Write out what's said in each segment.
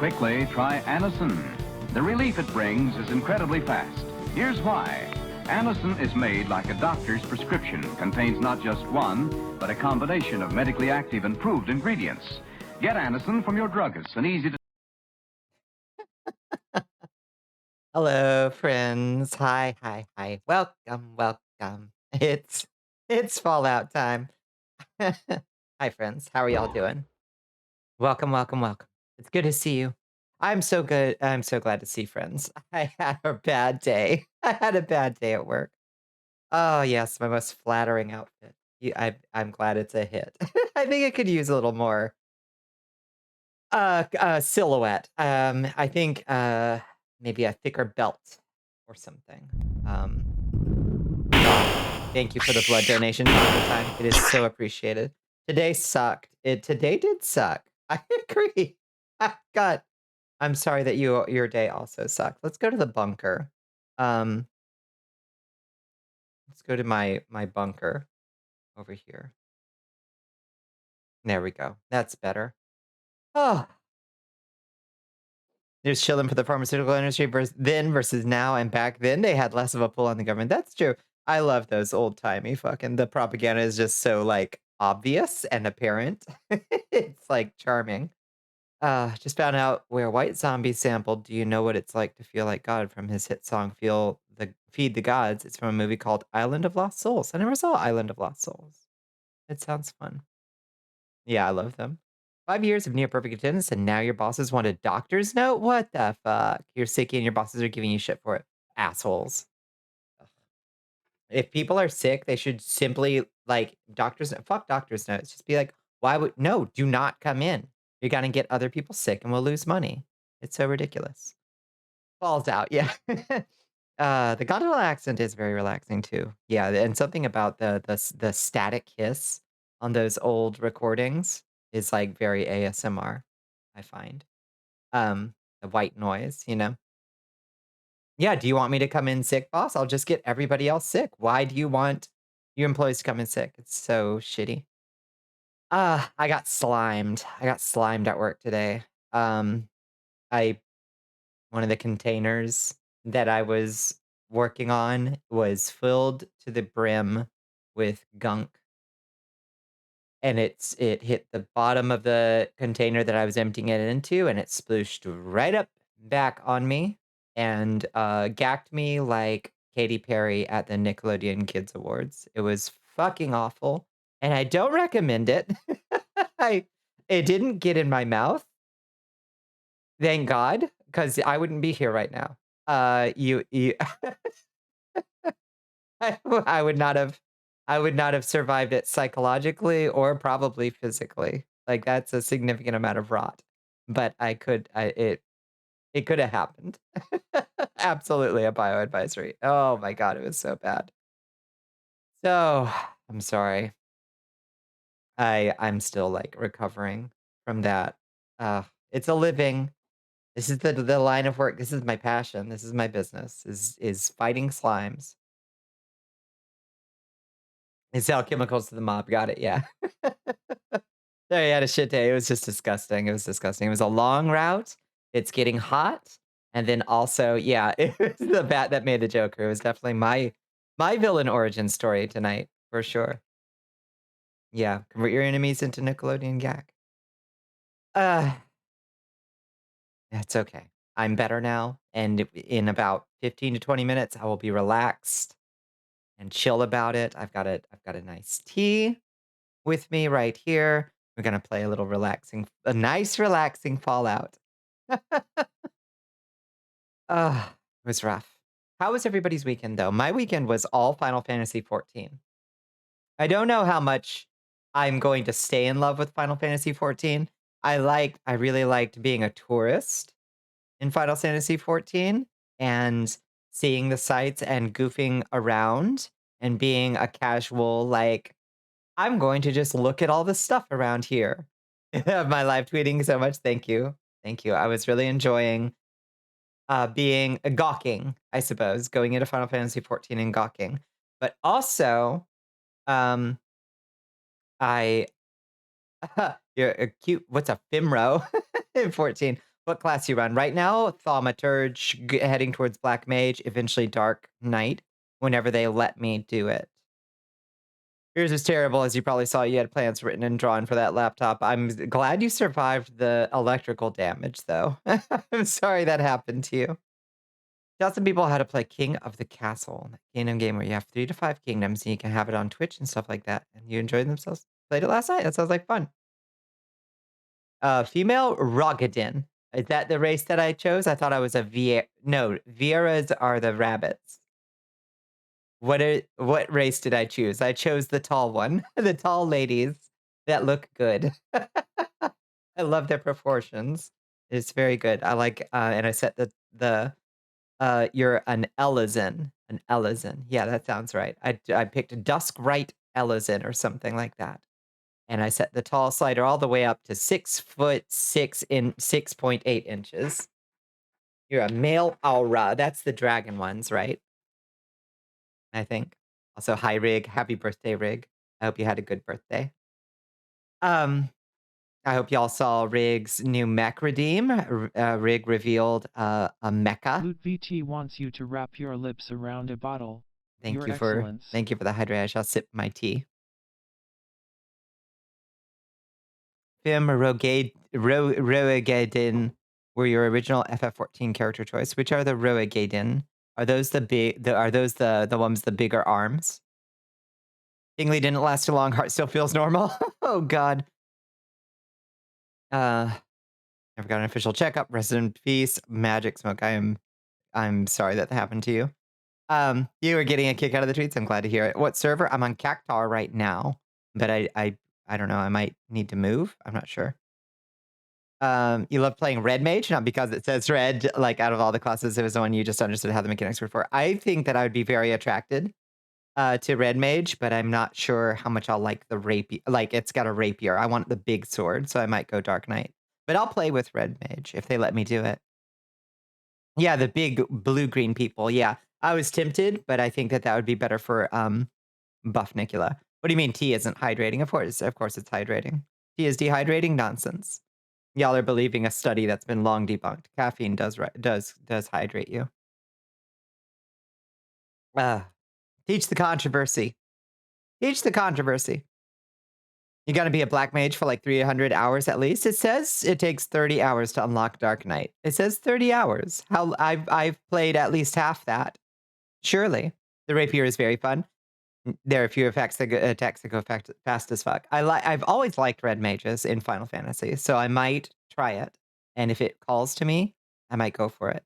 quickly, try Anacin. The relief it brings is incredibly fast. Here's why. Anacin is made like a doctor's prescription, contains not just one, but a combination of medically active and proved ingredients. Get Anacin from your druggist, an easy to... Hello, friends. Hi. Welcome. It's Fallout time. Hi, friends. How are y'all doing? Welcome. It's good to see you. I'm so good. I'm so glad to see friends. I had a bad day. I had a bad day at work. Oh yes, my most flattering outfit. I'm glad it's a hit. I think it could use a little more silhouette. I think maybe a thicker belt or something. God, thank you for the blood donation all the time. It is so appreciated. Today sucked. Today did suck. I agree. God, I'm sorry that your day also sucked. Let's go to the bunker. Um, let's go to my bunker over here. There we go. That's better. Oh, there's chilling for the pharmaceutical industry then versus now, and back then they had less of a pull on the government. That's true. I love those old-timey fucking the propaganda is just so, like, obvious and apparent. It's, like, charming. Just found out where White Zombie sampled "Do You Know What It's Like to Feel Like God" from his hit song Feed the Gods. It's from a movie called Island of Lost Souls. I never saw Island of Lost Souls. It sounds fun. Yeah, I love them. 5 years of near perfect attendance, and now your bosses want a doctor's note? What the fuck? You're sick and your bosses are giving you shit for it. Assholes. If people are sick, they should simply, like, fuck doctor's notes. Just be like, why would, no, do not come in. You're gonna get other people sick and we'll lose money. It's so ridiculous. Falls out, yeah. The gondola accent is very relaxing too. Yeah, and something about the static hiss on those old recordings is like very ASMR, I find. The white noise, you know? Yeah, do you want me to come in sick, boss? I'll just get everybody else sick. Why do you want your employees to come in sick? It's so shitty. I got slimed. I got slimed at work today. I One of the containers that I was working on was filled to the brim with gunk, and it hit the bottom of the container that I was emptying it into, and it splooshed right up back on me and, gacked me like Katy Perry at the Nickelodeon Kids Awards. It was fucking awful, and I don't recommend it. I It didn't get in my mouth, thank God, because I wouldn't be here right now. You I would not have survived it psychologically or probably physically. Like, that's a significant amount of rot. But it could have happened. Absolutely a bio advisory. Oh my god, it was so bad. So, I'm sorry. I'm still, like, recovering from that. It's a living. This is the line of work. This is my passion. This is my business, is fighting slimes. And sell chemicals to the mob. Got it, yeah. Sorry, I had a shit day. It was just disgusting. It was disgusting. It was a long route. It's getting hot. And then also, yeah, it was the bat that made the Joker. It was definitely my villain origin story tonight, for sure. Yeah, convert your enemies into Nickelodeon Gak. Uh, it's okay. I'm better now, and in about 15 to 20 minutes, I will be relaxed and chill about it. I've got a nice tea with me right here. We're gonna play a nice relaxing Fallout. It was rough. How was everybody's weekend though? My weekend was all Final Fantasy 14. I don't know how much I'm going to stay in love with Final Fantasy 14. I really liked being a tourist in Final Fantasy 14 and seeing the sights and goofing around and being a casual, like, I'm going to just look at all the stuff around here. My live tweeting so much. Thank you. Thank you. I was really enjoying being gawking, I suppose, going into Final Fantasy 14 and gawking. But also, um, I you're a cute what's a Fimro in 14. What class you run? Right now, Thaumaturge, heading towards Black Mage, eventually Dark Knight, whenever they let me do it. Yours is terrible, as you probably saw. You had plans written and drawn for that laptop. I'm glad you survived the electrical damage, though. I'm sorry that happened to you. Tell some people how to play King of the Castle, that kingdom game where you have 3 to 5 kingdoms, and you can have it on Twitch and stuff like that. And you enjoyed themselves. Played it last night. That sounds like fun. Female Rogadin. Is that the race that I chose? I thought I was a Viera. No, Vieras are the rabbits. What race did I choose? I chose the tall one. The tall ladies that look good. I love their proportions. It's very good. I like, and I set you're an Ellison. An Ellison. Yeah, that sounds right. I picked a Duskrite Ellison or something like that. And I set the tall slider all the way up to 6'6" in 6.8 inches. You're a male aura. That's the dragon ones, right? I think. Also, hi Rig. Happy birthday, Rig. I hope you had a good birthday. I hope y'all saw Rig's new mech redeem. Rig revealed a mecha. Loot VT wants you to wrap your lips around a bottle. Thank Your you for excellence. thank you for the hydrate. I shall sip my tea. Fim Roegadin were your original FF14 character choice. Which are the Roegadin? Are those the ones the bigger arms? Dingley didn't last too long. Heart still feels normal. Oh God. Never got an official checkup. Rest in peace, Magic Smoke. I'm sorry that happened to you. You were getting a kick out of the tweets. I'm glad to hear it. What server? I'm on Cactar right now, but I don't know. I might need to move. I'm not sure. You love playing Red Mage, not because it says red. Like out of all the classes, it was the one you just understood how the mechanics were for. I think that I would be very attracted to Red Mage, but I'm not sure how much I'll like the rapier. Like it's got a rapier. I want the big sword, so I might go Dark Knight. But I'll play with Red Mage if they let me do it. Yeah, the big blue-green people. Yeah, I was tempted, but I think that would be better for Bonnicula. What do you mean tea isn't hydrating? Of course it's hydrating. Tea is dehydrating? Nonsense. Y'all are believing a study that's been long debunked. Caffeine does hydrate you. Teach the controversy. Teach the controversy. You got to be a black mage for like 300 hours at least. It says it takes 30 hours to unlock Dark Knight. It says 30 hours. How I've played at least half that. Surely. The rapier is very fun. There are a few attacks that go fast as fuck. I've always liked red mages in Final Fantasy, so I might try it. And if it calls to me, I might go for it.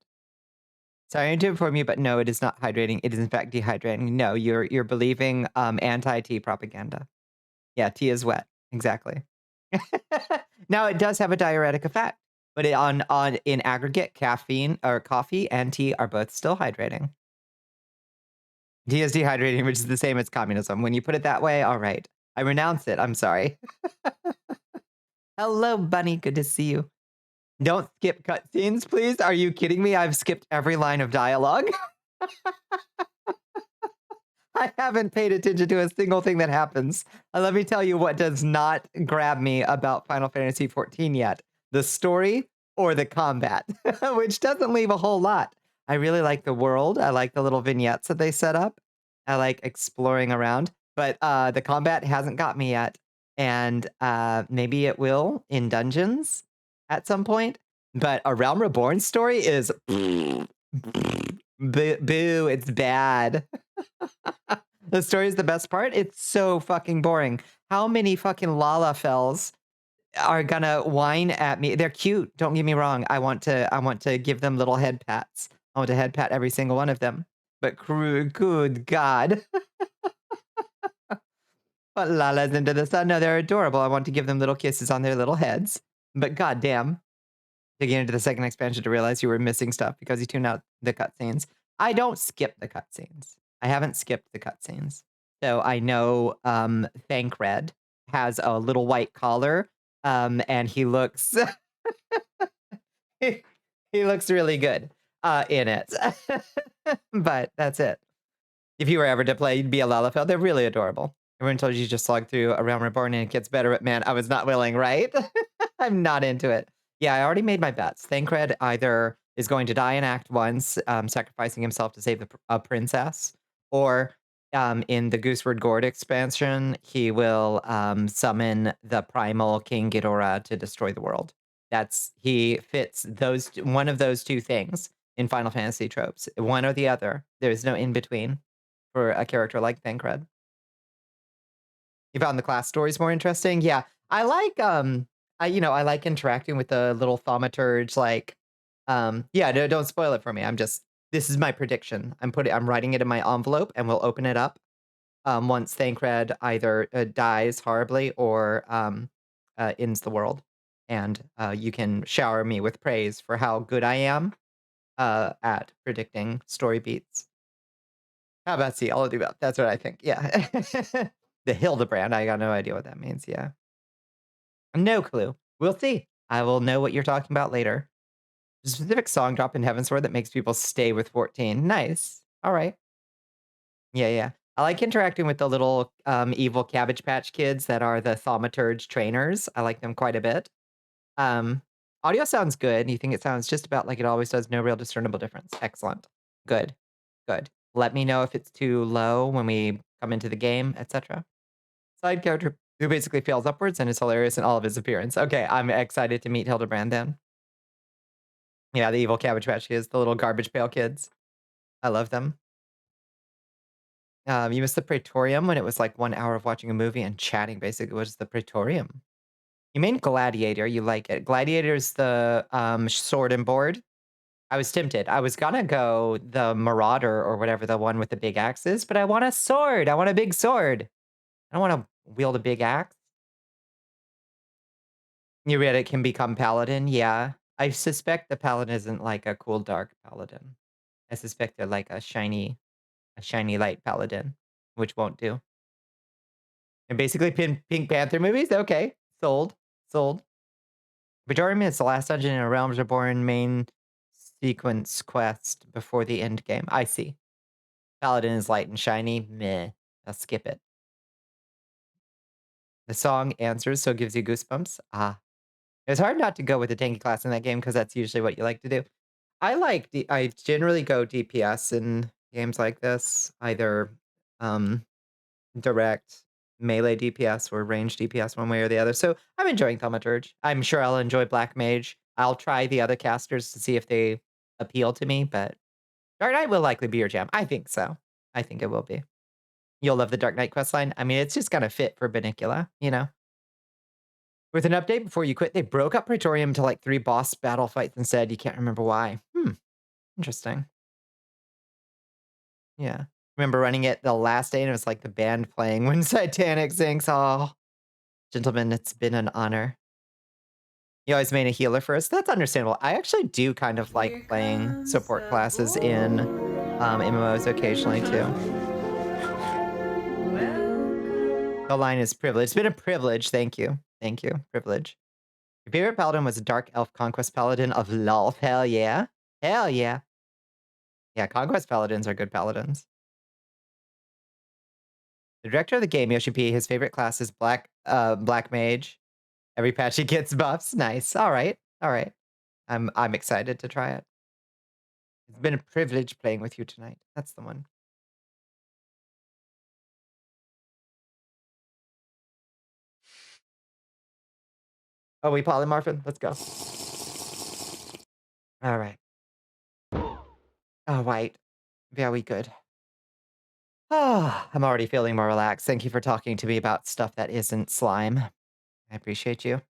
Sorry to inform you, but no, it is not hydrating. It is in fact dehydrating. No, you're believing anti-tea propaganda. Yeah, tea is wet. Exactly. Now it does have a diuretic effect, but in aggregate, caffeine or coffee and tea are both still hydrating. Tea is dehydrating, which is the same as communism. When you put it that way, all right. I renounce it. I'm sorry. Hello, Bunny. Good to see you. Don't skip cutscenes, please. Are you kidding me? I've skipped every line of dialogue. I haven't paid attention to a single thing that happens. Let me tell you what does not grab me about Final Fantasy XIV yet. The story or the combat, which doesn't leave a whole lot. I really like the world. I like the little vignettes that they set up. I like exploring around. But the combat hasn't got me yet. And maybe it will in dungeons at some point. But A Realm Reborn story is... boo, it's bad. The story is the best part. It's so fucking boring. How many fucking Lalafells are gonna whine at me? They're cute. Don't get me wrong. I want to give them little head pats. I want to head pat every single one of them. But good God. But Lala's into the sun. No, they're adorable. I want to give them little kisses on their little heads. But goddamn. Digging into the second expansion to realize you were missing stuff because you tuned out the cutscenes. I don't skip the cutscenes. I haven't skipped the cutscenes. So I know Thancred has a little white collar, and he looks he looks really good in it. But that's it. If you were ever to play, you'd be a Lalafell. They're really adorable. Everyone told you just slog through A Realm Reborn and it gets better, but man, I was not willing, right? I'm not into it. Yeah, I already made my bets. Thancred either is going to die in Act 1, sacrificing himself to save a princess, or, in the Gooseward Gourd expansion, he will, summon the primal King Ghidorah to destroy the world. He fits one of those 2 things in Final Fantasy tropes. One or the other. There's no in between for a character like Thancred. You found the class stories more interesting? Yeah. I like, I like interacting with the little thaumaturge, like, yeah, no, don't spoil it for me. This is my prediction. I'm writing it in my envelope, and we'll open it up, once Thancred either, dies horribly or, ends the world. And, you can shower me with praise for how good I am, at predicting story beats. How about C? I'll do that. That's what I think. Yeah. The Hildebrand, I got no idea what that means. Yeah. No clue. We'll see. I will know what you're talking about later. A specific song drop in Heavensward that makes people stay with 14. Nice. All right. Yeah, yeah. I like interacting with the little evil Cabbage Patch Kids that are the Thaumaturge trainers. I like them quite a bit. Um, Audio sounds good. You think it sounds just about like it always does, no real discernible difference. Excellent. Good. Good. Let me know if it's too low when we come into the game, etc. Side character who basically fails upwards and is hilarious in all of his appearance. Okay, I'm excited to meet Hildebrand then. Yeah, the evil Cabbage Patch Kids, the little garbage pail kids. I love them. You missed the Praetorium when it was like 1 hour of watching a movie and chatting, basically. What is the Praetorium? You mean Gladiator, you like it. Gladiator's the sword and board. I was tempted. I was gonna go the Marauder or whatever the one with the big axe is, but I want a sword. I want a big sword. I don't want to wield a big axe. You read it can become paladin? Yeah. I suspect the paladin isn't like a cool dark paladin. I suspect they're like a shiny light paladin, which won't do. And basically Pink Panther movies? Okay. Sold. Sold. Praetorium is the last dungeon in a Realms Reborn main sequence quest before the end game. I see. Paladin is light and shiny. Meh. I'll skip it. The song answers, so it gives you goosebumps. Ah. It's hard not to go with the tanky class in that game because that's usually what you like to do. I generally go DPS in games like this, either um, direct melee DPS or range DPS one way or the other. So I'm enjoying Thaumaturge. I'm sure I'll enjoy Black Mage. I'll try the other casters to see if they appeal to me, but Dark Knight will likely be your jam. I think so. I think it will be. You'll love the Dark Knight questline. I mean, it's just gonna fit for Bonnicula, you know? With an update before you quit, they broke up Praetorium to like 3 boss battle fights instead. You can't remember why. Interesting. Yeah. Remember running it the last day and it was like the band playing when Titanic sinks. Oh, gentlemen, it's been an honor. You always made a healer first. That's understandable. I actually do kind of Here like playing comes support the classes in MMOs occasionally too. welcome. The line is privilege. It's been a privilege. Thank you. Thank you. Privilege. Your favorite paladin was a Dark Elf Conquest Paladin of Lolth. Hell yeah. Hell yeah. Yeah, Conquest Paladins are good paladins. The director of the game, Yoshi P, his favorite class is Black Mage. Every patch he gets buffs. Nice. All right. All right. I'm excited to try it. It's been a privilege playing with you tonight. That's the one. Oh, we polymorphin? Let's go. All right. All right. Very good. Ah, I'm already feeling more relaxed. Thank you for talking to me about stuff that isn't slime. I appreciate you.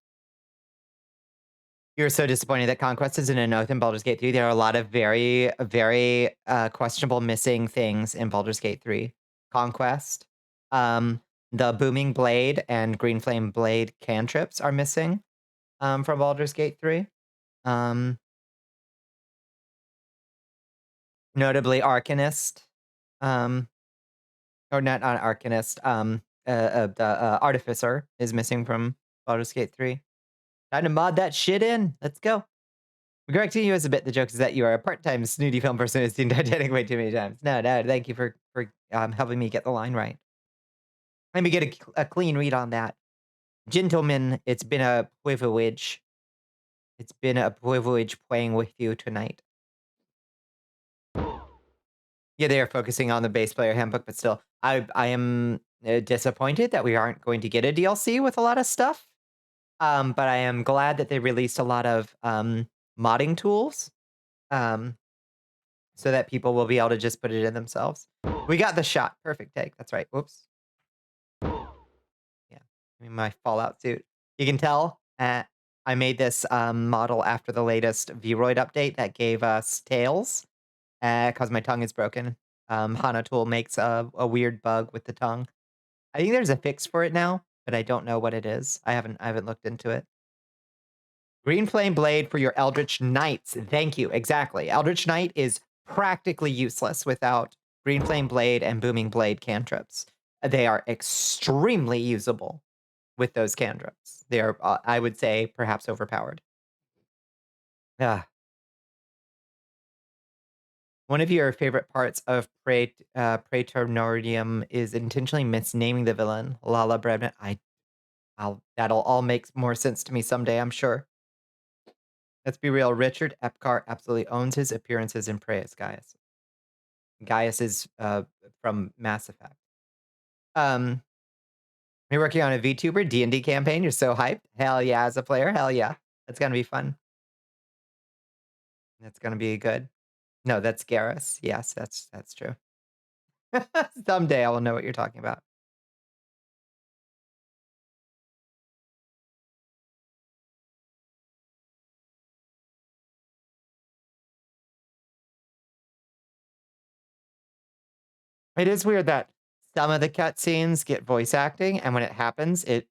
You're so disappointed that Conquest isn't an oath in Baldur's Gate 3. There are a lot of very, very questionable missing things in Baldur's Gate 3. Conquest. The Booming Blade and Green Flame Blade cantrips are missing from Baldur's Gate 3. Notably Arcanist. Um, or not Arcanist. The Artificer is missing from Baldur's Gate 3. Time to mod that shit in. Let's go. Correcting you as a bit, the joke is that you are a part-time snooty film person who's seen Titanic way too many times. No, thank you for helping me get the line right. Let me get a clean read on that. Gentlemen, it's been a privilege. It's been a privilege playing with you tonight. Yeah, they are focusing on the bass player handbook, but still, I am disappointed that we aren't going to get a DLC with a lot of stuff. But I am glad that they released a lot of modding tools, um, so that people will be able to just put it in themselves. We got the shot. Perfect take. That's right. Whoops. Yeah, I mean my Fallout suit. You can tell. I made this model after the latest VRoid update that gave us tails. Cause my tongue is broken. Hana Tool makes a weird bug with the tongue. I think there's a fix for it now, but I don't know what it is. I haven't looked into it. Green Flame Blade for your Eldritch Knights. Thank you. Exactly. Eldritch Knight is practically useless without Green Flame Blade and Booming Blade cantrips. They are extremely usable with those cantrips. They are, I would say, perhaps overpowered. Yeah. One of your favorite parts of Praetorium is intentionally misnaming the villain, Lala Bredman. That'll all make more sense to me someday, I'm sure. Let's be real. Richard Epcar absolutely owns his appearances in Prey as Gaius. Gaius is from Mass Effect. You're working on a VTuber D&D campaign. You're so hyped. Hell yeah, as a player. Hell yeah. That's gonna be fun. That's gonna be good. No, that's Garrus. Yes, that's true. Someday I will know what you're talking about. It is weird that some of the cutscenes get voice acting, and when it happens, it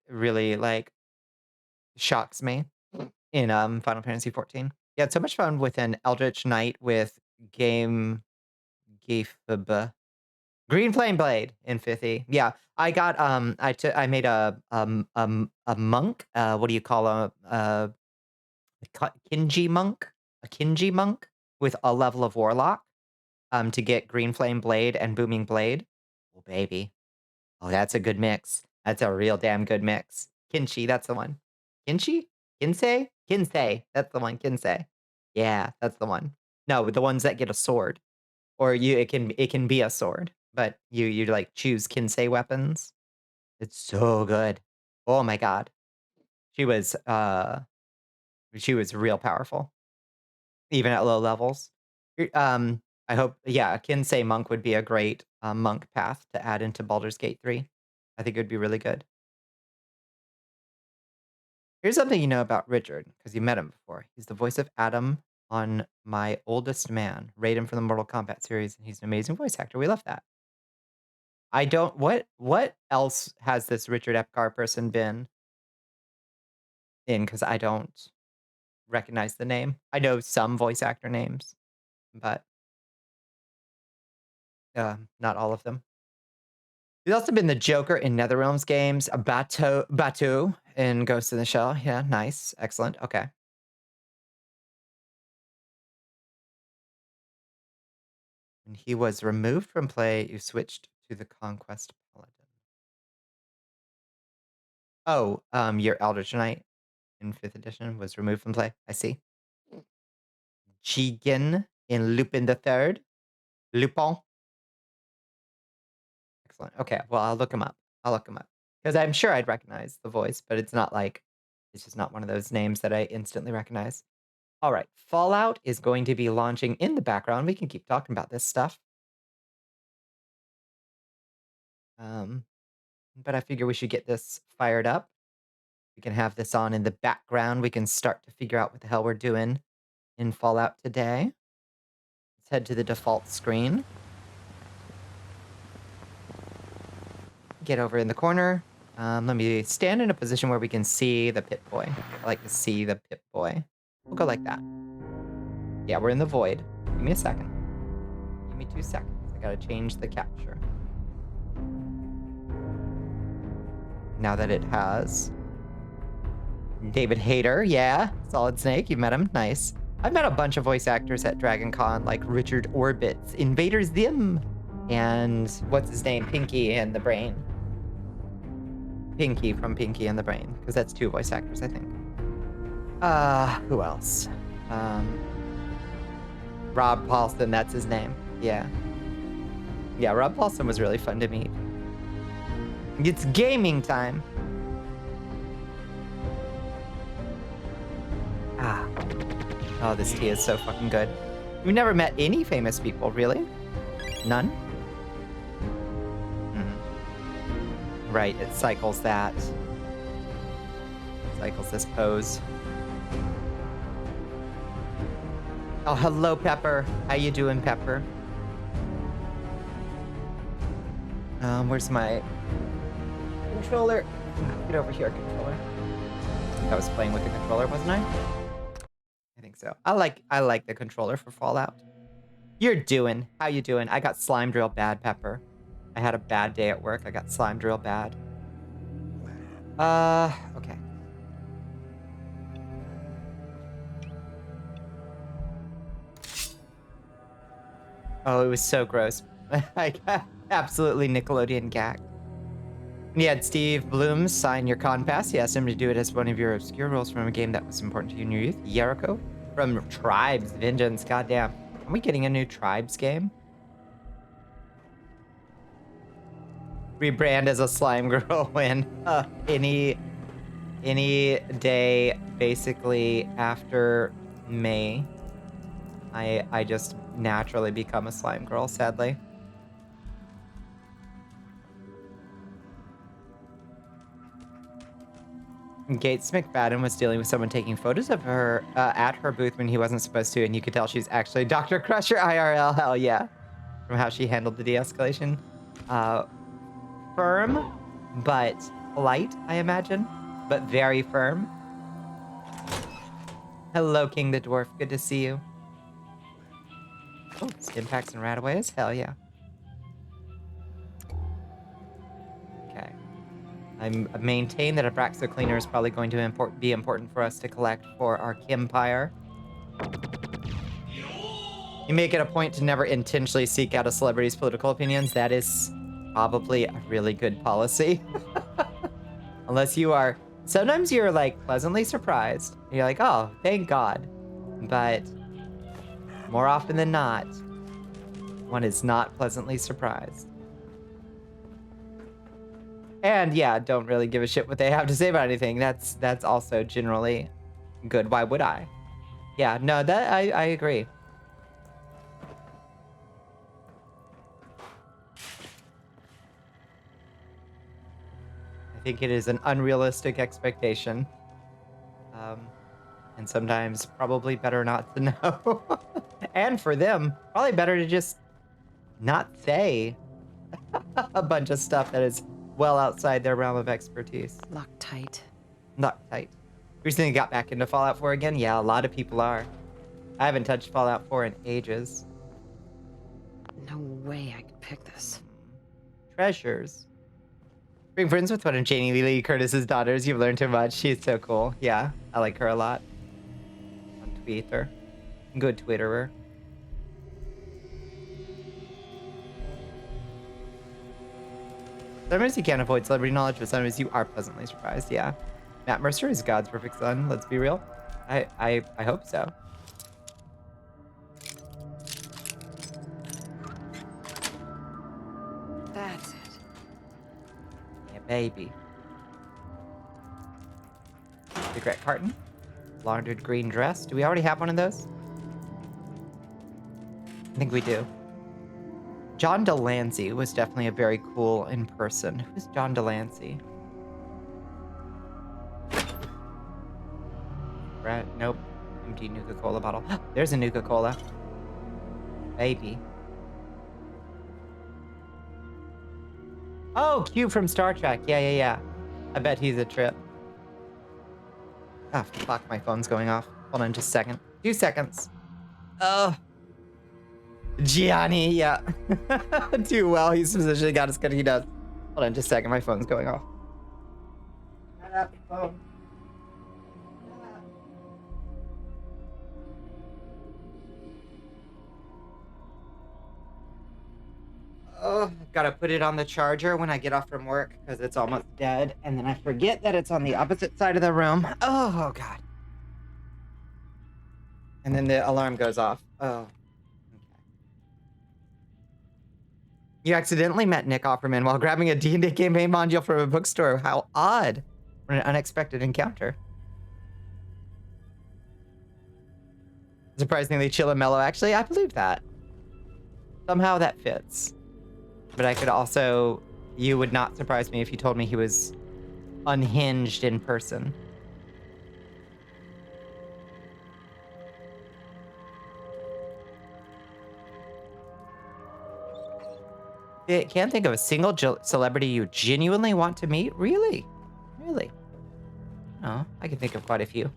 really like shocks me in Final Fantasy 14. Yeah, it's so much fun with an Eldritch Knight with Gafb. Green Flame Blade in 50. Yeah, I got I made a monk. What do you call a Kinji monk? A Kinji monk with a level of warlock. To get Green Flame Blade and Booming Blade. Oh, baby. Oh, that's a good mix. That's a real damn good mix. Kinchi, that's the one. Kinchi? Kinsei? Kinsei. That's the one. Kinsei. Yeah, that's the one. No, the ones that get a sword. Or it can be a sword, but you like choose Kinsei weapons. It's so good. Oh my god. She was real powerful. Even at low levels. I hope, yeah, a Kinsei monk would be a great monk path to add into Baldur's Gate 3. I think it would be really good. Here's something you know about Richard, because you met him before. He's the voice of Adam on My Oldest Man, Raiden from the Mortal Kombat series, and he's an amazing voice actor. We love that. I don't what else has this Richard Epcar person been in? Because I don't recognize the name. I know some voice actor names, but not all of them. He's also been the Joker in NetherRealms games, a Batu in Ghost in the Shell. Yeah, nice. Excellent. Okay. When he was removed from play, you switched to the Conquest Paladin. Oh, your Eldritch Knight in 5th edition was removed from play. I see. Jigen in Lupin the Third. Lupin. Excellent. Okay, well, I'll look him up. Because I'm sure I'd recognize the voice, but it's just not one of those names that I instantly recognize. All right, Fallout is going to be launching in the background. We can keep talking about this stuff. But I figure we should get this fired up. We can have this on in the background. We can start to figure out what the hell we're doing in Fallout today. Let's head to the default screen. Get over in the corner. Let me stand in a position where we can see the Pit Boy. I like to see the Pit Boy. We'll go like that. Yeah, we're in the void. Give me a second. Give me 2 seconds. I gotta change the capture. Now that it has David Hayter, yeah. Solid Snake, you met him. Nice. I've met a bunch of voice actors at Dragon Con, like Richard Orbitz, Invader Zim, and what's his name? Pinky and the Brain. Pinky from Pinky and the Brain, because that's 2 voice actors, I think. Who else? Rob Paulson, that's his name. Yeah. Yeah, Rob Paulson was really fun to meet. It's gaming time. Ah. Oh, this tea is so fucking good. We've never met any famous people, really? None? Right, it cycles that. Cycles this pose. Oh, hello, Pepper. How you doing, Pepper? Where's my controller? Get over here, controller. I was playing with the controller, wasn't I? I think so. I like the controller for Fallout. You're doing. How you doing? I got slimed real bad, Pepper. I had a bad day at work. I got slimed real bad. Okay. Oh, it was so gross. I got absolutely Nickelodeon gag. You had Steve Bloom sign your con pass. You asked him to do it as one of your obscure roles from a game that was important to you in your youth. Jericho from Tribes Vengeance. Goddamn. Are we getting a new Tribes game? Rebrand as a slime girl when any day basically after May. I just naturally become a slime girl, sadly. Gates McFadden was dealing with someone taking photos of her at her booth when he wasn't supposed to, and you could tell she's actually Dr. Crusher IRL. Hell yeah. From how she handled the de-escalation. Firm, but polite, I imagine. But very firm. Hello, King the Dwarf. Good to see you. Oh, stim packs and rataways? Hell yeah. Okay. I maintain that Abraxo Cleaner is probably going to be important for us to collect for our Kimpire. You make it a point to never intentionally seek out a celebrity's political opinions. That is probably a really good policy. Unless you are... Sometimes you're, like, pleasantly surprised. You're like, oh, thank God. But more often than not, one is not pleasantly surprised. And yeah, don't really give a shit what they have to say about anything. That's also generally good. Why would I? Yeah, no, that I agree. I think it is an unrealistic expectation. And sometimes probably better not to know. And for them, probably better to just not say a bunch of stuff that is well outside their realm of expertise. Loctite. Loctite. Recently got back into Fallout 4 again? Yeah, a lot of people are. I haven't touched Fallout 4 in ages. No way I could pick this. Treasures. Being friends with one of Janie Lee Curtis's daughters, you've learned too much. She's so cool. Yeah, I like her a lot. On Twitter. Good Twitterer. Sometimes you can't avoid celebrity knowledge, but sometimes you are pleasantly surprised, yeah. Matt Mercer is God's perfect son, let's be real. I hope so. That's it. Yeah, baby. Cigarette carton. Laundered green dress. Do we already have one of those? I think we do. John Delancey was definitely a very cool in person. Who's John Delancey? Right, nope. Empty Nuka-Cola bottle. There's a Nuka-Cola. Baby. Oh, Q from Star Trek. Yeah. I bet he's a trip. Oh, fuck, my phone's going off. Hold on just a second. 2 seconds. Oh. Gianni, yeah. Too well. He's positionally got as good as he does. Hold on just a second. My phone's going off. Shut up, phone. Oh, gotta put it on the charger when I get off from work because it's almost dead. And then I forget that it's on the opposite side of the room. Oh, God. And then the alarm goes off. Oh. Okay. You accidentally met Nick Offerman while grabbing a D&D campaign module from a bookstore. How odd. What an unexpected encounter. Surprisingly chill and mellow. Actually, I believe that. Somehow that fits. But I could also... You would not surprise me if you told me he was unhinged in person. I can't think of a single celebrity you genuinely want to meet. Really? Really? No, I can think of quite a few.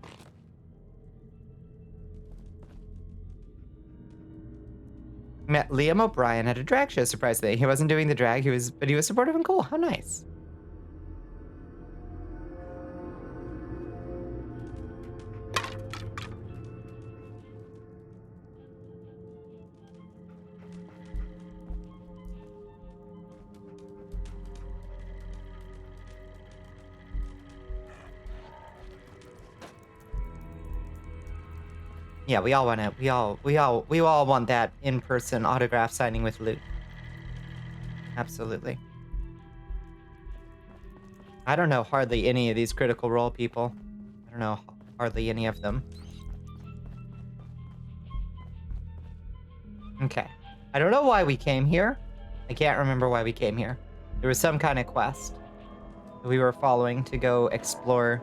Met Liam O'Brien at a drag show, surprisingly. He wasn't doing the drag, but he was supportive and cool. How nice. Yeah, we all want that in-person autograph signing with Luke. Absolutely. I don't know hardly any of these Critical Role people. I don't know hardly any of them. Okay. I don't know why we came here. I can't remember why we came here. There was some kind of quest that we were following to go explore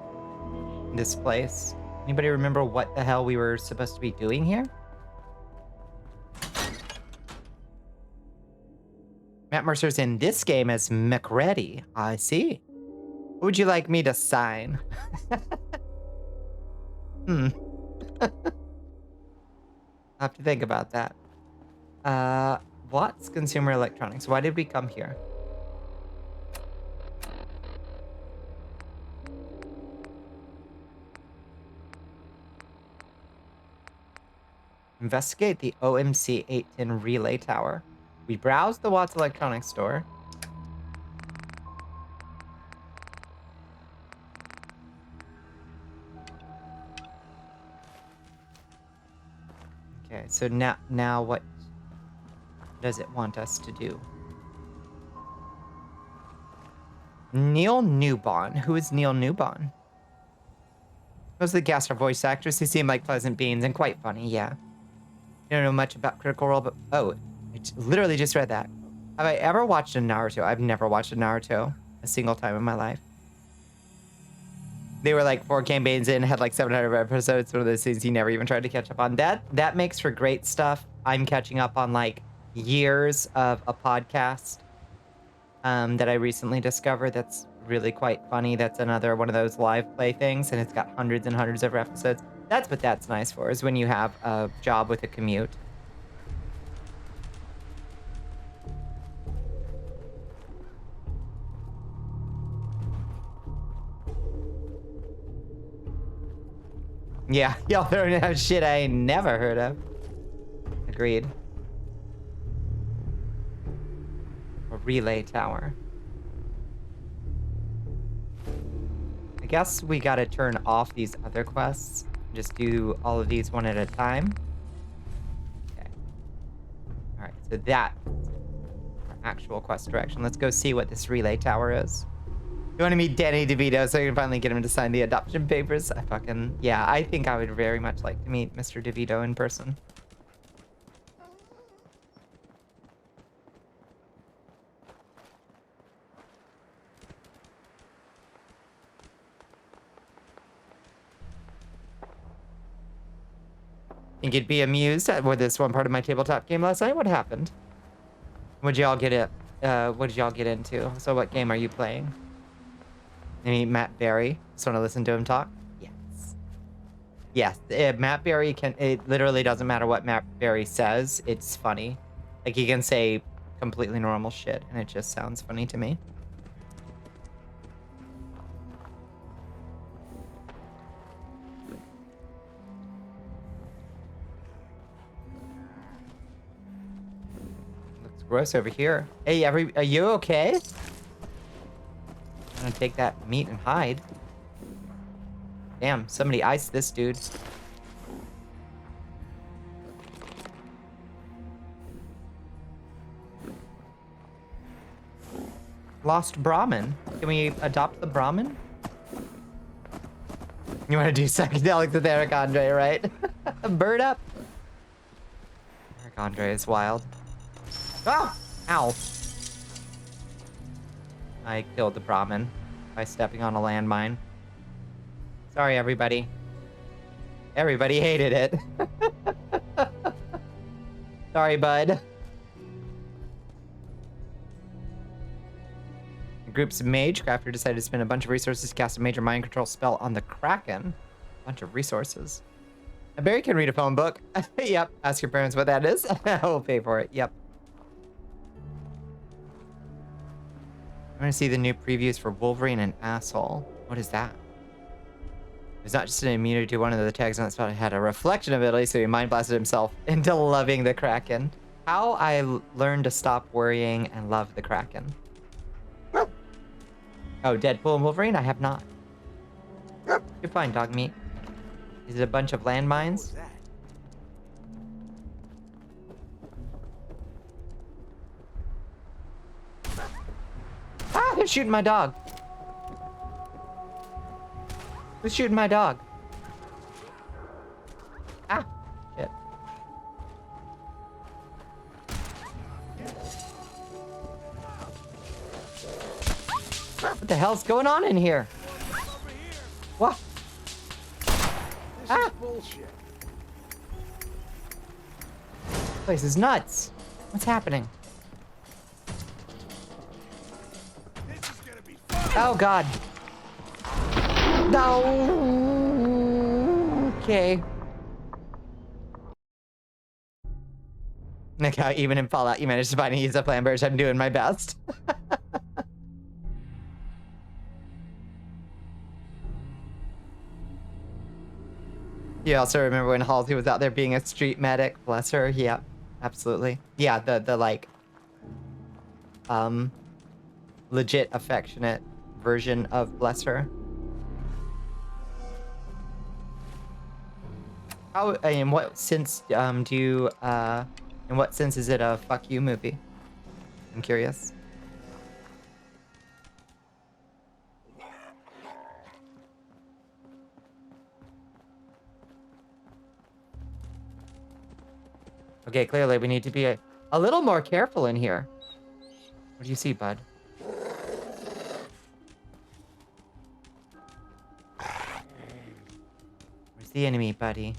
this place. Anybody remember what the hell we were supposed to be doing here? Matt Mercer's in this game as McReady. I see. What would you like me to sign? I'll have to think about that. What's consumer electronics? Why did we come here? Investigate the OMC 810 relay tower. We browse the Watts Electronics store. Okay, so now what does it want us to do? Neil Newbon. Who is Neil Newbon? Those are the Gaster voice actors. They seem like pleasant beings and quite funny, yeah. I don't know much about Critical Role, but oh, I literally just read that. Have I ever watched a Naruto? I've never watched a Naruto a single time in my life. They were like 4 campaigns in, had like 700 episodes. One of those things you never even tried to catch up on. That makes for great stuff. I'm catching up on like years of a podcast that I recently discovered that's really quite funny. That's another one of those live play things, and it's got hundreds and hundreds of episodes. That's what that's nice for, is when you have a job with a commute. Yeah, y'all throwing out shit I ain't never heard of. Agreed. A relay tower. I guess we gotta turn off these other quests. Just do all of these one at a time. Okay. Alright, so that's our actual quest direction. Let's go see what this relay tower is. You want to meet Danny DeVito so you can finally get him to sign the adoption papers? Yeah, I think I would very much like to meet Mr. DeVito in person. Think you'd be amused with this one part of my tabletop game last night? What happened? What did y'all get into? So what game are you playing? Maybe Matt Berry. Just want to listen to him talk? Yes. Yes, Matt Berry can... It literally doesn't matter what Matt Berry says. It's funny. Like, he can say completely normal shit, and it just sounds funny to me. Looks gross over here. Hey, are you okay? I'm gonna take that meat and hide. Damn, somebody iced this dude. lost Brahmin. Can we adopt the Brahmin? You want to do psychedelics with Eric Andre, right? Bird up. Eric Andre is wild. Oh! Ow. I killed the Brahmin by stepping on a landmine. Sorry, everybody. Everybody hated it. Sorry, bud. The group's mage crafter decided to spend a bunch of resources to cast a major mind control spell on the Kraken. A bunch of resources. A Barry can read a phone book. Yep. Ask your parents what that is. I'll pay for it. Yep. I'm gonna see the new previews for Wolverine and Asshole. What is that? It's not just an immunity to one of the tags on the spot. It had a reflection ability, so he mind blasted himself into loving the Kraken. How I learned to stop worrying and love the Kraken. Oh, Deadpool and Wolverine? I have not. You're fine, dog meat. Is it a bunch of landmines? Ah, they're shooting my dog. Who's shooting my dog? Ah, shit. What the hell's going on in here? What? Ah! Bullshit. This place is nuts. What's happening? Oh god. No. Okay. Look how even in Fallout you managed to find and use up Lambert. I'm doing my best. You also remember when Halsey was out there being a street medic? Bless her. Yeah, absolutely. Yeah, the like legit affectionate version of bless her. How in what sense do you in what sense is it a fuck you movie? I'm curious. Okay, clearly we need to be a little more careful in here. What do you see, bud? Where's the enemy, buddy?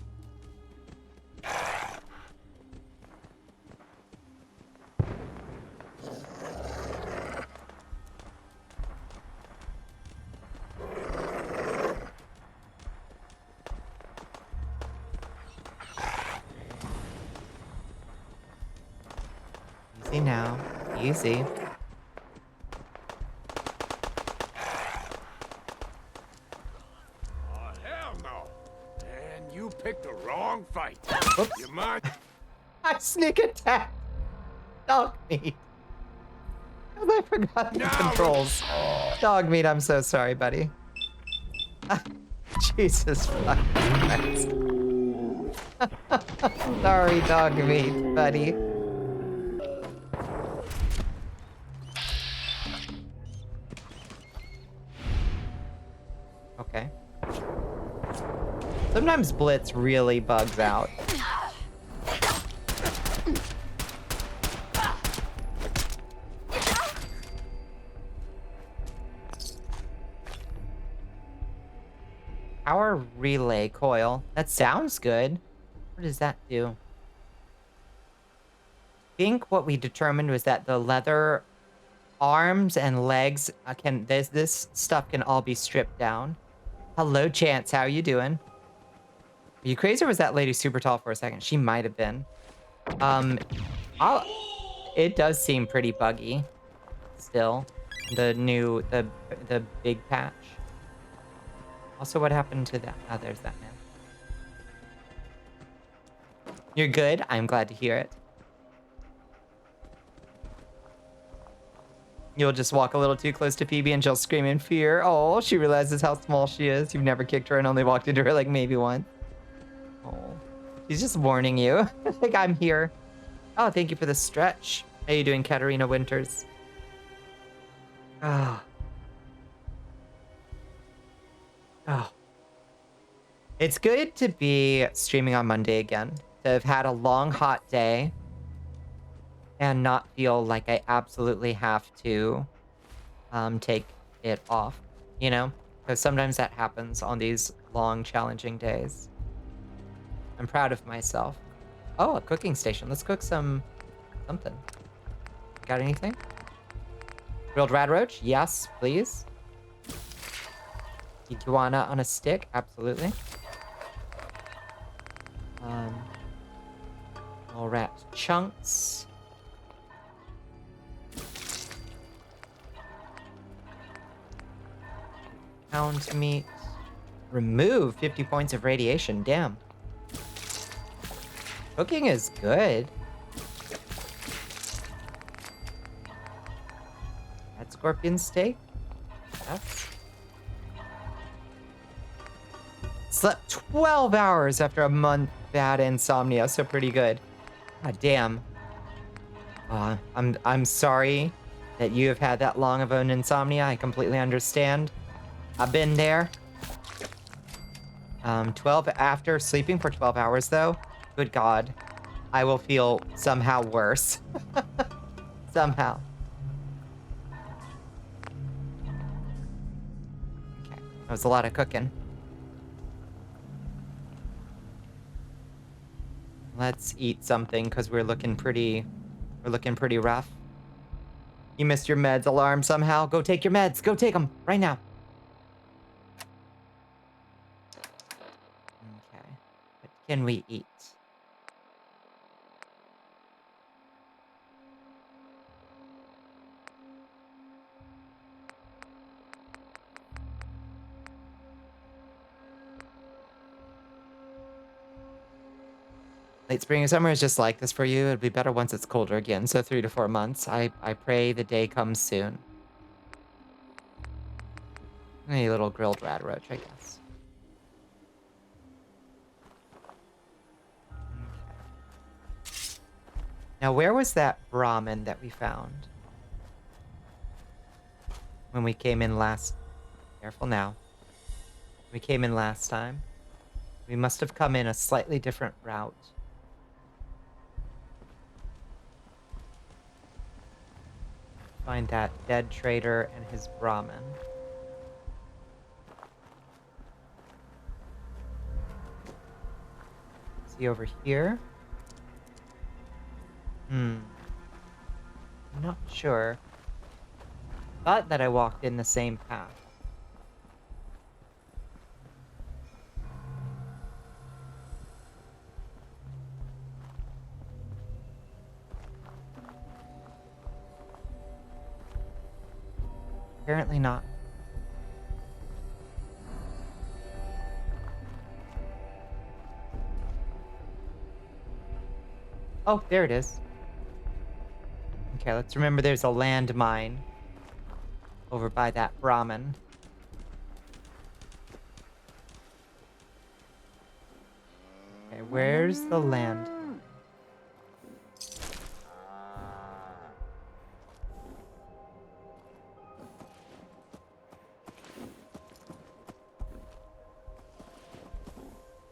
Easy now. Easy. Oh, hell no. Man, you picked the wrong fight. Whoops. You might. I sneak attack. Dog meat. Cause I forgot the controls. Dog meat, I'm so sorry, buddy. Jesus fucking Christ. Sorry, dog meat, buddy. Okay. Sometimes Blitz really bugs out. Power relay coil. That sounds good. What does that do? I think what we determined was that the leather arms and legs this stuff can all be stripped down. Hello, Chance. How are you doing? Are you crazy or was that lady super tall for a second? She might have been. It does seem pretty buggy still. The big patch. Also, what happened to that? Oh, there's that man. You're good? I'm glad to hear it. You'll just walk a little too close to Phoebe and she'll scream in fear. Oh, she realizes how small she is. You've never kicked her and only walked into her like maybe once. Oh, she's just warning you. Like, I'm here. Oh, thank you for the stretch. How you doing, Katarina Winters? Oh. Oh. It's good to be streaming on Monday again. To have had a long, hot day and not feel like I absolutely have to take it off, you know? Because sometimes that happens on these long, challenging days. I'm proud of myself. Oh, a cooking station. Let's cook something. Got anything? Grilled rad roach? Yes, please. Iguana on a stick? Absolutely. All wrapped chunks. Pound meat. Remove 50 points of radiation. Damn. Cooking is good. That scorpion steak. That's... Slept 12 hours after a month bad insomnia, so pretty good. God damn. I'm sorry that you have had that long of an insomnia. I completely understand. I've been there. 12 after sleeping for 12 hours though. Good God. I will feel somehow worse. Somehow. Okay. That was a lot of cooking. Let's eat something because we're looking pretty rough. You missed your meds alarm somehow. Go take your meds. Go take them right now. Okay. What can we eat? Late spring and summer is just like this for you. It'd be better once it's colder again. So 3 to 4 months. I pray the day comes soon. A little grilled rad roach, I guess. Okay. Now, where was that Brahmin that we found? When we came in last... Careful now. We came in last time. We must have come in a slightly different route. Find that dead trader and his Brahmin. Is he over here? I'm not sure. Thought that I walked in the same path. Apparently not. Oh, there it is. Okay, let's remember there's a landmine over by that Brahmin. Okay, where's the land?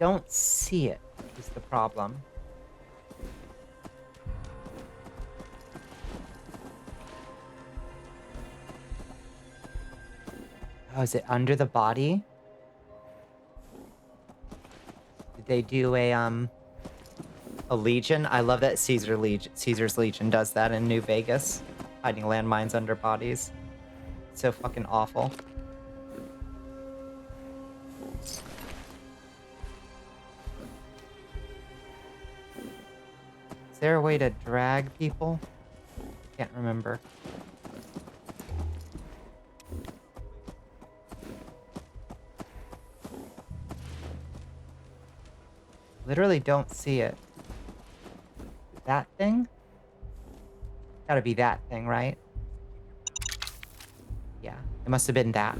Don't see it is the problem. Oh, is it under the body? Did they do a Legion? I love that Caesar's Legion does that in New Vegas. Hiding landmines under bodies. So fucking awful. Is there a way to drag people? Can't remember. Literally don't see it. That thing? Gotta be that thing, right? Yeah, it must have been that.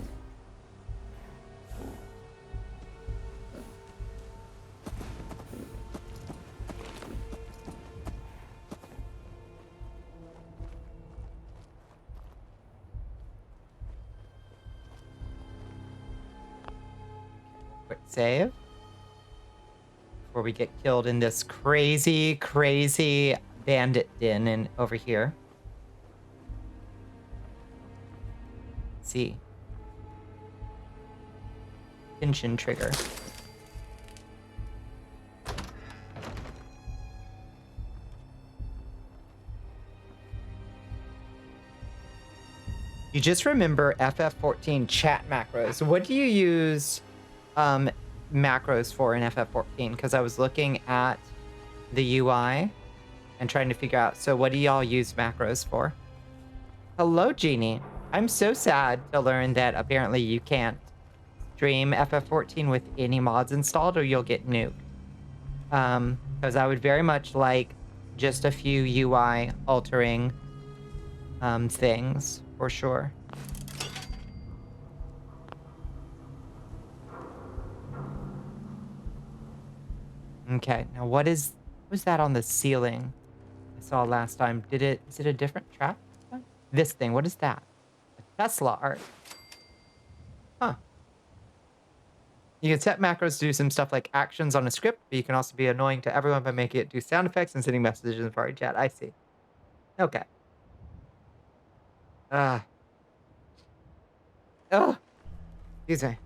save. Before we get killed in this crazy, crazy bandit den over here. Let's see. Tension trigger. You just remember FF14 chat macros. What do you use macros for in FF14? Because I was looking at the UI and trying to figure out, so what do y'all use macros for? Hello, Jeannie. I'm so sad to learn that apparently you can't stream FF14 with any mods installed or you'll get nuked. Because I would very much like just a few UI altering things. For sure. Okay, now what was that on the ceiling I saw last time? Is it a different trap? This thing, what is that? A Tesla art. Huh. You can set macros to do some stuff like actions on a script, but you can also be annoying to everyone by making it do sound effects and sending messages in the party chat. I see. Okay. Oh, excuse me.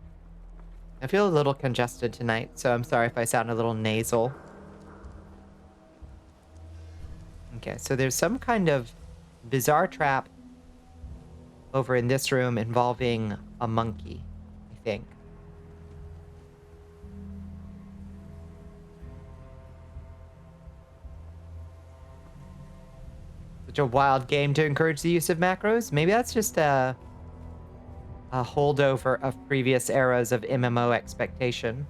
I feel a little congested tonight, so I'm sorry if I sound a little nasal. Okay, so there's some kind of bizarre trap over in this room involving a monkey, I think. Such a wild game to encourage the use of macros. Maybe that's just a holdover of previous eras of MMO expectation.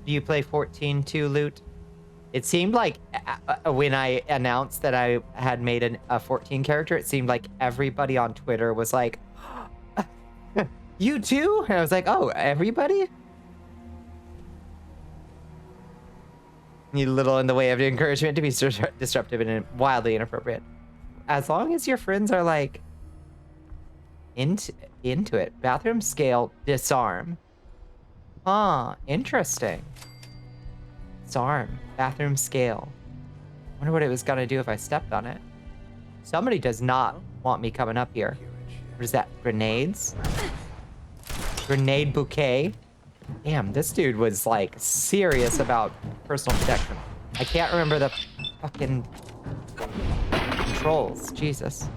Do you play 14 too, Loot? It seemed like when I announced that I had made a 14 character, it seemed like everybody on Twitter was like, you too? And I was like, oh, everybody? You little in the way of encouragement to be disruptive and wildly inappropriate. As long as your friends are like into it. Bathroom scale disarm. Huh, interesting. Disarm. Bathroom scale. Wonder what it was gonna do if I stepped on it. Somebody does not want me coming up here. What is that? Grenades? Grenade bouquet? Damn, this dude was like serious about personal protection. I can't remember the fucking controls. Jesus.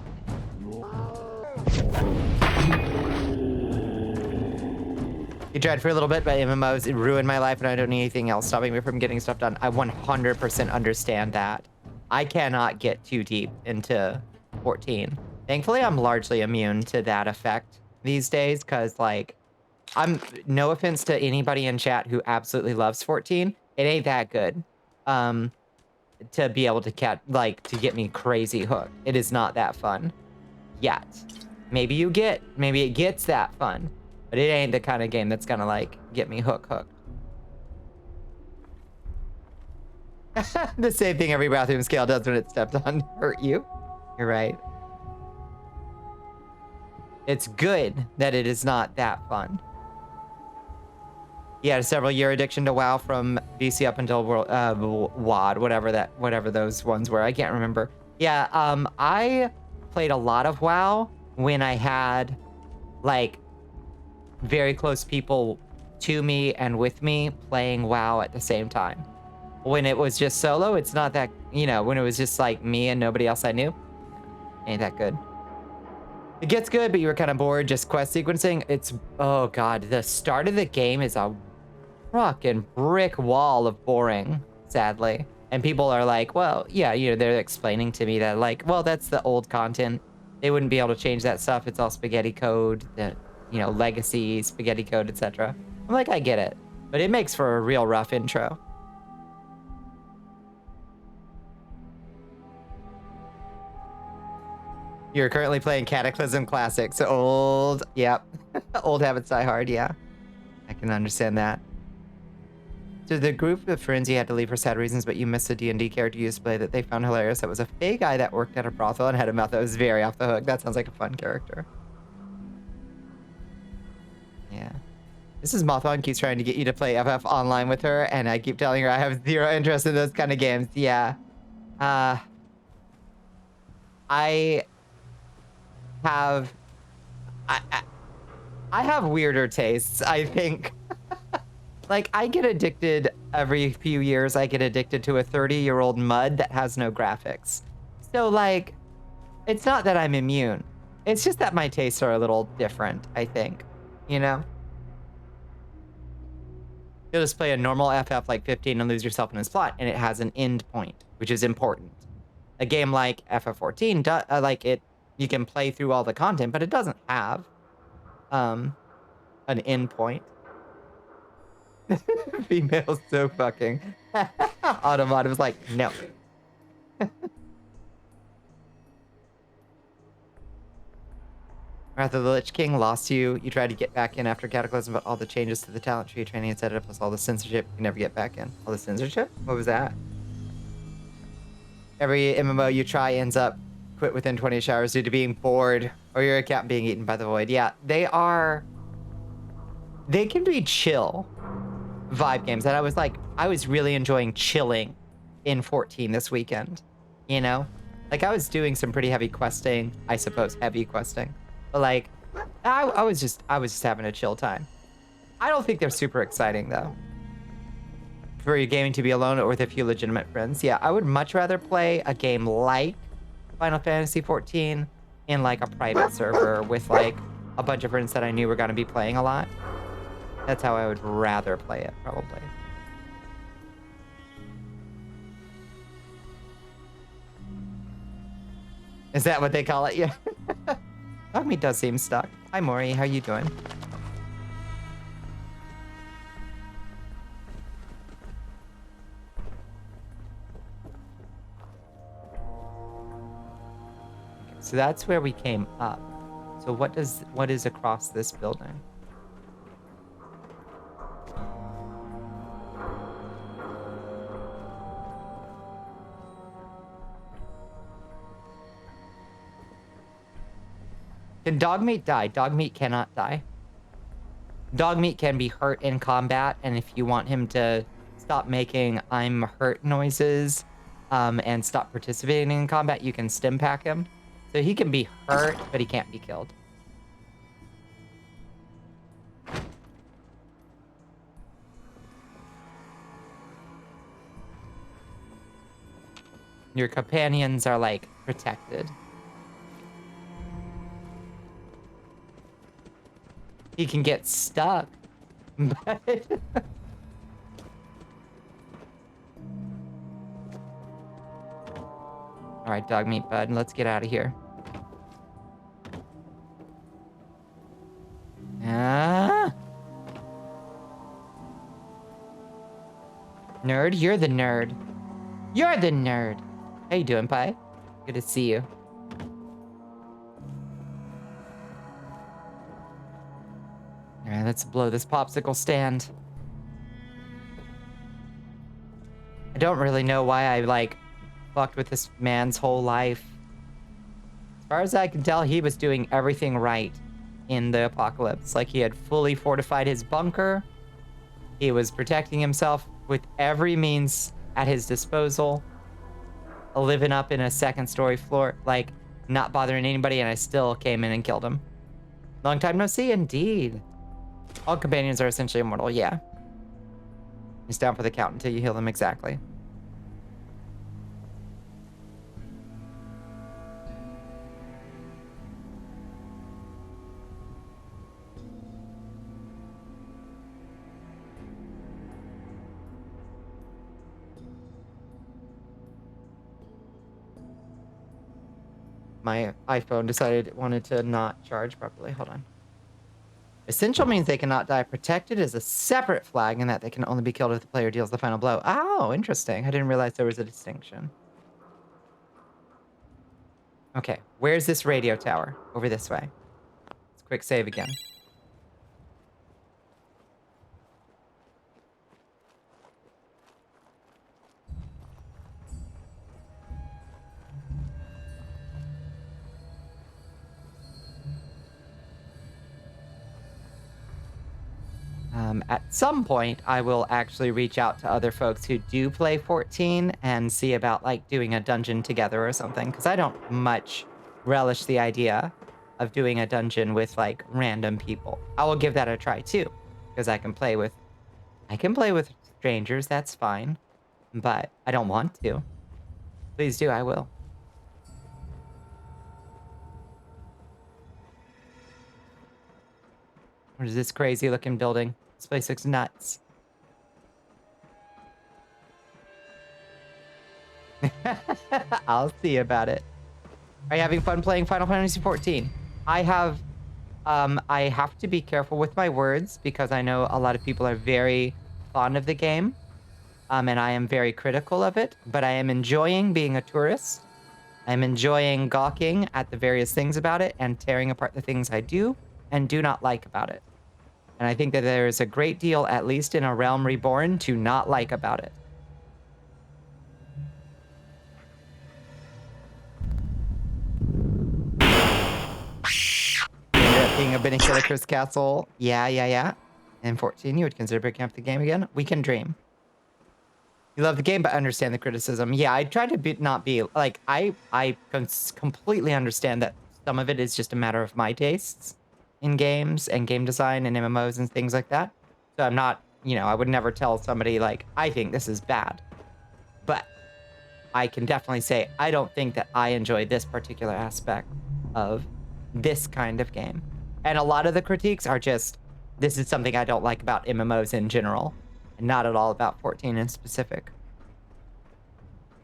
You tried for a little bit, but MMOs, it ruined my life and I don't need anything else stopping me from getting stuff done. I 100% understand that. I cannot get too deep into 14. Thankfully, I'm largely immune to that effect these days, because like, no offense to anybody in chat who absolutely loves 14. It ain't that good. To be able to to get me crazy hooked. It is not that fun yet. Maybe it gets that fun, but it ain't the kind of game that's gonna like get me hooked. The same thing every bathroom scale does when it's stepped on. Hurt you. You're right. It's good that it is not that fun. He had a several-year addiction to WoW from BC up until WOD, whatever those ones were. I can't remember. Yeah, I played a lot of WoW when I had like very close people to me and with me playing WoW at the same time. When it was just solo, it's not that, when it was just like me and nobody else I knew, ain't that good. It gets good, but you were kind of bored just quest sequencing. Oh god, the start of the game is a fucking brick wall of boring, sadly. And people are like, well, yeah, they're explaining to me that like, well, that's the old content. They wouldn't be able to change that stuff. It's all spaghetti code, legacy, spaghetti code, etc. I'm like, I get it, but it makes for a real rough intro. You're currently playing Cataclysm Classics. Old, yep. Old habits die hard, yeah. I can understand that. So the group of friends you had to leave for sad reasons, but you missed a D&D character you used to play that they found hilarious. That was a fake guy that worked at a brothel and had a mouth that was very off the hook. That sounds like a fun character. This is Mothman keeps trying to get you to play FF online with her, and I keep telling her I have zero interest in those kind of games. Yeah. I have... I, I, I have weirder tastes, I think. Like, I get addicted every few years. I get addicted to a 30-year-old mud that has no graphics. So, like, it's not that I'm immune. It's just that my tastes are a little different, I think. You know? You'll just play a normal FF like 15 and lose yourself in its plot, and it has an end point, which is important. A game like FF14, like it, you can play through all the content, but it doesn't have an end point. Females so fucking. Automotive's like, no. Wrath of the Lich King lost you. You tried to get back in after Cataclysm, but all the changes to the talent tree, training, etc., plus all the censorship, you never get back in. All the censorship? What was that? Every MMO you try ends up quit within 20 hours due to being bored or your account being eaten by the void. Yeah, they can be chill vibe games. And I was really enjoying chilling in 14 this weekend, you know? Like, I was doing some pretty heavy questing, I suppose heavy questing, but like, I was just having a chill time. I don't think they're super exciting though. For your gaming to be alone or with a few legitimate friends. Yeah, I would much rather play a game like Final Fantasy 14 in like a private server with like a bunch of friends that I knew were gonna be playing a lot. That's how I would rather play it, probably. Is that what they call it? Yeah. Dogmeat does seem stuck. Hi, Maury. How you doing? Okay, so that's where we came up. So what is across this building? Can Dogmeat die? Dogmeat cannot die. Dogmeat can be hurt in combat, and if you want him to stop making I'm hurt noises and stop participating in combat, you can stim pack him. So he can be hurt, but he can't be killed. Your companions are, like, protected. He can get stuck, but... Alright, Dogmeat bud, let's get out of here. Ah! Nerd? You're the nerd. You're the nerd! How you doing, Pi? Good to see you. Alright, let's blow this popsicle stand. I don't really know why I, like, fucked with this man's whole life. As far as I can tell, he was doing everything right in the apocalypse. Like, he had fully fortified his bunker. He was protecting himself with every means at his disposal. Living up in a second-story floor, like, not bothering anybody, and I still came in and killed him. Long time no see, indeed. All companions are essentially immortal, yeah. He's down for the count until you heal them exactly. My iPhone decided it wanted to not charge properly. Hold on. Essential means they cannot die. Protected is a separate flag in that they can only be killed if the player deals the final blow. Oh, interesting. I didn't realize there was a distinction. Okay, where's this radio tower? Over this way. Let's quick save again. At some point, I will actually reach out to other folks who do play 14 and see about like doing a dungeon together or something. Because I don't much relish the idea of doing a dungeon with like random people. I will give that a try too, because I can play with strangers. That's fine, but I don't want to. Please do. I will. What is this crazy looking building? This place looks nuts. I'll see about it. Are you having fun playing Final Fantasy XIV? I have to be careful with my words because I know a lot of people are very fond of the game. And I am very critical of it, but I am enjoying being a tourist. I'm enjoying gawking at the various things about it and tearing apart the things I do and do not like about it. And I think that there is a great deal, at least in A Realm Reborn, to not like about it. Ended up being a Bonnicula Curse Castle. Yeah. And 14, you would consider picking up the game again? We can dream. You love the game, but understand the criticism. Yeah, I try to not be like I completely understand that some of it is just a matter of my tastes in games and game design and MMOs and things like that. So I'm not, I would never tell somebody like I think this is bad. But I can definitely say I don't think that I enjoy this particular aspect of this kind of game. And a lot of the critiques are just this is something I don't like about MMOs in general. And not at all about 14 in specific.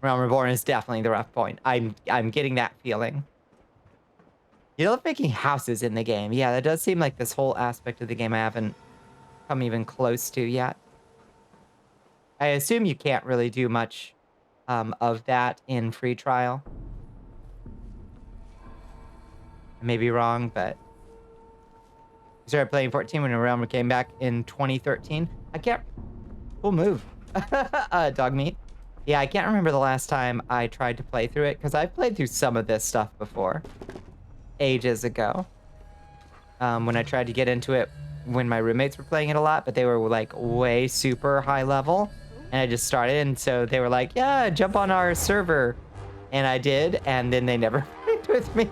Realm Reborn is definitely the rough point. I'm getting that feeling. You love making houses in the game. Yeah, that does seem like this whole aspect of the game I haven't come even close to yet. I assume you can't really do much of that in free trial. I may be wrong, but I started playing 14 when Realm came back in 2013. I can't. Cool move. Dog meat. Yeah, I can't remember the last time I tried to play through it, because I've played through some of this stuff before. Ages ago. When I tried to get into it when my roommates were playing it a lot, but they were like way super high level. And I just started, and so they were like, yeah, jump on our server. And I did, and then they never played with me.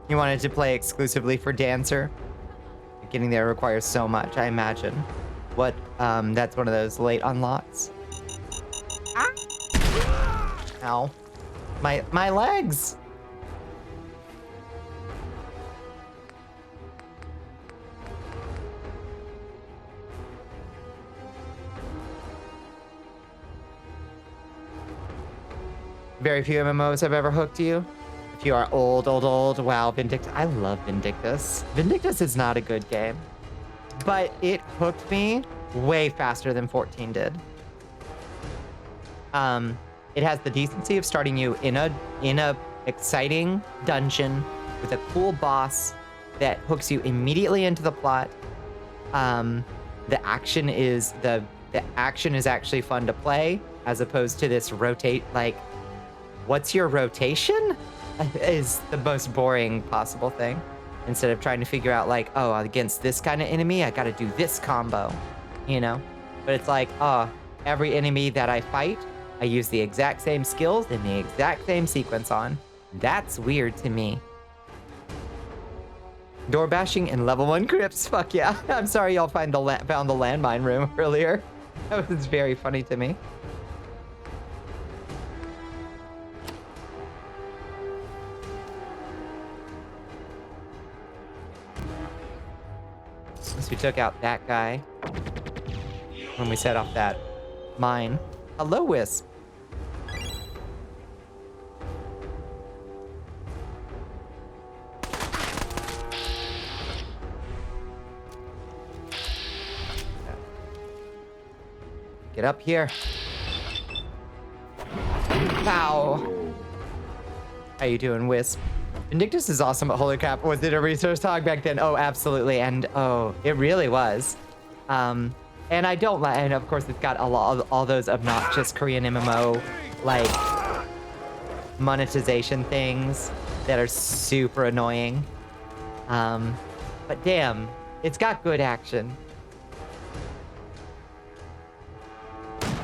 You wanted to play exclusively for Dancer? Getting there requires so much, I imagine. What, that's one of those late unlocks. Ah! Ow. My legs! Very few MMOs have ever hooked you. If you are old, wow, Vindictus. I love Vindictus. Vindictus is not a good game, but it hooked me way faster than 14 did. It has the decency of starting you in a exciting dungeon with a cool boss that hooks you immediately into the plot. The action is actually fun to play, as opposed to this rotate, like, what's your rotation? Is the most boring possible thing. Instead of trying to figure out like, oh, against this kind of enemy, I gotta do this combo, But it's like, oh, every enemy that I fight, I use the exact same skills in the exact same sequence on. That's weird to me. Door bashing in level 1 crypts, fuck yeah. I'm sorry y'all found the landmine room earlier. That was very funny to me. We took out that guy when we set off that mine. Hello, Wisp. Get up here. Pow. How you doing, Wisp? Vindictus is awesome, but holy crap, was it a resource hog back then? Oh, absolutely, and oh, it really was. And I don't like, and of course it's got all those obnoxious Korean MMO, like, monetization things that are super annoying. But damn, it's got good action.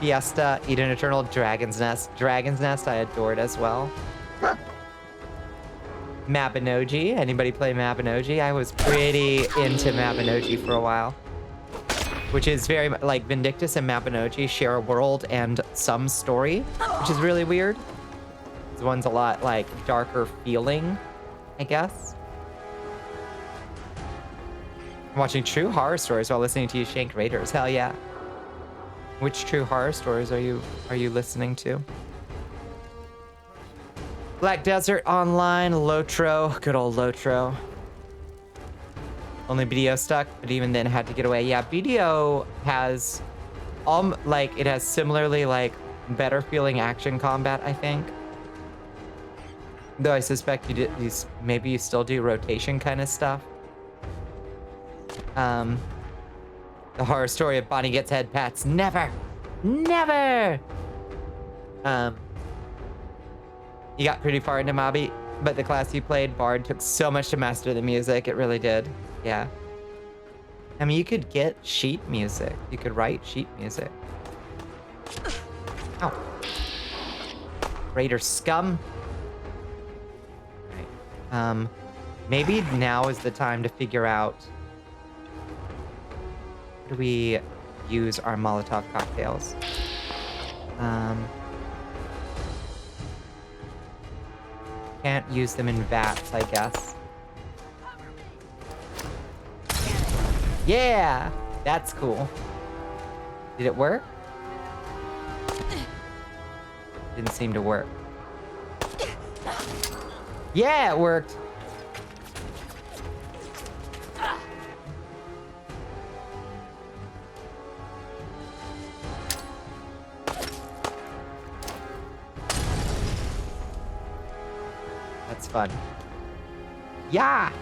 Fiesta, Eden Eternal, Dragon's Nest. Dragon's Nest I adored as well. Mabinogi. Anybody play Mabinogi? I was pretty into Mabinogi for a while. Which is very, like, Vindictus and Mabinogi share a world and some story, which is really weird. This one's a lot, like, darker feeling, I guess. I'm watching true horror stories while listening to you shank raiders. Hell yeah. Which true horror stories are you listening to? Black Desert Online, Lotro, good old Lotro. Only BDO stuck, but even then had to get away. Yeah, BDO has, like, it has similarly, like, better feeling action combat, I think. Though I suspect maybe you still do rotation kind of stuff. The horror story of Bonnie gets head pats. Never! Never! You got pretty far into Mobby, but the class you played, Bard, took so much to master the music. It really did. Yeah. I mean, you could get sheet music. You could write sheet music. Ow. Raider scum. Right. Maybe now is the time to figure out how do we use our Molotov cocktails. Can't use them in vats, I guess. Yeah! That's cool. Did it work? Didn't seem to work. Yeah, it worked! That's fun. Yeah!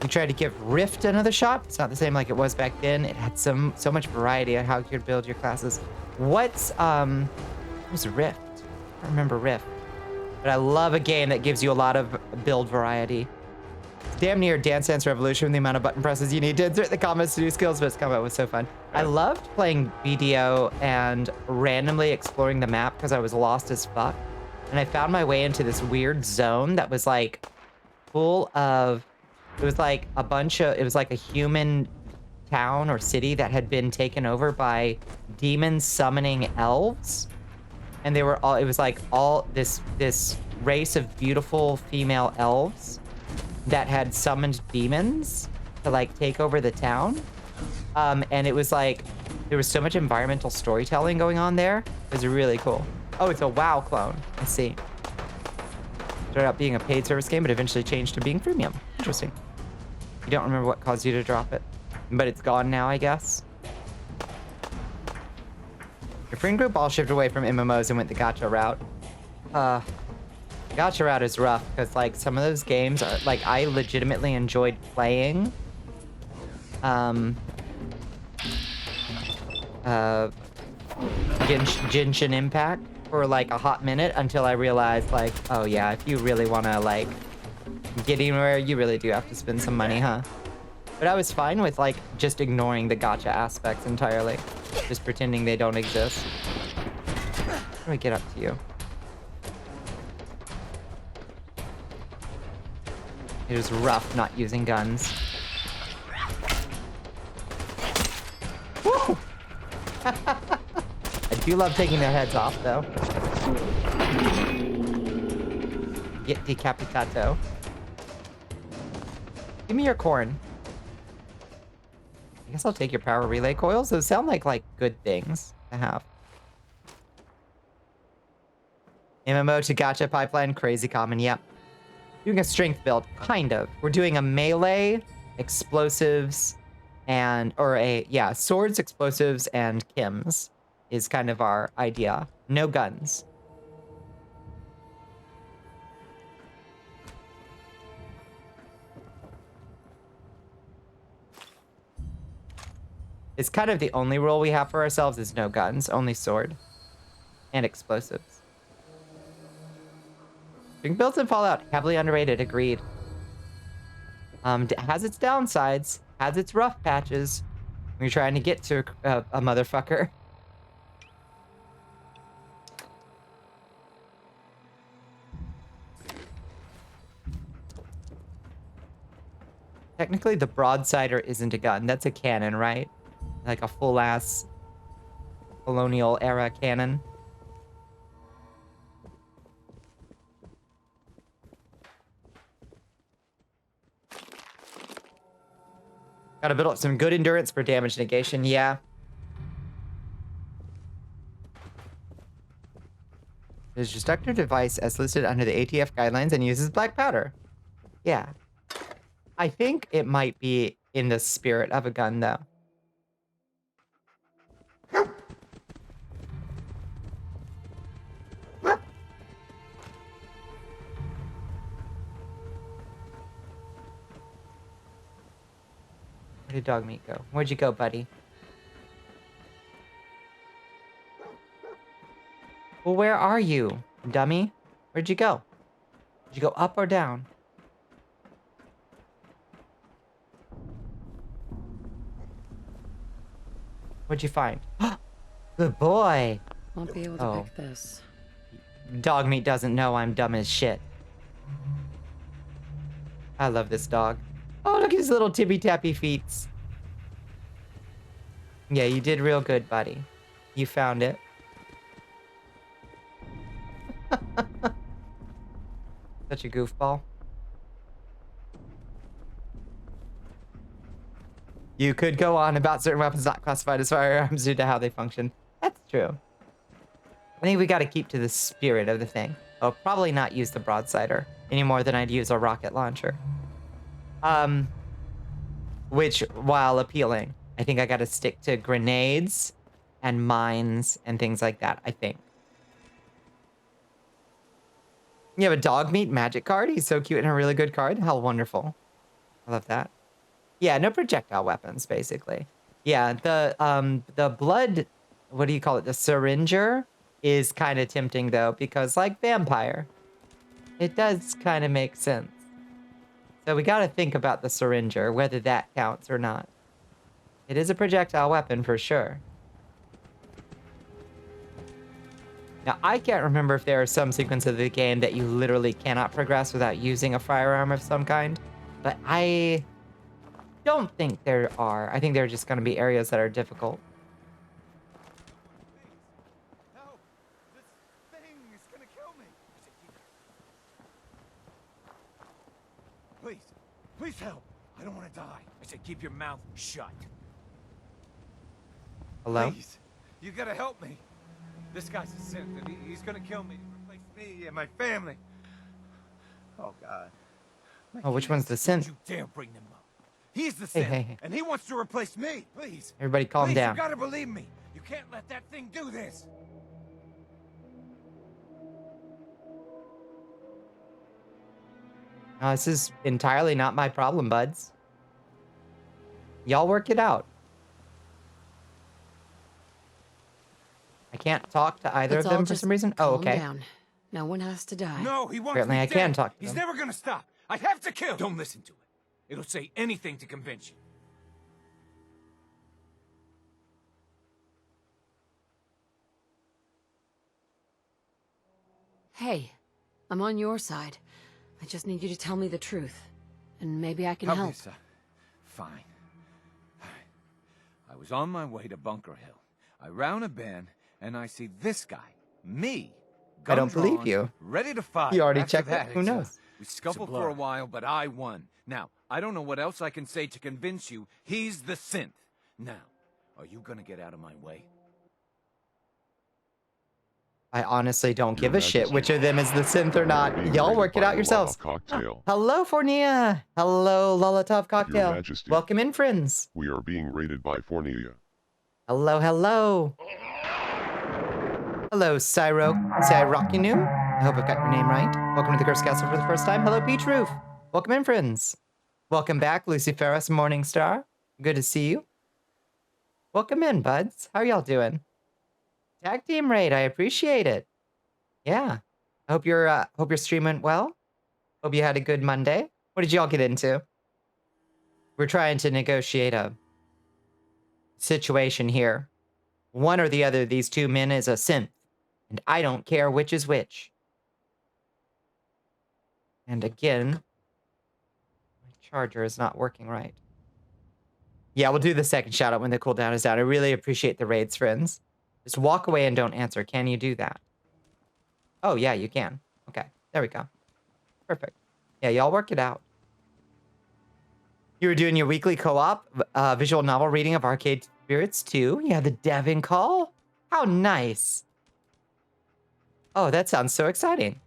We tried to give Rift another shot. It's not the same like it was back then. It had so much variety on how you could build your classes. What's Rift? I don't remember Rift. But I love a game that gives you a lot of build variety. It's damn near Dance Dance Revolution with the amount of button presses you need to insert the comments to do skills, but this combat was so fun. I loved playing BDO and randomly exploring the map because I was lost as fuck. And I found my way into this weird zone that was like full of, it was like a bunch of, it was like a human town or city that had been taken over by demons summoning elves. And they were all, it was like all this race of beautiful female elves that had summoned demons to like take over the town. And it was like, there was so much environmental storytelling going on there. It was really cool. Oh, it's a WoW clone. I see. Started out being a paid service game, but eventually changed to being freemium. Interesting. You don't remember what caused you to drop it, but it's gone now, I guess. Your friend group all shifted away from MMOs and went the gacha route. Gacha route is rough because like some of those games are like I legitimately enjoyed playing. Genshin Impact for like a hot minute until I realized like, oh yeah, if you really want to like get anywhere, you really do have to spend some money, huh? But I was fine with like just ignoring the gacha aspects entirely. Just pretending they don't exist. How do we get up to you? It was rough not using guns. Woo! I do love taking their heads off, though. Get decapitato. Give me your corn. I guess I'll take your power relay coils. Those sound like good things to have. MMO to gacha pipeline, crazy common, yep. Doing a strength build, kind of. We're doing a melee, explosives, and, swords, explosives, and chems is kind of our idea. No guns. It's kind of the only rule we have for ourselves is no guns, only sword and explosives. Being built in Fallout, heavily underrated, agreed. Has its downsides, has its rough patches. When you're trying to get to a motherfucker. Technically, the broadsider isn't a gun. That's a cannon, right? Like a full-ass colonial-era cannon. Gotta build up some good endurance for damage negation, yeah. His destructive device as listed under the ATF guidelines and uses black powder. Yeah. I think it might be in the spirit of a gun, though. Where did dog meat go? Where'd you go, buddy? Well, where are you, dummy? Where'd you go? Did you go up or down? What'd you find? Good boy. Won't be able to pick this. Dog meat doesn't know I'm dumb as shit. I love this dog. Oh, look at his little tippy-tappy feet. Yeah, you did real good, buddy. You found it. Such a goofball. You could go on about certain weapons not classified as firearms due to how they function. That's true. I think we got to keep to the spirit of the thing. I'll probably not use the broadsider any more than I'd use a rocket launcher. Which, while appealing, I think I got to stick to grenades and mines and things like that, I think. You have a dog meat magic card? He's so cute and a really good card. How wonderful. I love that. Yeah, no projectile weapons, basically. Yeah, the blood, what do you call it? The syringer is kind of tempting, though, because, like, vampire, it does kind of make sense. So we got to think about the syringer, whether that counts or not. It is a projectile weapon for sure. Now, I can't remember if there are some sequences of the game that you literally cannot progress without using a firearm of some kind, but I don't think there are. I think there are just going to be areas that are difficult. No, this thing is gonna kill me. Please, please help. I don't want to die. I said keep your mouth shut. Hello? Please, you gotta help me. This guy's a synth, and he's gonna kill me, replace me and my family. Oh God. Oh, which one's the synth? Don't you dare bring them up. He's the Hey, synth, hey, hey. and he wants to replace me. Please. Everybody calm Please, down. You gotta believe me. You can't let that thing do this. This is entirely not my problem, buds. Y'all work it out. I can't talk to either Let's of all them for just some reason. Oh, calm okay. down. No one has to die. No, he wants Apparently me I can dead. talk to He's them. never gonna stop. I have to kill. Don't listen to it. It'll say anything to convince you. Hey, I'm on your side. I just need you to tell me the truth. And maybe I can help. Lisa. Fine. I was on my way to Bunker Hill. I round a bend, and I see this guy, me. I don't gun believe drawn, you. Ready to fight. You already After checked it. that, Who it's, knows? We scuffled for a while, but I won. Now, I don't know what else I can say to convince you he's the synth. Now, are you gonna get out of my way? I honestly don't give a shit which of them is the synth or not. Y'all work it out yourselves. Cocktail. Hello, Fornia. Hello, Lolatov Cocktail. Your Majesty. Welcome in, friends. We are being raided by Fornia. Hello, hello. Hello, Cyrokinu. I hope I've got your name right. Welcome to the Curse Castle for the first time. Hello, Peach Roof. Welcome in, friends. Welcome back, Luciferus Morningstar. Good to see you. Welcome in, buds. How are y'all doing? Tag team raid. I appreciate it. Yeah. I hope your stream went well. Hope you had a good Monday. What did y'all get into? We're trying to negotiate a situation here. One or the other of these two men is a synth, and I don't care which is which. And again, my charger is not working right. Yeah, we'll do the second shout out when the cooldown is down. I really appreciate the raids, friends. Just walk away and don't answer. Can you do that? Oh, yeah, you can. Okay, there we go. Perfect. Yeah, y'all work it out. You were doing your weekly co-op visual novel reading of Arcade Spirits 2. Yeah, the Devon Call. How nice. Oh, that sounds so exciting.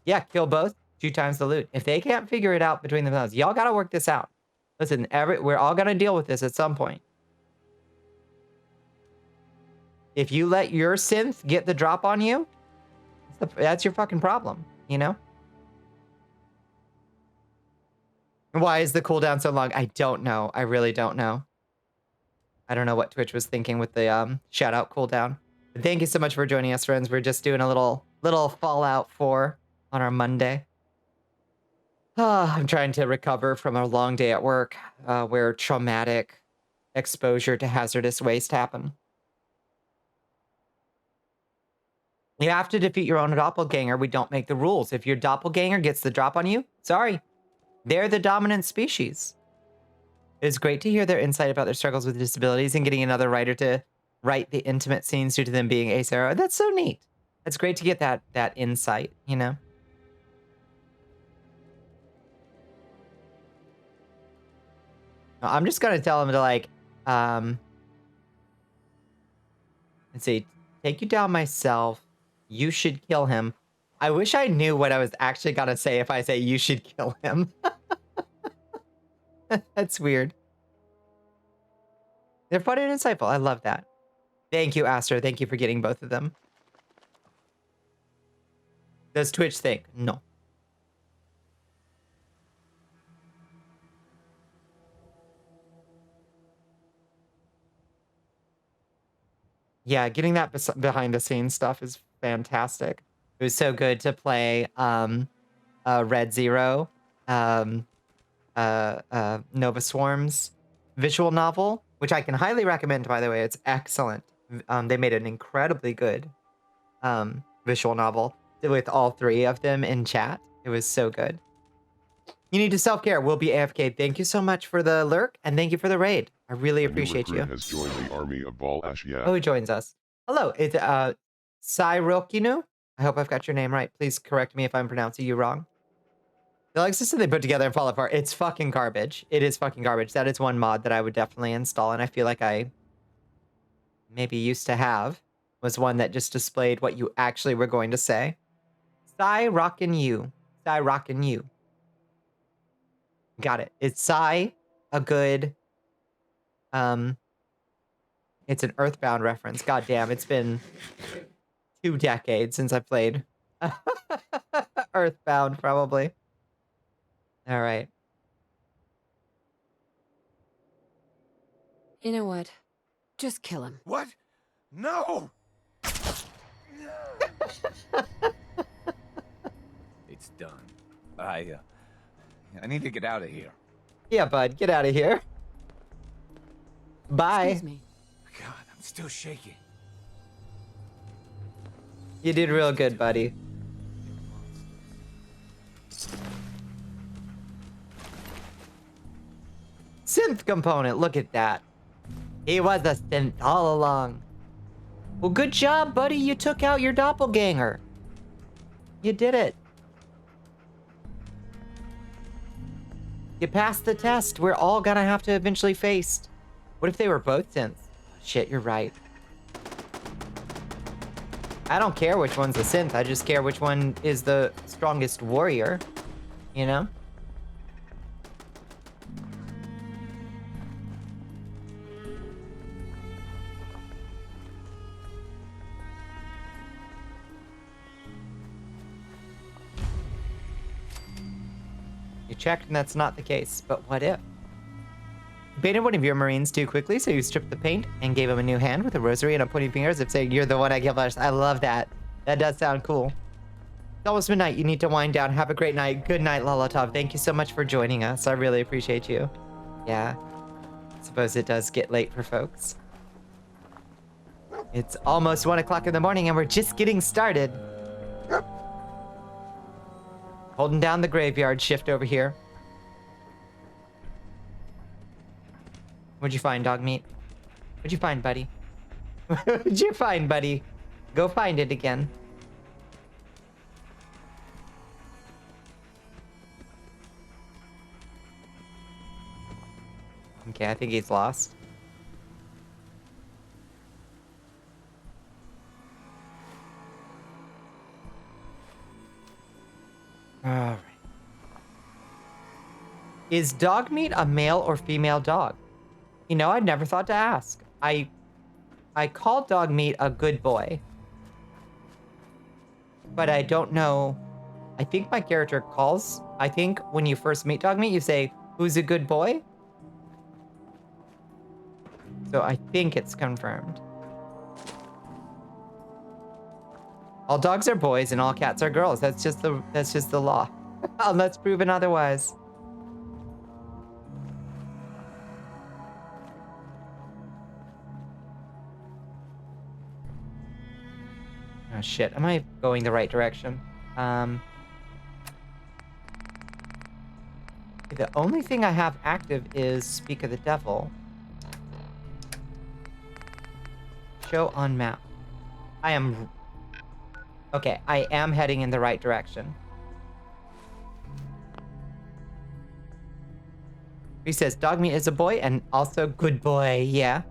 Yeah, kill both. 2 times the loot. If they can't figure it out between themselves, y'all gotta work this out. Listen, we're all gonna deal with this at some point. If you let your synth get the drop on you, that's your fucking problem, you know? Why is the cooldown so long? I don't know. I really don't know. I don't know what Twitch was thinking with the shout out cooldown. But thank you so much for joining us, friends. We're just doing a little Fallout 4 on our Monday. I'm trying to recover from a long day at work where traumatic exposure to hazardous waste happened. You have to defeat your own doppelganger. We don't make the rules. If your doppelganger gets the drop on you, sorry. They're the dominant species. It's great to hear their insight about their struggles with disabilities and getting another writer to write the intimate scenes due to them being asero. That's so neat. It's great to get that insight, you know? I'm just gonna tell him to like, let's see, take you down myself. You should kill him. I wish I knew what I was actually gonna say if I say you should kill him. That's weird. They're fun and insightful. I love that. Thank you, Aster. Thank you for getting both of them. Does Twitch think? No. Yeah, getting that behind the scenes stuff is fantastic. It was so good to play Red Zero, Nova Swarm's visual novel, which I can highly recommend, by the way. It's excellent. They made an incredibly good visual novel with all 3 of them in chat. It was so good. You need to self-care. We'll be AFK. Thank you so much for the lurk, and thank you for the raid. I really appreciate you. Has joined the army of Volashia. Oh, he joins us. Hello, it's Cyrokinu. I hope I've got your name right. Please correct me if I'm pronouncing you wrong. The Lexus system they put together and fall apart. It's fucking garbage. It is fucking garbage. That is one mod that I would definitely install, and I feel like I maybe used to have, was one that just displayed what you actually were going to say. Cyrokinu. Cyrokinu. Got it. It's a good it's an Earthbound reference. God damn, it's been 2 decades since I played Earthbound, probably. All right. You know what? Just kill him. What? No! It's done. I need to get out of here. Yeah, bud, get out of here. Bye. Excuse me. God, I'm still shaking. You did real good, buddy. Synth component, look at that. He was a synth all along. Well, good job, buddy. You took out your doppelganger. You did it. You passed the test. We're all gonna have to eventually face. What if they were both synths? Shit, you're right. I don't care which one's a synth. I just care which one is the strongest warrior. You know? You checked and that's not the case, but what if? You painted one of your Marines too quickly, so you stripped the paint and gave him a new hand with a rosary and a pointing finger as if saying, "You're the one I killed first." I love that. That does sound cool. It's almost midnight. You need to wind down. Have a great night. Good night, Lolatov. Thank you so much for joining us. I really appreciate you. Yeah. I suppose it does get late for folks. It's almost 1 o'clock in the morning and we're just getting started. Holding down the graveyard shift over here. What'd you find, dog meat? What'd you find, buddy? What'd you find, buddy? Go find it again. Okay, I think he's lost. Alright. Is dog meat a male or female dog? You know, I'd never thought to ask. I call dog meat a good boy. But I don't know. I think my character calls... I think when you first meet dog meat, you say, "Who's a good boy?" So I think it's confirmed. All dogs are boys and all cats are girls. That's just the law. Unless proven otherwise. Oh shit, am I going the right direction? The only thing I have active is Speak of the Devil. Show on map. Okay, I am heading in the right direction. He says, dog meat is a boy and also good boy, yeah.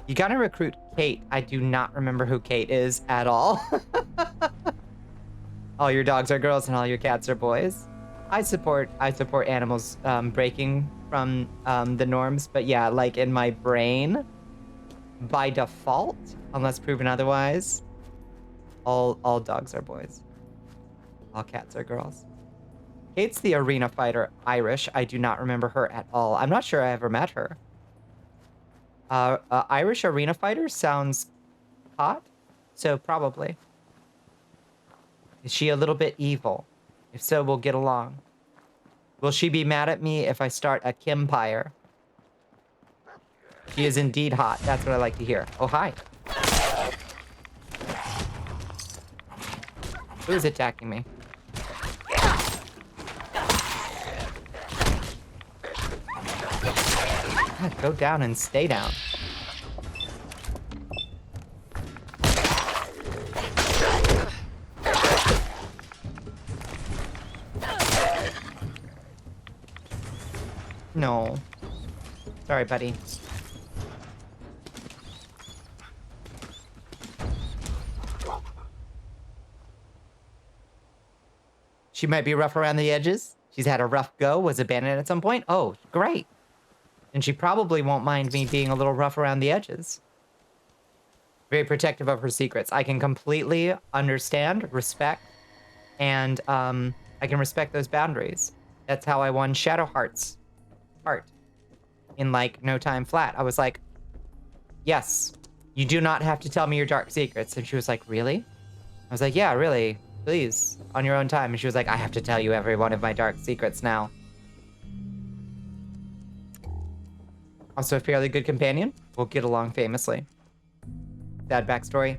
You gotta recruit Kate. I do not remember who Kate is at all. All your dogs are girls and all your cats are boys. I support animals breaking from the norms, but yeah, like in my brain, by default, unless proven otherwise, all dogs are boys. All cats are girls. Kate's the arena fighter, Irish. I do not remember her at all. I'm not sure I ever met her. Irish arena fighter sounds hot, so probably. Is she a little bit evil? If so, we'll get along. Will she be mad at me if I start a Kimpire? She is indeed hot. That's what I like to hear. Oh, hi. Who's attacking me? God, go down and stay down. No. Sorry, buddy. She might be rough around the edges. She's had a rough go, was abandoned at some point. Oh, great. And she probably won't mind me being a little rough around the edges. Very protective of her secrets. I can completely understand, respect, and I can respect those boundaries. That's how I won Shadowheart's heart in like no time flat. I was like, yes, you do not have to tell me your dark secrets. And she was like, really? I was like, yeah, really, please, on your own time. And she was like, I have to tell you every one of my dark secrets now. Also a fairly good companion. We'll get along famously. Sad backstory.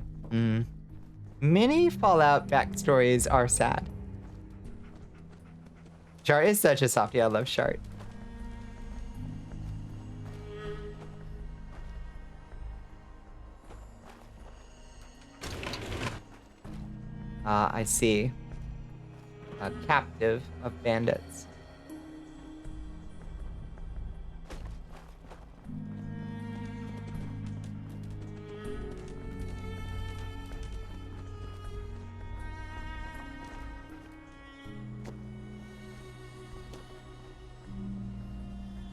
Many Fallout backstories are sad. Chart is such a softie. I love Chart. I see. A captive of bandits.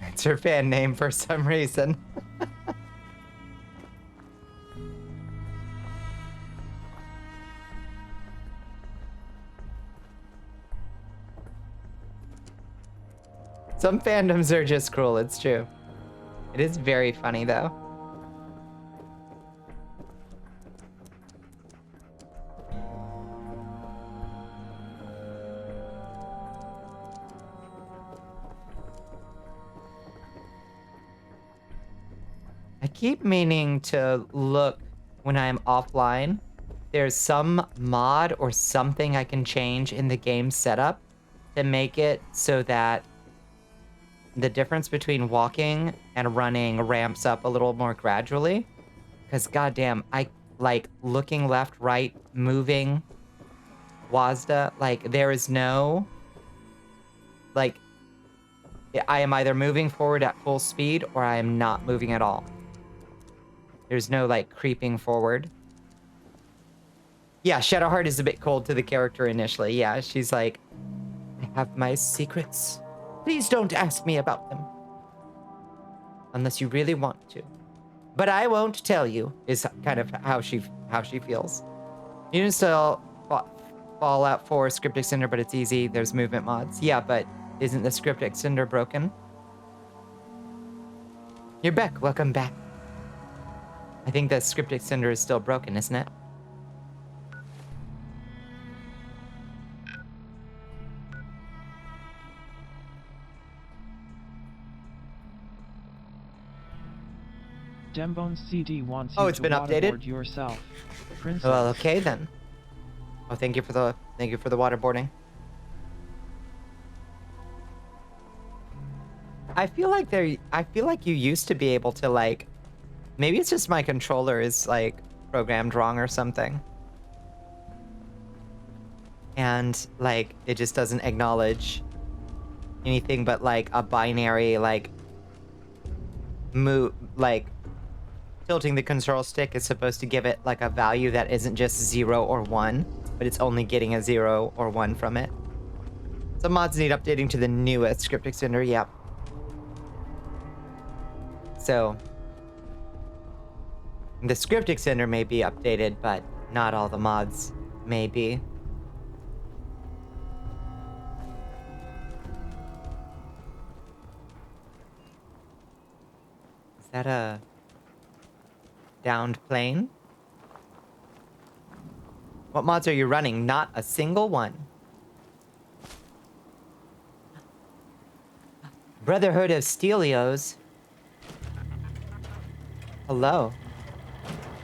It's her fan name for some reason. Some fandoms are just cruel, it's true. It is very funny, though. I keep meaning to look when I'm offline. There's some mod or something I can change in the game setup to make it so that the difference between walking and running ramps up a little more gradually. Because goddamn, I like looking left, right, moving, WASDA, like there is no, like, I am either moving forward at full speed or I am not moving at all. There's no like creeping forward. Yeah, Shadowheart is a bit cold to the character initially. Yeah, she's like, I have my secrets. Please don't ask me about them. Unless you really want to. But I won't tell you, is kind of how she feels. You can install Fallout 4 script extender, but it's easy. There's movement mods. Yeah, but isn't the script extender broken? You're back. Welcome back. I think the script extender is still broken, isn't it? Dembone's CD wants Oh, you it's to been updated? waterboard yourself. Princess. Well, okay then. Oh, thank you for the waterboarding. I feel like you used to be able to like, maybe it's just my controller is like programmed wrong or something. And like it just doesn't acknowledge anything but like a binary like move, like tilting the control stick is supposed to give it like a value that isn't just 0 or 1, but it's only getting a 0 or 1 from it. Some mods need updating to the newest script extender, yep. So the script extender may be updated, but not all the mods may be. Is that a downed plane? What mods are you running? Not a single one. Brotherhood of Stelios. Hello.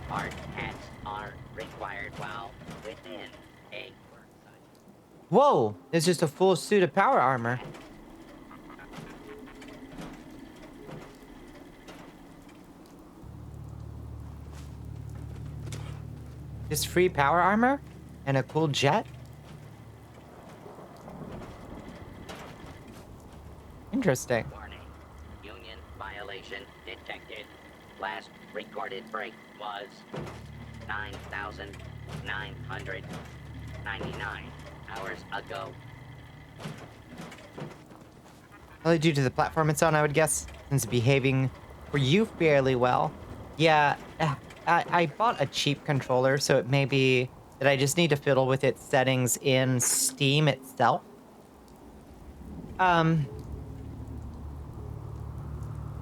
Hard hats are required while within a work site. Whoa! There's just a full suit of power armor. Just free power armor? And a cool jet? Interesting. Warning. Union violation detected. Last recorded break was 9,999 hours ago. Probably due to the platform it's on, I would guess, since it's behaving for you fairly well. Yeah, I bought a cheap controller, so it may be that I just need to fiddle with its settings in Steam itself.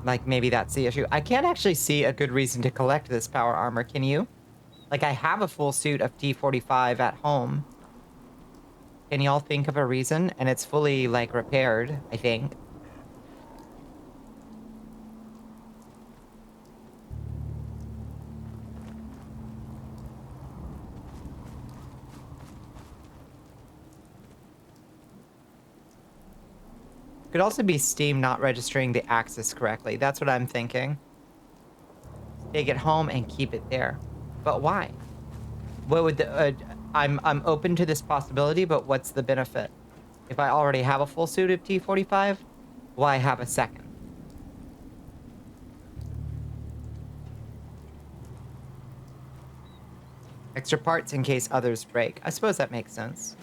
Like, maybe that's the issue. I can't actually see a good reason to collect this power armor, can you? Like, I have a full suit of T-45 at home. Can y'all think of a reason? And it's fully, like, repaired, I think. Could also be Steam not registering the access correctly. That's what I'm thinking. Take it home and keep it there. But why? What would the... I'm open to this possibility, but what's the benefit? If I already have a full suit of T-45, why have a second? Extra parts in case others break. I suppose that makes sense.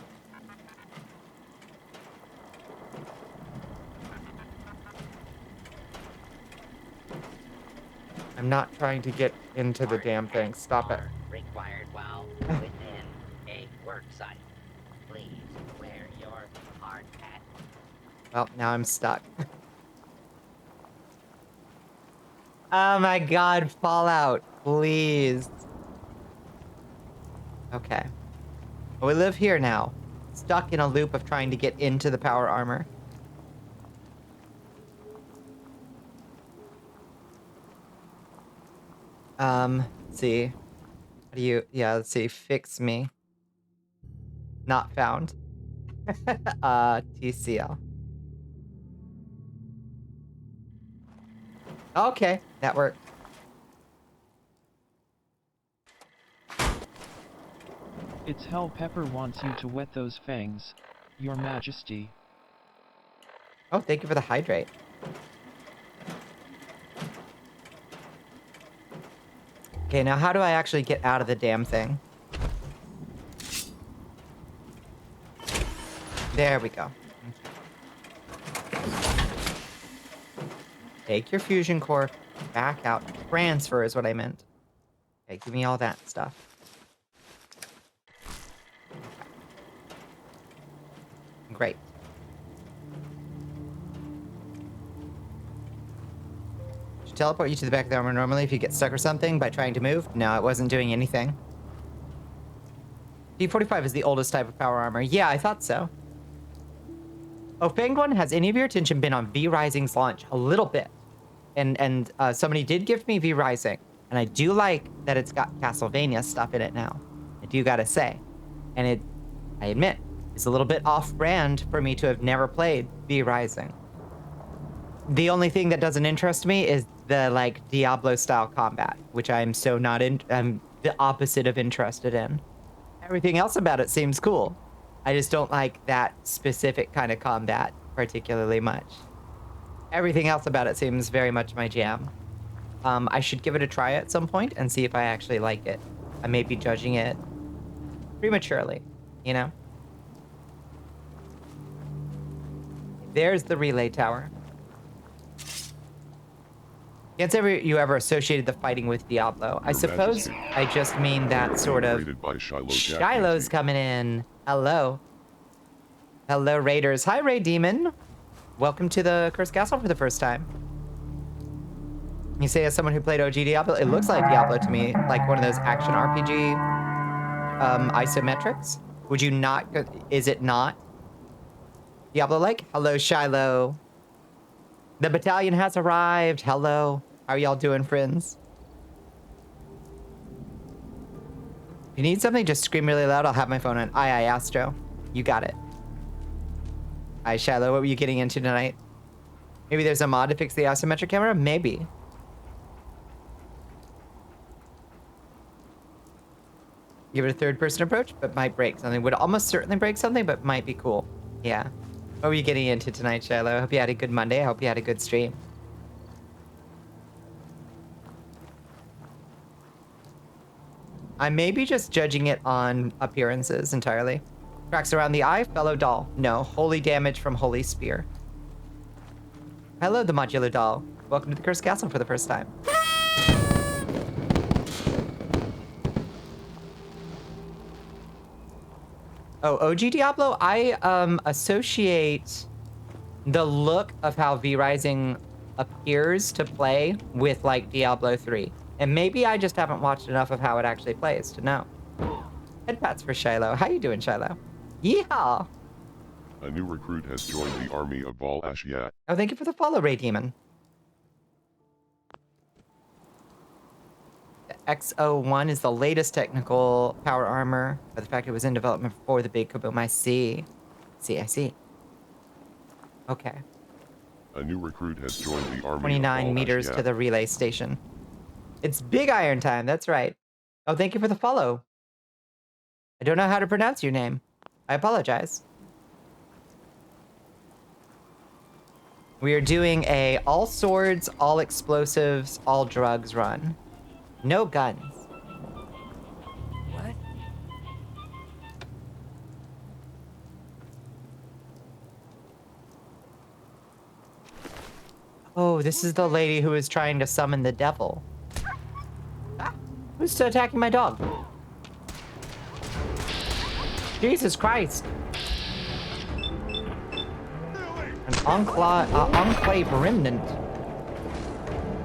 I'm not trying to get into the damn thing. Stop it. Required while within a work site. Please wear your hard hat. Well, now I'm stuck. Oh my god, Fallout, please. Okay. Well, we live here now. Stuck in a loop of trying to get into the power armor. Let's see. How do you, yeah, let's see, fix me. Not found. TCL. Okay, that worked. It's Hell Pepper wants you to wet those fangs, Your Majesty. Oh, thank you for the hydrate. Okay, now how do I actually get out of the damn thing? There we go. Take your fusion core back out. Transfer is what I meant. Okay, give me all that stuff. Great. Should teleport you to the back of the armor normally if you get stuck or something by trying to move? No, it wasn't doing anything. D45 is the oldest type of power armor. Yeah, I thought so. Oh, Fanged One, has any of your attention been on V Rising's launch? A little bit. And somebody did gift me V Rising. And I do like that it's got Castlevania stuff in it now. I do gotta say. And it, I admit, is a little bit off-brand for me to have never played V Rising. The only thing that doesn't interest me is the, like, Diablo-style combat, which I'm so not in, I'm the opposite of interested in. Everything else about it seems cool. I just don't like that specific kind of combat particularly much. Everything else about it seems very much my jam. I should give it a try at some point and see if I actually like it. I may be judging it prematurely, you know? There's the relay tower. Can't say you ever associated the fighting with Diablo. I suppose I just mean that sort of... Shiloh's coming in. Hello. Hello, Raiders. Hi, Ray Demon. Welcome to the Cursed Castle for the first time. You say as someone who played OG Diablo, it looks like Diablo to me, like one of those action RPG isometrics. Would you not, is it not Diablo-like? Hello, Shiloh. The battalion has arrived. Hello. How are y'all doing, friends? If you need something, just scream really loud. I'll have my phone on. Aye, Astro. You got it. Hi, Shiloh. What were you getting into tonight? Maybe there's a mod to fix the isometric camera? Maybe. Give it a third-person approach, but might break something. Would almost certainly break something, but might be cool. Yeah. What were you getting into tonight, Shiloh? I hope you had a good Monday. I hope you had a good stream. I may be just judging it on appearances entirely. Cracks around the eye, fellow doll. No, holy damage from holy spear. Hello, the modular doll. Welcome to the Cursed Castle for the first time. Oh, OG Diablo, I associate the look of how V Rising appears to play with like Diablo 3. And maybe I just haven't watched enough of how it actually plays to know. Head pats for Shiloh. How you doing, Shiloh? Yeehaw! A new recruit has joined the army of Val Ashiat. Oh, thank you for the follow, Ray Demon. The X01 is the latest technical power armor, but the fact it was in development before the big kaboom. I see. I see. Okay. A new recruit has joined the army 29 of Val meters Ashiat. to the relay station. It's Big Iron time, that's right. Oh, thank you for the follow. I don't know how to pronounce your name. I apologize. We are doing a all swords, all explosives, all drugs run. No guns. What? Oh, this is the lady who is trying to summon the devil. Ah, who's attacking my dog? Jesus Christ. An enclave remnant.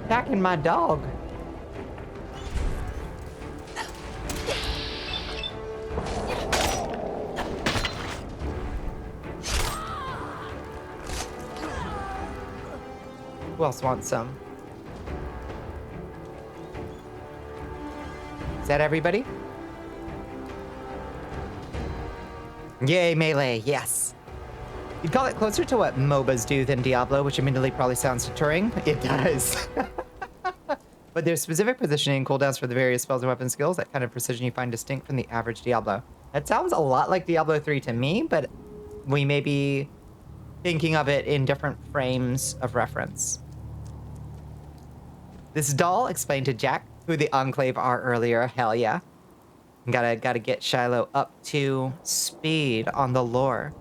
attacking my dog. Who else wants some? Is that everybody? Yay, melee, yes. You'd call it closer to what MOBAs do than Diablo, which admittedly probably sounds deterring. It does. But there's specific positioning and cooldowns for the various spells and weapon skills. That kind of precision you find distinct from the average Diablo. That sounds a lot like Diablo 3 to me, but we may be thinking of it in different frames of reference. This doll explained to Jack who the Enclave are earlier. Hell yeah. Gotta get Shiloh up to speed on the lore.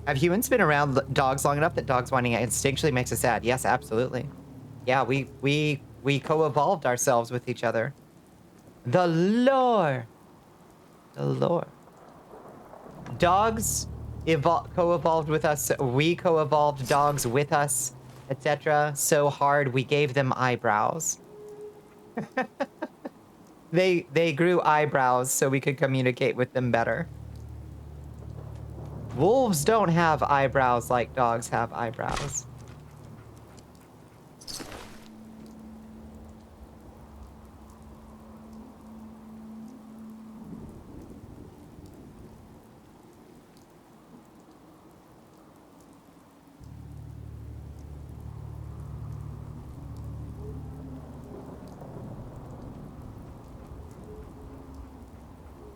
Have humans been around dogs long enough that dogs whining instinctually makes us sad? Yes, absolutely. Yeah, we co-evolved ourselves with each other. The lore. The lore. Dogs co-evolved with us. We co-evolved dogs with us, etc. So hard we gave them eyebrows. They grew eyebrows so we could communicate with them better. Wolves don't have eyebrows like dogs have eyebrows.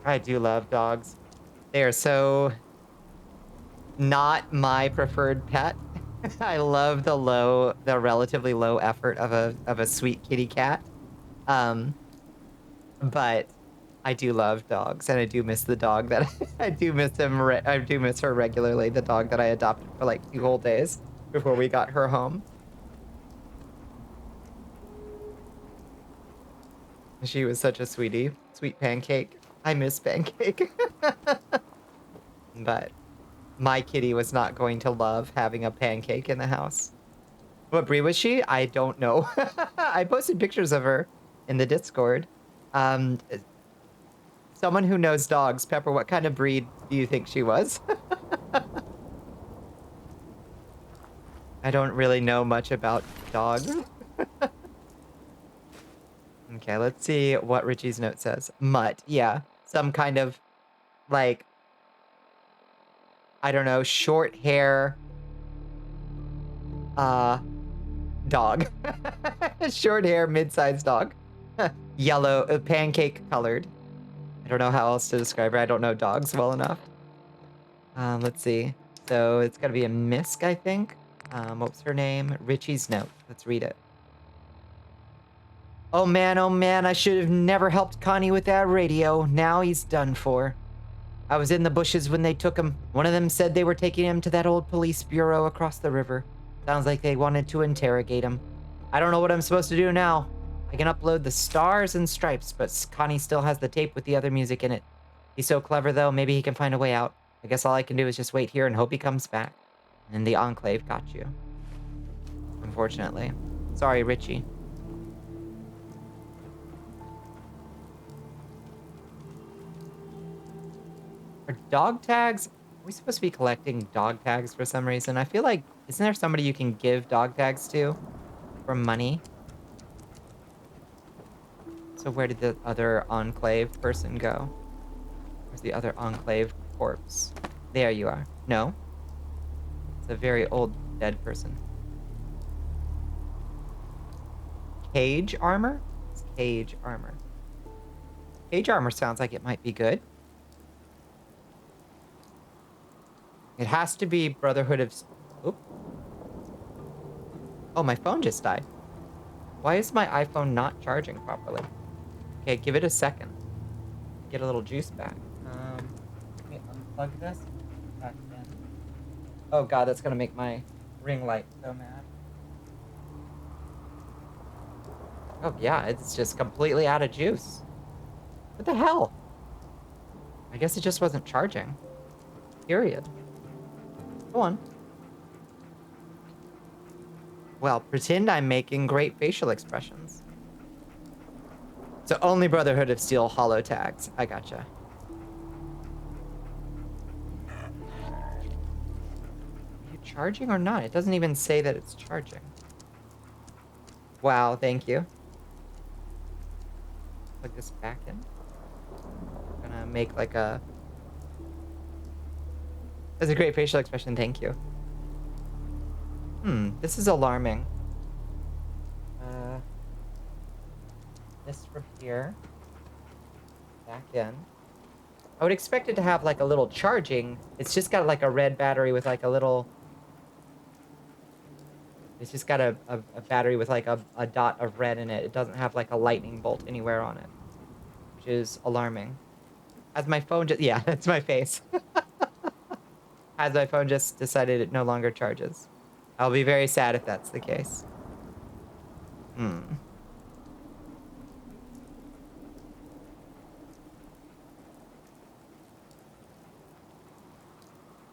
I do love dogs. They are so not my preferred pet. I love the relatively low effort of a sweet kitty cat. But I do love dogs, and I do miss the dog that I do miss him. I do miss her regularly. The dog that I adopted for like 2 whole days before we got her home. She was such a sweetie, sweet pancake. I miss Pancake. But my kitty was not going to love having a pancake in the house. What breed was she? I don't know. I posted pictures of her in the Discord. Someone who knows dogs, Pepper, what kind of breed do you think she was? I don't really know much about dogs. Okay, let's see what Richie's note says. Mutt, yeah. Some kind of, like, I don't know, short hair, dog. Short hair, mid-sized dog. Yellow, pancake colored. I don't know how else to describe her. I don't know dogs well enough. Let's see. So it's gotta be a Misk, I think. What was her name? Richie's note. Let's read it. Oh man, I should have never helped Connie with that radio. Now he's done for. I was in the bushes when they took him. One of them said they were taking him to that old police bureau across the river. Sounds like they wanted to interrogate him. I don't know what I'm supposed to do now. I can upload the Stars and Stripes, but Connie still has the tape with the other music in it. He's so clever though, maybe he can find a way out. I guess all I can do is just wait here and hope he comes back. And the Enclave got you. Unfortunately. Sorry, Richie. Are dog tags? Are we supposed to be collecting dog tags for some reason? I feel like, isn't there somebody you can give dog tags to for money? So where did the other Enclave person go? Where's the other Enclave corpse? There you are. No? It's a very old dead person. Cage armor? It's cage armor. Cage armor sounds like it might be good. It has to be Brotherhood of... Oop. Oh, my phone just died. Why is my iPhone not charging properly? Okay, give it a second. Get a little juice back. Let me unplug this. Back in. Oh god, that's gonna make my ring light so mad. Oh yeah, it's just completely out of juice. What the hell? I guess it just wasn't charging. Period. Go on. Well, pretend I'm making great facial expressions. So only Brotherhood of Steel holo tags. I gotcha. Are you charging or not? It doesn't even say that it's charging. Wow, thank you. Plug this back in. I'm gonna make like a... That's a great facial expression, thank you. This is alarming. This from here. Back in. I would expect it to have like a little charging. It's just got like a red battery with like a little... It's just got a battery with like a dot of red in it. It doesn't have like a lightning bolt anywhere on it. Which is alarming. Has my phone just... Yeah, that's my face. Has my phone just decided it no longer charges. I'll be very sad if that's the case.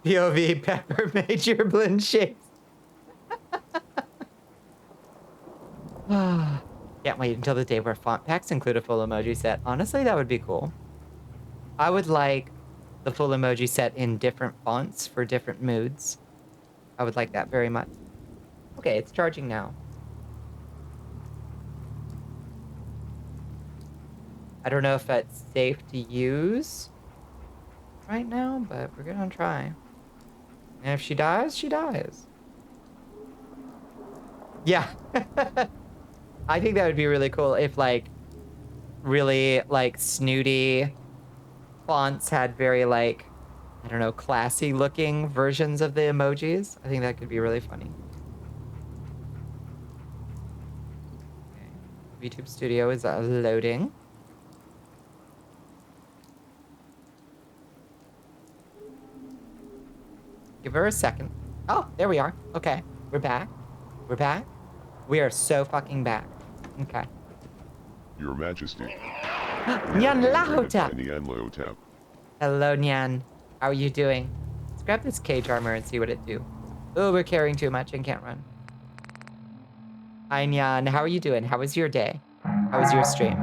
POV Pepper Major Blend shapes. Can't wait until the day where font packs include a full emoji set. Honestly, that would be cool. I would like the full emoji set in different fonts for different moods. I would like that very much. Okay, it's charging now. I don't know if that's safe to use right now, but we're gonna try. And if she dies, she dies. Yeah. I think that would be really cool if, like, really, like, snooty fonts had very, like, I don't know, classy-looking versions of the emojis. I think that could be really funny. Okay. VTube Studio is loading. Give her a second. Oh, there we are. Okay, we're back. We're back. We are so fucking back. Okay. Your Majesty. Nyan Lahotep. Nyan Lahotep. Hello, Nyan. How are you doing? Let's grab this cage armor and see what it do. Oh, we're carrying too much and can't run. Hi, Nyan. How are you doing? How was your day? How was your stream?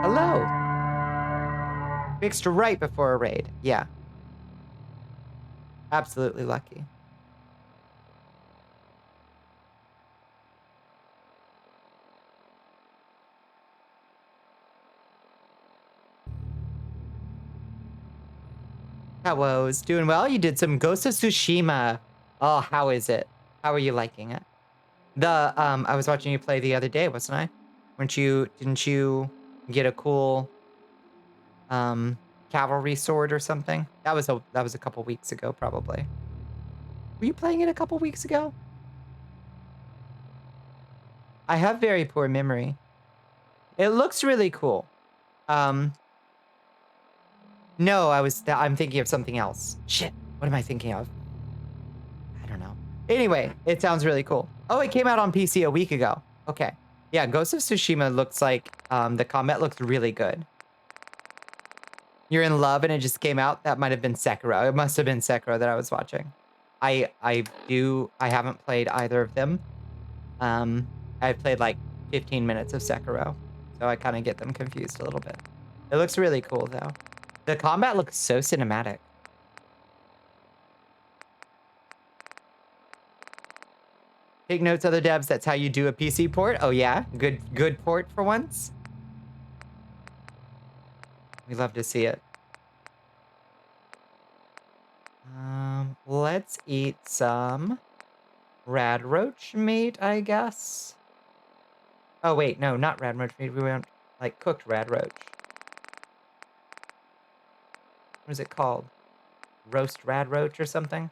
Hello. Fixed right before a raid. Yeah. Absolutely lucky. How's doing well? You did some Ghost of Tsushima. Oh, how is it? How are you liking it? I was watching you play the other day, wasn't I? Didn't you get a cool cavalry sword or something? That was a couple weeks ago, probably. Were you playing it a couple weeks ago? I have very poor memory. It looks really cool. No, I'm thinking of something else. Shit, what am I thinking of? I don't know. Anyway, it sounds really cool. Oh, it came out on PC a week ago. Okay. Yeah, Ghost of Tsushima looks like, the combat looks really good. You're in love and it just came out? That might have been Sekiro. It must have been Sekiro that I was watching. I haven't played either of them. I've played like 15 minutes of Sekiro. So I kind of get them confused a little bit. It looks really cool though. The combat looks so cinematic. Take notes, other devs. That's how you do a PC port. Oh yeah, good port for once. We love to see it. Let's eat some rad roach meat, I guess. Oh wait, no, not rad roach meat. We want like cooked rad roach. What is it called? Roast rad roach or something?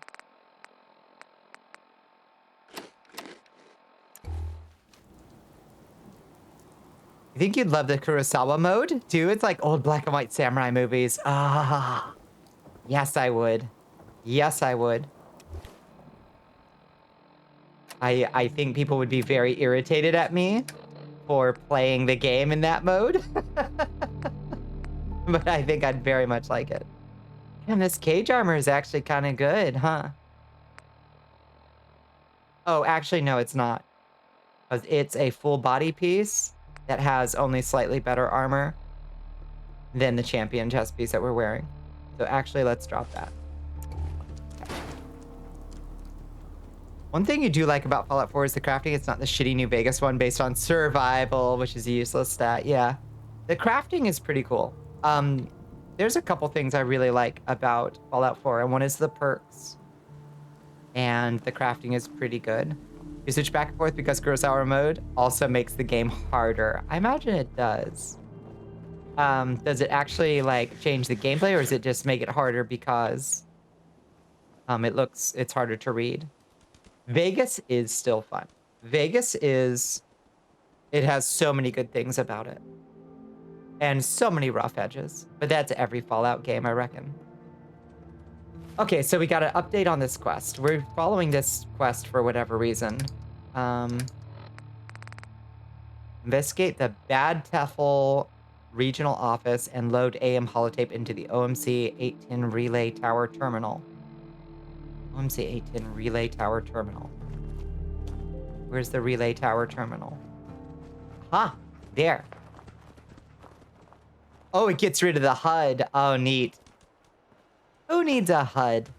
You think you'd love the Kurosawa mode? Too? It's like old black and white samurai movies. Ah, yes, I would. Yes, I would. I think people would be very irritated at me for playing the game in that mode. But I think I'd very much like it. And this cage armor is actually kind of good, huh? Oh, actually, no, it's not. 'Cause it's a full body piece that has only slightly better armor than the champion chest piece that we're wearing. So actually, let's drop that. One thing you do like about Fallout 4 is the crafting. It's not the shitty New Vegas one based on survival, which is a useless stat. Yeah. The crafting is pretty cool. There's a couple things I really like about Fallout 4, and one is the perks. And the crafting is pretty good. You switch back and forth because Kurosawa mode also makes the game harder. I imagine it does. Does it actually like change the gameplay, or does it just make it harder because it's harder to read? Vegas is still fun. It has so many good things about it. And so many rough edges. But that's every Fallout game, I reckon. Okay, so we got an update on this quest. We're following this quest for whatever reason. Investigate the Bad Teffel regional office and load AM holotape into the OMC 810 Relay Tower Terminal. OMC 810 Relay Tower Terminal. Where's the Relay Tower Terminal? Huh, there. Oh, it gets rid of the HUD. Oh, neat. Who needs a HUD?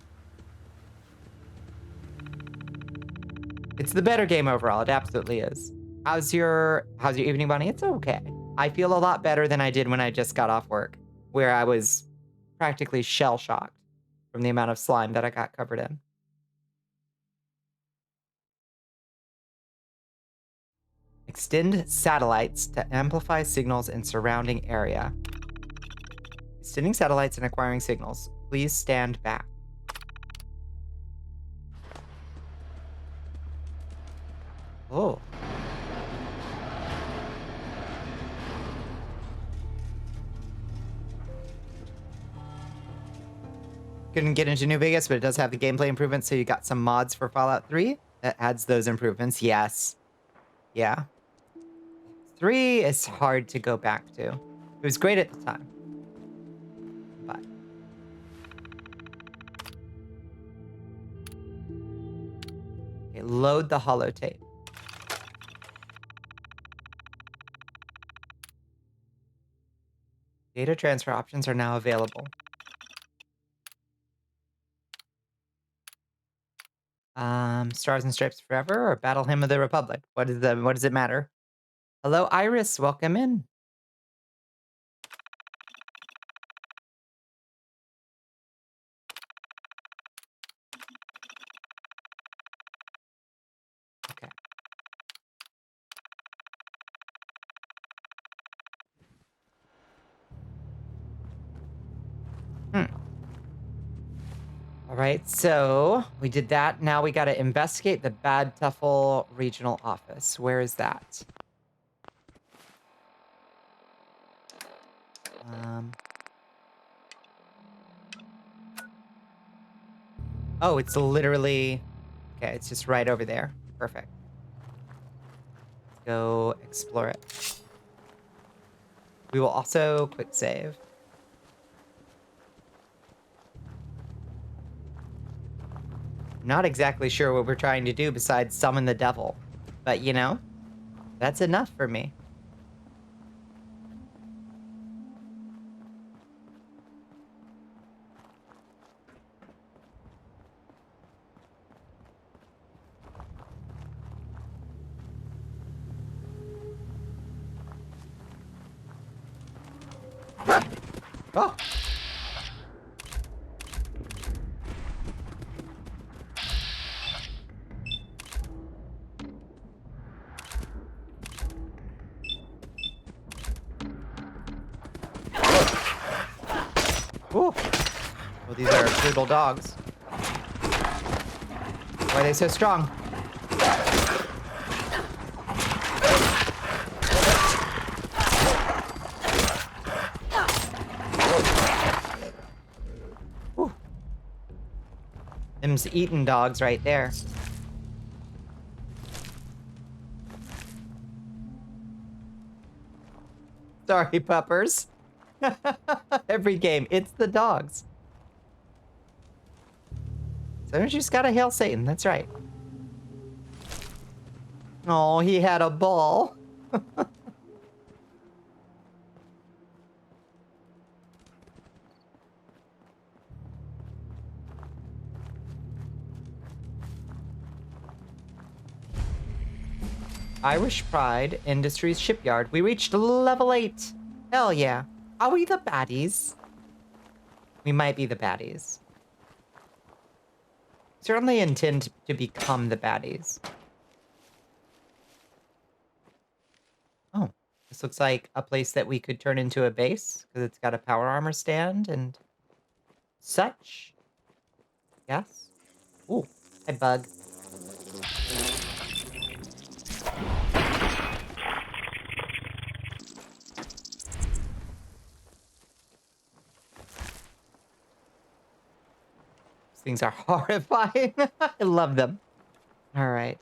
It's the better game overall. It absolutely is. How's your evening, Bonnie? It's okay. I feel a lot better than I did when I just got off work, where I was practically shell-shocked from the amount of slime that I got covered in. Extend satellites to amplify signals in surrounding area. Extending satellites and acquiring signals. Please stand back. Oh. Couldn't get into New Vegas, but it does have the gameplay improvements, so you got some mods for Fallout 3 that adds those improvements. Yes. Yeah. 3 is hard to go back to. It was great at the time. But okay, load the holotape. Data transfer options are now available. Stars and Stripes Forever or Battle Hymn of the Republic? What does it matter? Hello, Iris. Welcome in. Okay. All right, so we did that. Now we got to investigate the Bad Teffel regional office. Where is that? Oh, it's literally... Okay, it's just right over there. Perfect. Let's go explore it. We will also quick save. Not exactly sure what we're trying to do besides summon the devil. But, you know, that's enough for me. Oh! Ooh. Well, these are brutal dogs. Why are they so strong? Ooh. Them's eating dogs right there. Sorry, puppers. Every game, it's the dogs. Sometimes you just gotta hail Satan, that's right. Oh, he had a ball. Irish Pride Industries Shipyard. We reached level 8. Hell yeah. Are we the baddies? We might be the baddies. Certainly intend to become the baddies. Oh, this looks like a place that we could turn into a base because it's got a power armor stand and such. Yes. Ooh, hi bug. These things are horrifying. I love them. All right.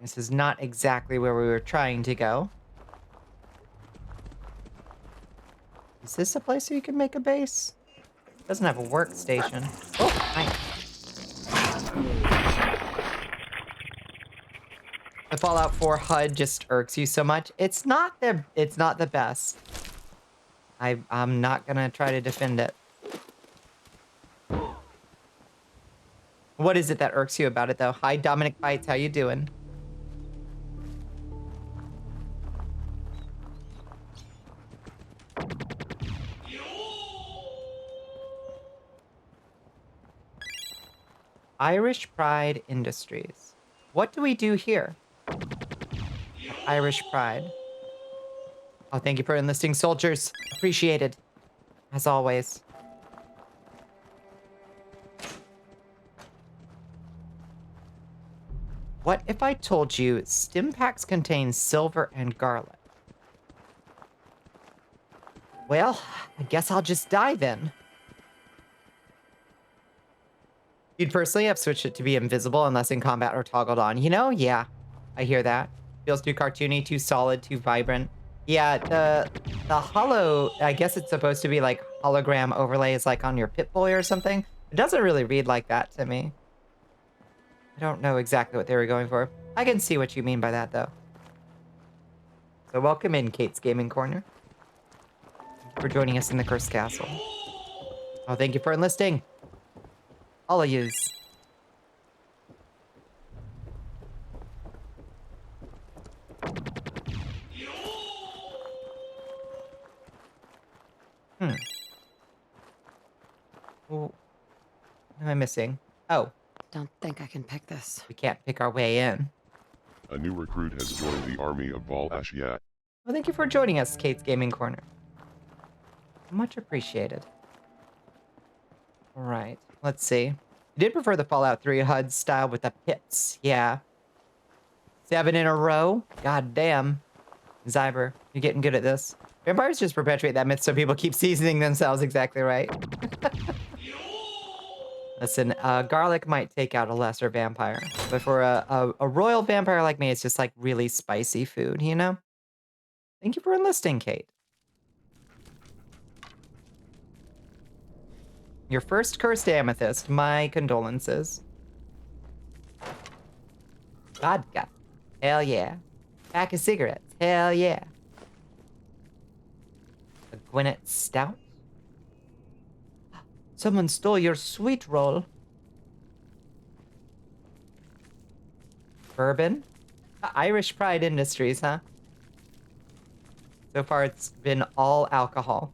This is not exactly where we were trying to go. Is this a place where you can make a base? It doesn't have a workstation. Oh, nice. The Fallout 4 HUD just irks you so much. It's not the best. I'm not gonna try to defend it. What is it that irks you about it though? Hi Dominic Bites, how you doing? Irish Pride Industries. What do we do here? Irish Pride. Oh, thank you for enlisting soldiers. Appreciated. As always. What if I told you stim packs contain silver and garlic? Well, I guess I'll just die then. You'd personally have switched it to be invisible unless in combat or toggled on. You know, yeah, I hear that. Feels too cartoony, too solid, too vibrant. Yeah, the hollow, I guess it's supposed to be like hologram overlays like on your Pip-Boy or something. It doesn't really read like that to me. I don't know exactly what they were going for. I can see what you mean by that though. So welcome in, Kate's Gaming Corner. Thank you for joining us in the Cursed Castle. Oh, thank you for enlisting. All of yous. What am I missing? Oh, Don't think I can pick this. we can't pick our way in. A new recruit has joined the army of Val Ashiat. Well, thank you for joining us, Kate's Gaming Corner. Much appreciated. All right, let's see. You did prefer the Fallout 3 HUD style with the pits, yeah. 7 in a row? God damn. Zyber, you're getting good at this. Vampires just perpetuate that myth so people keep seasoning themselves exactly right. Listen, garlic might take out a lesser vampire, but for a royal vampire like me, it's just like really spicy food, you know? Thank you for enlisting, Kate. Your first cursed amethyst, my condolences. Vodka, hell yeah. Pack of cigarettes, hell yeah. A Gwinnett Stout? Someone stole your sweet roll. Bourbon? Irish Pride Industries, huh? So far, it's been all alcohol.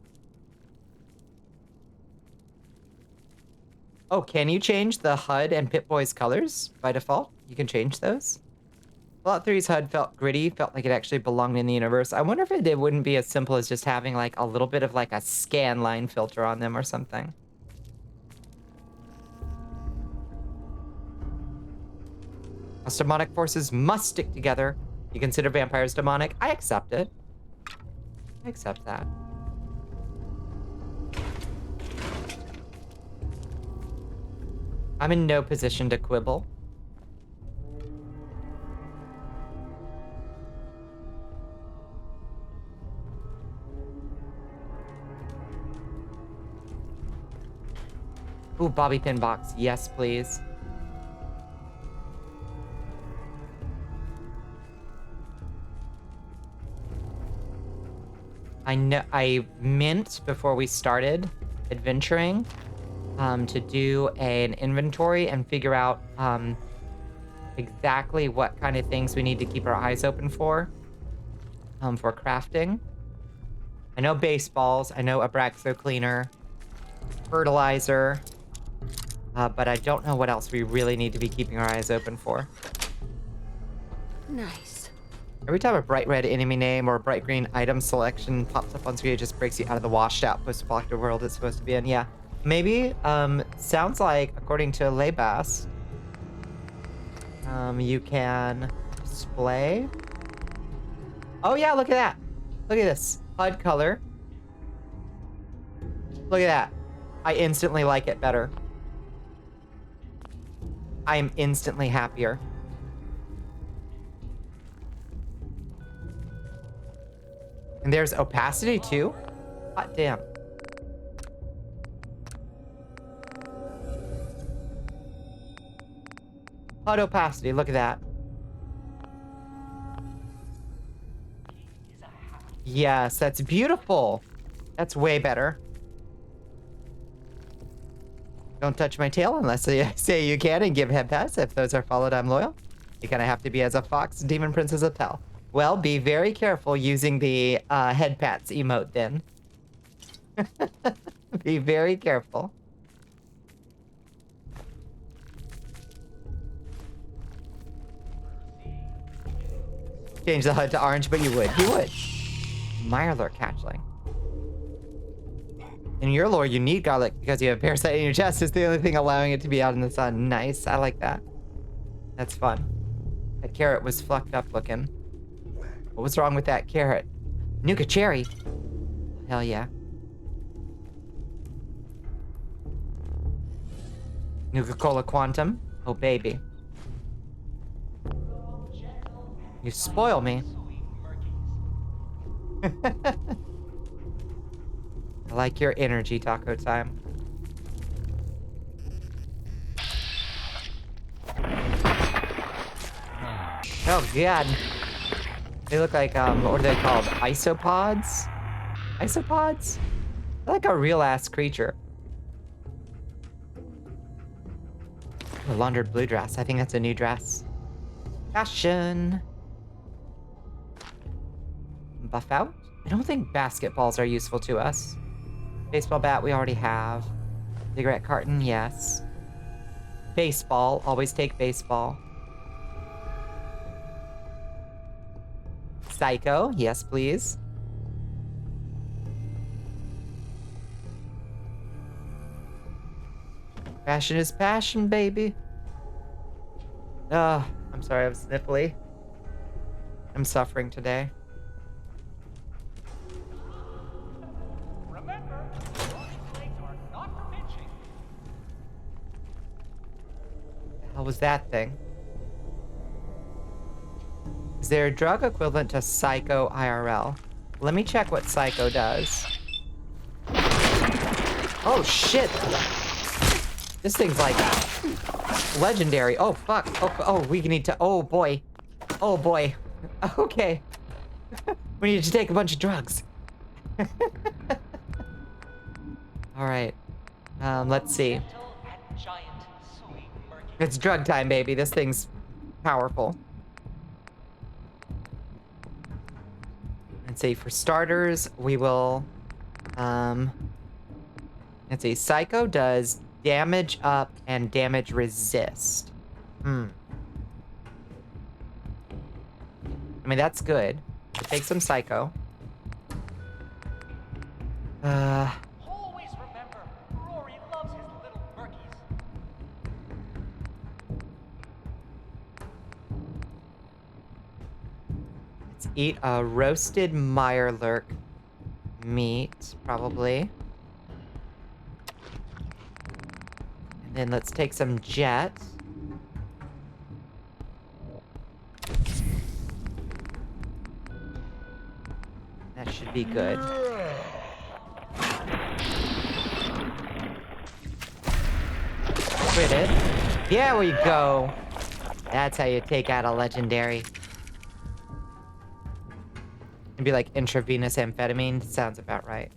Oh, can you change the HUD and Pip-Boy's colors by default? You can change those? Fallout 3's HUD felt gritty, felt like it actually belonged in the universe. I wonder if it wouldn't be as simple as just having like a little bit of like a scan line filter on them or something. Us demonic forces must stick together. You consider vampires demonic? I accept it. I accept that. I'm in no position to quibble. Ooh, bobby pin box. Yes, please. I know I meant before we started adventuring to do an inventory and figure out exactly what kind of things we need to keep our eyes open for crafting. I know baseballs, I know Abraxo cleaner, fertilizer, but I don't know what else we really need to be keeping our eyes open for. Nice. Every time a bright red enemy name or a bright green item selection pops up on screen, it just breaks you out of the washed out post-apocalyptic world it's supposed to be in. Yeah. Maybe, sounds like, according to Laybast, you can display. Oh yeah, look at that. Look at this. HUD color. Look at that. I instantly like it better. I am instantly happier. And there's opacity too? Hot damn. HUD opacity, look at that. Yes, that's beautiful. That's way better. Don't touch my tail unless I say you can and give head pats. If those are followed, I'm loyal. You kind of have to be as a fox, demon princess of Tell. Well, be very careful using the head pats emote then. Be very careful. Change the HUD to orange, but you would. You would. Mirelurk hatchling. In your lore, you need garlic because you have parasite in your chest. It's the only thing allowing it to be out in the sun. Nice. I like that. That's fun. That carrot was fucked up looking. What was wrong with that carrot? Nuka cherry. Hell yeah. Nuka-Cola Quantum. Oh, baby. You spoil me. I like your energy, Taco Time. Oh, God. They look like, what are they called? Isopods? Isopods? They're like a real-ass creature. A laundered blue dress. I think that's a new dress. Fashion. Buff out? I don't think basketballs are useful to us. Baseball bat we already have. Cigarette carton, yes. Baseball, always take baseball. Psycho, yes please. Fashion is passion, baby. Oh, I'm sorry, I'm sniffly. I'm suffering today. What was that thing? Is there a drug equivalent to Psycho IRL? Let me check what Psycho does. Oh shit! This thing's like legendary. Oh fuck. Oh, we need to. Oh boy. Oh boy. Okay. We need to take a bunch of drugs. All right. Let's see. It's drug time, baby. This thing's powerful. Let's see. For starters, we will. Let's see. Psycho does damage up and damage resist. I mean, that's good. We'll take some Psycho. Always remember, Rory loves his little murkies. Let's eat a roasted Mirelurk meat, probably. And then let's take some Jet. That should be good. Quit it. There we go. That's how you take out a legendary. It'd be like intravenous amphetamine. Sounds about right.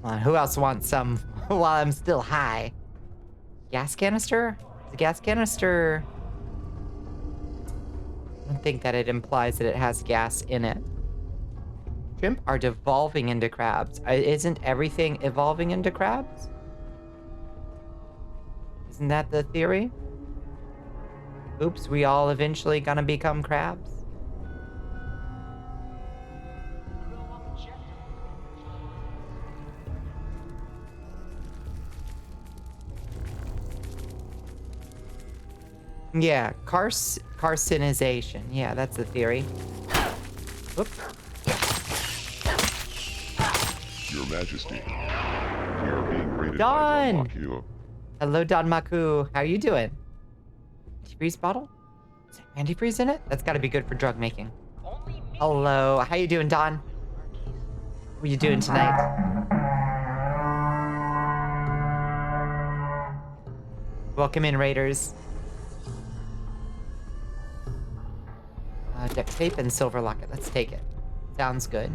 Come on, who else wants some while I'm still high? Gas canister? The gas canister... I don't think that it implies that it has gas in it. Shrimp are devolving into crabs. Isn't everything evolving into crabs? Isn't that the theory? Oops, we all eventually gonna become crabs? Yeah, carcinization. Yeah, that's the theory. Whoop. Your Majesty, we are being raided Don! by Bonnicula. Hello, Don Maku. How you doing? Antifreeze bottle? Is there antifreeze in it? That's gotta be good for drug making. Only me. Hello, how you doing, Don? What are you doing tonight? Welcome in, Raiders. Duct tape and silver locket. Let's take it. Sounds good.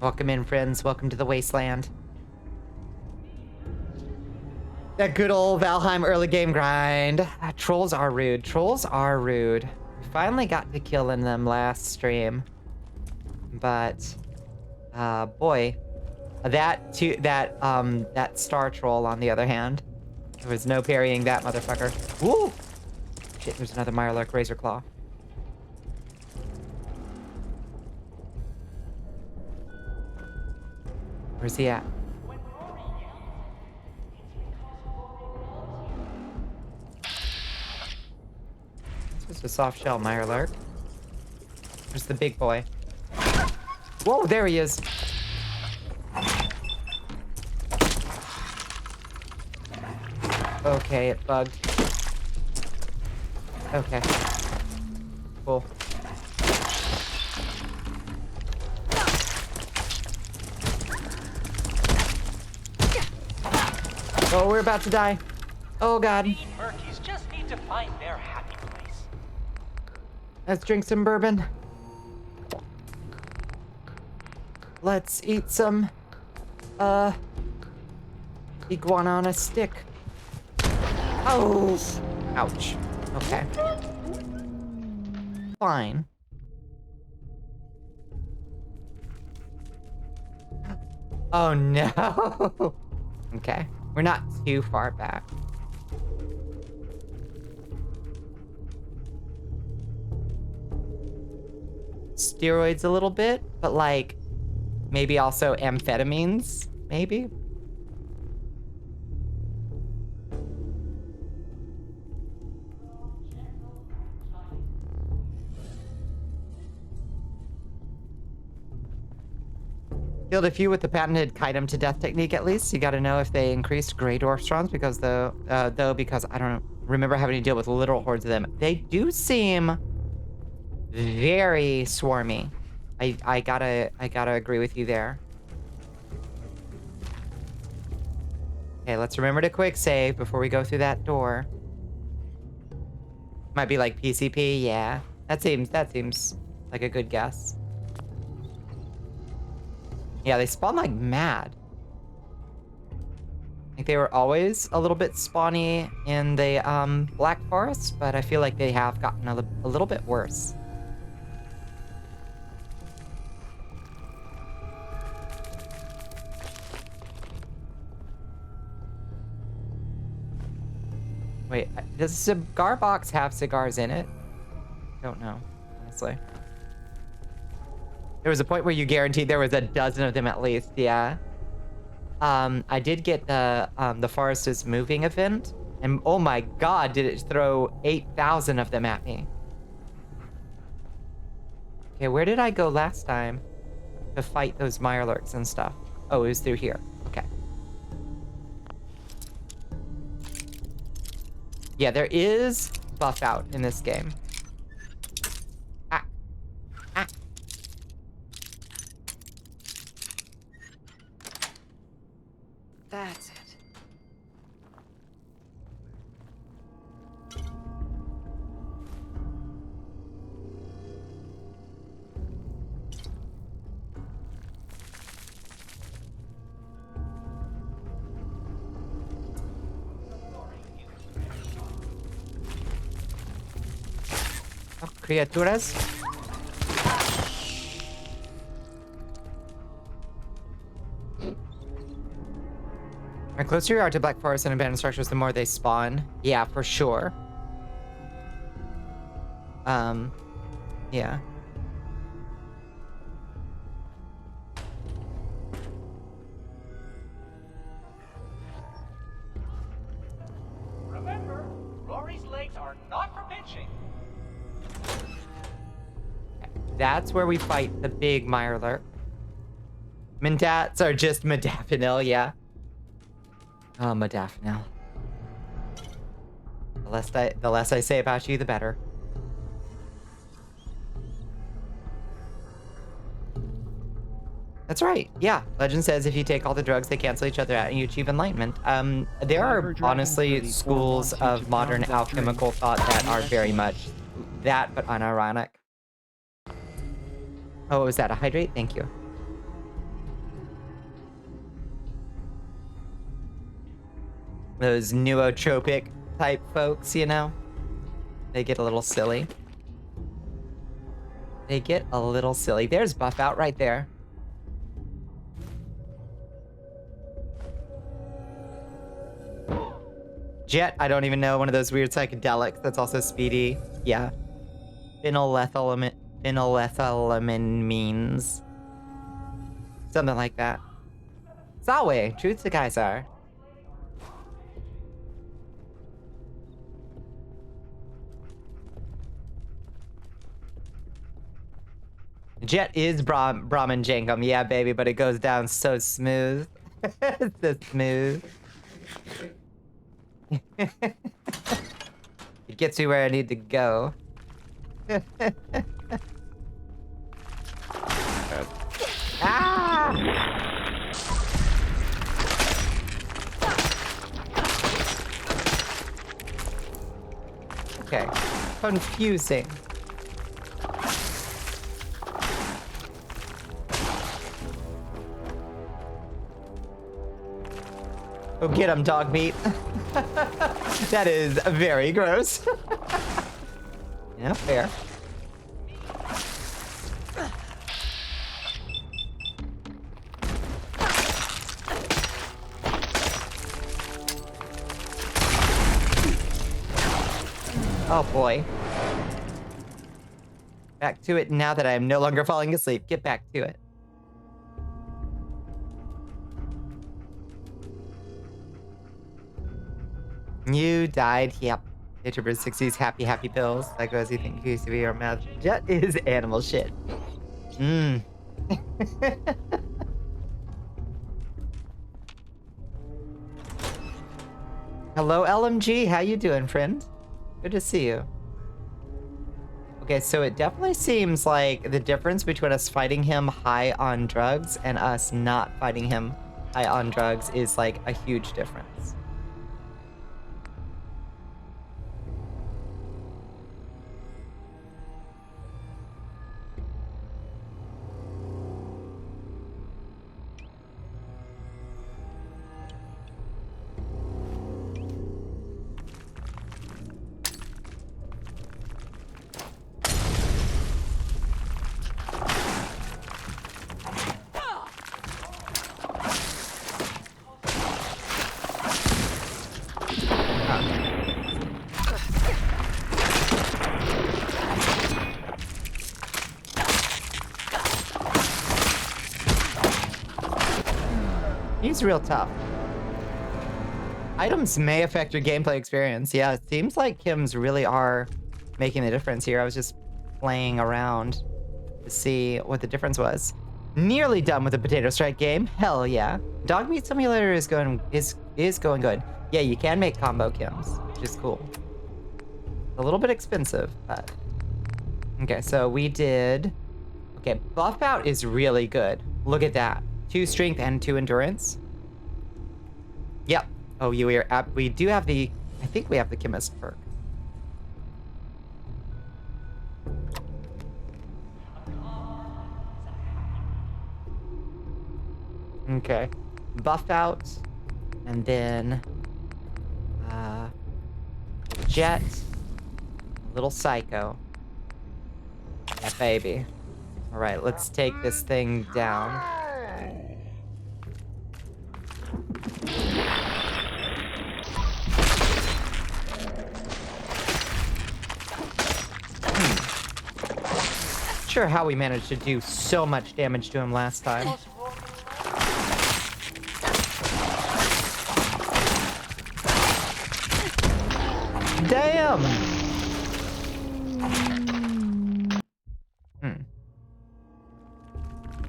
Welcome in, friends. Welcome to the Wasteland. That good old Valheim early game grind. Trolls are rude. Trolls are rude. We finally got to killing them last stream. But, boy. That star troll, on the other hand. There was no parrying that motherfucker. Woo! Shit, there's another Mirelurk Razor Claw. Where's he at? This is a soft shell, Mirelurk. Where's the big boy? Whoa, there he is! Okay, it bugged. Okay. Cool. Oh, we're about to die. Oh, God. We Murkies just need to find their happy place. Let's drink some bourbon. Let's eat some, iguana on a stick. Oh! Ouch. Okay. Fine. Oh no! Okay. We're not too far back. Steroids a little bit, but like, maybe also amphetamines, maybe? Killed a few with the patented kite 'em to death technique at least. You gotta know if they increased gray dwarf spawns because because I don't remember having to deal with literal hordes of them. They do seem very swarmy. I gotta agree with you there. Okay, let's remember to quick save before we go through that door. Might be like PCP, yeah. That seems like a good guess. Yeah, they spawn like mad. I think they were always a little bit spawny in the Black Forest, but I feel like they have gotten a little bit worse. Wait, does a cigar box have cigars in it? Don't know, honestly. There was a point where you guaranteed there was a dozen of them at least, yeah. I did get the Forest is Moving event, and oh my god, did it throw 8,000 of them at me. Okay, where did I go last time to fight those Mirelurks and stuff? Oh, it was through here. Okay. Yeah, there is buff out in this game. Ah. Ah. That's it. Oh, criaturas. The closer you are to Black Forest and abandoned structures, the more they spawn. Yeah, for sure. Yeah. Remember, Rory's legs are not for benching. That's where we fight the big Mirelurk. Mendats are just modafinil, yeah. Oh, modafinil. The less I say about you, the better. That's right. Yeah. Legend says if you take all the drugs, they cancel each other out and you achieve enlightenment. There are honestly schools of modern alchemical thought that are very much that, but unironic. Oh, was that a hydrate? Thank you. Those nootropic type folks, you know? They get a little silly. They get a little silly. There's buff out right there. Jet, I don't even know. One of those weird psychedelics that's also speedy. Yeah. Phenylethylamine means. Something like that. Zawe, truth to Kaisar. Jet is Brahmin Jankum. Yeah, baby, but it goes down so smooth. So smooth. It gets me where I need to go. Ah! Okay. Confusing. Go get him, dog meat. That is very gross. Yeah, fair. Oh boy. Back to it now that I am no longer falling asleep. Get back to it. You died, yep. VTuber 60s happy, happy pills. That goes, you think you used to be your mouth. Jet is animal shit. Mmm. Hello, LMG. How you doing, friend? Good to see you. Okay, so it definitely seems like the difference between us fighting him high on drugs and us not fighting him high on drugs is like a huge difference. He's real tough. Items may affect your gameplay experience. Yeah, it seems like Kims really are making a difference here. I was just playing around to see what the difference was. Nearly done with the Potato Strike game. Hell yeah. Dog Meat Simulator is going good. Yeah, you can make combo chems, which is cool. A little bit expensive, but okay. So we did. Okay, buff out is really good. Look at that. 2 strength and 2 endurance. Yep. Oh, we do have the. I think we have the chemist perk. Okay. Buff out. And then Jet. Little Psycho. Yeah, baby. Alright, let's take this thing down. Sure how we managed to do so much damage to him last time. Damn!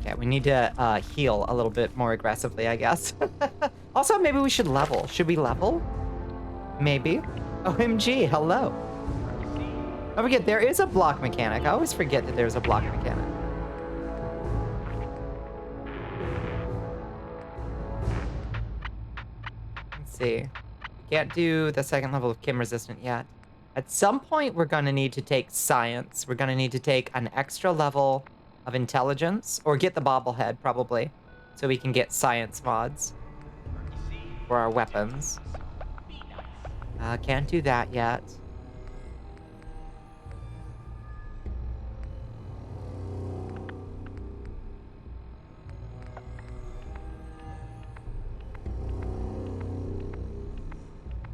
Okay, we need to heal a little bit more aggressively, I guess. Also, maybe we should level. Should we level? Maybe. OMG, hello. Don't forget, there is a block mechanic. I always forget that there's a block mechanic. Let's see. We can't do the 2nd level of Kim Resistant yet. At some point, we're going to need to take science. We're going to need to take an extra level of intelligence, or get the bobblehead, probably, so we can get science mods for our weapons. Can't do that yet.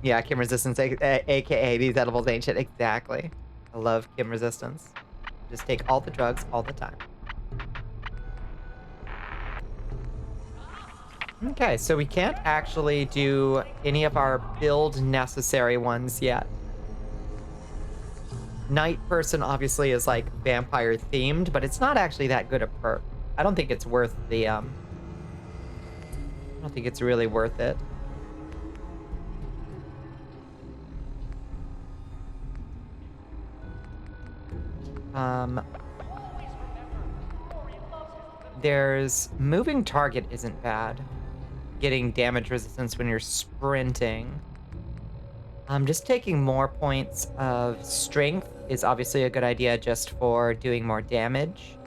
Yeah, Kim Resistance, aka these edibles ain't shit. Exactly. I love Kim Resistance. Just take all the drugs all the time. Okay, so we can't actually do any of our build necessary ones yet. Night Person obviously is like vampire themed, but it's not actually that good a perk. I don't think it's worth the I don't think it's really worth it. There's moving target isn't bad. Getting damage resistance when you're sprinting. Just taking more points of strength is obviously a good idea just for doing more damage.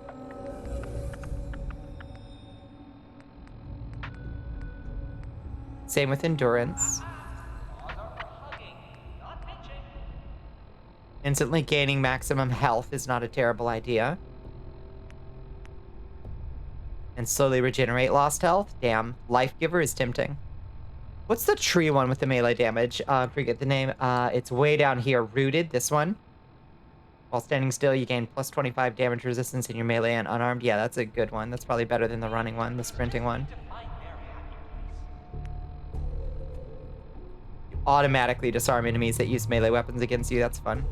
Same with endurance. Instantly gaining maximum health is not a terrible idea. And slowly regenerate lost health? Damn. Life Giver is tempting. What's the tree one with the melee damage? Forget the name. It's way down here. Rooted, this one. While standing still, you gain plus 25 damage resistance in your melee and unarmed. Yeah, that's a good one. That's probably better than the running one, the sprinting one. You automatically disarm enemies that use melee weapons against you. That's fun.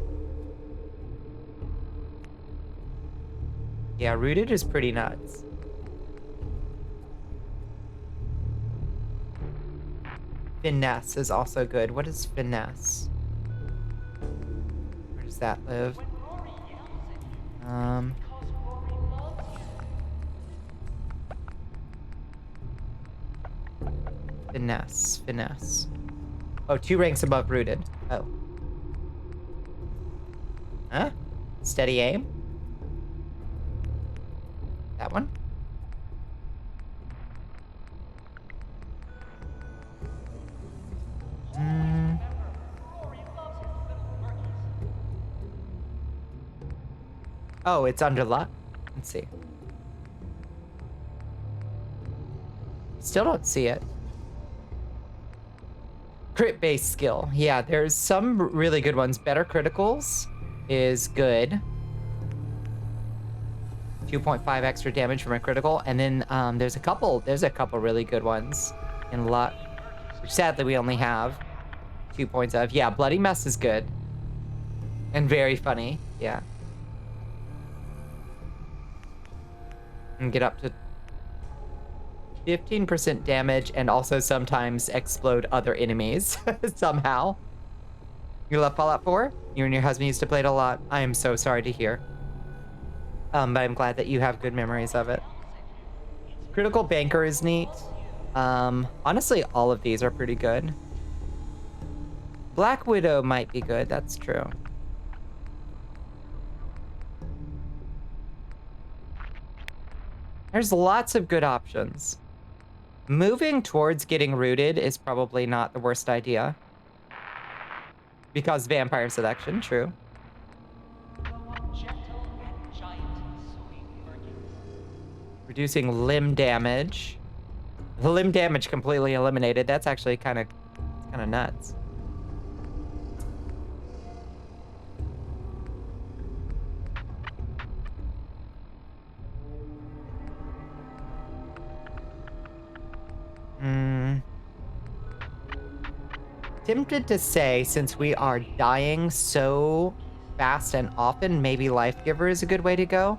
Yeah, Rooted is pretty nuts. Finesse is also good. What is Finesse? Where does that live? Finesse. Oh, 2 ranks above Rooted. Oh. Huh? Steady aim? That one? Oh, it's under luck? Let's see. Still don't see it. Crit-based skill. Yeah, there's some really good ones. Better criticals is good. 2.5 extra damage from a critical. And then there's a couple really good ones in luck. Which sadly we only have 2 points of. Yeah, Bloody Mess is good. And very funny. Yeah. And get up to 15% damage and also sometimes explode other enemies somehow. You love Fallout 4? You and your husband used to play it a lot. I am so sorry to hear. But I'm glad that you have good memories of it. Critical Banker is neat. Honestly, all of these are pretty good. Black Widow might be good, that's true. There's lots of good options. Moving towards getting rooted is probably not the worst idea. Because vampire seduction, true. Gentle and giant sweet virgins. Reducing limb damage. The limb damage completely eliminated. That's actually kind of nuts. Tempted to say, since we are dying so fast and often, maybe Life Giver is a good way to go.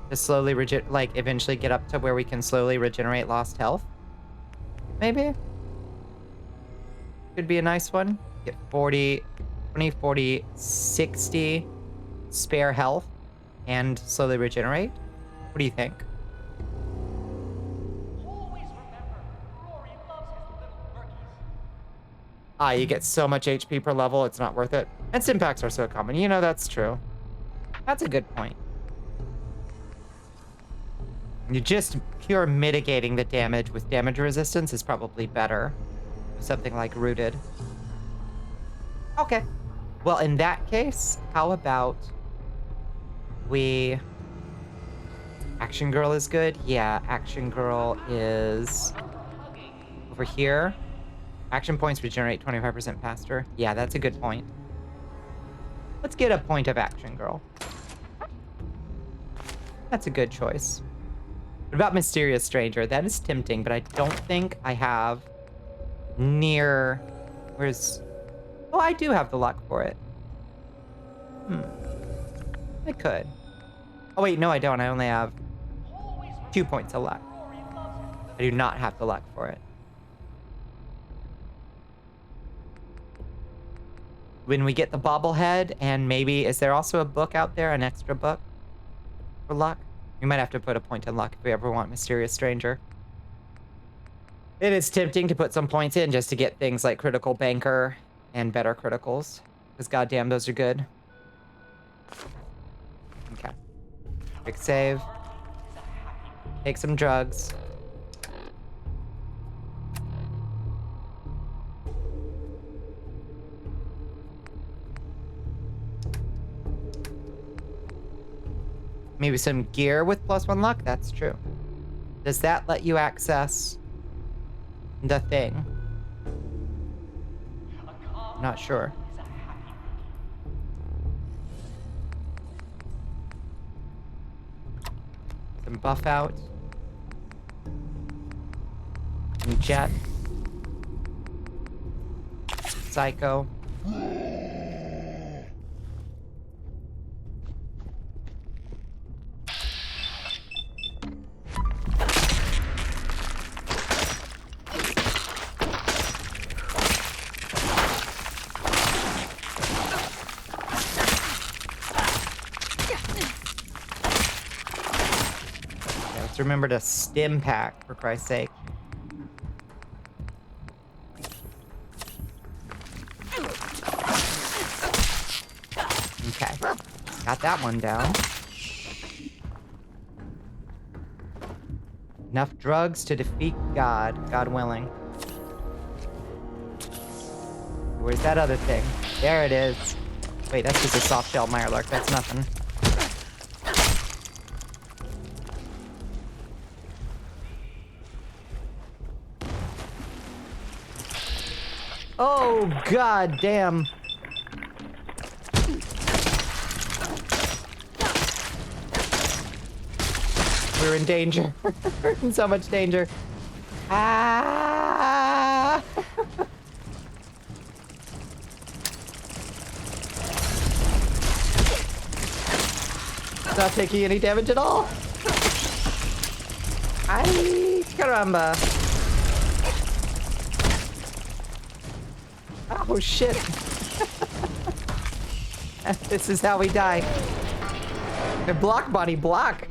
To slowly eventually get up to where we can slowly regenerate lost health. Maybe. Could be a nice one. Get 40, 20, 40, 60 spare health and slowly regenerate. What do you think? Always remember, Rory loves his little murkies. Ah, you get so much HP per level, it's not worth it. And Stimpaks are so common. You know, that's true. That's a good point. You're just pure mitigating the damage with damage resistance is probably better. Something like Rooted. Okay. Well, in that case, how about we... Action Girl is good? Yeah, Action Girl is over here. Action points regenerate 25% faster. Yeah, that's a good point. Let's get a point of Action Girl. That's a good choice. What about Mysterious Stranger? That is tempting, but I don't think I have near... Where's... Oh, I do have the luck for it. I could. Oh, wait, no, I don't. I only have 2 points of luck. I do not have the luck for it. When we get the bobblehead, and maybe... Is there also a book out there? An extra book for luck? We might have to put a point in luck if we ever want Mysterious Stranger. It is tempting to put some points in just to get things like Critical Banker and better criticals. Because goddamn, those are good. Okay. Quick save. Take some drugs. Maybe some gear with +1 luck? That's true. Does that let you access the thing? Not sure. Some buff out. Some jet. Psycho. Remember to stim pack, for Christ's sake. Okay. Got that one down. Enough drugs to defeat God, God willing. Where's that other thing? There it is. Wait, that's just a soft shell Mirelurk. That's nothing. Oh, god damn. We're in danger. We're in so much danger. Ah! Not taking any damage at all. I caramba. Oh, shit. This is how we die. Block, Bonnie, block.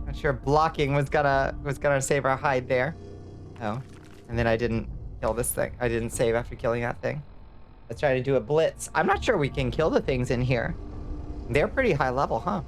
Not sure blocking was gonna save our hide there. Oh, and then I didn't kill this thing. I didn't save after killing that thing. Let's try to do a blitz. I'm not sure we can kill the things in here. They're pretty high level, huh?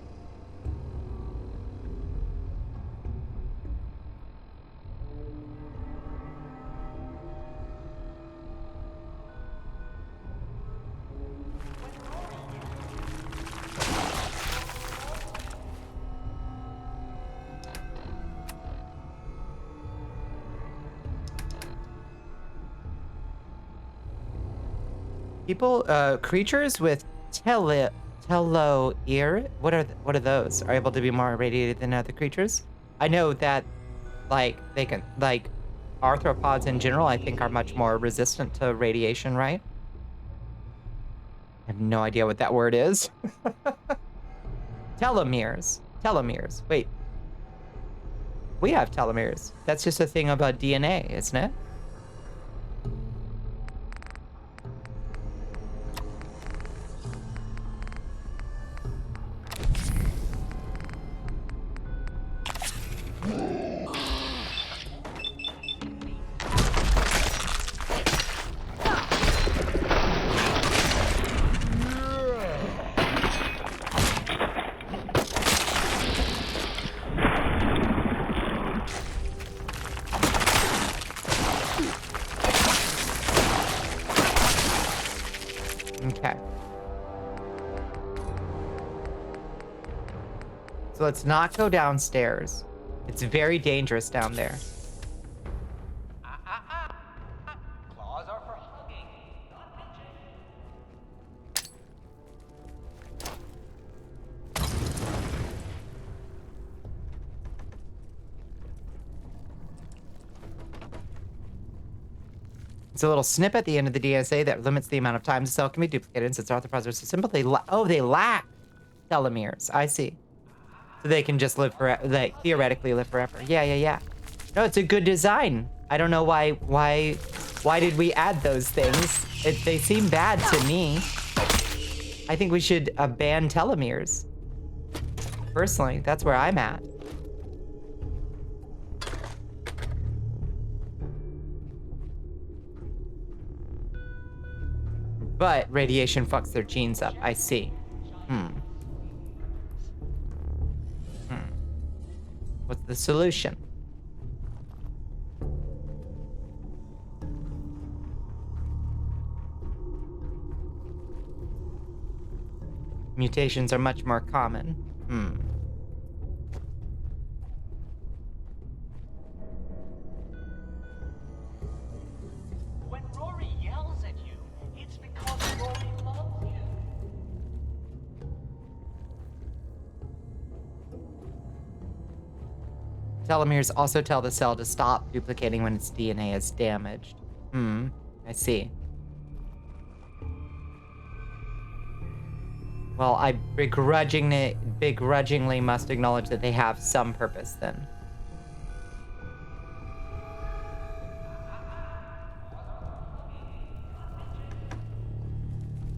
People, creatures with teloear. What are those? Are able to be more irradiated than other creatures? I know that, like, they can, like, arthropods in general, I think, are much more resistant to radiation, right? I have no idea what that word is. Telomeres. Telomeres. Wait. We have telomeres. That's just a thing about DNA, isn't it? Okay. So let's not go downstairs. It's very dangerous down there. Claws are for hugging, not pinching. It's a little snip at the end of the DSA that limits the amount of time the cell can be duplicated since arthropods are so simple. They lack telomeres. I see. So they can just live forever. They theoretically live forever. Yeah. No, it's a good design. I don't know why did we add those things? They seem bad to me. I think we should ban telomeres. Personally, that's where I'm at. But radiation fucks their genes up. I see. What's the solution? Mutations are much more common. When Rory yells at you, it's because Rory loves you. Telomeres also tell the cell to stop duplicating when its DNA is damaged. I see. Well, I begrudgingly must acknowledge that they have some purpose then.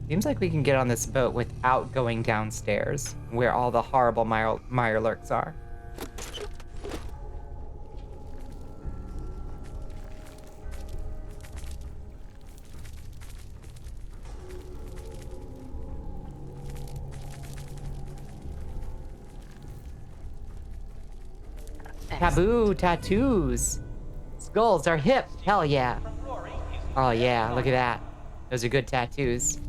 Seems like we can get on this boat without going downstairs, where all the horrible Mirelurks are. Taboo tattoos. Skulls are hip. Hell yeah. Oh yeah, look at that. Those are good tattoos.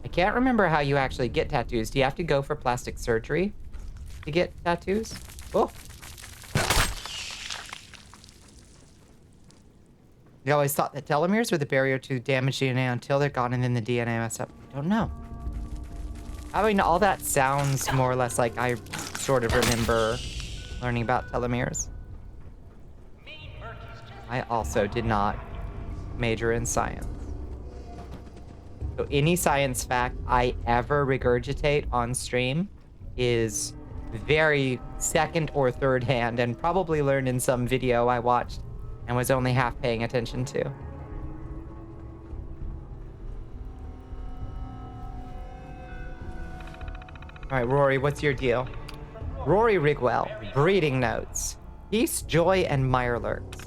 I can't remember how you actually get tattoos. Do you have to go for plastic surgery to get tattoos? Oh. You always thought that telomeres were the barrier to damaged DNA until they're gone and then the DNA mess up. I don't know. I mean, all that sounds more or less like I sort of remember learning about telomeres. I also did not major in science. So any science fact I ever regurgitate on stream is very second or third hand and probably learned in some video I watched and was only half paying attention to. All right, Rory, what's your deal? Rory Rigwell, breeding notes. Peace, joy, and mirelurks.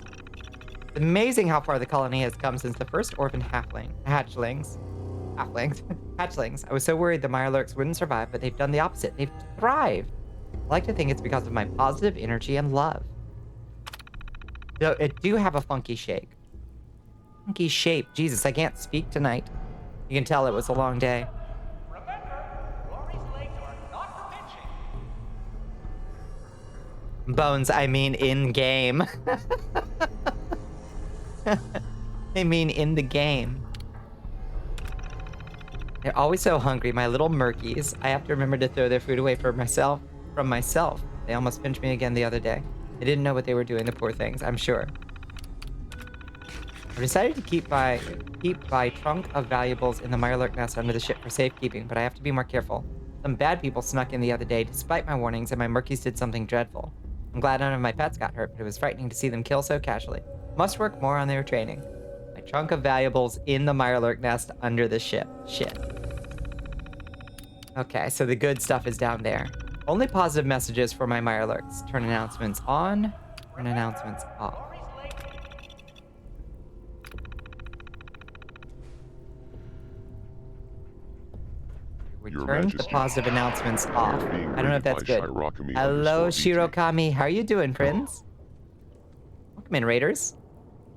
It's amazing how far the colony has come since the first orphan hatchlings. I was so worried the mirelurks wouldn't survive, but they've done the opposite. They've thrived. I like to think it's because of my positive energy and love. So it do have a funky shake. Funky shape. Jesus, I can't speak tonight. You can tell it was a long day. Bones, I mean in game. I mean in the game. They're always so hungry, my little murkies. I have to remember to throw their food away from myself. They almost pinched me again the other day. They didn't know what they were doing, the poor things, I'm sure. I decided to keep my trunk of valuables in the mirelurk nest under the ship for safekeeping, but I have to be more careful. Some bad people snuck in the other day despite my warnings, and my murkies did something dreadful. I'm glad none of my pets got hurt, but it was frightening to see them kill so casually. Must work more on their training. My trunk of valuables in the mirelurk nest under the ship. Shit. Okay, so the good stuff is down there. Only positive messages for my mirelurks. Turn announcements on, turn announcements off. We turned the positive announcements off. I don't know if that's good. Hello, Shirokami. How are you doing, friends? Welcome in, Raiders.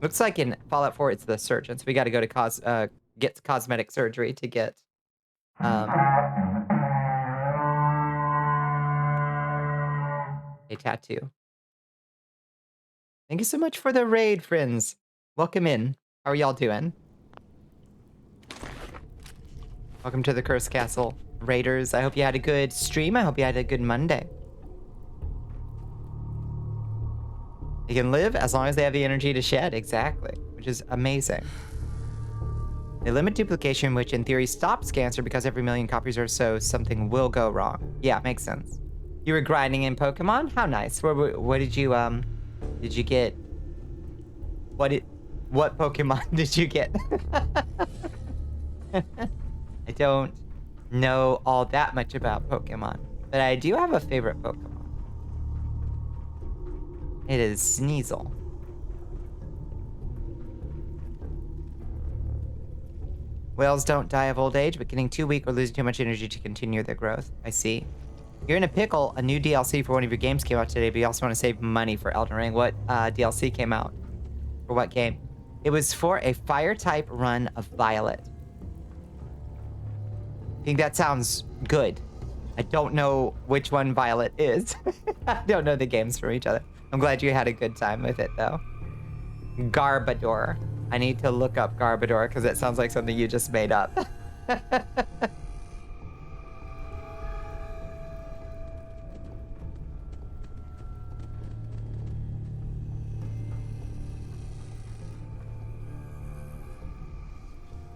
Looks like in Fallout 4, it's the surgeon, so we got to go to get cosmetic surgery to get a tattoo. Thank you so much for the raid, friends. Welcome in. How are y'all doing? Welcome to the Cursed Castle, Raiders. I hope you had a good stream. I hope you had a good Monday. You can live as long as they have the energy to shed, exactly, which is amazing. They limit duplication, which in theory stops cancer because every million copies or so, something will go wrong. Yeah, makes sense. You were grinding in Pokemon? How nice. What did you get? What Pokemon did you get? I don't know all that much about Pokemon, but I do have a favorite Pokemon. It is Sneasel. Whales don't die of old age, but getting too weak or losing too much energy to continue their growth. I see. You're in a pickle. A new DLC for one of your games came out today, but you also want to save money for Elden Ring. What DLC came out? For what game? It was for a fire-type run of Violet. I think that sounds good. I don't know which one Violet is. I don't know the games from each other. I'm glad you had a good time with it, though. Garbodor. I need to look up Garbodor because it sounds like something you just made up.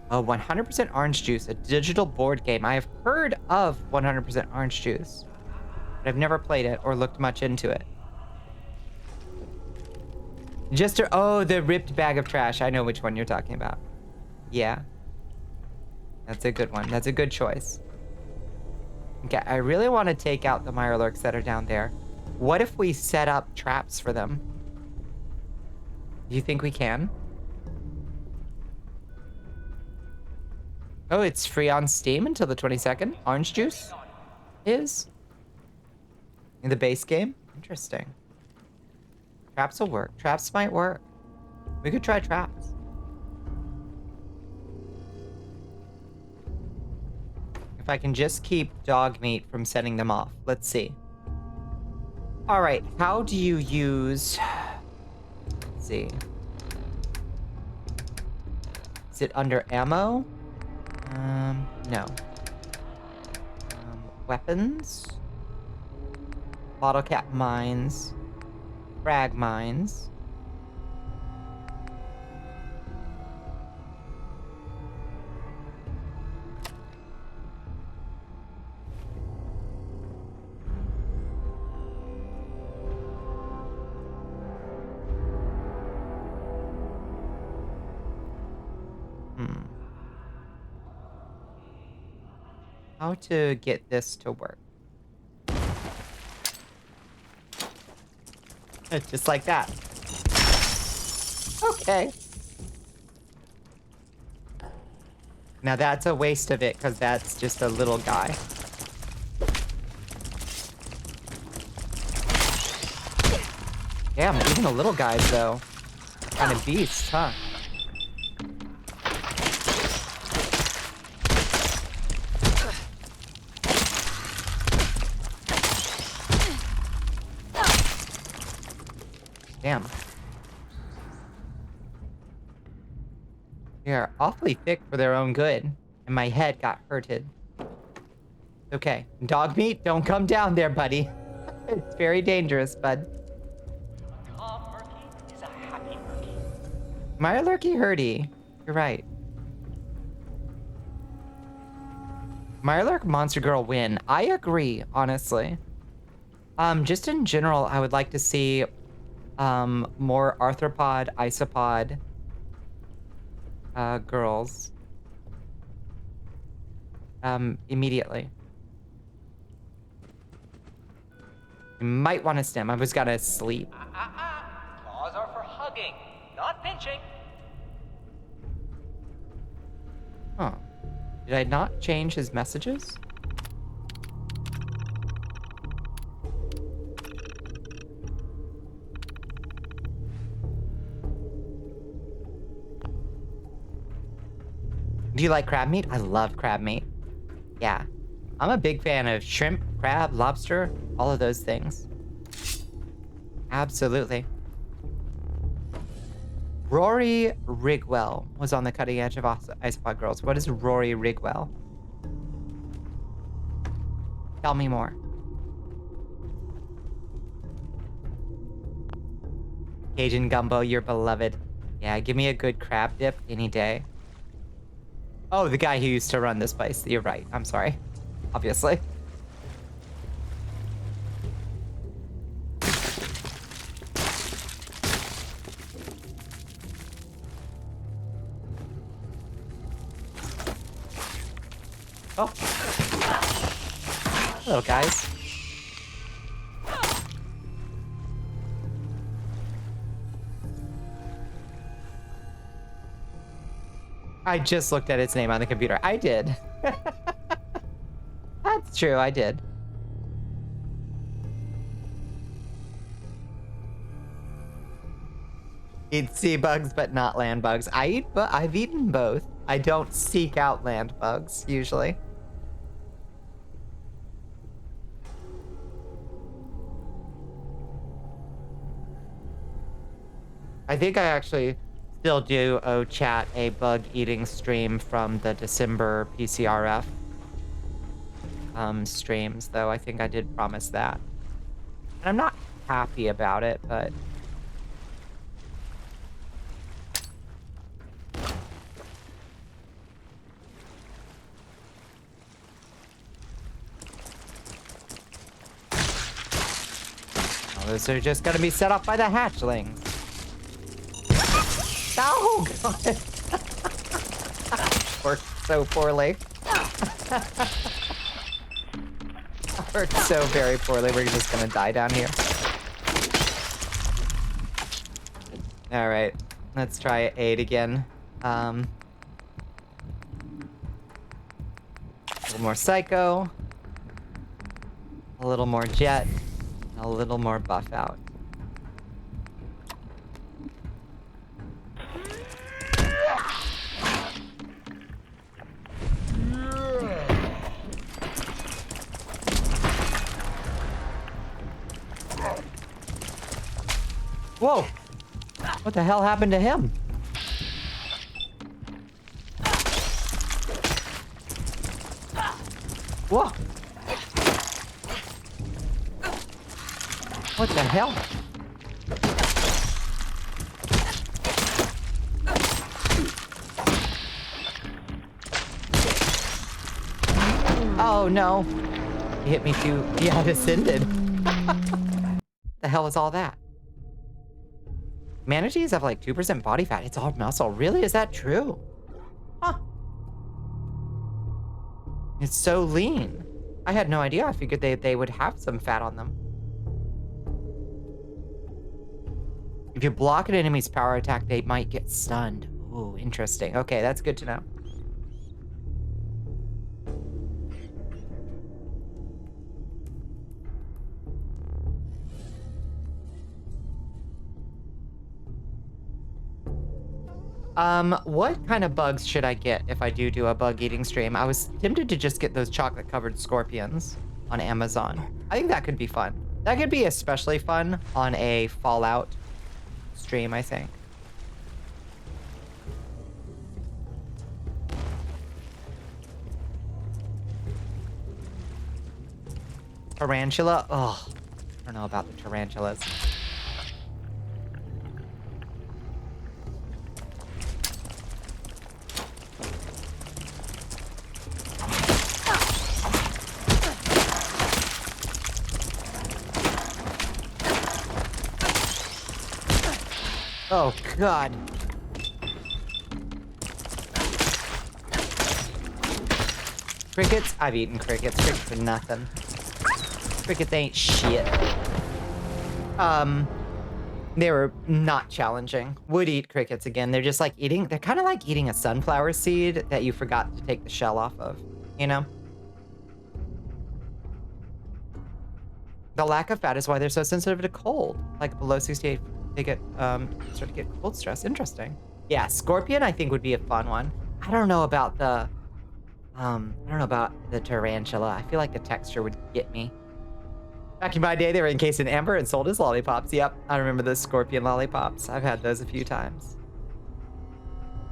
Oh, 100% Orange Juice, a digital board game. I have heard of 100% Orange Juice, but I've never played it or looked much into it. Oh, the ripped bag of trash. I know which one you're talking about. Yeah. That's a good one. That's a good choice. Okay, I really want to take out the Mirelurks that are down there. What if we set up traps for them? Do you think we can? Oh, it's free on Steam until the 22nd. Orange Juice is in the base game. Interesting. Traps will work. Traps might work. We could try traps. If I can just keep dog meat from setting them off. Let's see. All right. How do you use... Let's see. Is it under ammo? No. Weapons. Bottle cap mines. Frag mines. how to get this to work. Just like that. Okay. Now that's a waste of it because that's just a little guy. Damn, even the little guys though. Kind of beasts, huh? Damn. They are awfully thick for their own good, and my head got hurted. Okay, dog meat, don't come down there, buddy. It's very dangerous, bud. A calm Murky is a happy Murky. My lurky hurdy. You're right. Mirelurk Monster Girl win. I agree, honestly. Just in general, I would like to see more arthropod, isopod girls. Immediately. You might want to stem. I was gonna sleep. Claws are for hugging, not pinching. Huh. Did I not change his messages? Do you like crab meat? I love crab meat. Yeah. I'm a big fan of shrimp, crab, lobster, all of those things. Absolutely. Rory Rigwell was on the cutting edge of Isopod Girls. What is Rory Rigwell? Tell me more. Cajun gumbo, you're beloved. Yeah, give me a good crab dip any day. Oh, the guy who used to run this place. You're right. I'm sorry. Obviously. Oh. Hello, guys. I just looked at its name on the computer. I did. That's true, I did. Eat sea bugs, but not land bugs. I've eaten both. I don't seek out land bugs, usually. I think I actually still do owe chat a bug eating stream from the December PCRF streams, though I think I did promise that. And I'm not happy about it, but oh, those are just gonna be set off by the hatchlings. Oh, God. Worked so poorly. Worked so very poorly. We're just gonna die down here. All right, let's try 8 again. A little more psycho. A little more jet. A little more buff out. Whoa! What the hell happened to him? Whoa! What the hell? Oh no! He hit me too. Yeah, it ascended. The hell was all that? Manatees have like 2% body fat. It's all muscle. Really? Is that true? Huh. It's so lean. I had no idea. I figured they would have some fat on them. If you block an enemy's power attack, they might get stunned. Ooh, interesting. Okay, that's good to know. What kind of bugs should I get if I do a bug eating stream? I was tempted to just get those chocolate covered scorpions on Amazon. I think that could be fun. That could be especially fun on a Fallout stream, I think. Tarantula? Oh, I don't know about the tarantulas. Oh, God. Crickets? I've eaten crickets. Crickets are nothing. Crickets ain't shit. They were not challenging. Would eat crickets again. They're just like eating, they're kind of like eating a sunflower seed that you forgot to take the shell off of, you know? The lack of fat is why they're so sensitive to cold. Like below 68, they get, start to get cold stress. Interesting. Yeah, scorpion I think would be a fun one. I don't know about the, tarantula. I feel like the texture would get me. Back in my day, they were encased in amber and sold as lollipops. Yep, I remember those scorpion lollipops. I've had those a few times.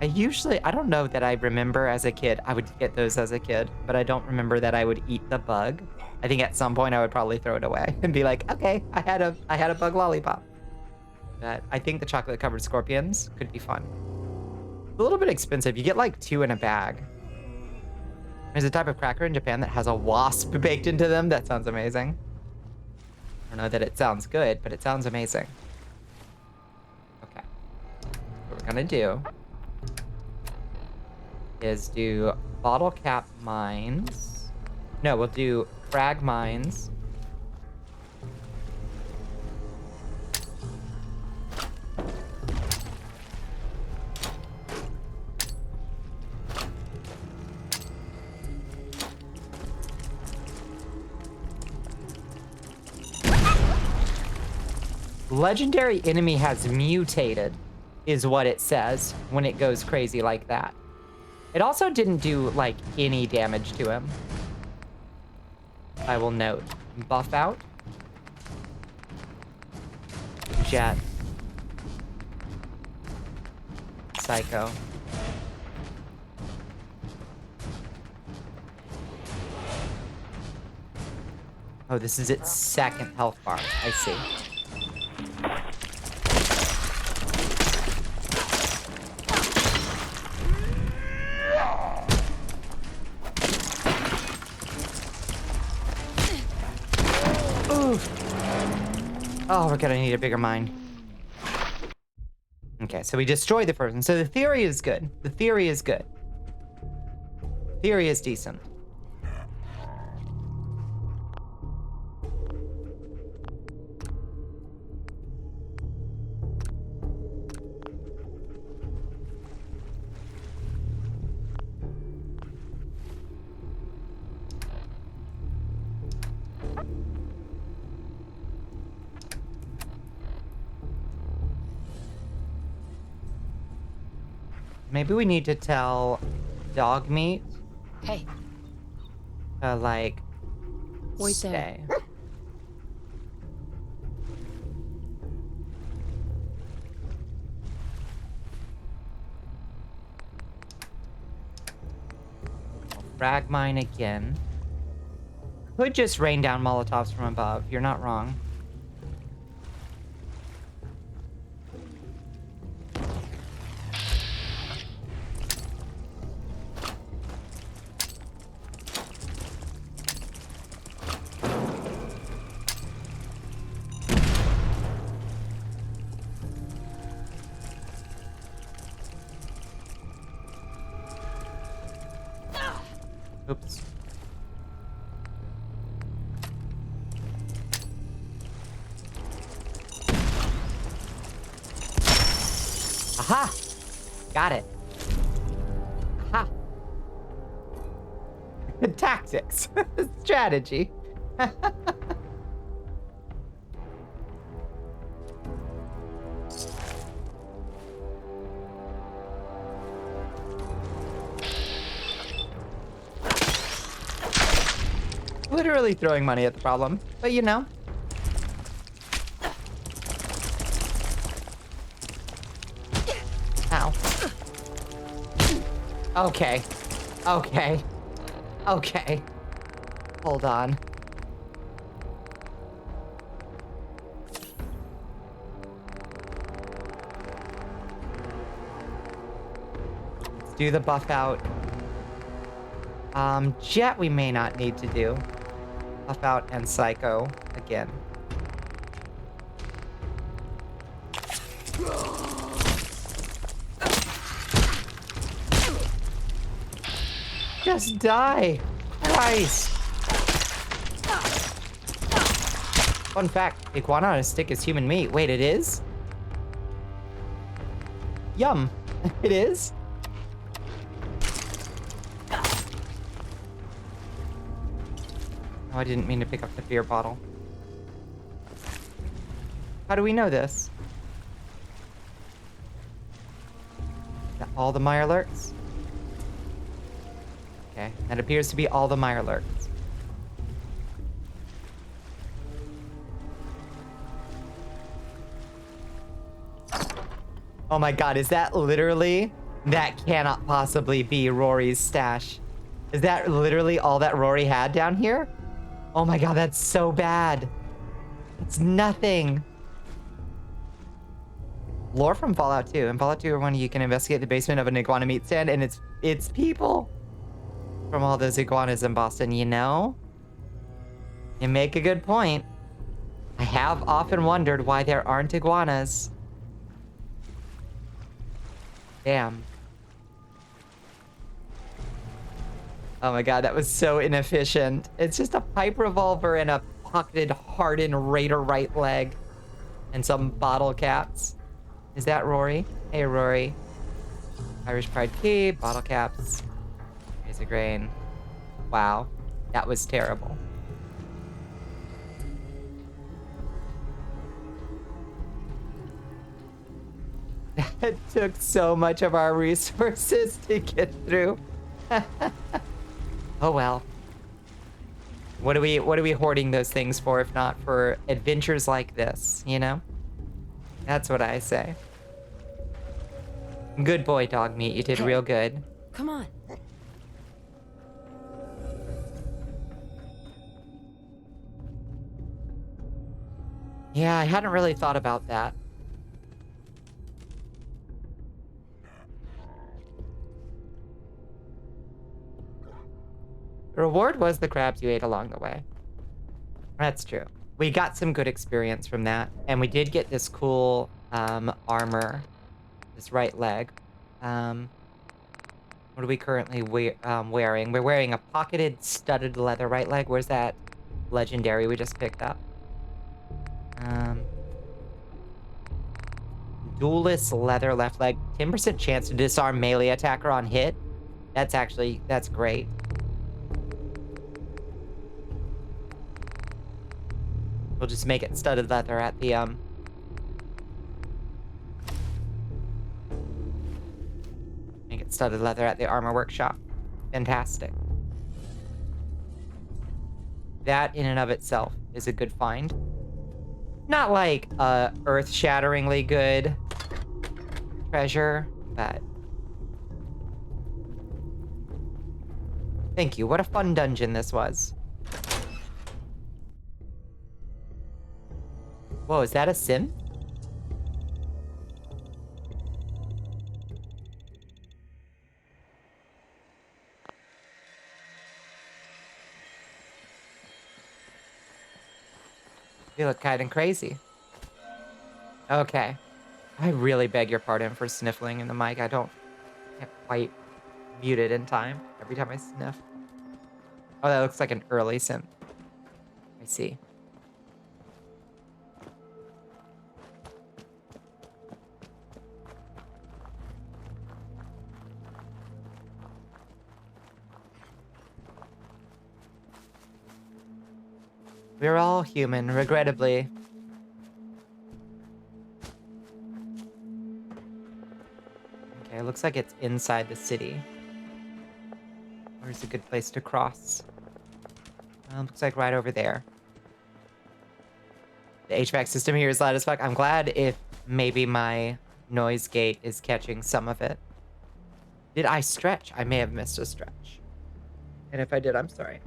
I don't know that I remember as a kid. I would get those as a kid, but I don't remember that I would eat the bug. I think at some point I would probably throw it away and be like, okay, I had a bug lollipop. But I think the chocolate covered scorpions could be fun. It's a little bit expensive. You get like 2 in a bag. There's a type of cracker in Japan that has a wasp baked into them. That sounds amazing. I don't know that it sounds good, but it sounds amazing. Okay. What we're gonna do is do bottle cap mines. No, we'll do frag mines. Legendary enemy has mutated, is what it says when it goes crazy like that. It also didn't do, like, any damage to him. I will note. Buff out. Jet. Psycho. Oh, this is its second health bar. I see. Oh, we're gonna need a bigger mine. Okay, so we destroyed the first one. So the theory is good. The theory is good. Theory is decent. Maybe we need to tell dog meat. Hey. Like, Wait stay. there. Frag mine again. Could just rain down Molotovs from above. You're not wrong. Oops. Aha! Got it. Aha! Tactics. Strategy. Literally throwing money at the problem, but you know. Ow. Okay. Okay. Okay. Hold on. Let's do the buff out. Jet we may not need to do. Buff out and Psycho again. Just die! Christ! Fun fact, iguana on a stick is human meat. Wait, it is? Yum. It is? Oh, I didn't mean to pick up the beer bottle. How do we know this? Is that all the Mirelurks? Okay, that appears to be all the Mirelurks. Oh my god, is that literally... That cannot possibly be Rory's stash. Is that literally all that Rory had down here? Oh my god, that's so bad. It's nothing. Lore from Fallout 2. In Fallout 2, when you can investigate the basement of an iguana meat stand, and it's people from all those iguanas in Boston, you know? You make a good point. I have often wondered why there aren't iguanas. Damn. Oh my god, that was so inefficient. It's just a pipe revolver and a pocketed hardened Raider right leg. And some bottle caps. Is that Rory? Hey, Rory. Irish Pride Key, bottle caps. Here's a grain. Wow. That was terrible. That took so much of our resources to get through. Oh well. What are we hoarding those things for if not for adventures like this, you know? That's what I say. Good boy, dog meat. You did real good. Come on. Yeah, I hadn't really thought about that. The reward was the crabs you ate along the way. That's true. We got some good experience from that. And we did get this cool armor. This right leg. What are we currently wearing? We're wearing a pocketed studded leather right leg. Where's that legendary we just picked up? Duelist leather left leg. 10% chance to disarm melee attacker on hit. That's great. We'll just make it studded leather at the, Make it studded leather at the armor workshop. Fantastic. That in and of itself is a good find. Not like earth-shatteringly good treasure, but... Thank you. What a fun dungeon this was. Whoa, is that a sim? You look kind of crazy. Okay. I really beg your pardon for sniffling in the mic. I can't quite mute it in time every time I sniff. Oh, that looks like an early sim. I see. We're all human, regrettably. Okay, it looks like it's inside the city. Where's a good place to cross? Looks like right over there. The HVAC system here is loud as fuck. I'm glad if maybe my noise gate is catching some of it. Did I stretch? I may have missed a stretch. And if I did, I'm sorry.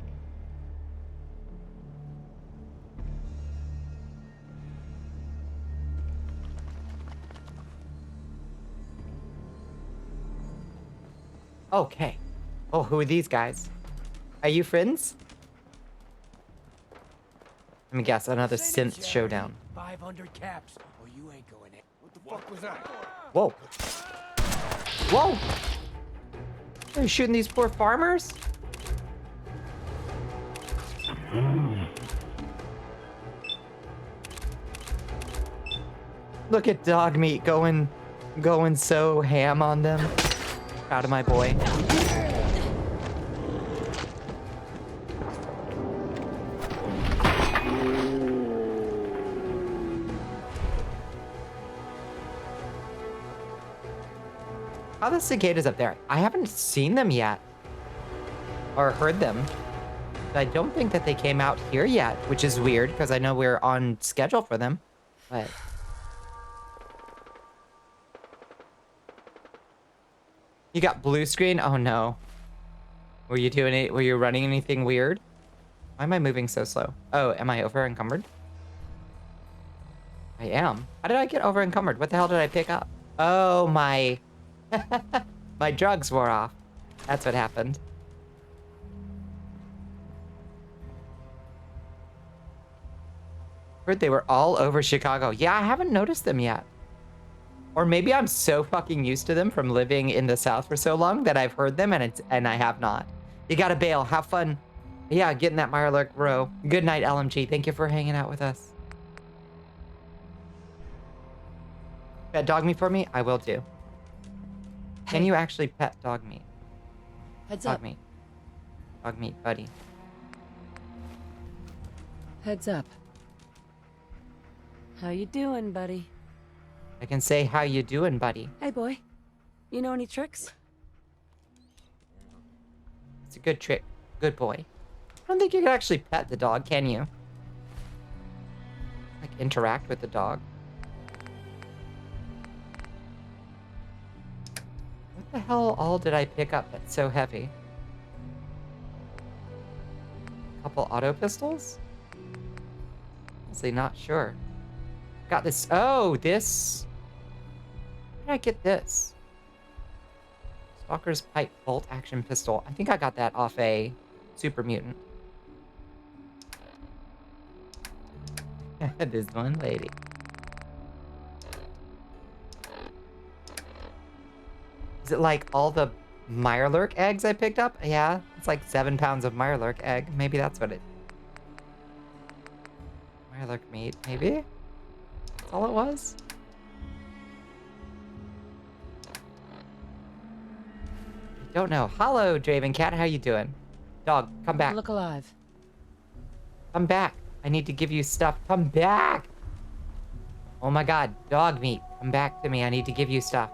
Okay. Oh, who are these guys? Are you friends? Let me guess, another synth showdown. 500 caps, or you ain't going in. What the fuck was that? Whoa. Whoa! Are you shooting these poor farmers? Look at dog meat going so ham on them. Proud of my boy. How the cicadas up there? I haven't seen them yet. Or heard them. I don't think that they came out here yet, which is weird because I know we're on schedule for them. But you got blue screen? Oh no. Were you doing it? Were you running anything weird? Why am I moving so slow? Oh, am I over encumbered? I am. How did I get over encumbered? What the hell did I pick up? Oh, my my drugs wore off. That's what happened. Heard they were all over Chicago. Yeah, I haven't noticed them yet. Or maybe I'm so fucking used to them from living in the South for so long that I've heard them and I have not. You gotta bail. Have fun. Yeah, get in that Mirelurk row. Good night, LMG. Thank you for hanging out with us. Pet dog meat for me? I will do. Can you actually pet dog meat? Heads Dog up. meat. Dog meat, buddy. Heads up. How you doing, buddy? I can say, how you doing, buddy? Hey, boy. You know any tricks? It's a good trick. Good boy. I don't think you can actually pet the dog, can you? Like, interact with the dog. What the hell all did I pick up that's so heavy? Couple auto pistols? Honestly, not sure. Got this. Oh, this. Where did I get this? Stalker's Pipe Bolt Action Pistol. I think I got that off a Super Mutant. This one lady. Is it like all the Mirelurk eggs I picked up? Yeah, it's like 7 pounds of Mirelurk egg. Maybe that's what it... Mirelurk meat, maybe? That's all it was? I don't know. Hello, Draven Cat. How you doing? Dog, come back. Look alive. Come back. I need to give you stuff. Come back. Oh my god. Dog meat. Come back to me. I need to give you stuff.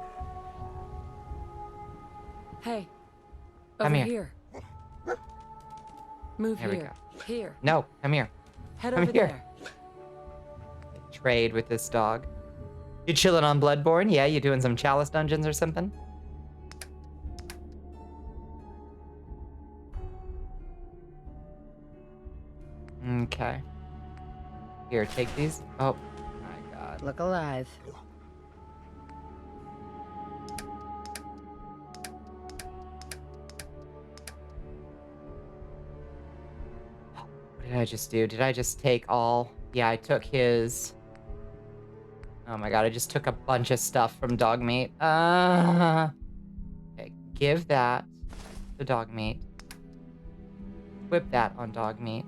Hey. Come Over here. Move There we here. Here. No, come here. Head Come over here. there. Trade with this dog. You chilling on Bloodborne? Yeah, you doing some Chalice dungeons or something? Okay. Here, take these. Oh, my god. Look alive. What did I just do? Did I just take all? Yeah, I took his... Oh my god, I just took a bunch of stuff from dog meat. Okay, give that to dog meat. Whip that on dog meat.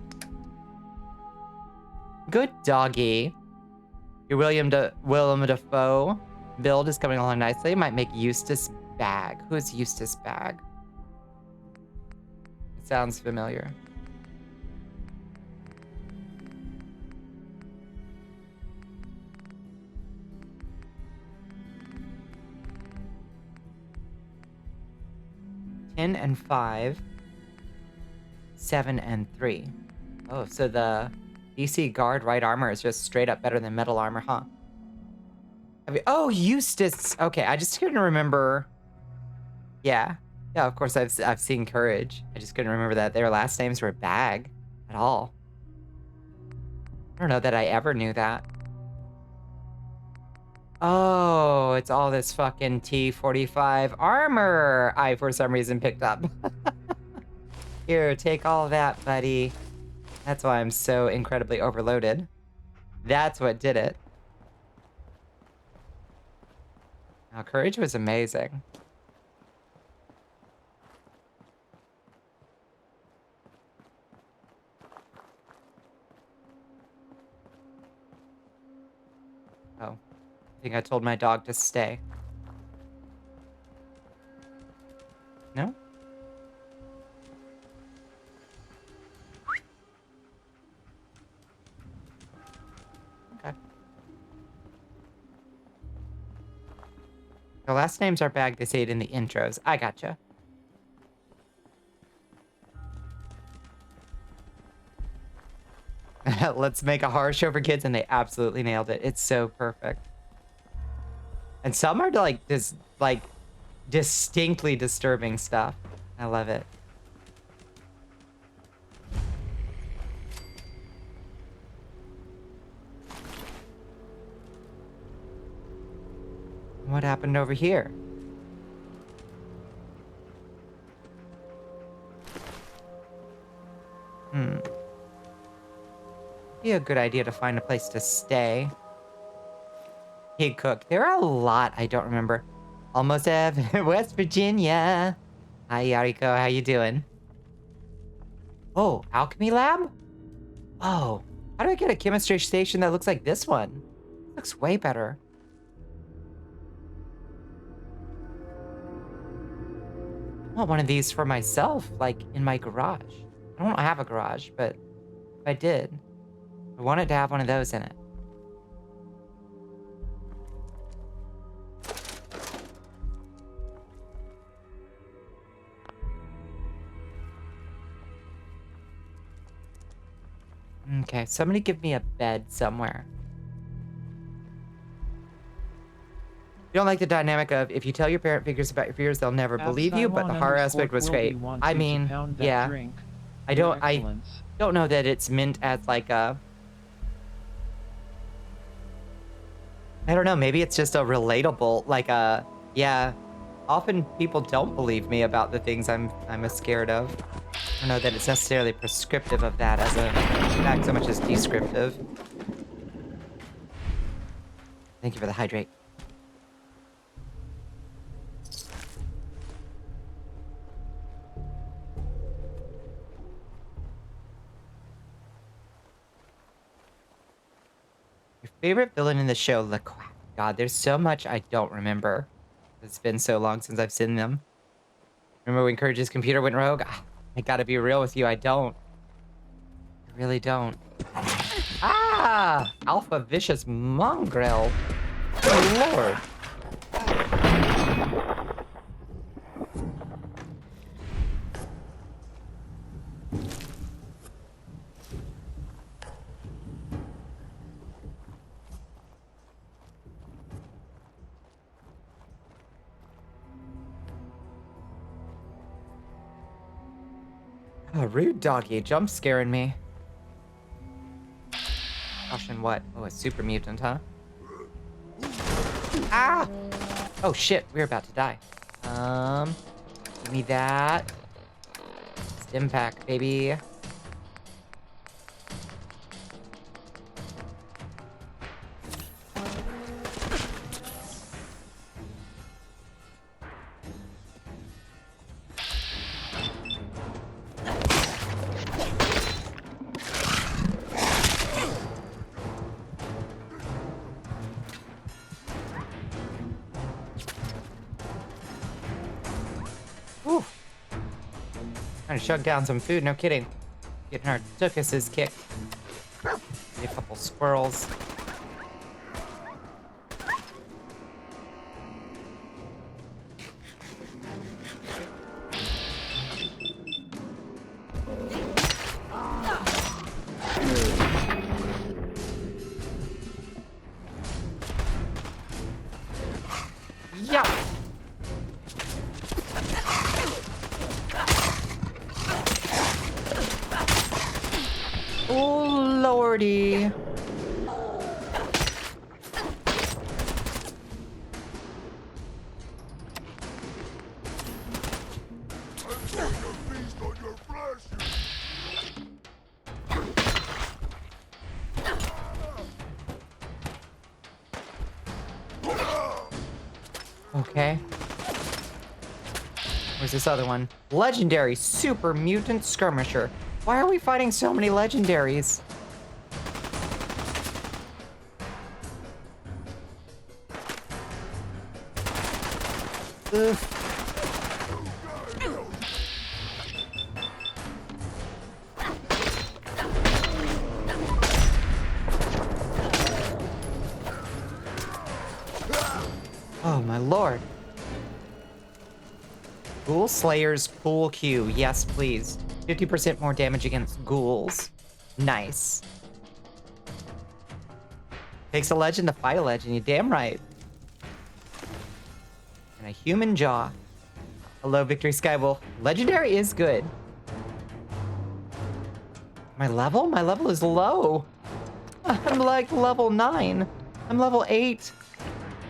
Good doggy. Your Willem Dafoe build is coming along nicely. Might make Eustace Bag. Who's Eustace Bag? It sounds familiar. 10 and 5, 7 and 3. Oh, so the DC guard right armor is just straight up better than metal armor, huh? Oh, Eustace. Okay, I just couldn't remember. Yeah. Yeah, of course I've seen Courage. I just couldn't remember that their last names were Bag at all. I don't know that I ever knew that. Oh, it's all this fucking T-45 armor I, for some reason, picked up. Here, take all that, buddy. That's why I'm so incredibly overloaded. That's what did it. Now, Courage was amazing. Oh, I think I told my dog to stay. No? Okay. The last names are Bag, they say it in the intros. I gotcha. Let's make a horror show for kids, and they absolutely nailed it. It's so perfect. And some are like this, like distinctly disturbing stuff. I love it. What happened over here? Be a good idea to find a place to stay. Pig cook. There are a lot I don't remember. Almost have West Virginia. Hi, Yariko. How you doing? Oh, alchemy lab? Oh, how do I get a chemistry station that looks like this one? Looks way better. I want one of these for myself, like in my garage. I don't have a garage, but if I did, I wanted to have one of those in it. Okay, somebody give me a bed somewhere. You don't like the dynamic of if you tell your parent figures about your fears, they'll never believe you, but the horror aspect was great. I mean, yeah. I don't know that it's meant as like a... I don't know, maybe it's just a relatable, like a... Yeah, often people don't believe me about the things I'm scared of. I don't know that it's necessarily prescriptive of that as a fact so much as descriptive. Thank you for the hydrate. Your favorite villain in the show, LaQuack. God, there's so much I don't remember. It's been so long since I've seen them. Remember when Courage's computer went rogue? I gotta be real with you, I don't. I really don't. Ah! Alpha vicious mongrel. Good lord. Oh, rude doggy, jump scaring me. Caution what? Oh, a super mutant, huh? Ah! Oh shit, we're about to die. Give me that. Stim pack, baby. Trying to chug down some food, no kidding. Getting our tuchuses kicked. Get a couple squirrels. Yeah. Oh, lordy. Okay. Where's this other one? Legendary Super Mutant Skirmisher. Why are we fighting so many legendaries? Ugh. Oh my lord. Ghoul Slayer's Pool Q. Yes, please. 50% more damage against ghouls. Nice. Takes a legend to fight a legend. You're damn right. And a human jaw. Hello, Victory Skywolf. Legendary is good. My level? My level is low. I'm like level 9. I'm level 8.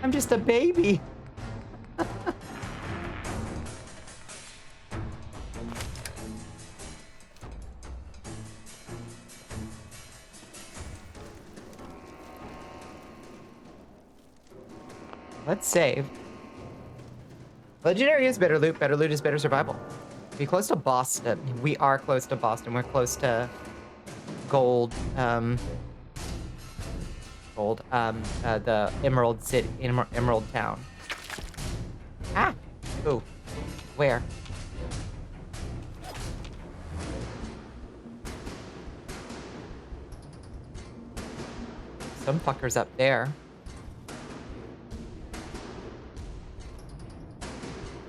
I'm just a baby. Let's save. Legendary is better loot. Better loot is better survival. Be close to Boston. We are close to Boston. We're close to gold. The Emerald City, Emerald Town. Ah! Ooh. Where? Some fuckers up there.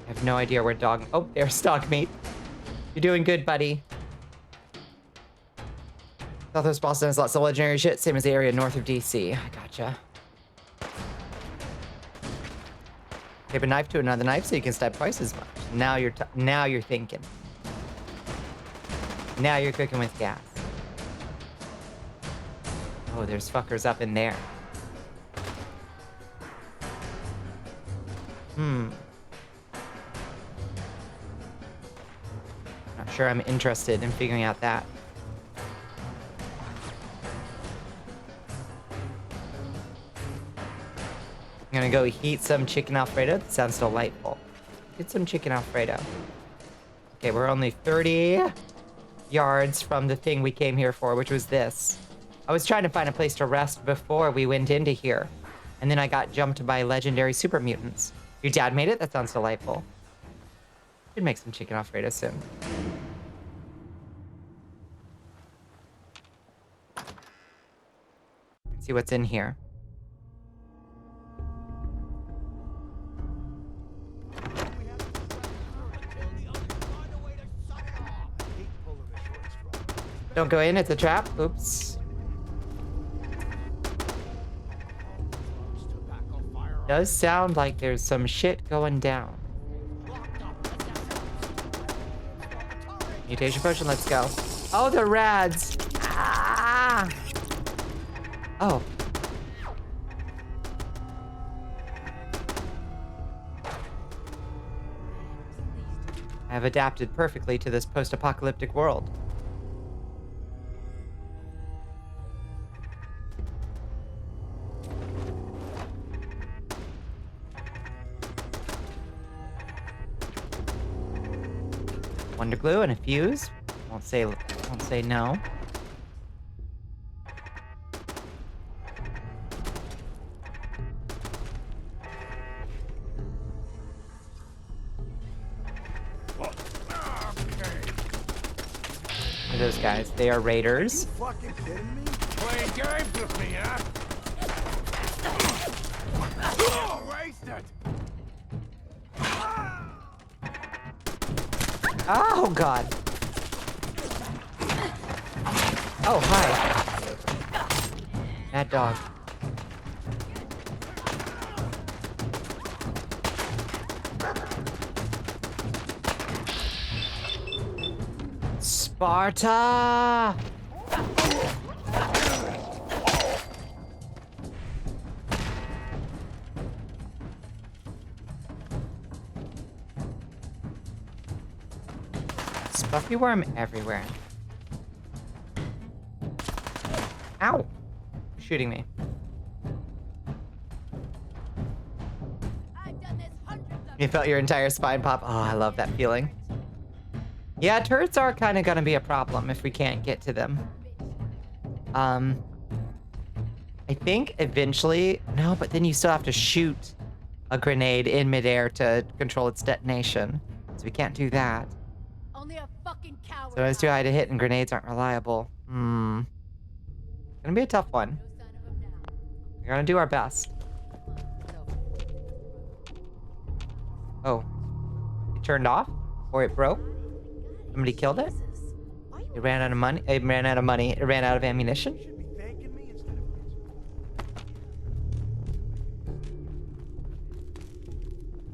I have no idea where dog... Oh, there's Dogmeat. You're doing good, buddy. Southwest Boston has lots of legendary shit, same as the area north of DC. I gotcha. Tape a knife to another knife so you can stab twice as much. Now you're thinking. Now you're cooking with gas. Oh, there's fuckers up in there. Not sure I'm interested in figuring out that. I'm gonna go heat some chicken Alfredo. That sounds delightful. Get some chicken Alfredo. Okay, we're only 30 yards from the thing we came here for, which was this. I was trying to find a place to rest before we went into here. And then I got jumped by legendary super mutants. Your dad made it? That sounds delightful. Should make some chicken Alfredo soon. Let's see what's in here. Don't go in, it's a trap. Oops. Does sound like there's some shit going down. Mutation potion, let's go. Oh, the rads. Ah! Oh. I have adapted perfectly to this post-apocalyptic world. Wonder glue and a fuse. Won't say no. Those guys, they are raiders. Fucking kidding me? Playing games with me, huh? Oh, wasted! Oh god. Oh hi. Bad dog. Sparta! Spuffy worm everywhere. Ow! Shooting me. You felt your entire spine pop. Oh, I love that feeling. Yeah, turrets are kind of gonna be a problem if we can't get to them. I think eventually... No, but then you still have to shoot a grenade in midair to control its detonation. So we can't do that. Only a fucking coward. So it's too high to hit and grenades aren't reliable. Gonna be a tough one. We're gonna do our best. Oh. It turned off? Or it broke? Somebody killed it? It ran out of money. It ran out of money. It ran out of ammunition.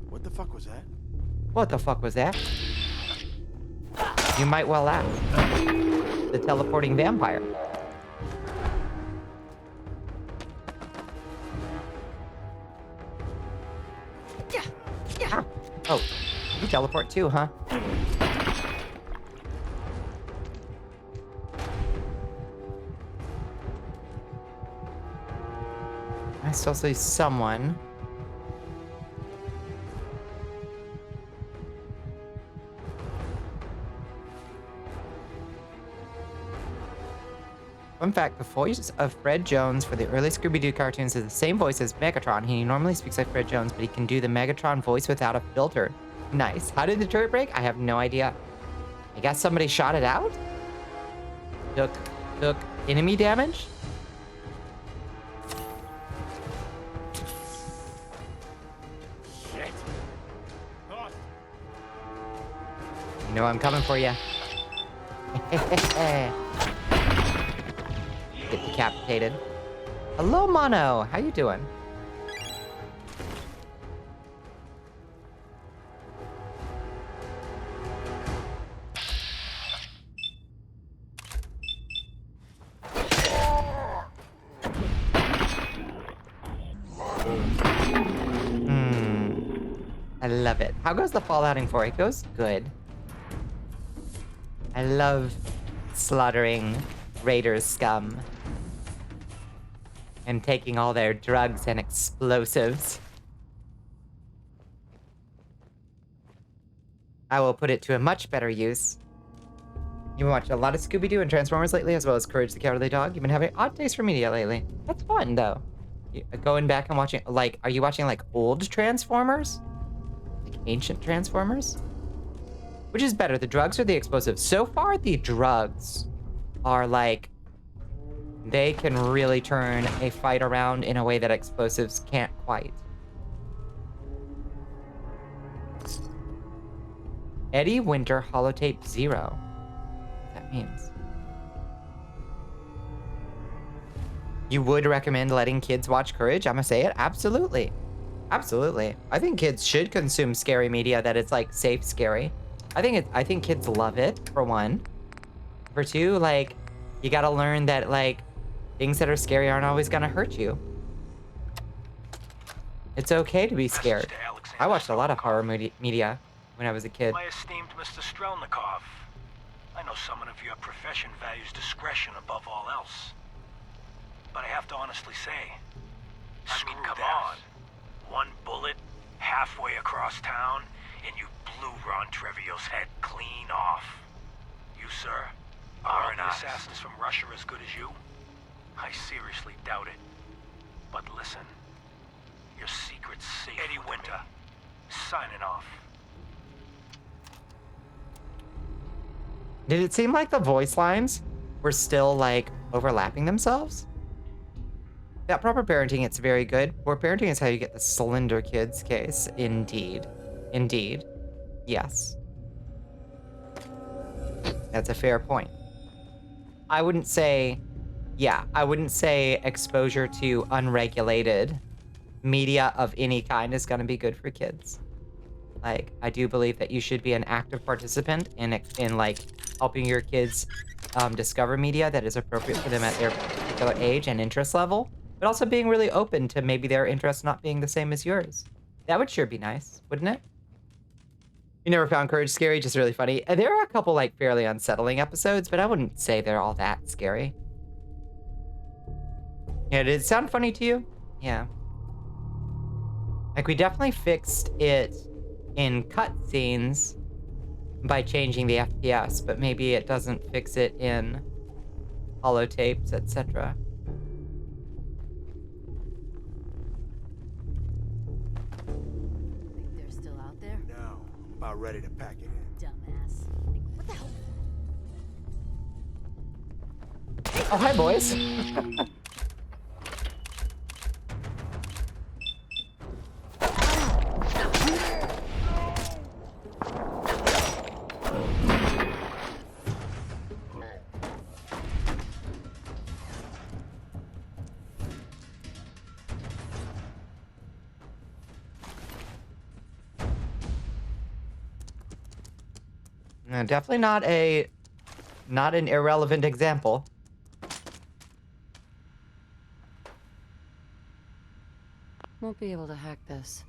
What the fuck was that? What the fuck was that? You might well ask. The teleporting vampire. Ah. Oh, you teleport too, huh? I still see someone. Fun fact, the voice of Fred Jones for the early Scooby-Doo cartoons is the same voice as Megatron. He normally speaks like Fred Jones, but he can do the Megatron voice without a filter. Nice. How did the turret break? I have no idea. I guess somebody shot it out? Took enemy damage? Shit. You know I'm coming for you. Get decapitated. Hello, Mono. How you doing? I love it. How goes the fallouting for? It goes good. I love slaughtering Raiders scum and taking all their drugs and explosives. I will put it to a much better use. You've been watching a lot of Scooby-Doo and Transformers lately, as well as Courage the Cowardly Dog. You've been having odd taste for media lately. That's fun, though. Going back and watching, like, are you watching, like, old Transformers? Like, ancient Transformers? Which is better, the drugs or the explosives? So far, the drugs are, like, they can really turn a fight around in a way that explosives can't quite. Eddie Winter Holotape 0. What that means. You would recommend letting kids watch Courage? I'm gonna say it. Absolutely. Absolutely. I think kids should consume scary media that it's like safe scary. I think kids love it, for one. For two, like, you gotta learn that, like, things that are scary aren't always gonna hurt you. It's okay to be scared. I watched a lot of horror media when I was a kid. My esteemed Mr. Strelnikov, I know someone of your profession values discretion above all else. But I have to honestly say, come on. One bullet, halfway across town, and you blew Ron Treviot's head clean off. You, sir, are the assassins from Russia as good as you? I seriously doubt it. But listen, your secret's safe. Eddie Winter, signing off. Did it seem like the voice lines were still, like, overlapping themselves? That proper parenting, it's very good. Poor parenting is how you get the Slender Kids case. Indeed. Indeed. Yes. That's a fair point. I wouldn't say exposure to unregulated media of any kind is going to be good for kids. Like, I do believe that you should be an active participant in like helping your kids discover media that is appropriate for them at their particular age and interest level, but also being really open to maybe their interests not being the same as yours. That would sure be nice, wouldn't it? You never found Courage scary? Just really funny. There are a couple like fairly unsettling episodes, but I wouldn't say they're all that scary. Yeah, did it sound funny to you? Yeah. Like, we definitely fixed it in cutscenes by changing the FPS, but maybe it doesn't fix it in holotapes, etc. Think they're still out there? No, I'm about ready to pack it in. Dumbass. What the hell? Oh, hi, boys. Definitely not an irrelevant example. Won't be able to hack this.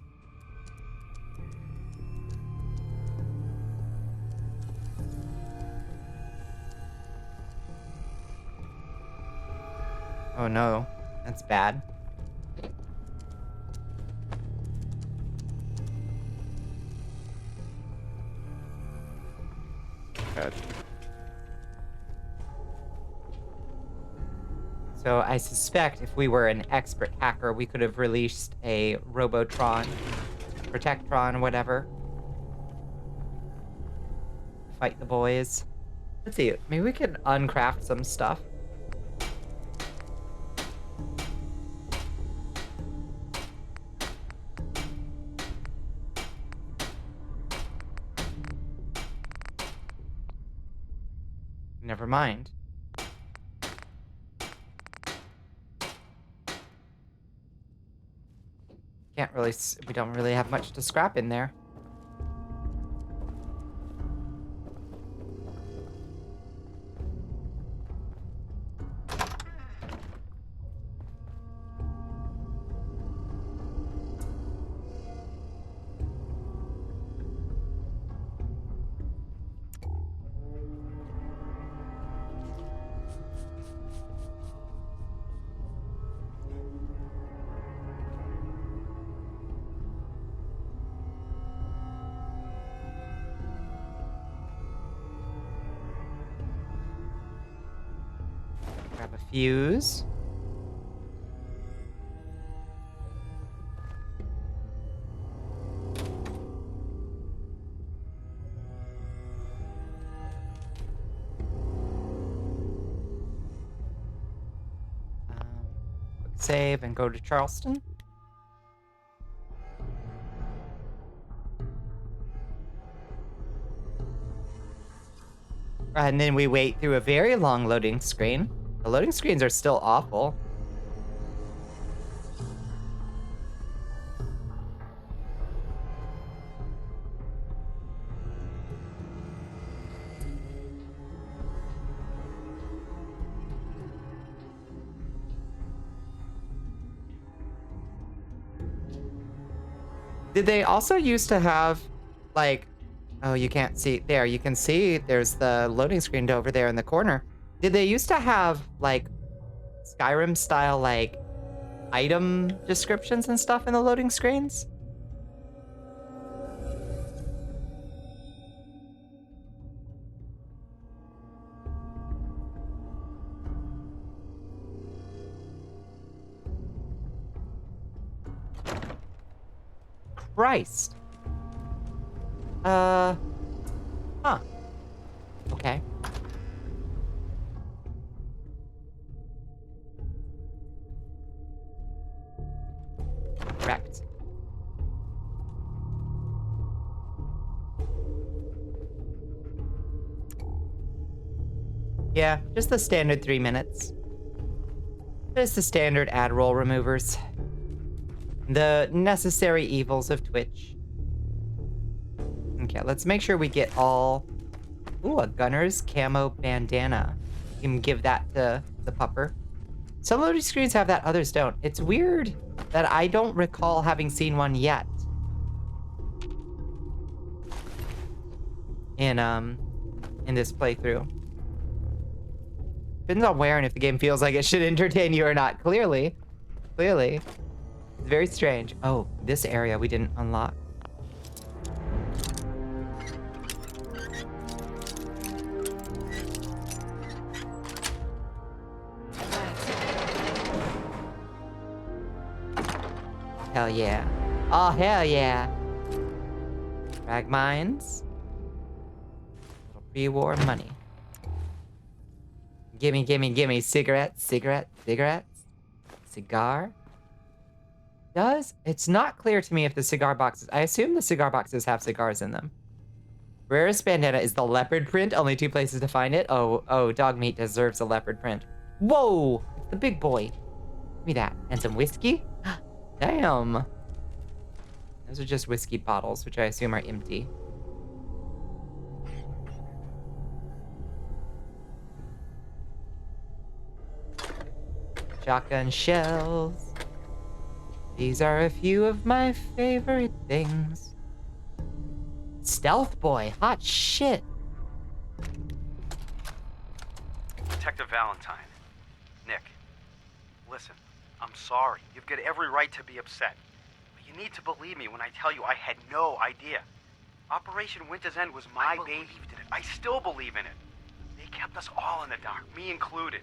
Oh no, that's bad. So I suspect if we were an expert hacker, we could have released a Robotron, Protectron, whatever. Fight the boys. Let's see, maybe we can uncraft some stuff. Never mind. Can't really, we don't really have much to scrap in there. Grab a fuse. Quick save and go to Charleston. And then we wait through a very long loading screen. The loading screens are still awful. Did they also used to have, like, oh, you can't see, there, you can see there's the loading screen over there in the corner. Did they used to have, like, Skyrim style, like, item descriptions and stuff in the loading screens? Christ. Huh. Okay. Correct. Yeah, just the standard 3 minutes. Just the standard ad roll removers. The necessary evils of Twitch. Okay, let's make sure we get all... Ooh, a gunner's camo bandana. You can give that to the pupper. Some loading screens have that, others don't. It's weird that I don't recall having seen one yet. In this playthrough. Depends on where and if the game feels like it should entertain you or not. Clearly. Clearly. It's very strange. Oh, this area we didn't unlock. Hell yeah. Oh, hell yeah. Frag mines. Little pre-war money. Gimme, gimme, gimme. Cigarettes, cigarettes, cigarettes. Cigar. It's not clear to me if the cigar boxes... I assume the cigar boxes have cigars in them. Rarest bandana is the leopard print. Only 2 places to find it. Oh, dog meat deserves a leopard print. Whoa! The big boy. Give me that. And some whiskey? Damn. Those are just whiskey bottles, which I assume are empty. Shotgun shells. These are a few of my favorite things. Stealth boy, hot shit. Detective Valentine. Nick. Listen, I'm sorry. You've got every right to be upset. But you need to believe me when I tell you I had no idea. Operation Winter's End was my baby. I still believe in it. They kept us all in the dark, me included.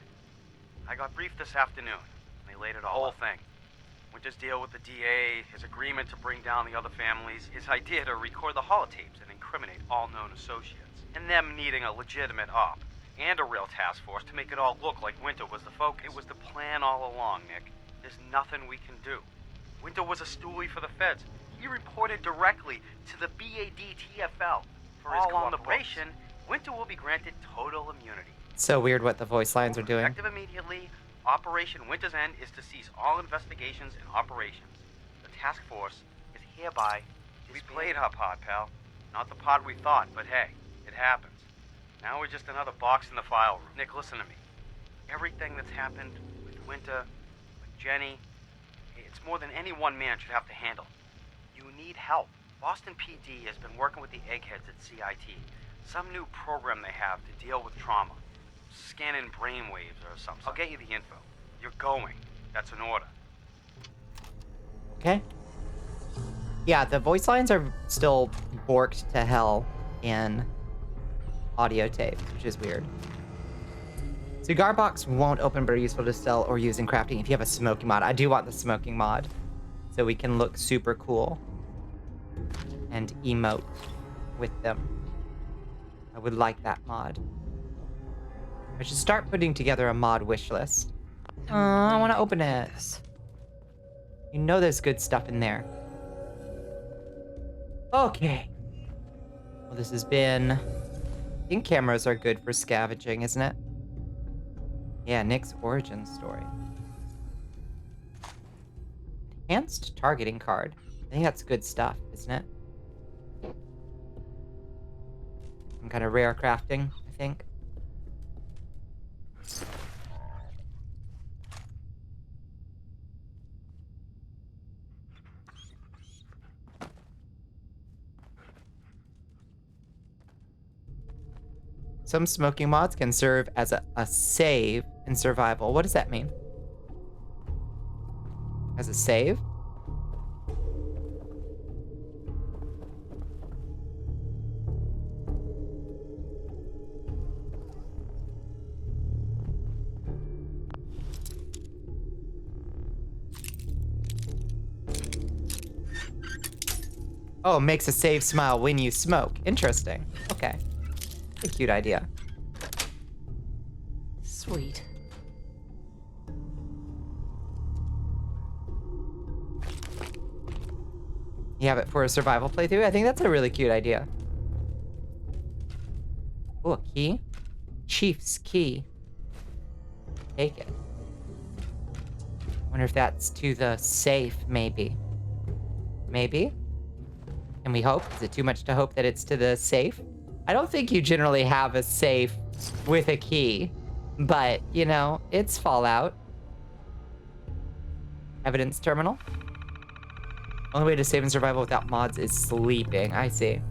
I got briefed this afternoon, and they laid it all whole thing. Winter's deal with the DA, his agreement to bring down the other families, his idea to record the holotapes and incriminate all known associates, and them needing a legitimate op, and a real task force to make it all look like Winter was the focus. It was the plan all along, Nick. There's nothing we can do. Winter was a stoolie for the feds. He reported directly to the VAD-TFL. For his cooperation, Winter will be granted total immunity. So weird what the voice lines are doing. Effective immediately, Operation Winter's End is to cease all investigations and operations. The task force is hereby disbanded. We played our part, pal. Not the part we thought, but hey, it happens. Now we're just another box in the file room. Nick, listen to me. Everything that's happened with Winter, with Jenny, it's more than any one man should have to handle. You need help. Boston PD has been working with the eggheads at CIT. Some new program they have to deal with trauma. Scanning brainwaves or something. I'll get you the info. You're going. That's an order. Okay. Yeah, the voice lines are still borked to hell in audio tape, which is weird. Cigar box won't open, but are useful to sell or use in crafting if you have a smoking mod. I do want the smoking mod, so we can look super cool and emote with them. I would like that mod. I should start putting together a mod wish list. I want to open it. You know there's good stuff in there. Okay. Well, this has been... I think cameras are good for scavenging, isn't it? Yeah, Nick's origin story. Enhanced targeting card. I think that's good stuff, isn't it? Some kind of rare crafting, I think. Some smoking mods can serve as a save in survival. What does that mean? As a save? Oh, makes a save smile when you smoke. Interesting. Okay. A cute idea. Sweet. You have it for a survival playthrough? I think that's a really cute idea. Oh, a key? Chief's key. Take it. Wonder if that's to the safe, maybe. Maybe? Can we hope? Is it too much to hope that it's to the safe? I don't think you generally have a safe with a key, but, you know, it's Fallout. Evidence terminal. Only way to save and survival without mods is sleeping. I see.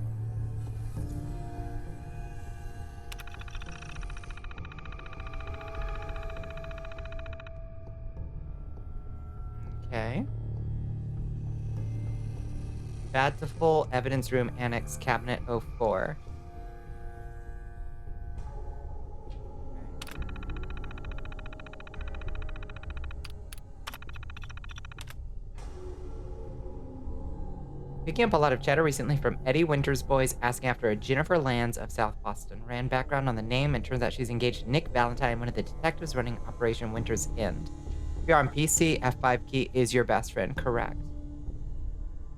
Okay. Bountiful Evidence Room Annex Cabinet 04. Picking up a lot of chatter recently from Eddie Winters' boys asking after a Jennifer Lands of South Boston. Ran background on the name and turns out she's engaged to Nick Valentine, one of the detectives running Operation Winter's End. If you're on PC, F5 key is your best friend. Correct.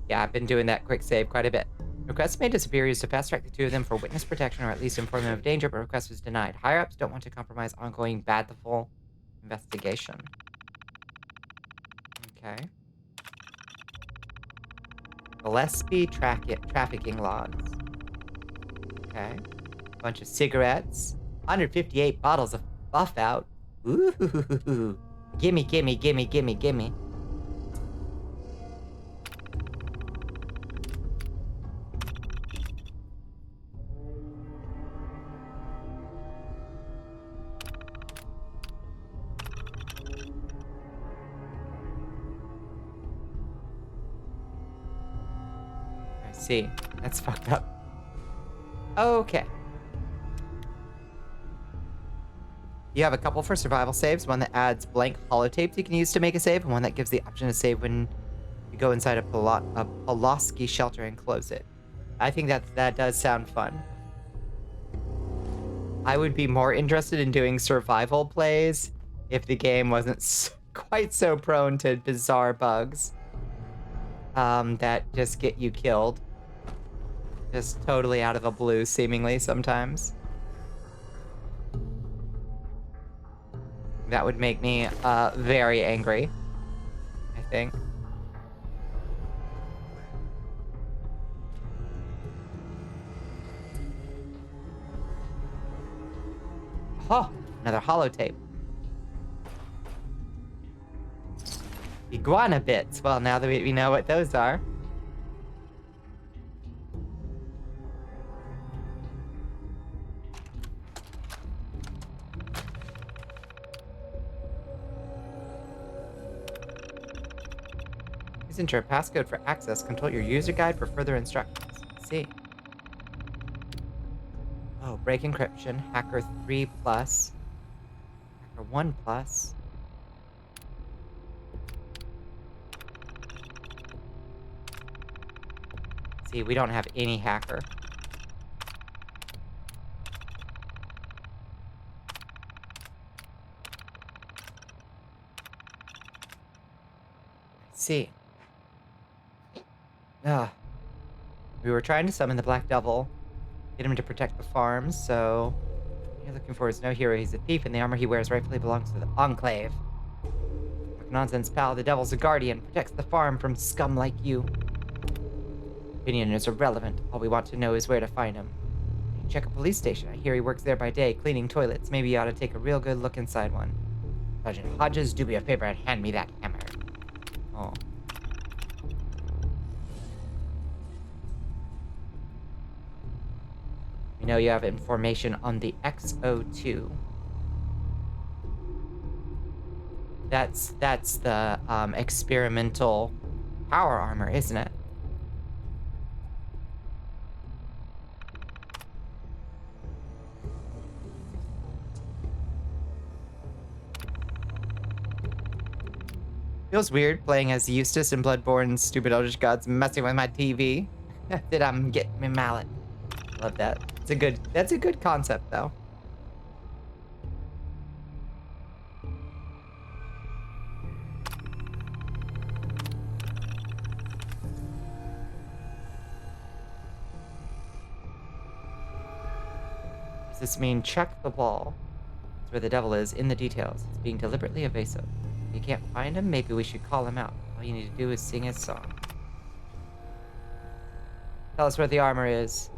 Yeah, I've been doing that quick save quite a bit. Request made to superiors to fast track the two of them for witness protection or at least inform them of danger, but request was denied. Higher ups don't want to compromise ongoing Bountiful investigation. Okay. Gillespie trafficking logs. Okay. Bunch of cigarettes. 158 bottles of buff out. Ooh. Gimme, gimme, gimme, gimme, gimme. See, that's fucked up. Okay. You have a couple for survival saves, one that adds blank holotapes you can use to make a save, and one that gives the option to save when you go inside a Pulaski shelter and close it. I think that does sound fun. I would be more interested in doing survival plays if the game wasn't quite so prone to bizarre bugs that just get you killed. Just totally out of the blue, seemingly, sometimes. That would make me very angry, I think. Oh, another holotape. Iguana bits. Well, now that we know what those are. Please enter a passcode for access. Consult your user guide for further instructions. Let's see. Oh, break encryption. Hacker 3+. Hacker 1+. See, we don't have any hacker. Let's see. We were trying to summon the Black Devil, get him to protect the farms, so what you're looking for is no hero. He's a thief, and the armor he wears rightfully belongs to the Enclave. Nonsense, pal. The Devil's a guardian, protects the farm from scum like you. Opinion is irrelevant. All we want to know is where to find him. Check a police station. I hear he works there by day, cleaning toilets. Maybe you ought to take a real good look inside one. Sergeant Hodges, do me a favor and hand me that hammer. Oh. We know you have information on the XO2. That's the experimental power armor, isn't it? Feels weird playing as Eustace in Bloodborne's stupid Eldritch Gods messing with my TV. That I'm getting my mallet. Love that. That's a good concept though. Does this mean check the ball? That's where the devil is, in the details. He's being deliberately evasive. If you can't find him, maybe we should call him out. All you need to do is sing his song. Tell us where the armor is.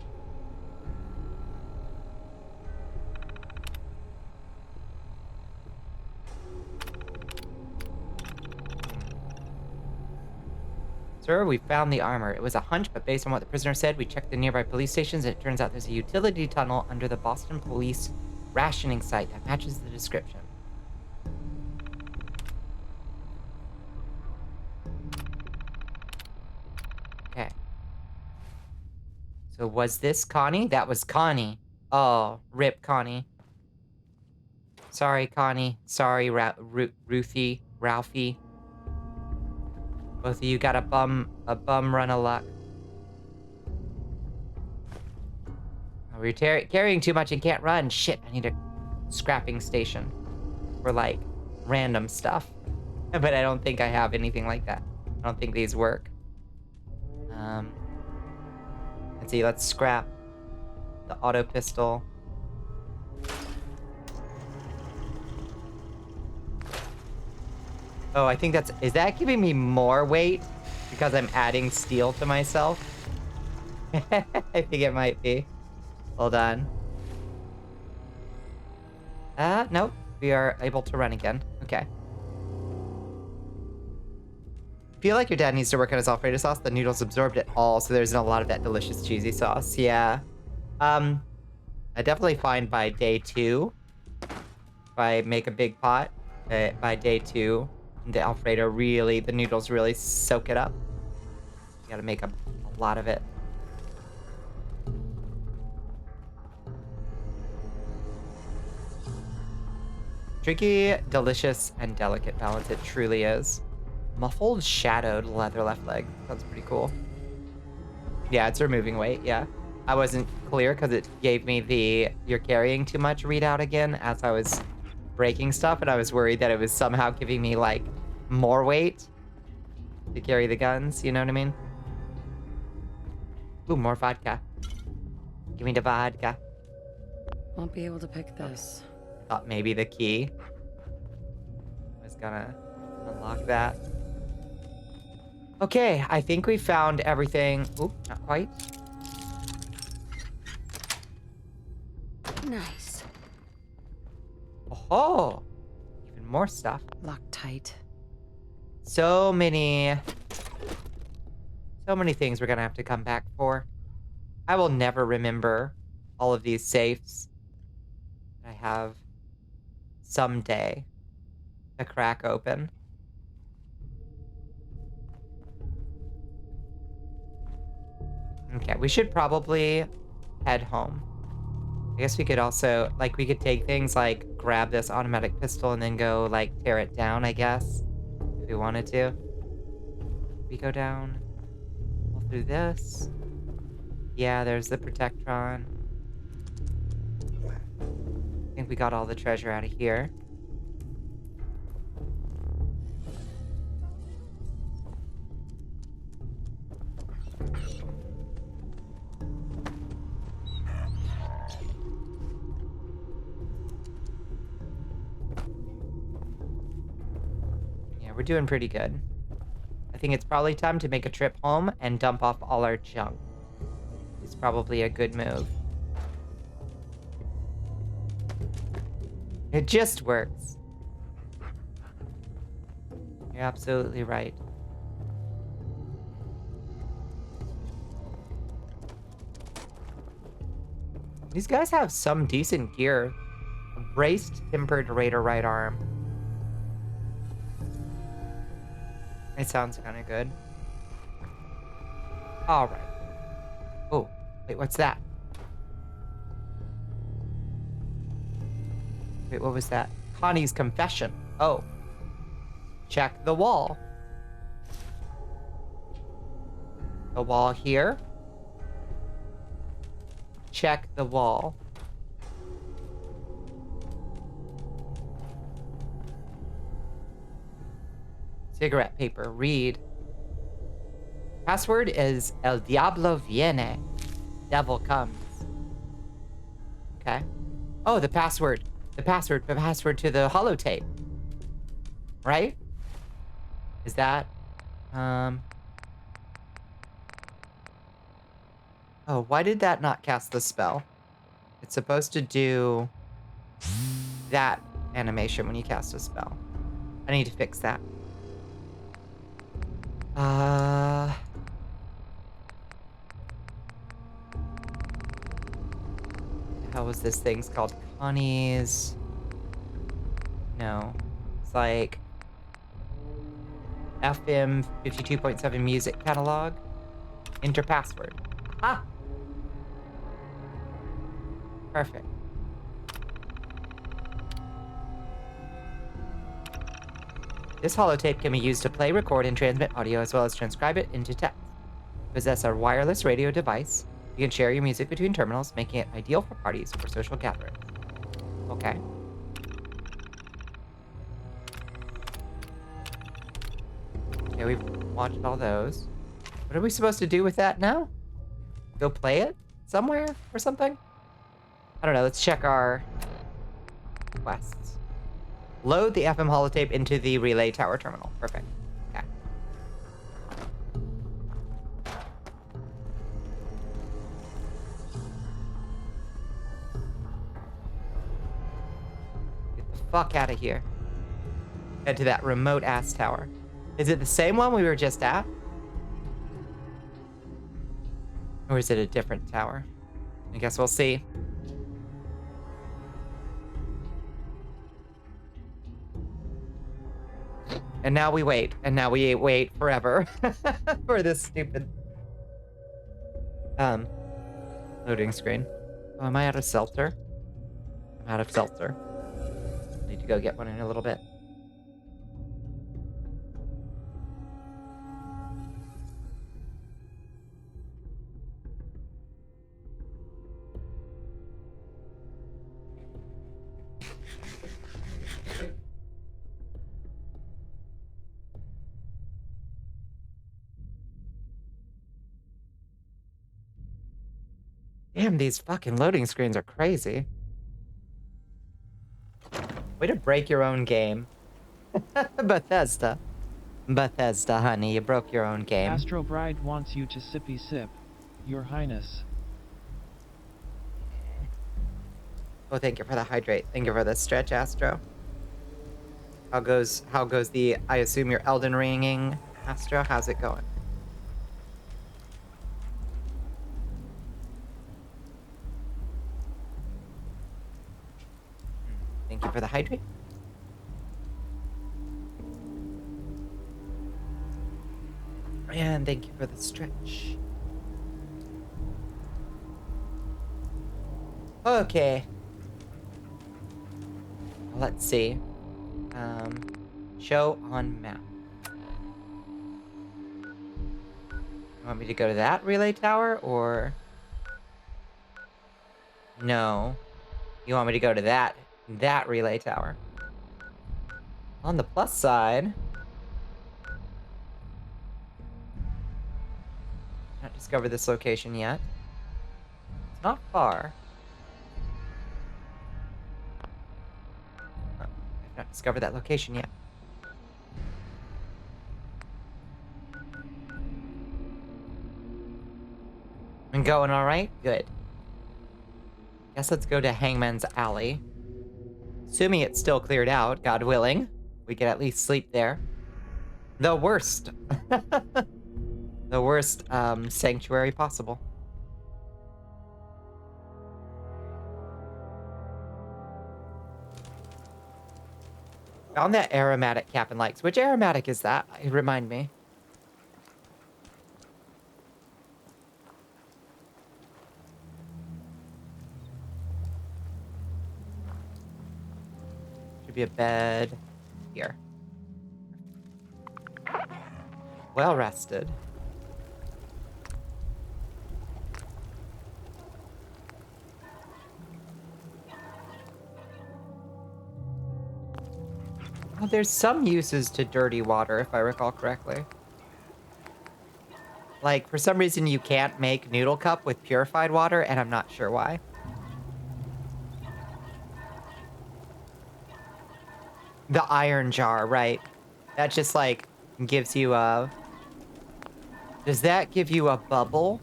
Sir, we found the armor. It was a hunch, but based on what the prisoner said, we checked the nearby police stations, and it turns out there's a utility tunnel under the Boston police rationing site that matches the description. Okay. So was this Connie? That was Connie. Oh, rip Connie. Sorry, Connie. Sorry, Ruthie, Ralphie. Both of you got a bum run of luck. Oh, we're carrying too much and can't run. Shit, I need a scrapping station for, like, random stuff. But I don't think I have anything like that. I don't think these work. Let's see, let's scrap the auto pistol. Oh, I think is that giving me more weight because I'm adding steel to myself? I think it might be. Hold on. Nope. We are able to run again. Okay. Feel like your dad needs to work on his Alfredo sauce. The noodles absorbed it all, so there's a lot of that delicious cheesy sauce. Yeah. I definitely find by day 2, if I make a big pot, by day 2, the Alfredo the noodles really soak it up. You gotta make a lot of it. Tricky, delicious, and delicate balance it truly is. Muffled, shadowed leather left leg. Sounds pretty cool. Yeah, it's removing weight, yeah. I wasn't clear because it gave me the "you're carrying too much" readout again as I was breaking stuff, and I was worried that it was somehow giving me, like, more weight to carry the guns, you know what I mean? Ooh, more vodka. Give me the vodka. Won't be able to pick this. Thought maybe the key was gonna unlock that. Okay, I think we found everything. Oop, not quite. Nice. Oh, even more stuff. Locked tight. So many things we're gonna have to come back for. I will never remember all of these safes that I have someday to crack open. Okay, we should probably head home. I guess we could also, like, we could take things like grab this automatic pistol and then go, like, tear it down, I guess, if we wanted to. We go down all through this. Yeah, there's the Protectron. I think we got all the treasure out of here. Yeah, we're doing pretty good. I think it's probably time to make a trip home and dump off all our junk. It's probably a good move. It just works. You're absolutely right. These guys have some decent gear. A braced, tempered Raider right arm. It sounds kind of good. All right. Oh, wait, what's that? Wait, what was that? Connie's confession. Oh. Check the wall. The wall here. Check the wall. Cigarette paper. Read. Password is El Diablo Viene. Devil comes. Okay. Oh, the password. The password to the holotape. Right? Is that, Oh, why did that not cast the spell? It's supposed to do that animation when you cast a spell. I need to fix that. How was this thing's called? Connie's. No. It's like FM 52.7 music catalog. Enter password. Ah! Perfect. This holotape can be used to play, record, and transmit audio as well as transcribe it into text. Possess a wireless radio device. You can share your music between terminals, making it ideal for parties or social gatherings. Okay. Okay, we've watched all those. What are we supposed to do with that now? Go play it somewhere or something? I don't know. Let's check our quests. Load the FM holotape into the relay tower terminal. Perfect. Okay. Get the fuck out of here. Head to that remote ass tower. Is it the same one we were just at? Or is it a different tower? I guess we'll see. And now we wait. And now we wait forever for this stupid loading screen. Oh, am I out of seltzer? I'm out of seltzer. Need to go get one in a little bit. Damn, these fucking loading screens are crazy. Way to break your own game. Bethesda. Bethesda, honey, you broke your own game. Astro Bride wants you to sippy sip, Your Highness. Oh, thank you for the hydrate. Thank you for the stretch, Astro. How goes the, I assume you're Elden Ringing, Astro? How's it going? Thank you for the hydrate. And thank you for the stretch. Okay. Let's see. Show on map. You want me to go to that relay tower, or... No. You want me to go to that relay tower? On the plus side... Not discovered this location yet. It's not far. I've not discovered that location yet. I'm going all right? Good. Guess let's go to Hangman's Alley. Assuming it's still cleared out, God willing. We can at least sleep there. The worst. The worst sanctuary possible. Found that aromatic Captain likes. Which aromatic is that? Remind me. Should be a bed here. Well rested. Oh, there's some uses to dirty water, if I recall correctly. Like, for some reason you can't make Noodle Cup with purified water, and I'm not sure why. The iron jar, right. That just, like, gives you a... Does that give you a bubble?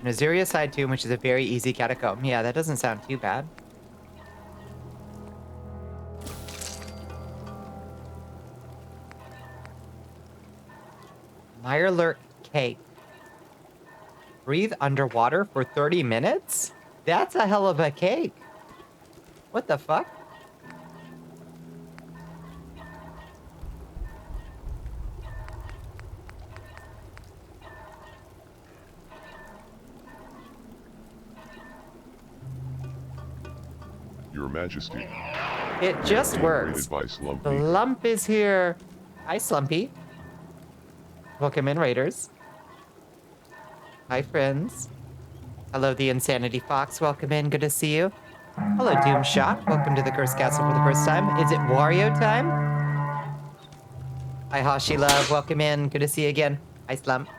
And Azuria side tomb, which is a very easy catacomb. Yeah, that doesn't sound too bad. Mirelurk cake. Breathe underwater for 30 minutes? That's a hell of a cake. What the fuck? Your Majesty. It just works. By Slumpy. Slump is here. Hi, Slumpy. Welcome in, Raiders. Hi, friends. Hello, the Insanity Fox. Welcome in. Good to see you. Hello, Doomshot. Welcome to the Cursed Castle for the first time. Is it Wario time? Hi, Hashi Love. Welcome in. Good to see you again. Hi, Slump.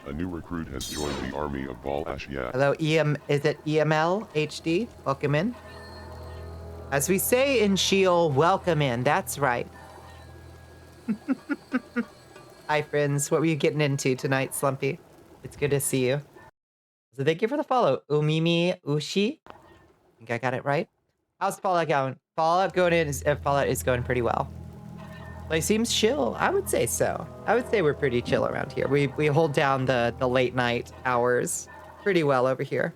A new recruit has joined the army of Bal Ashiat. Hello, is it EML HD? Welcome in. As we say in Sheol, welcome in. That's right. Hi, friends. What were you getting into tonight, Slumpy? It's good to see you. So thank you for the follow. Umimi Ushi. I think I got it right. How's Fallout going? Fallout is going pretty well. Play seems chill. I would say so. I would say we're pretty chill around here. We hold down the late night hours pretty well over here.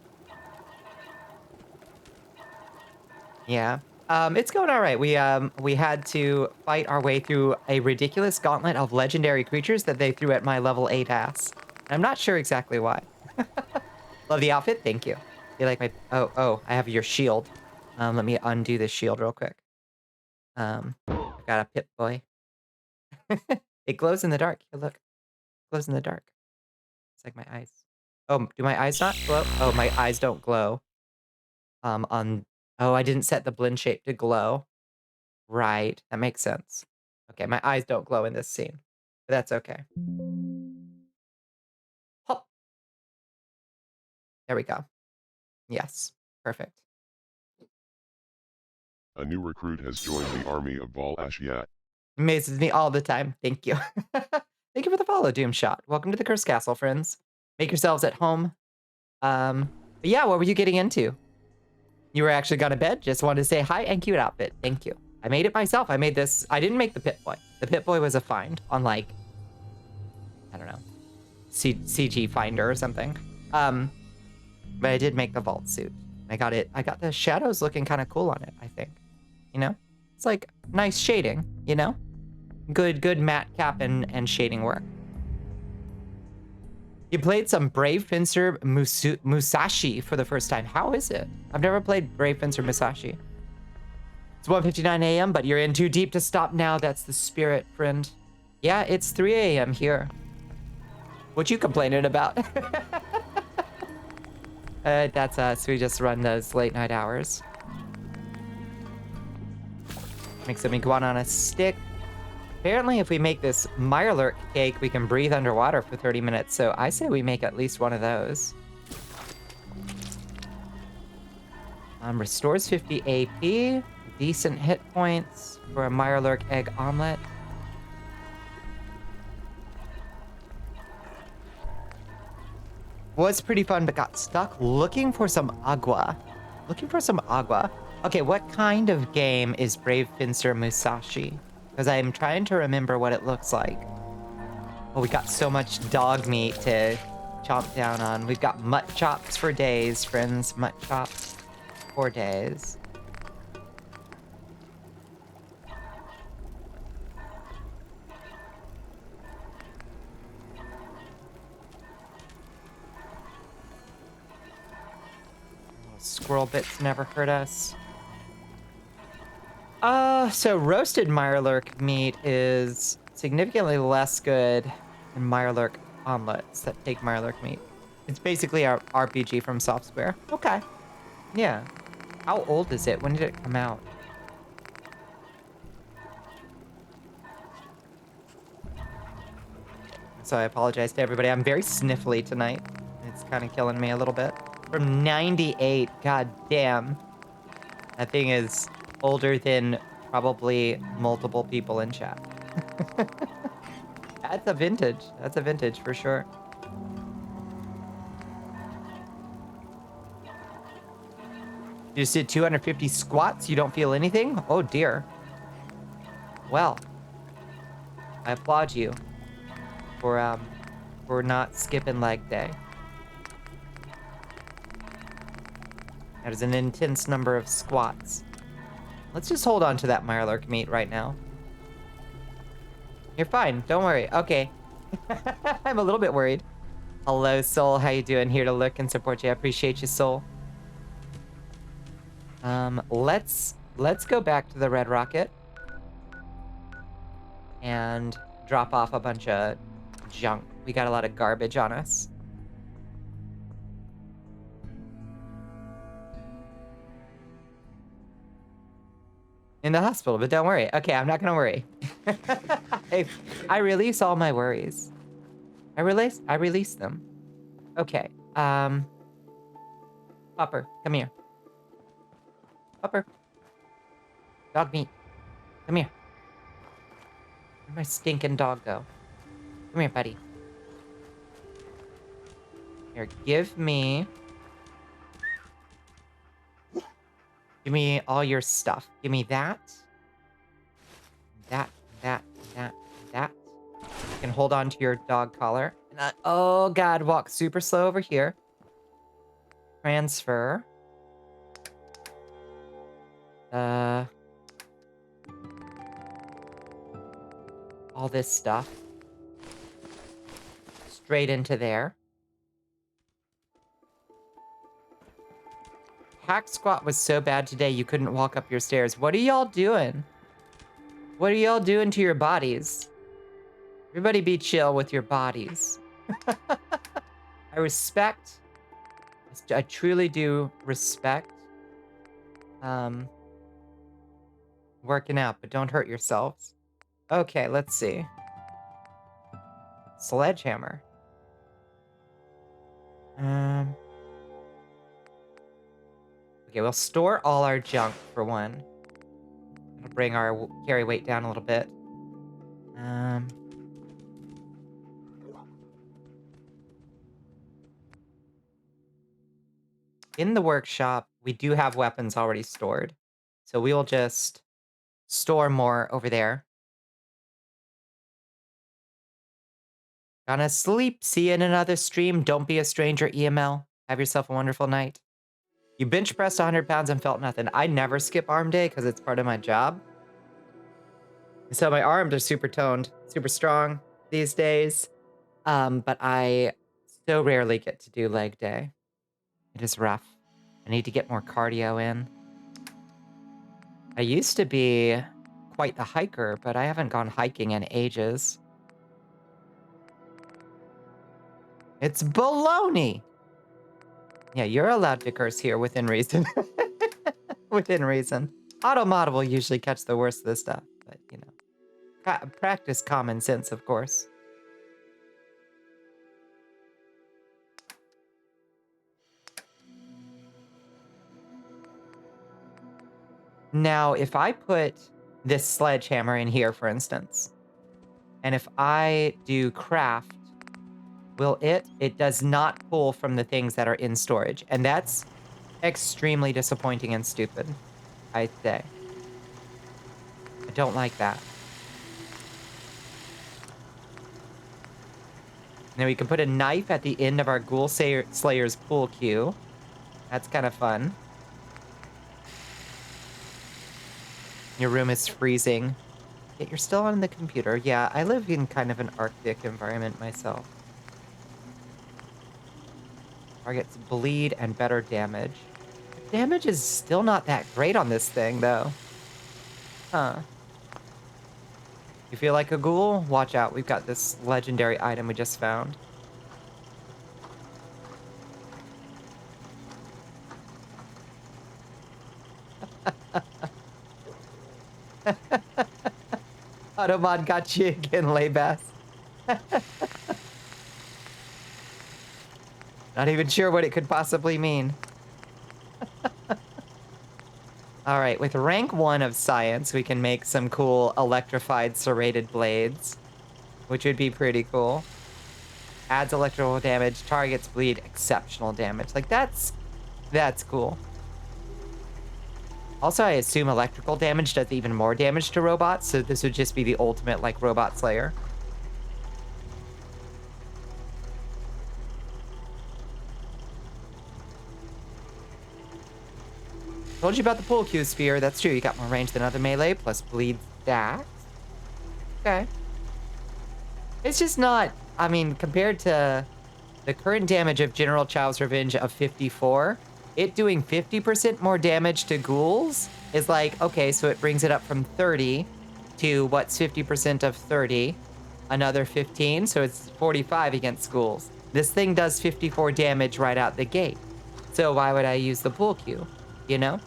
Yeah. It's going all right. We had to fight our way through a ridiculous gauntlet of legendary creatures that they threw at my level 8 ass. I'm not sure exactly why. Love the outfit. Thank you. You like my... Oh, I have your shield. Let me undo this shield real quick. I've got a Pip-Boy. It glows in the dark. Here, look. It glows in the dark. It's like my eyes. Oh, do my eyes not glow? Oh, my eyes don't glow. Oh, I didn't set the blend shape to glow. Right. That makes sense. Okay, my eyes don't glow in this scene. But that's okay. Hop. There we go. Yes. Perfect. A new recruit has joined the army of Bal Ashiat. Amazes me all the time. Thank you. Thank you for the follow, Doomshot. Welcome to the Cursed Castle, friends. Make yourselves at home. But yeah, what were you getting into? You were actually gone to bed? Just wanted to say hi and cute outfit. Thank you. I made it myself. I made this. I didn't make the Pip-Boy. The Pip-Boy was a find on like, I don't know, CG Finder or something. But I did make the vault suit. I got the shadows looking kind of cool on it, I think. You know? It's like nice shading, you know? Good matte cap and shading work. You played some Brave Fencer Musashi for the first time. How is it? I've never played Brave Fencer Musashi. It's 1:59 a.m., but you're in too deep to stop now. That's the spirit, friend. Yeah, it's 3 a.m. here. What you complaining about? That's us. We just run those late night hours. Make some iguana on a stick. Apparently, if we make this Mirelurk cake, we can breathe underwater for 30 minutes. So I say we make at least one of those. Restores 50 AP. Decent hit points for a Mirelurk egg omelet. Was pretty fun, but got stuck looking for some agua. Okay, what kind of game is Brave Fencer Musashi? Because I'm trying to remember what it looks like. Oh, we got so much dog meat to chomp down on. We've got mutt chops for days, friends. Mutt chops for days. Squirrel bits never hurt us. So roasted Mirelurk meat is significantly less good than Mirelurk omelets that take Mirelurk meat. It's basically our RPG from Soft Square. Okay. Yeah. How old is it? When did it come out? So I apologize to everybody. I'm very sniffly tonight. It's kind of killing me a little bit. From 98. God damn. That thing is older than probably multiple people in chat. That's a vintage. That's a vintage for sure. You just did 250 squats, you don't feel anything? Oh dear. Well, I applaud you for not skipping leg day. That is an intense number of squats. Let's just hold on to that Mirelurk meat right now. You're fine, don't worry. Okay. I'm a little bit worried. Hello, Soul. How you doing? Here to look and support you. I appreciate you, Soul. Let's go back to the Red Rocket and drop off a bunch of junk. We got a lot of garbage on us. In the hospital, but don't worry. Okay, I'm not gonna worry. I release all my worries. I release them. Okay. Popper, come here. Popper. Dog meat. Come here. Where'd my stinking dog go? Come here, buddy. Here, give me all your stuff. Give me that. That. You can hold on to your dog collar. And oh god, walk super slow over here. Transfer. All this stuff. Straight into there. Hack squat was so bad today you couldn't walk up your stairs. What are y'all doing? What are y'all doing to your bodies? Everybody be chill with your bodies. I respect. I truly do respect working out, but don't hurt yourselves. Okay, let's see. Sledgehammer. Okay, we'll store all our junk for one. It'll bring our carry weight down a little bit. In the workshop, we do have weapons already stored. So we will just store more over there. Gonna sleep. See you in another stream. Don't be a stranger, EML. Have yourself a wonderful night. You bench pressed 100 pounds and felt nothing. I never skip arm day because it's part of my job. So my arms are super toned, super strong these days. But I so rarely get to do leg day. It is rough. I need to get more cardio in. I used to be quite the hiker, but I haven't gone hiking in ages. It's baloney! Yeah, you're allowed to curse here within reason. Within reason. Automod will usually catch the worst of this stuff, but you know. Practice common sense, of course. Now, if I put this sledgehammer in here, for instance, and if I do craft, it does not pull from the things that are in storage. And that's extremely disappointing and stupid, I'd say. I don't like that. Now we can put a knife at the end of our Ghoul Slayer's pool cue. That's kind of fun. Your room is freezing. Yet you're still on the computer. Yeah, I live in kind of an Arctic environment myself. Targets bleed and better damage. Damage is still not that great on this thing, though. Huh. You feel like a ghoul? Watch out, we've got this legendary item we just found. Automod got you again, Laybass. Not even sure what it could possibly mean. Alright, with rank 1 of science, we can make some cool electrified serrated blades, which would be pretty cool. Adds electrical damage, targets bleed, exceptional damage. Like, that's cool. Also, I assume electrical damage does even more damage to robots, so this would just be the ultimate, like, robot slayer. Told you about the pool cue sphere. That's true. You got more range than other melee, plus bleed stacks. Okay. It's just not, I mean, compared to the current damage of General Chow's Revenge of 54, it doing 50% more damage to ghouls is like, okay, so it brings it up from 30 to what's 50% of 30? Another 15, so it's 45 against ghouls. This thing does 54 damage right out the gate. So why would I use the pool cue, you know?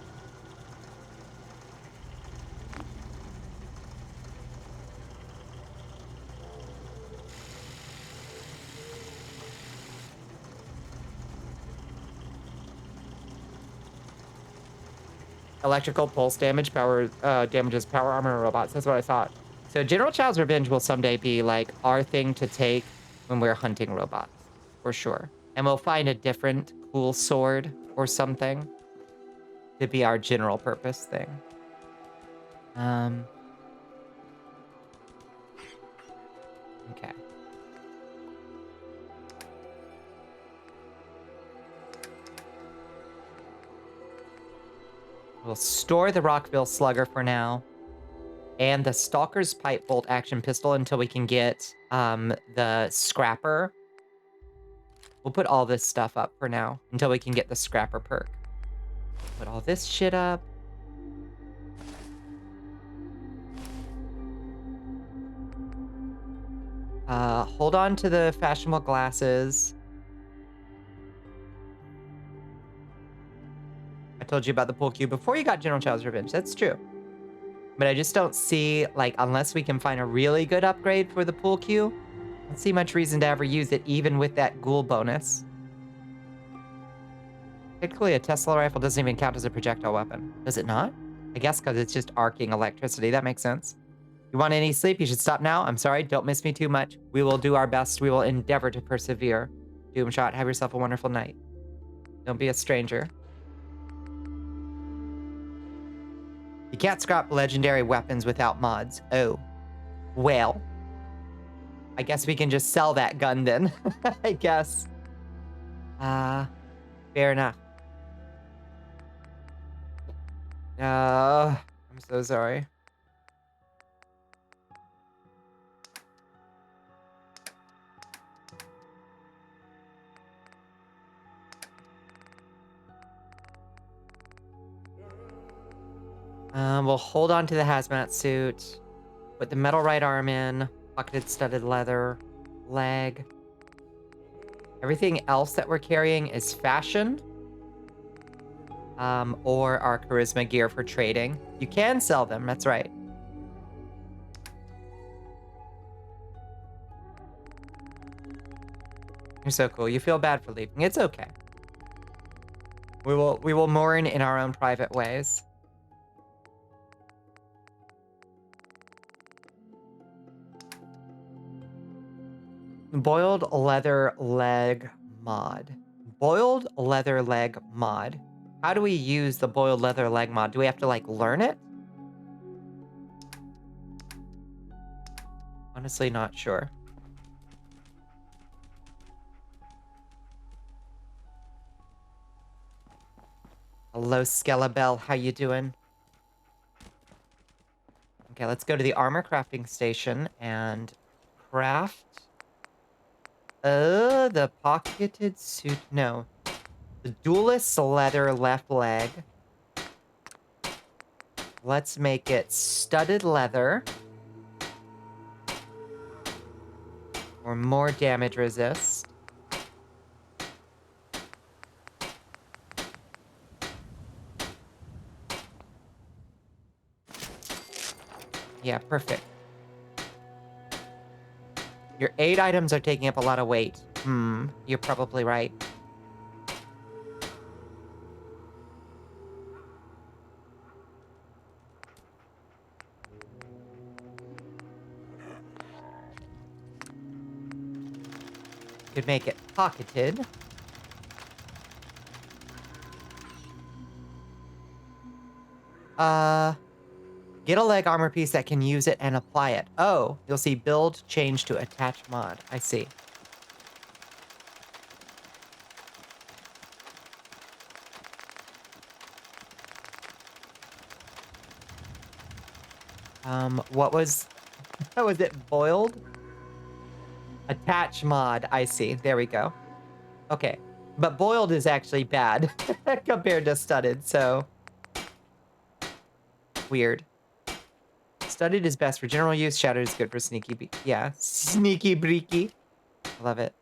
Electrical pulse damage damages power armor robots. That's what I thought. So General Chow's Revenge will someday be like our thing to take when we're hunting robots, for sure. And we'll find a different cool sword or something to be our general purpose thing. Okay. We'll store the Rockville Slugger for now. And the Stalker's Pipe Bolt action pistol until we can get the Scrapper. We'll put all this stuff up for now until we can get the Scrapper perk. Put all this shit up. Hold on to the fashionable glasses. I told you about the pool cue before you got General Chow's Revenge. That's true. But I just don't see, like, unless we can find a really good upgrade for the pool cue, I don't see much reason to ever use it, even with that ghoul bonus. Technically, a Tesla rifle doesn't even count as a projectile weapon. Does it not? I guess because it's just arcing electricity. That makes sense. You want any sleep? You should stop now. I'm sorry. Don't miss me too much. We will do our best. We will endeavor to persevere. Doomshot, have yourself a wonderful night. Don't be a stranger. You can't scrap legendary weapons without mods. Oh. Well. I guess we can just sell that gun then. I guess. Fair enough. I'm so sorry. We'll hold on to the hazmat suit. Put the metal right arm in. Pocketed studded leather. Leg. Everything else that we're carrying is fashion. Or our charisma gear for trading. You can sell them, that's right. You're so cool. You feel bad for leaving. It's okay. We will mourn in our own private ways. Boiled leather leg mod. Boiled leather leg mod. How do we use the boiled leather leg mod? Do we have to, like, learn it? Honestly, not sure. Hello, Skelebell. How you doing? Okay, let's go to the armor crafting station and craft... the pocketed suit... No. The duelist leather left leg. Let's make it studded leather. Or more damage resist. Yeah, perfect. Your 8 items are taking up a lot of weight. You're probably right. Could make it pocketed. Get a leg armor piece that can use it and apply it. Oh, you'll see build change to attach mod. I see. What was it boiled? Attach mod, I see. There we go. Okay. But boiled is actually bad compared to studded, so weird. Studded is best for general use. Shattered is good for sneaky yeah. Sneaky breaky. Love it.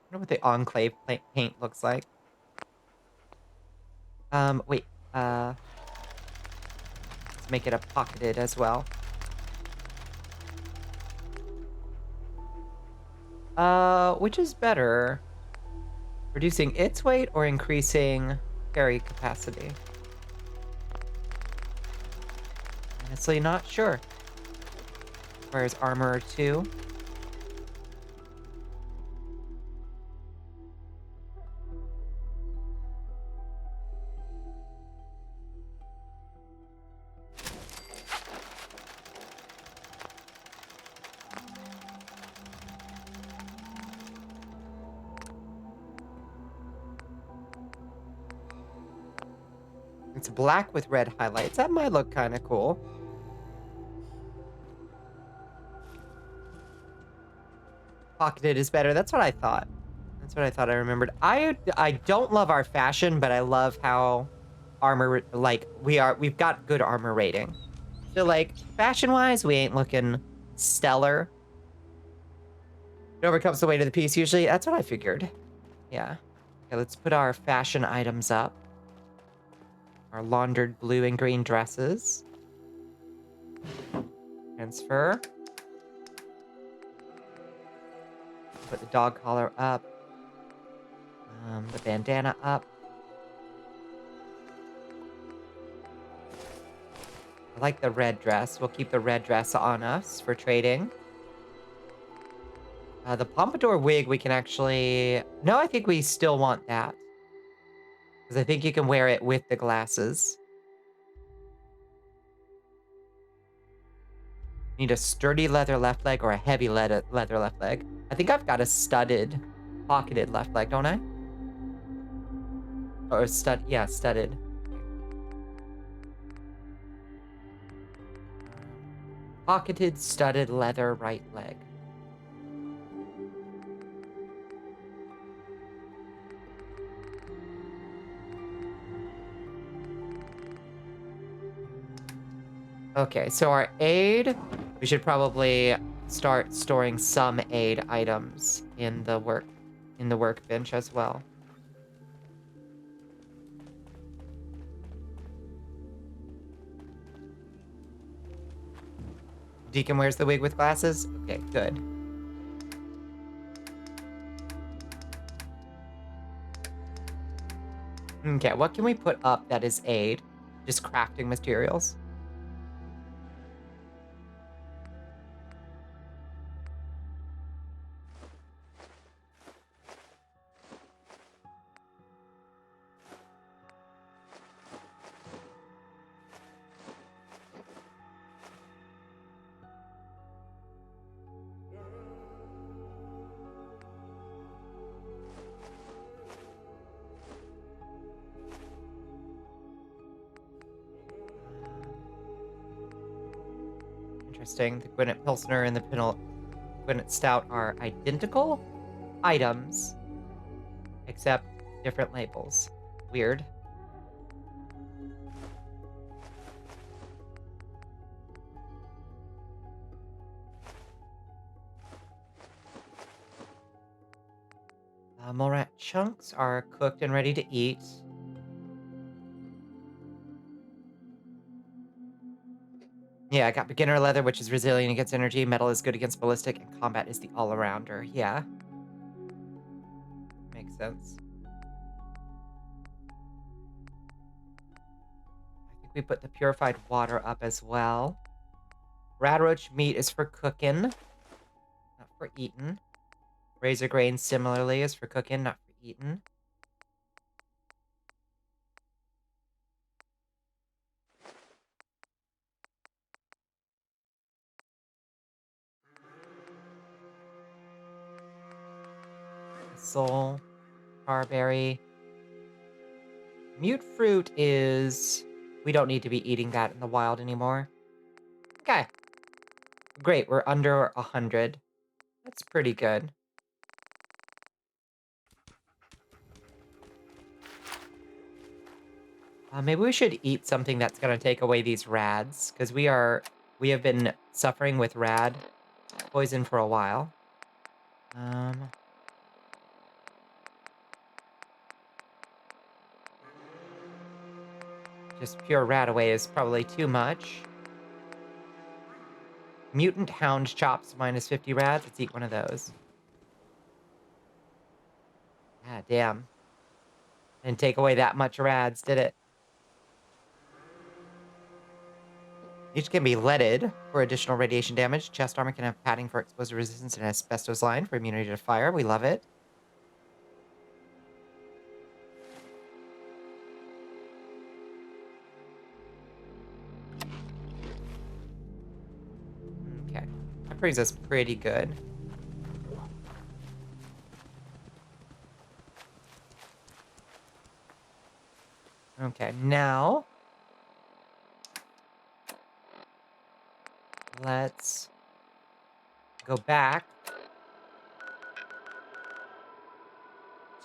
I wonder what the enclave paint looks like. Wait. Let's make it a pocketed as well. Which is better? Reducing its weight or increasing carry capacity? Honestly, not sure. Where's armor 2? It's black with red highlights. That might look kind of cool. Pocketed is better. That's what I thought. That's what I thought I remembered. I don't love our fashion, but I love how armor, like, we've got good armor rating. So, like, fashion-wise, we ain't looking stellar. It overcomes the weight of the piece, usually. That's what I figured. Yeah. Okay, let's put our fashion items up. Our laundered blue and green dresses. Transfer. Put the dog collar up. The bandana up. I like the red dress. We'll keep the red dress on us for trading. The pompadour wig we can actually... No, I think we still want that. Because I think you can wear it with the glasses. Need a sturdy leather left leg or a heavy leather left leg. I think I've got a studded, pocketed left leg, don't I? Or yeah, studded. Pocketed, studded leather right leg. Okay, so our aid, we should probably start storing some aid items in the workbench as well. Deacon wears the wig with glasses? Okay, good. Okay, what can we put up that is aid? Just crafting materials. Interesting. The Gwyneth Pilsner and the Gwyneth Stout are identical items, except different labels. Weird. Morat chunks are cooked and ready to eat. Yeah, I got beginner leather, which is resilient against energy. Metal is good against ballistic, and combat is the all-arounder. Yeah. Makes sense. I think we put the purified water up as well. Radroach meat is for cooking. Not for eating. Razor grain similarly is for cooking, not for eating. Soul, barberry. Mute fruit is... We don't need to be eating that in the wild anymore. Okay. Great, we're under 100. That's pretty good. Maybe we should eat something that's gonna take away these rads, because we have been suffering with rad poison for a while. Just pure rat away is probably too much. Mutant hound chops minus 50 rads. Let's eat one of those. Ah, damn. Didn't take away that much rads, did it? Each can be leaded for additional radiation damage. Chest armor can have padding for explosive resistance and asbestos line for immunity to fire. We love it. Okay. That brings us pretty good. Okay, now... let's go back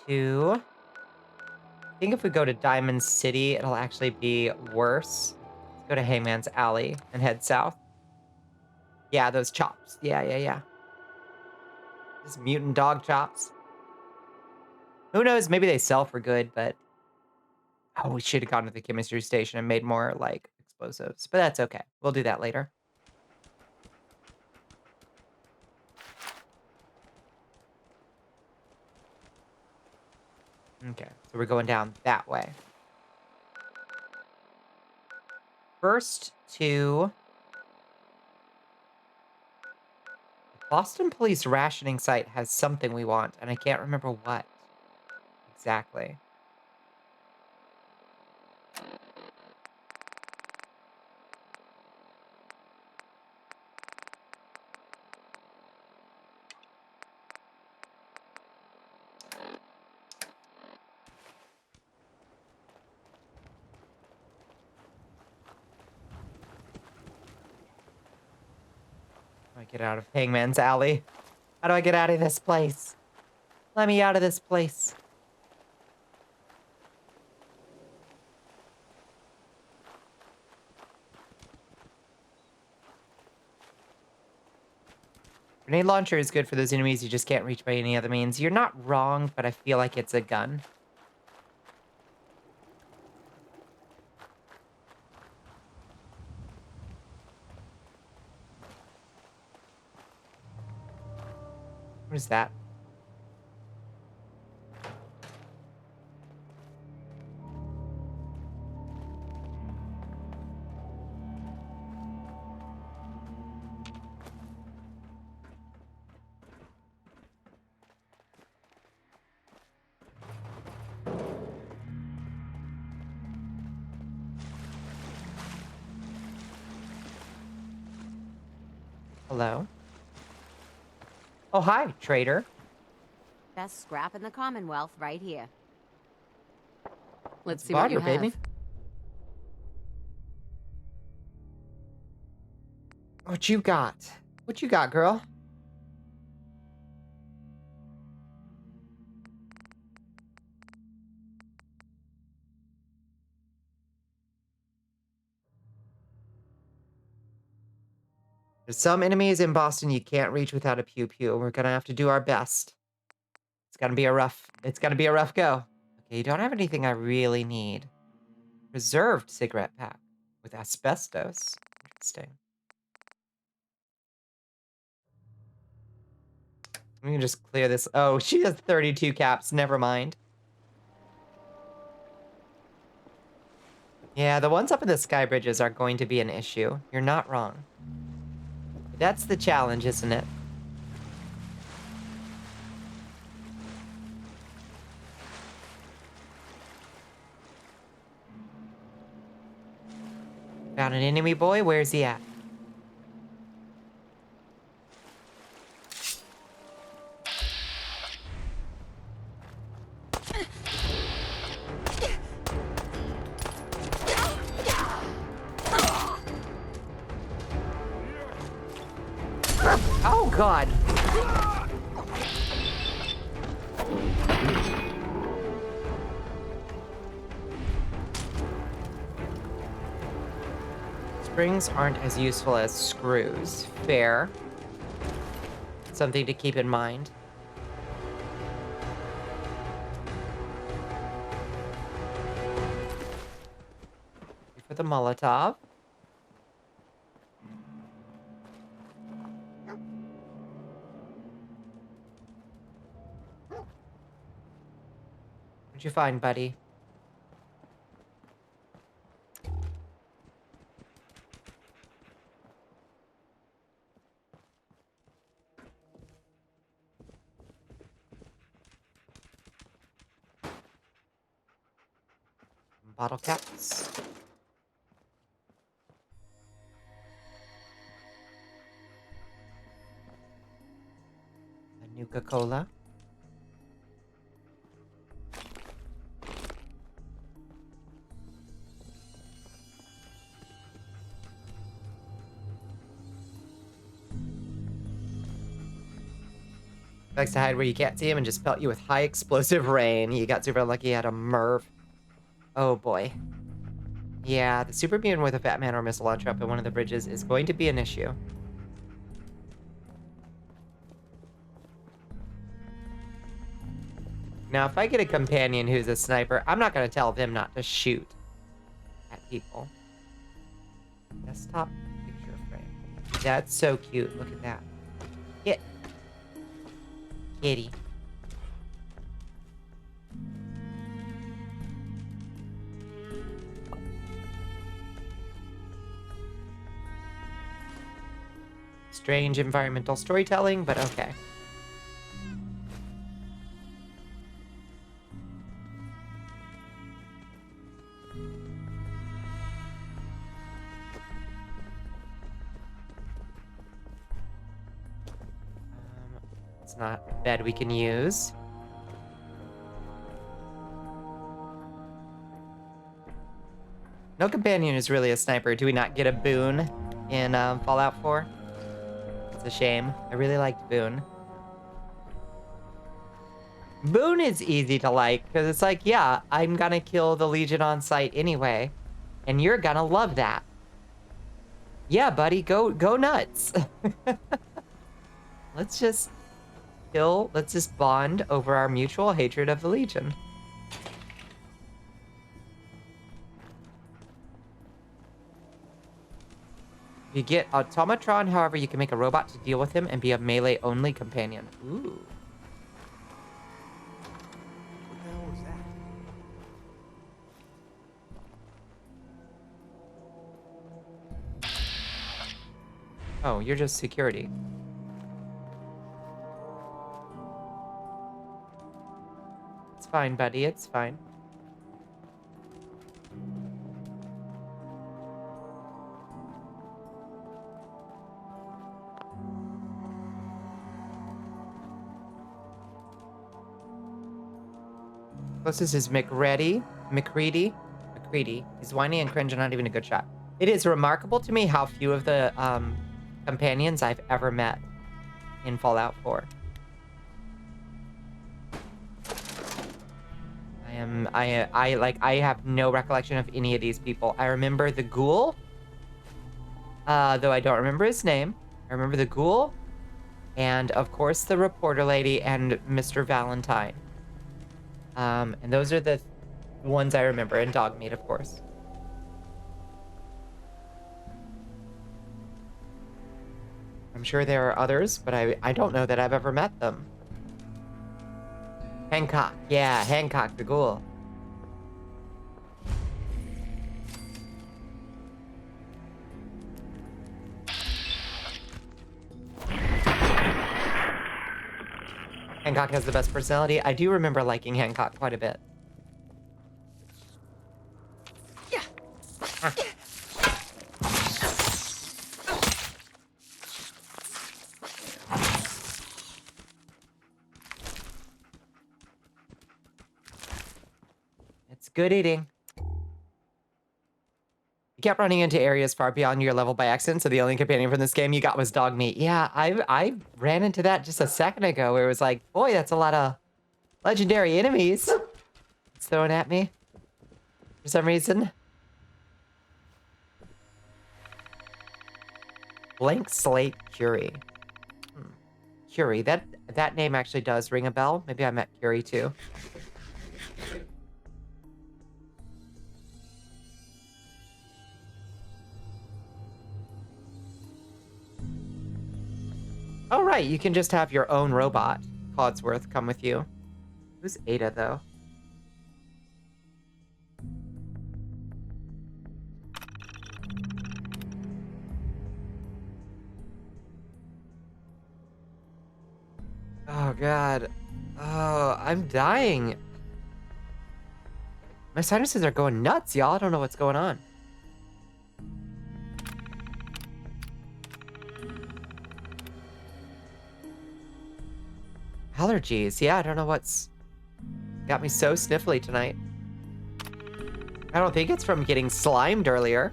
to... I think if we go to Diamond City, it'll actually be worse. Let's go to Hangman's Alley and head south. Yeah, those chops. Yeah. Just mutant dog chops. Who knows? Maybe they sell for good, but... oh, we should have gone to the chemistry station and made more, like, explosives. But that's okay. We'll do that later. Okay, so we're going down that way. First to... Boston Police rationing site has something we want, and I can't remember what exactly. How do I get out of Hangman's Alley? How do I get out of this place? Let me out of this place. Grenade launcher is good for those enemies you just can't reach by any other means. You're not wrong, but I feel like it's a gun. What is that? Hello? Oh, hi, trader. Best scrap in the Commonwealth right here. Let's see what you have. Baby. What you got? What you got, girl? There's some enemies in Boston you can't reach without a pew-pew. We're gonna have to do our best. It's gonna be a rough go. Okay, you don't have anything I really need. Preserved cigarette pack with asbestos. Interesting. We can just clear this. Oh, she has 32 caps. Never mind. Yeah, the ones up in the sky bridges are going to be an issue. You're not wrong. That's the challenge, isn't it? Found an enemy boy. Where's he at? Oh, God. Springs aren't as useful as screws. Fair. Something to keep in mind. For the Molotov. What'd you find, buddy? Bottle caps. A Nuka-Cola. Likes to hide where you can't see him and just pelt you with high explosive rain. You got super lucky, he had a Merv. Oh boy. Yeah, the super mutant with a fat man or missile launcher up in one of the bridges is going to be an issue. Now, if I get a companion who's a sniper, I'm not going to tell them not to shoot at people. Desktop picture frame. That's so cute. Look at that. Get. Kitty. Strange environmental storytelling, but okay. It's not a bed we can use. No companion is really a sniper. Do we not get a boon in Fallout 4? It's a shame. I really liked Boone. Boone is easy to like, because it's like, yeah, I'm gonna kill the Legion on sight anyway, and you're gonna love that. Yeah, buddy, go nuts. Let's just kill, let's just bond over our mutual hatred of the Legion. You get Automatron, however, you can make a robot to deal with him and be a melee-only companion. Ooh. What the hell was that? Oh, you're just security. It's fine, buddy, it's fine. Closest is McCready. He's whiny and cringe and not even a good shot. It is remarkable to me how few of the companions I've ever met in Fallout 4. I have no recollection of any of these people. I remember the ghoul, though I don't remember his name. I remember the ghoul, and of course the reporter lady and Mr. Valentine. And those are the ones I remember, and Dogmeat, of course. I'm sure there are others, but I don't know that I've ever met them. Hancock, yeah, Hancock the ghoul. Hancock has the best personality. I do remember liking Hancock quite a bit. Good eating. You kept running into areas far beyond your level by accident, so the only companion from this game you got was dog meat. Yeah, I ran into that just a second ago where it was like, boy, that's a lot of legendary enemies it's throwing at me for some reason. Blank Slate Curie. Curie, that name actually does ring a bell. Maybe I met Curie too. Oh, right, you can just have your own robot, Codsworth, come with you. Who's Ada, though? Oh, God. Oh, I'm dying. My sinuses are going nuts, y'all. I don't know what's going on. Allergies. Yeah, I don't know what's got me so sniffly tonight. I don't think it's from getting slimed earlier.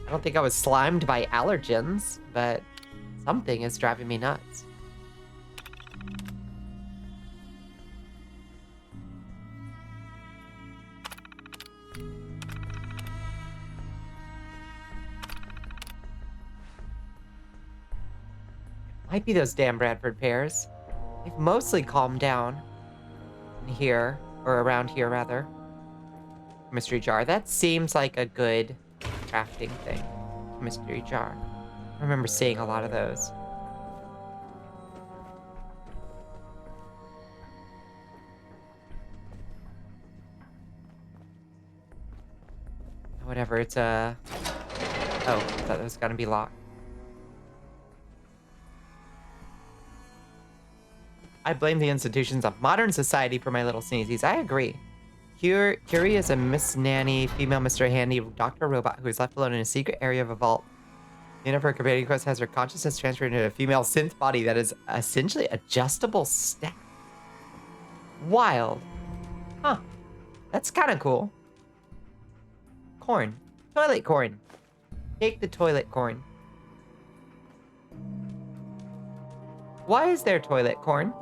I don't think I was slimed by allergens, but something is driving me nuts. Might be those damn Bradford pears. They've mostly calmed down in here, or around here rather. Mystery jar. That seems like a good crafting thing. Mystery jar. I remember seeing a lot of those. Whatever, it's a... Oh, I thought that was gonna be locked. I blame the institutions of modern society for my little sneezies. I agree. Curie is a Miss Nanny, female Mr. Handy doctor robot who is left alone in a secret area of a vault. The end of her companion quest has her consciousness transferred into a female synth body that is essentially adjustable staff. Wild. Huh. That's kind of cool. Corn. Toilet corn. Take the toilet corn. Why is there toilet corn?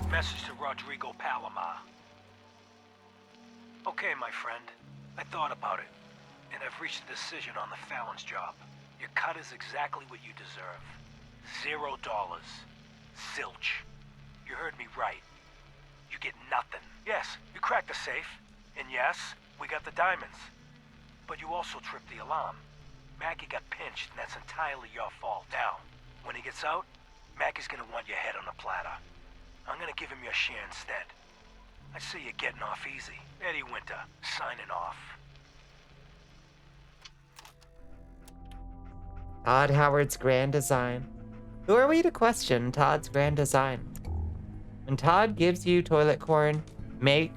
Message to Rodrigo Palomar. Okay, my friend. I thought about it, and I've reached a decision on the Fallon's job. Your cut is exactly what you deserve. $0. Zilch. You heard me right. You get nothing. Yes, you cracked the safe, and yes, we got the diamonds. But you also tripped the alarm. Mackie got pinched, and that's entirely your fault. Now, when he gets out, Mackie's gonna want your head on a platter. I'm gonna give him your share instead. I see you're getting off easy. Eddie Winter, signing off. Todd Howard's grand design. Who are we to question Todd's grand design? When Todd gives you toilet corn, make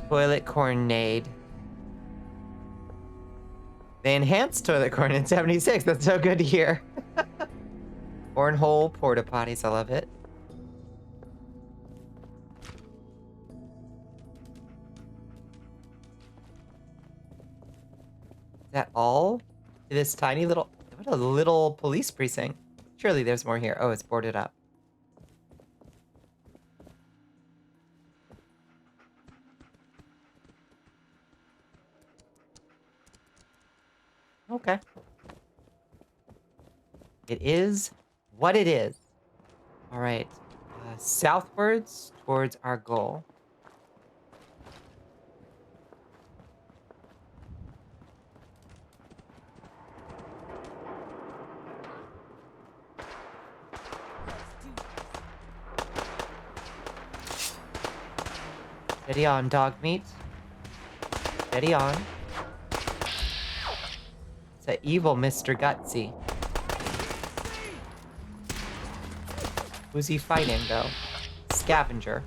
toilet cornade. They enhanced toilet corn in 76. That's so good to hear. Cornhole porta potties. I love it. Is that all? This tiny little... What a little police precinct. Surely there's more here. Oh, it's boarded up. Okay. It is what it is. All right. Southwards towards our goal. Steady on, dog meat. Steady on. It's a evil Mr. Gutsy. Who's he fighting, though? Scavenger.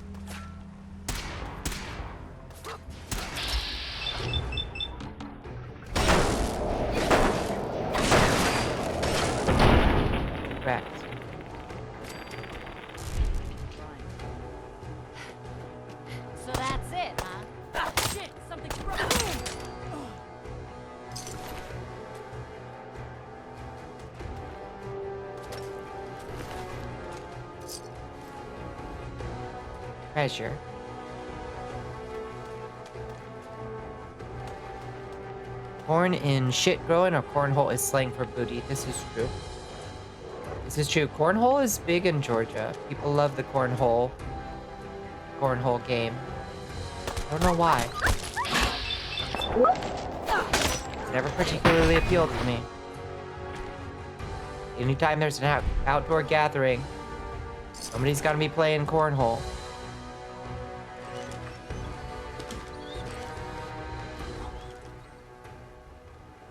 Correct. So that's it, huh? Ah, shit! Something's broken! Treasure. Corn in shit growing or cornhole is slang for booty. This is true. This is true. Cornhole is big in Georgia. People love the cornhole game. I don't know why. It's never particularly appealed to me. Anytime there's an outdoor gathering, somebody's got to be playing cornhole.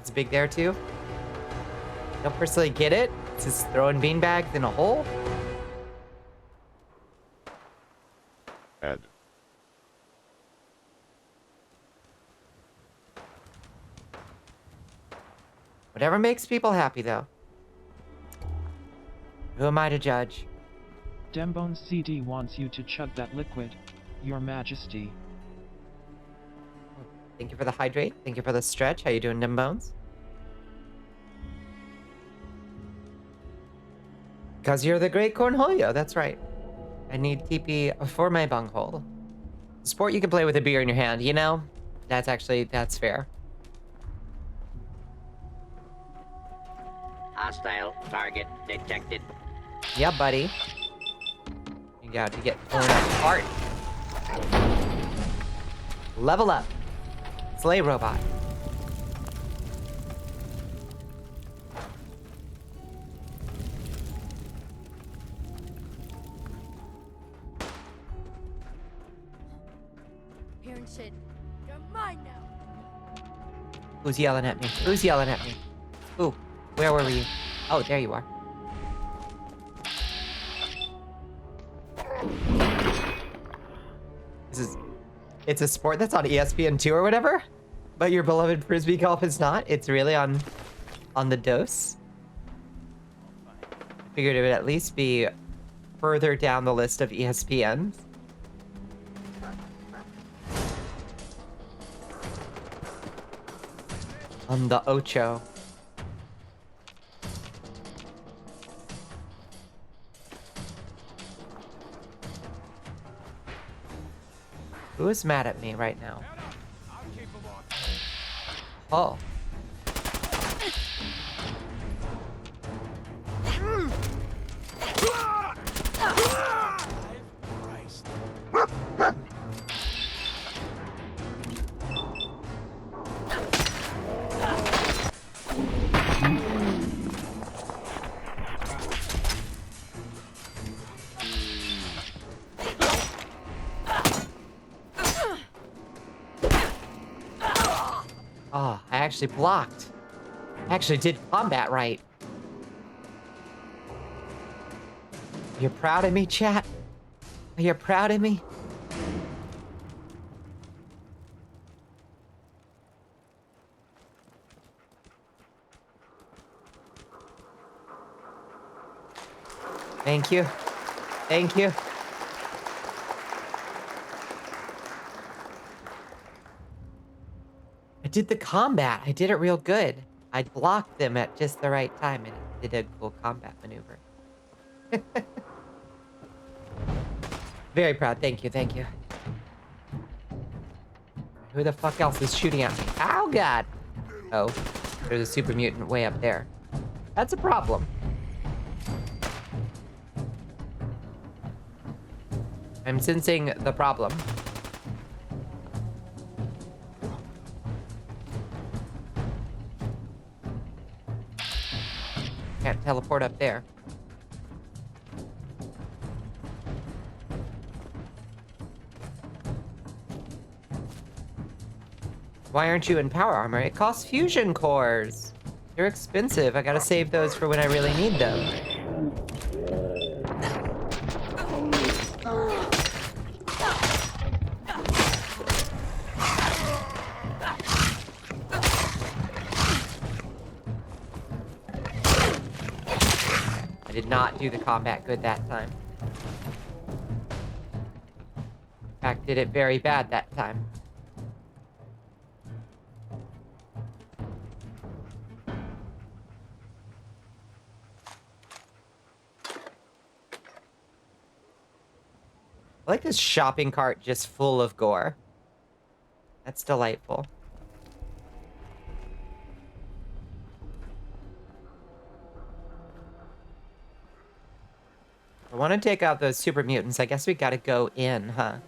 It's big there too. Don't personally get it. It's just throwing beanbags in a hole. Add. Whatever makes people happy, though. Who am I to judge? Dembone's CD wants you to chug that liquid, Your Majesty. Thank you for the hydrate. Thank you for the stretch. How you doing, Dim Bones? Because you're the great cornholio. That's right. I need TP for my bunghole. Sport you can play with a beer in your hand, you know? That's fair. Hostile target detected. Yeah, buddy. You got to get torn apart. Level up. Slay robot. Hearing shit. You're mine now. Who's yelling at me? Who's yelling at me? Ooh, where were you? Oh, there you are. It's a sport that's on ESPN2 or whatever, but your beloved frisbee golf is not. It's really on the dose. I figured it would at least be further down the list of ESPNs. On the Ocho. Who is mad at me right now? Oh. Oh, I actually blocked. I actually did combat right. You're proud of me, chat? Are you proud of me? Thank you. Thank you. I did the combat. I did it real good. I blocked them at just the right time and did a cool combat maneuver. Very proud. Thank you. Thank you. Who the fuck else is shooting at me? Oh, God. Oh, there's a super mutant way up there. That's a problem. I'm sensing the problem. Can't teleport up there. Why aren't you in power armor? It costs fusion cores. They're expensive. I gotta save those for when I really need them. I did not do the combat good that time. In fact, did it very bad that time. I like this shopping cart just full of gore. That's delightful. I want to take out those super mutants. I guess we gotta go in, huh?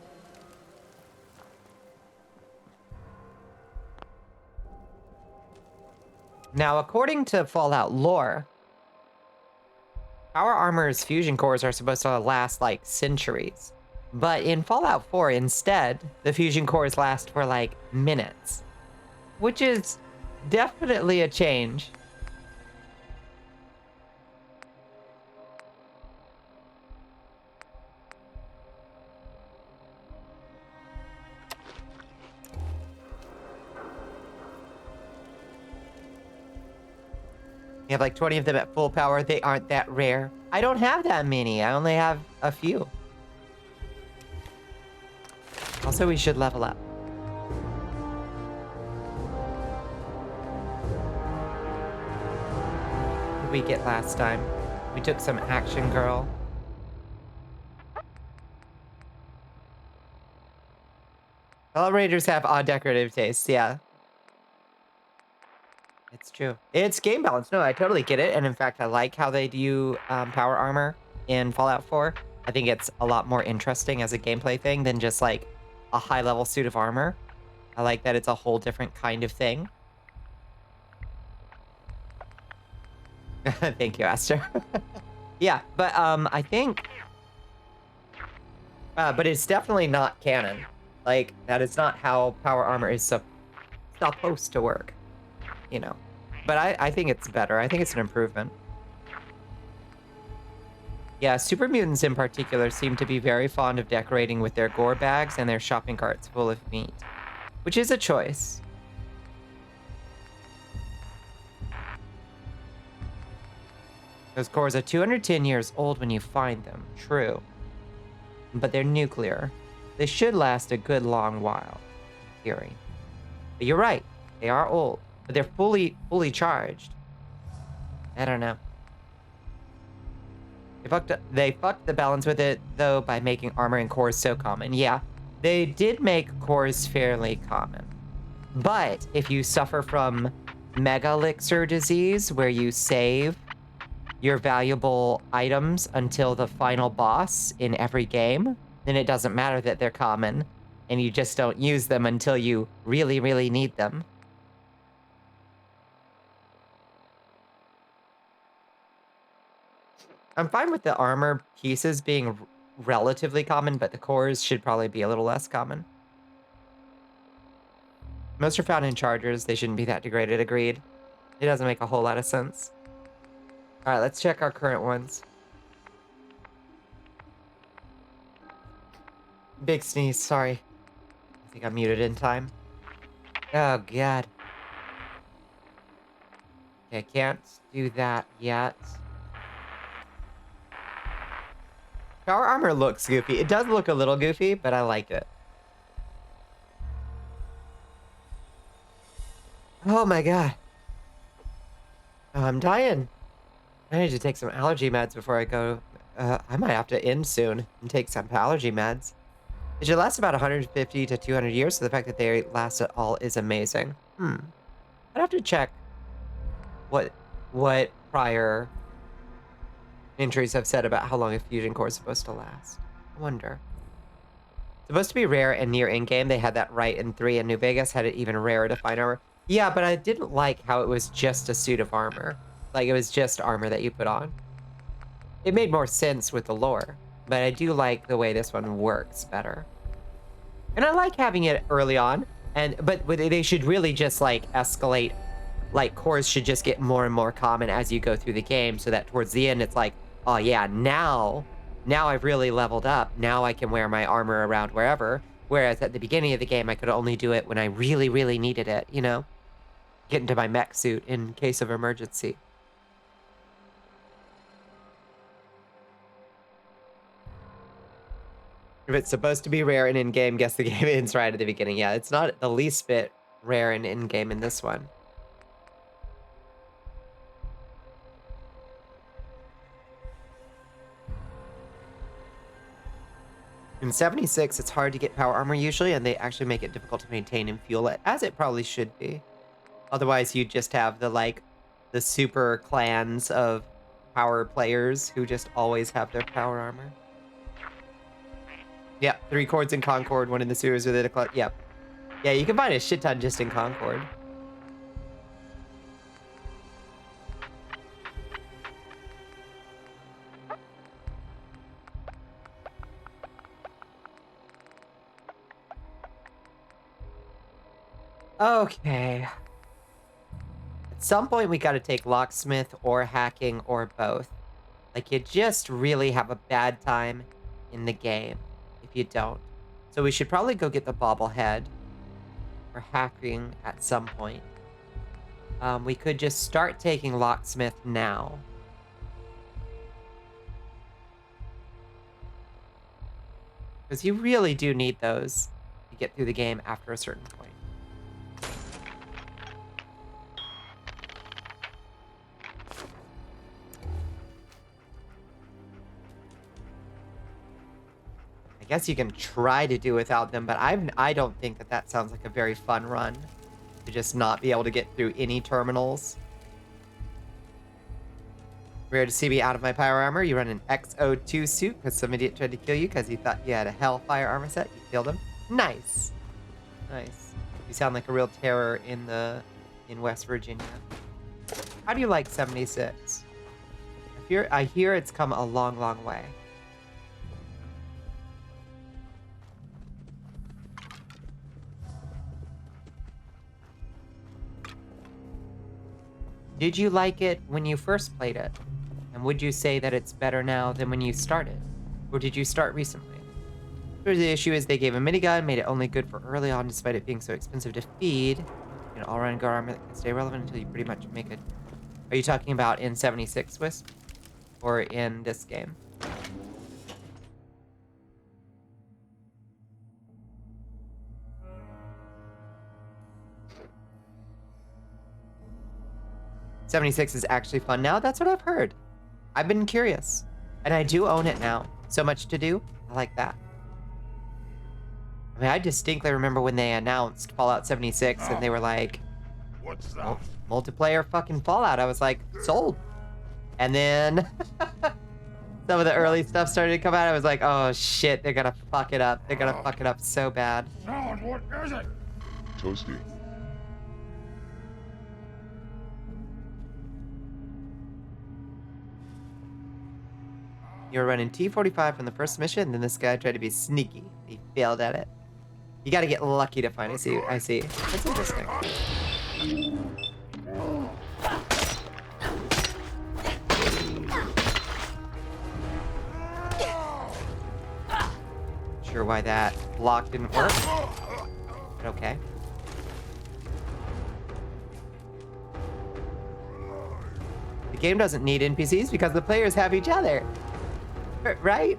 Now, according to Fallout lore, Power Armor's fusion cores are supposed to last like centuries. But in Fallout 4, instead, the fusion cores last for like minutes. Which is definitely a change. You have like 20 of them at full power. They aren't that rare. I don't have that many. I only have a few. Also, we should level up. What did we get last time? We took some Action Girl. Fellow Raiders have odd decorative tastes, yeah. It's true. It's game balance. No, I totally get it. And in fact, I like how they do power armor in Fallout 4. I think it's a lot more interesting as a gameplay thing than just like a high-level suit of armor. I like that it's a whole different kind of thing. Thank you, Aster. Yeah, but I think... but it's definitely not canon. Like, that is not how power armor is supposed to work. You know. But I think it's better. I think it's an improvement. Yeah, super mutants in particular seem to be very fond of decorating with their gore bags and their shopping carts full of meat. Which is a choice. Those cores are 210 years old when you find them. True. But they're nuclear. They should last a good long while. In theory. But you're right. They are old. But they're fully charged. I don't know. They fucked the balance with it, though, by making armor and cores so common. Yeah, they did make cores fairly common. But if you suffer from Mega Elixir disease, where you save your valuable items until the final boss in every game, then it doesn't matter that they're common, and you just don't use them until you really, really need them. I'm fine with the armor pieces being relatively common, but the cores should probably be a little less common. Most are found in chargers. They shouldn't be that degraded. Agreed. It doesn't make a whole lot of sense. All right, let's check our current ones. Big sneeze, sorry. I think I muted in time. Oh, God. Okay, can't do that yet. Power armor looks goofy. It does look a little goofy, but I like it. Oh my god. Oh, I'm dying. I need to take some allergy meds before I go. I might have to end soon and take some allergy meds. It should last about 150 to 200 years, so the fact that they last at all is amazing. I'd have to check what prior entries have said about how long a fusion core is supposed to last. I wonder. It's supposed to be rare and near in-game. They had that right in 3, and New Vegas had it even rarer to find armor. Yeah, but I didn't like how it was just a suit of armor. Like, it was just armor that you put on. It made more sense with the lore, but I do like the way this one works better. And I like having it early on, but they should really just, like, escalate. Like, cores should just get more and more common as you go through the game, so that towards the end it's like, oh yeah, now I've really leveled up. Now I can wear my armor around wherever. Whereas at the beginning of the game, I could only do it when I really, really needed it, you know? Get into my mech suit in case of emergency. If it's supposed to be rare and in-game, guess the game ends right at the beginning. Yeah, it's not the least bit rare and in-game in this one. In 76, it's hard to get power armor usually, and they actually make it difficult to maintain and fuel it, as it probably should be. Otherwise, you just have the super clans of power players who just always have their power armor. Yeah, 3 cords in Concord, 1 in the sewers within a club. Yep. Yeah, you can find a shit ton just in Concord. Okay. At some point, we got to take locksmith or hacking or both. Like, you just really have a bad time in the game if you don't. So we should probably go get the bobblehead or hacking at some point. We could just start taking locksmith now. Because you really do need those to get through the game after a certain point. I guess you can try to do without them, but I don't think that sounds like a very fun run. To just not be able to get through any terminals. Rare to see me out of my power armor. You run an XO2 suit because some idiot tried to kill you because he thought you had a Hellfire armor set. You killed him. Nice. Nice. You sound like a real terror in West Virginia. How do you like 76? I hear it's come a long, long way. Did you like it when you first played it? And would you say that it's better now than when you started? Or did you start recently? The issue is they gave a minigun, made it only good for early on despite it being so expensive to feed. An all-around guard armor that can stay relevant until you pretty much make it. Are you talking about in 76, Wisp? Or in this game? '76 is actually fun now. That's what I've heard. I've been curious. And I do own it now. So much to do. I like that. I mean, I distinctly remember when they announced Fallout 76 and they were like, What's that? Multiplayer fucking Fallout. I was like, sold. And then some of the early stuff started to come out. I was like, oh shit, they're gonna fuck it up. They're gonna fuck it up so bad. Sound, what is it? Toasty. You were running T-45 from the first mission, and then this guy tried to be sneaky. He failed at it. You gotta get lucky to find it. I see. That's interesting. Sure why that block didn't work. But okay. The game doesn't need NPCs because the players have each other. Right?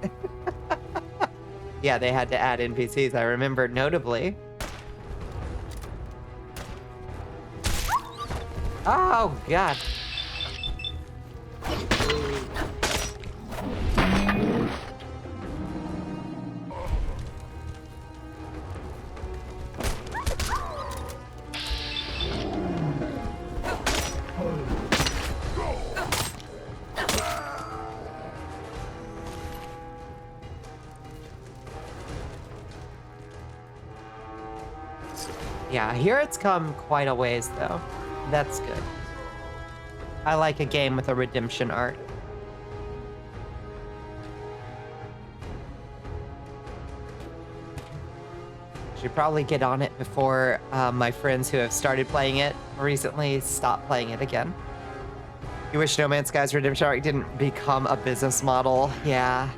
Yeah, they had to add NPCs, I remember notably. Oh, God. Yeah, here it's come quite a ways, though. That's good. I like a game with a redemption arc. Should probably get on it before my friends who have started playing it recently stop playing it again. You wish No Man's Sky's redemption arc didn't become a business model. Yeah.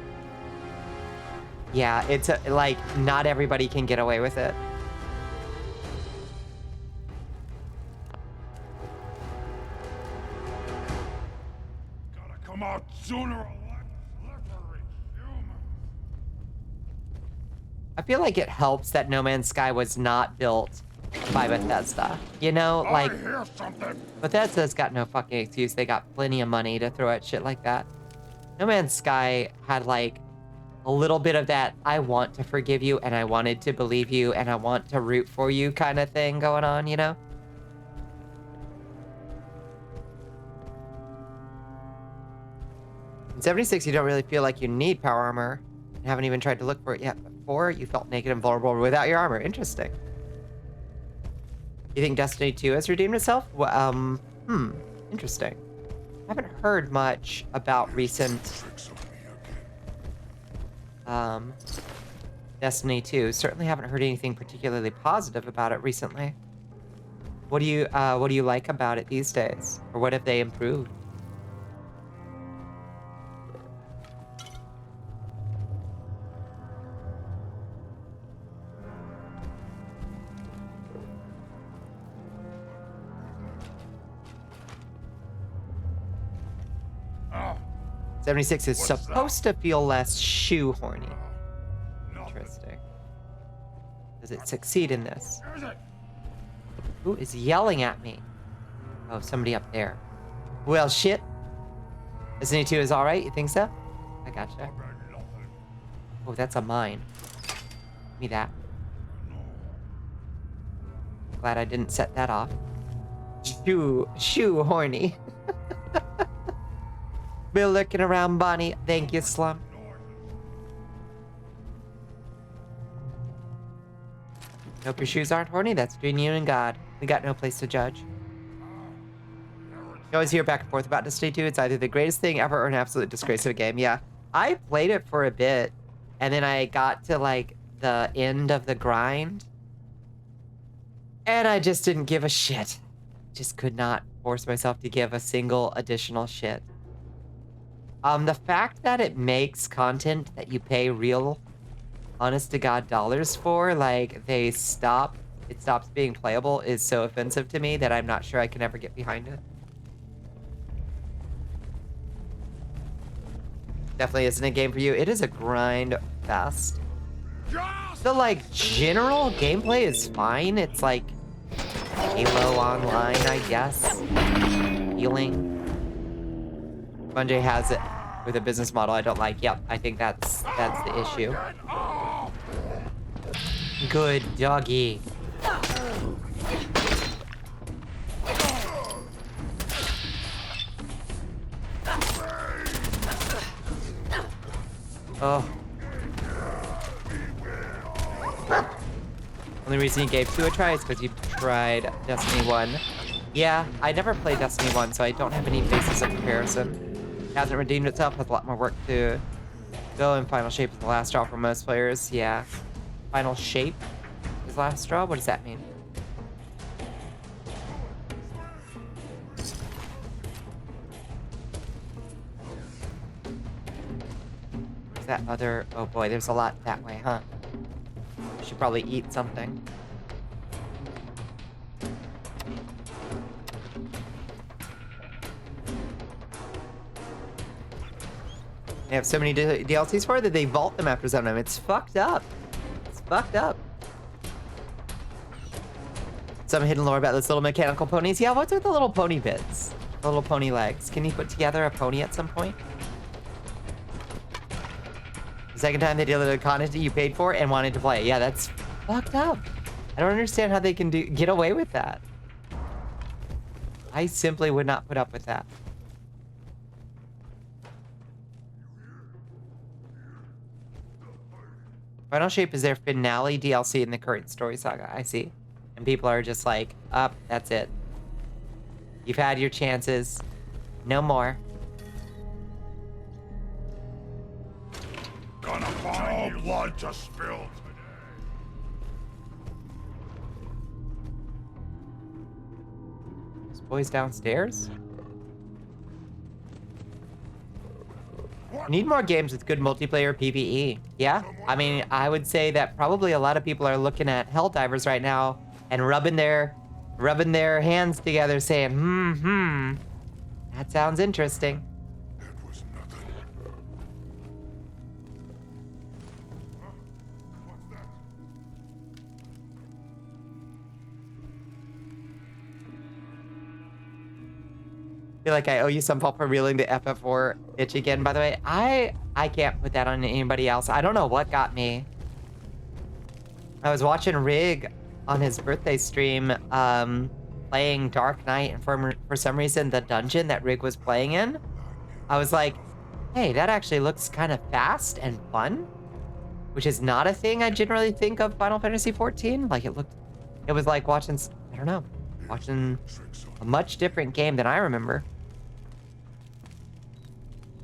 Yeah, it's like, not everybody can get away with it. Gotta come out sooner or less. Slippery human. I feel like it helps that No Man's Sky was not built by Bethesda. You know, like, I hear something. Bethesda's got no fucking excuse. They got plenty of money to throw at shit like that. No Man's Sky had, like, a little bit of that, I want to forgive you, and I wanted to believe you, and I want to root for you kind of thing going on, you know? In 76, you don't really feel like you need power armor. You haven't even tried to look for it yet. Before, you felt naked and vulnerable without your armor. Interesting. You think Destiny 2 has redeemed itself? Well, interesting. I haven't heard much about recent Destiny 2. Certainly haven't heard anything particularly positive about it recently. What do you like about it these days? Or what have they improved? Oh, 76 is What's supposed to feel less shoehorny. Interesting. Does it succeed in this? is it? Who is yelling at me? Oh, somebody up there. Well, shit. Destiny 2 is alright, you think so? I gotcha. Oh, that's a mine. Give me that. Glad I didn't set that off. Shoe horny. Been looking around, Bonnie. Thank you, Slum. Hope your shoes aren't horny. That's between you and God. We got no place to judge. You always hear back and forth about Destiny 2. It's either the greatest thing ever or an absolute disgrace of a game. Yeah, I played it for a bit, and then I got to, like, the end of the grind, and I just didn't give a shit. Just could not force myself to give a single additional shit. The fact that it makes content that you pay real, honest-to-God dollars for, like, it stops being playable is so offensive to me that I'm not sure I can ever get behind it. Definitely isn't a game for you. It is a grind fest. The, like, general gameplay is fine. It's like Halo Online, I guess. Healing. Bungie has it with a business model I don't like. Yep, I think that's the issue. Good doggy. Oh. Only reason you gave 2 a try is because you tried Destiny 1. Yeah, I never played Destiny 1, so I don't have any basis of comparison. It hasn't redeemed itself, has a lot more work to go, and Final Shape is the last straw for most players. Yeah. Final Shape is last straw? What does that mean? That other... Oh boy, there's a lot that way, huh? Should probably eat something. They have so many DLCs for it that they vault them after some time. It's fucked up. It's fucked up. Some hidden lore about those little mechanical ponies. Yeah, what's with the little pony bits? The little pony legs. Can you put together a pony at some point? The second time they delivered content you paid for and wanted to play. Yeah, that's fucked up. I don't understand how they can get away with that. I simply would not put up with that. Final Shape is their finale DLC in the current story saga, I see. And people are just like, that's it. You've had your chances. No more. Gonna find no blood to spill today. This boy's downstairs? Need more games with good multiplayer PvE. Yeah, I mean, I would say that probably a lot of people are looking at Helldivers right now and rubbing their hands together saying, that sounds interesting. It was nothing. What the feel like I owe you some fault for reeling the FF4 itch again. By the way, I can't put that on anybody else. I don't know what got me. I was watching Rig on his birthday stream, playing Dark Knight, and for some reason, the dungeon that Rig was playing in, I was like, hey, that actually looks kind of fast and fun, which is not a thing I generally think of Final Fantasy XIV. Like, it was like watching, I don't know, watching a much different game than I remember.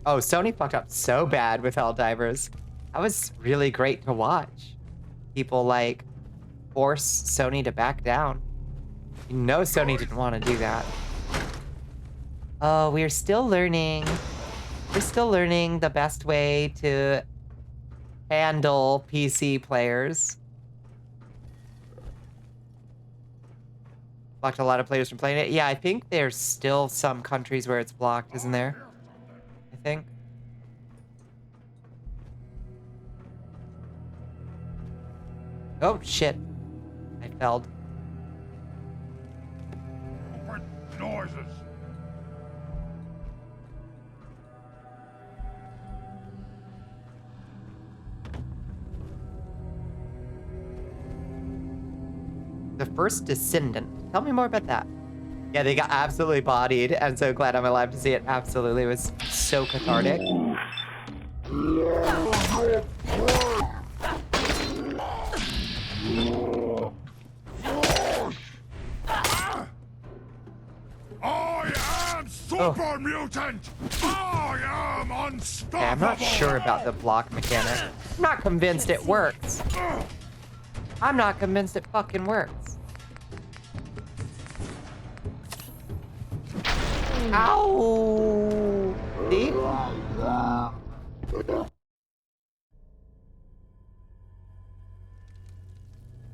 Oh, Sony fucked up so bad with Helldivers. That was really great to watch. People, like, force Sony to back down. You know Sony didn't want to do that. Oh, we're still learning. We're still learning the best way to handle PC players. Blocked a lot of players from playing it. Yeah, I think there's still some countries where it's blocked, isn't there? I think. Oh, shit. I failed. What noises? The first descendant. Tell me more about that. Yeah, they got absolutely bodied. I'm so glad I'm alive to see it. Absolutely. It was so cathartic. I am super mutant! I am unstoppable! Okay, I'm not sure about the block mechanic. I'm not convinced it works. I'm not convinced it fucking works. Ow! See?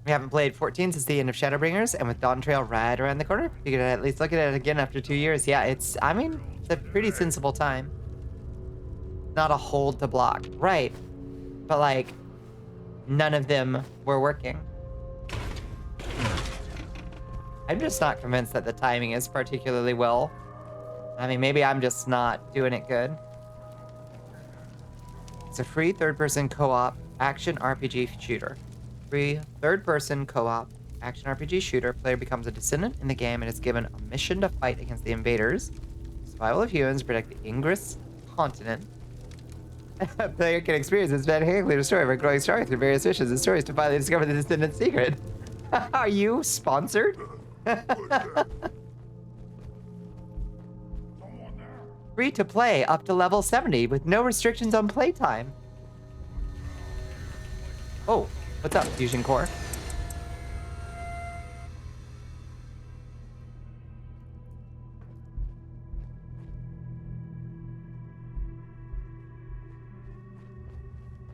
We haven't played 14 since the end of Shadowbringers, and with Dawn Trail right around the corner, you can at least look at it again after 2 years. Yeah, it's a pretty sensible time. Not a hold to block. Right. But, like, none of them were working. I'm just not convinced that the timing is particularly well. I mean, maybe I'm just not doing it good. It's a free third-person co-op action RPG shooter. Free third-person co-op action RPG shooter. Player becomes a descendant in the game and is given a mission to fight against the invaders. Survival of humans, protect the Ingress continent. Player can experience its fantastically story by growing stronger through various missions and stories to finally discover the descendant's secret. Are you sponsored? Free to play up to level 70 with no restrictions on playtime. Oh, what's up, Fusion Core?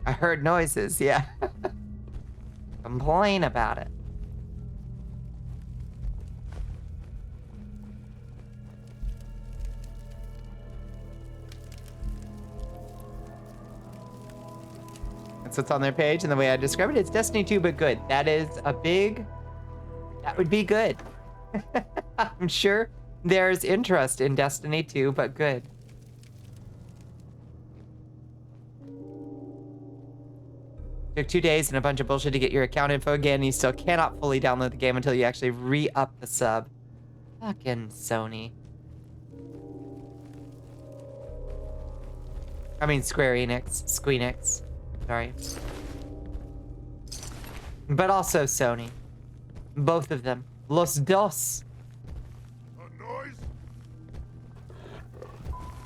I heard noises, yeah. Complain about it. That's what's on their page, and the way I describe it, it's Destiny 2, but good. That would be good. I'm sure there's interest in Destiny 2, but good. Took 2 days and a bunch of bullshit to get your account info again. You still cannot fully download the game until you actually re-up the sub. Fucking Sony. I mean Square Enix. Squeenix. Sorry. But also Sony. Both of them. Los dos. A noise?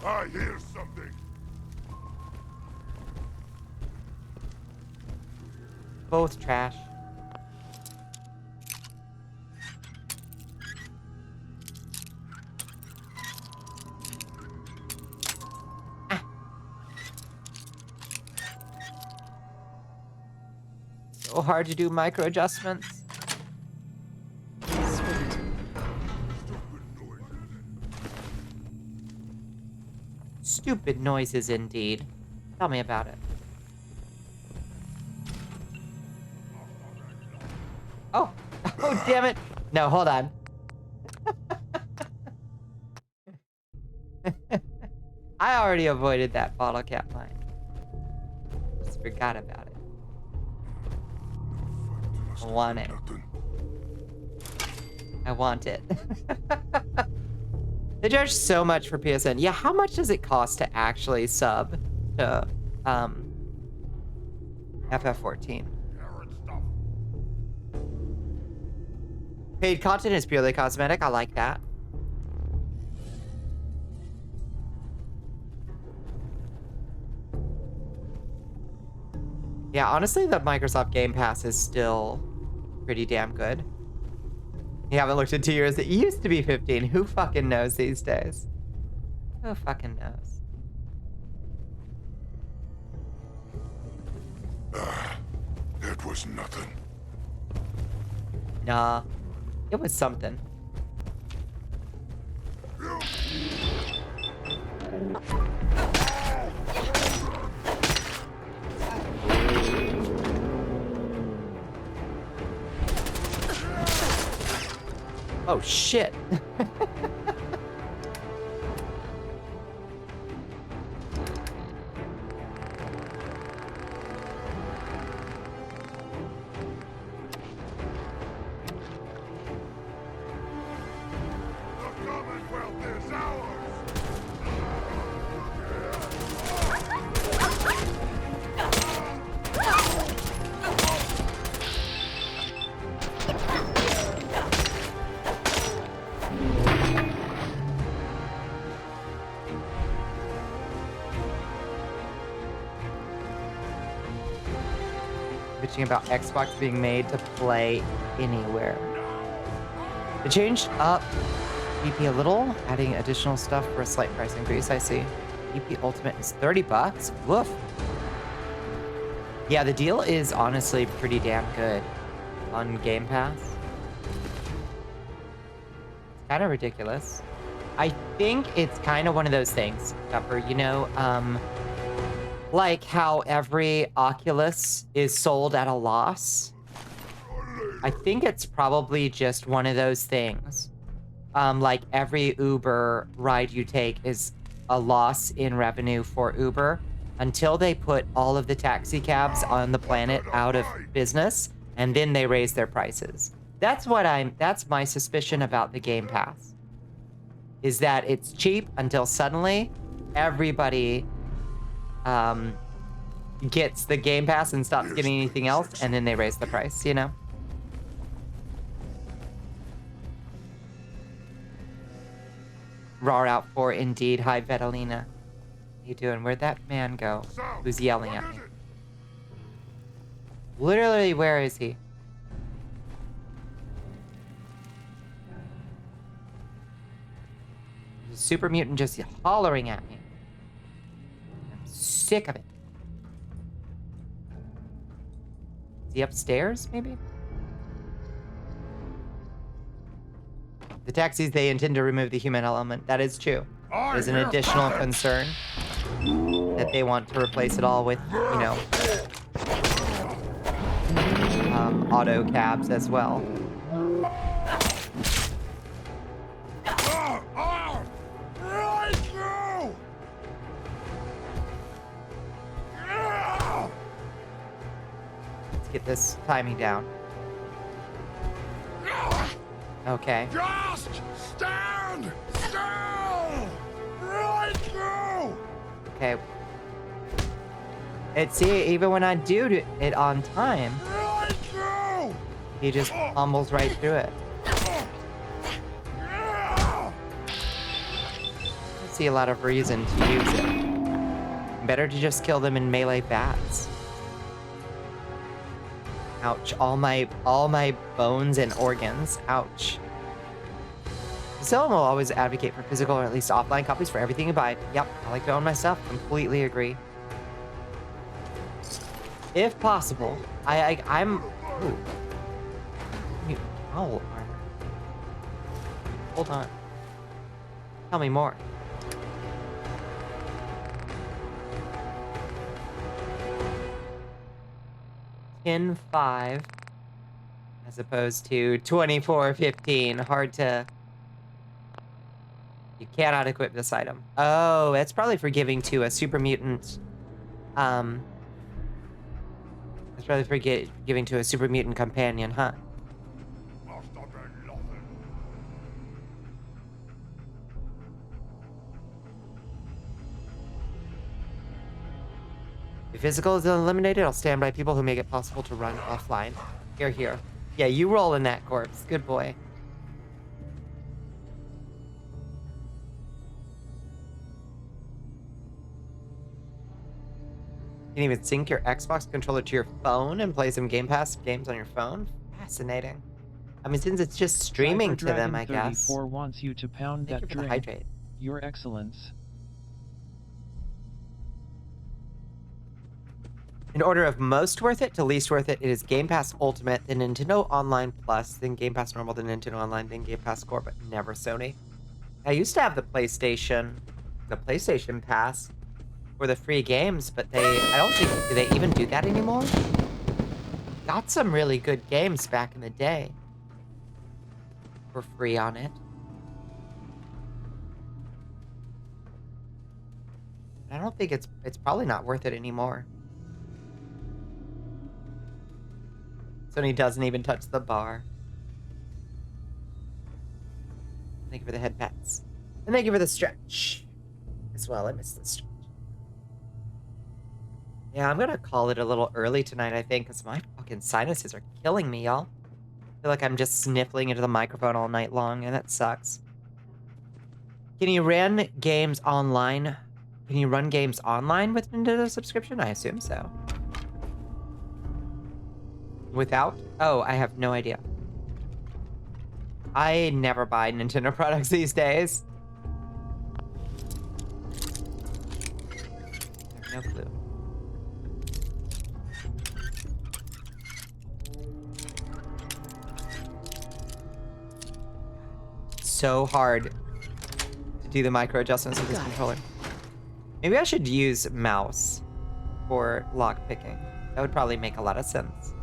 I hear something. Both trash. Ah. So hard to do micro adjustments. Stupid noises indeed. Tell me about it. Oh, oh, damn it. No, hold on. I already avoided that bottle cap mine. Just forgot about it. I want it. I want it. They charge so much for PSN. Yeah, how much does it cost to actually sub to FF14? Paid content is purely cosmetic. I like that. Yeah, honestly, the Microsoft Game Pass is still pretty damn good. You haven't looked in 2 years. It used to be 15. Who fucking knows these days? Who fucking knows? It was nothing. Nah, it was something. Oh shit. Bitching about Xbox being made to play anywhere. It changed up EP a little, adding additional stuff for a slight price increase, I see. EP Ultimate is 30 bucks. Woof. Yeah, the deal is honestly pretty damn good on Game Pass. It's kind of ridiculous. I think it's kind of one of those things, Pepper, you know, like how every Oculus is sold at a loss. I think it's probably just one of those things. Like every Uber ride you take is a loss in revenue for Uber until they put all of the taxi cabs on the planet out of business, and then they raise their prices. That's my suspicion about the Game Pass. Is that it's cheap until suddenly everybody gets the Game Pass and stops getting anything else, and then they raise the price, you know? Raw out for indeed. Hi, Vetalina. How you doing? Where'd that man go? Who's yelling at me? Literally, where is he? Super mutant just hollering at me. I'm sick of it. Is he upstairs, maybe? The taxis, they intend to remove the human element. That is true. There's an additional concern that they want to replace it all with, you know, auto cabs as well. Let's get this timing down. Okay. Just stand still! Right through! Okay. See, even when I do it on time, Right through! he just fumbles right through it. I see a lot of reason to use it. Better to just kill them in melee bats. Ouch. All my bones and organs. Ouch. Someone will always advocate for physical or at least offline copies for everything you buy. Yep, I like to own my stuff. Completely agree. If possible, I'm... Ooh. Owl armor. Hold on. Tell me more. $10.5 as opposed to $24.15. Hard to You cannot equip this item. Oh, it's probably for giving to a super mutant. It's probably for giving to a super mutant companion, huh? If physical is eliminated, I'll stand by people who make it possible to run offline. Here, here. Yeah, you roll in that corpse. Good boy. You can even sync your Xbox controller to your phone and play some Game Pass games on your phone. Fascinating. I mean, since it's just streaming to them, I guess. 34 wants you to pound Thank that you for the drink. hydrate. Your Excellence. In order of most worth it to least worth it, it is Game Pass Ultimate, then Nintendo Online Plus, then Game Pass Normal, then Nintendo Online, then Game Pass Core, but never Sony. I used to have the PlayStation Pass for the free games, but I don't think, do they even do that anymore? Got some really good games back in the day for free on it. I don't think it's probably not worth it anymore. Sony doesn't even touch the bar. Thank you for the head pats. And thank you for the stretch as well. I missed the stretch. Yeah, I'm gonna call it a little early tonight, I think, because my fucking sinuses are killing me, y'all. I feel like I'm just sniffling into the microphone all night long, and that sucks. Can you run games online? Can you run games online with Nintendo subscription? I assume so. Without? Oh, I have no idea. I never buy Nintendo products these days. I have no clue. So hard to do the micro adjustments with this controller. Maybe I should use mouse for lock picking. That would probably make a lot of sense.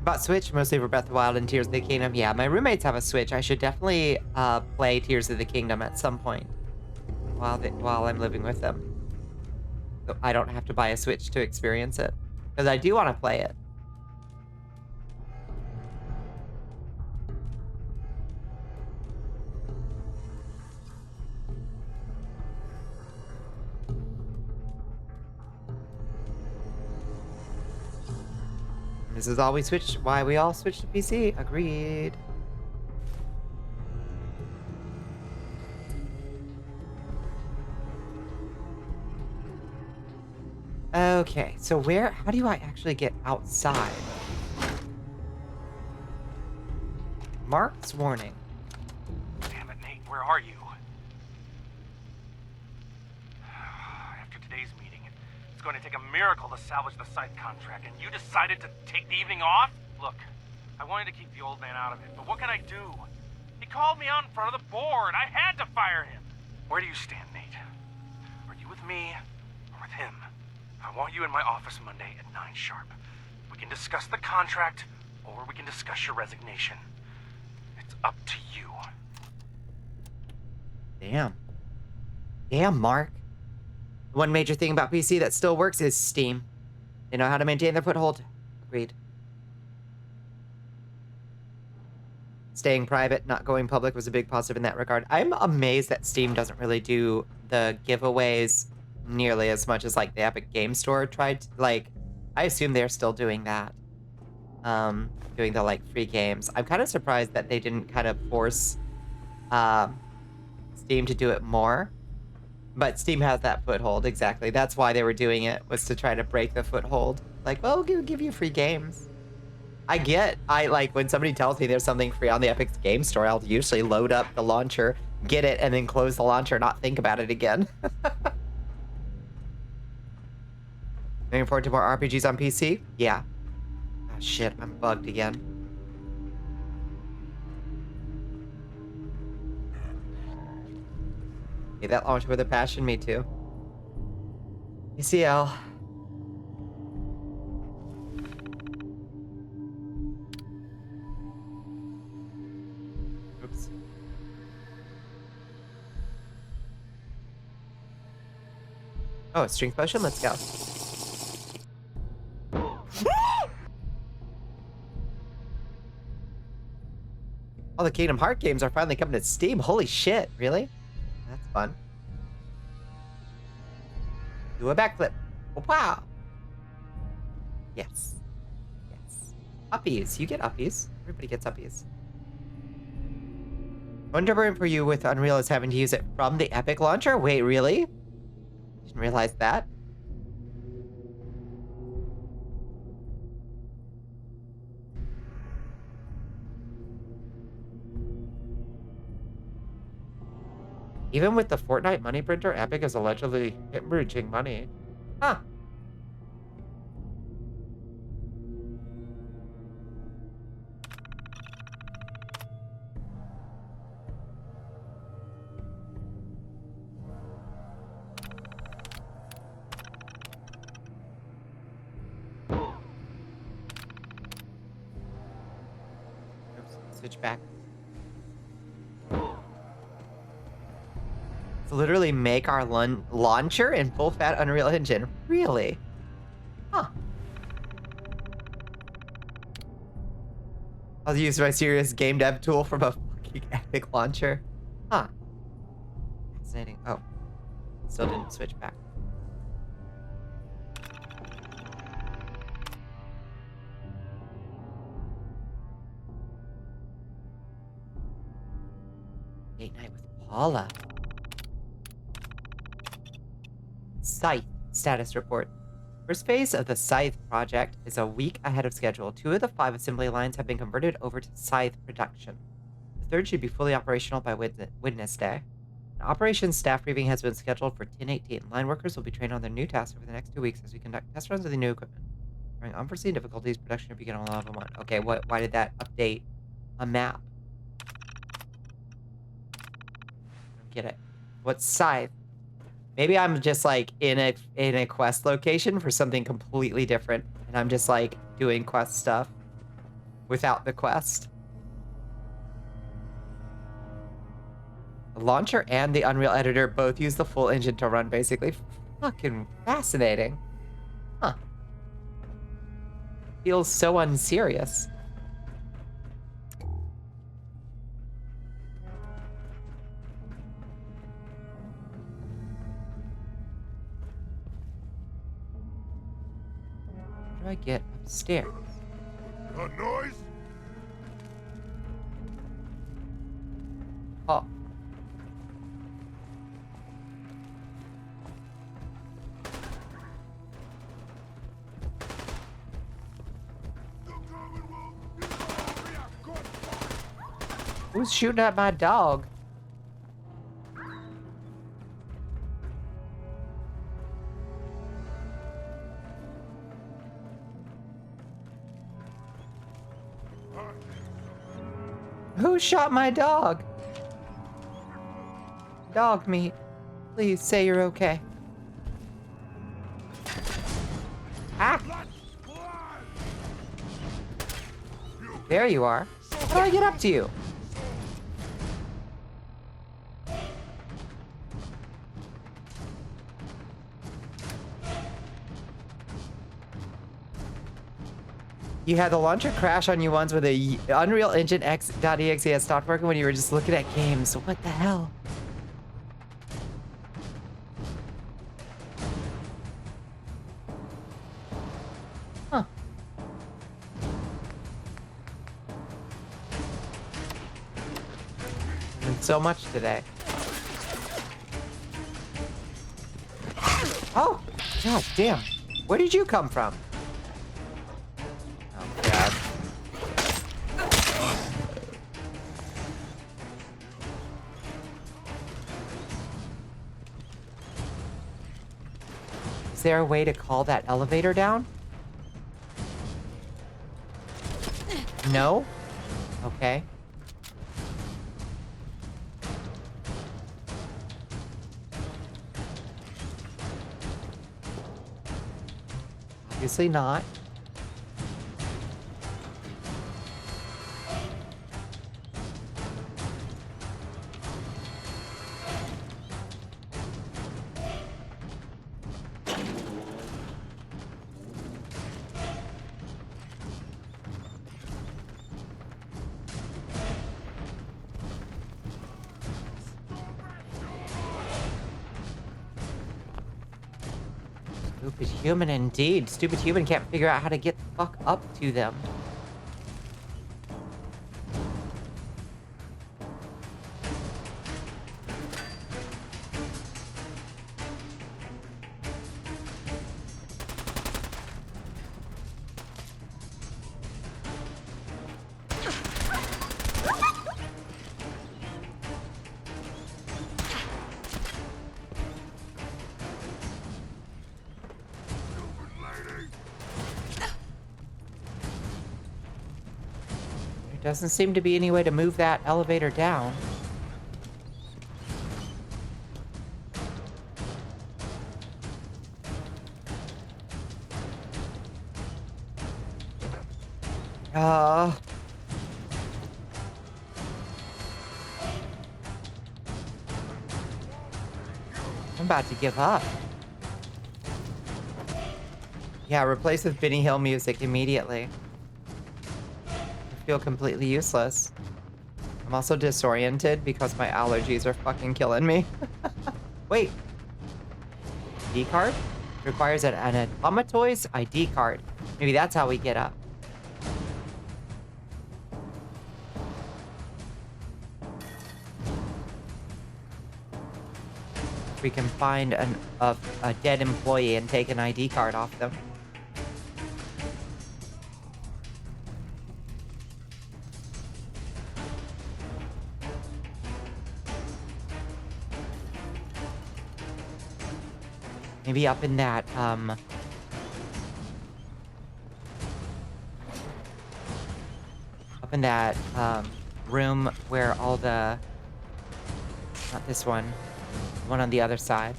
Bought Switch mostly for Breath of the Wild and Tears of the Kingdom. Yeah, my roommates have a Switch. I should definitely play Tears of the Kingdom at some point while I'm living with them. So I don't have to buy a Switch to experience it. Because I do want to play it. This is why we all switched to PC. Agreed. Okay, so how do I actually get outside? Mark's warning. Damn it, Nate, where are you? After today's meeting, it's going to take a miracle to salvage the site contract, and you decided to take the evening off? Look, I wanted to keep the old man out of it, but what can I do? He called me out in front of the board. I had to fire him. Where do you stand, Nate? Are you with me or with him? I want you in my office Monday at 9 sharp. We can discuss the contract, or we can discuss your resignation. It's up to you. Damn. Damn, Mark. One major thing about PC that still works is Steam. They know how to maintain their foothold. Agreed. Staying private, not going public was a big positive in that regard. I'm amazed that Steam doesn't really do the giveaways nearly as much as like the Epic Game Store tried to, like, I assume they're still doing that. Doing the like free games. I'm kind of surprised that they didn't kind of force Steam to do it more. But Steam has that foothold, exactly. That's why they were doing it, was to try to break the foothold. Like, well, we'll give you free games. I like, when somebody tells me there's something free on the Epic Game Store, I'll usually load up the launcher, get it, and then close the launcher, not think about it again. Looking forward to more RPGs on PC? Yeah. Oh, shit, I'm bugged again. Hey, that launcher with a passion, me too. ECL. Oh, a strength potion? Let's go. All the Kingdom Hearts games are finally coming to Steam. Holy shit, really? That's fun. Do a backflip. Wow. Yes. Yes. Uppies. You get uppies. Everybody gets uppies. One trouble for you with Unreal is having to use it from the Epic launcher? Wait, really? Didn't realize that. Even with the Fortnite money printer, Epic is allegedly hemorrhaging money. Huh. Oops, switch back. Literally make our launcher in full-fat Unreal Engine. Really? Huh. I'll use my serious game dev tool from a fucking Epic launcher. Huh. Fascinating. Oh. Still didn't switch back. Date night with Paula. Scythe status report. First phase of the Scythe project is a week ahead of schedule. 2 of the 5 assembly lines have been converted over to Scythe production. The third should be fully operational by Wednesday. An operations staff briefing has been scheduled for 10/18. Line workers will be trained on their new tasks over the next 2 weeks as we conduct test runs of the new equipment. During unforeseen difficulties, production will begin on level 1. Okay, why did that update a map? I don't get it. What's Scythe? Maybe I'm just like in a quest location for something completely different, and I'm just like doing quest stuff without the quest. The launcher and the Unreal Editor both use the full engine to run, basically. Fucking fascinating. Huh. Feels so unserious. How do I get upstairs? A noise? Oh. Who's shooting at my dog? Who shot my dog? Dog meat. Please say you're okay. Ah! There you are. How do I get up to you? You had the launcher crash on you once with a Unreal Engine X.exe had stopped working when you were just looking at games. What the hell? Huh. And so much today. Oh, god damn. Where did you come from? God. Is there a way to call that elevator down? No? Okay. Obviously not. Stupid human indeed. Stupid human can't figure out how to get the fuck up to them. There doesn't seem to be any way to move that elevator down. I'm about to give up. Yeah, replace with Benny Hill music immediately. I feel completely useless. I'm also disoriented because my allergies are fucking killing me. Wait. ID card? Requires an automatoids ID card. Maybe that's how we get up. We can find a dead employee and take an ID card off them. Maybe up in that, room where all the... Not this one. The one on the other side.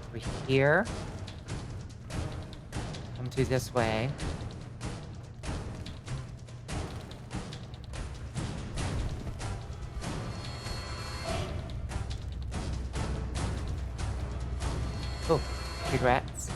Over here. Come through this way. Oh, cigarettes.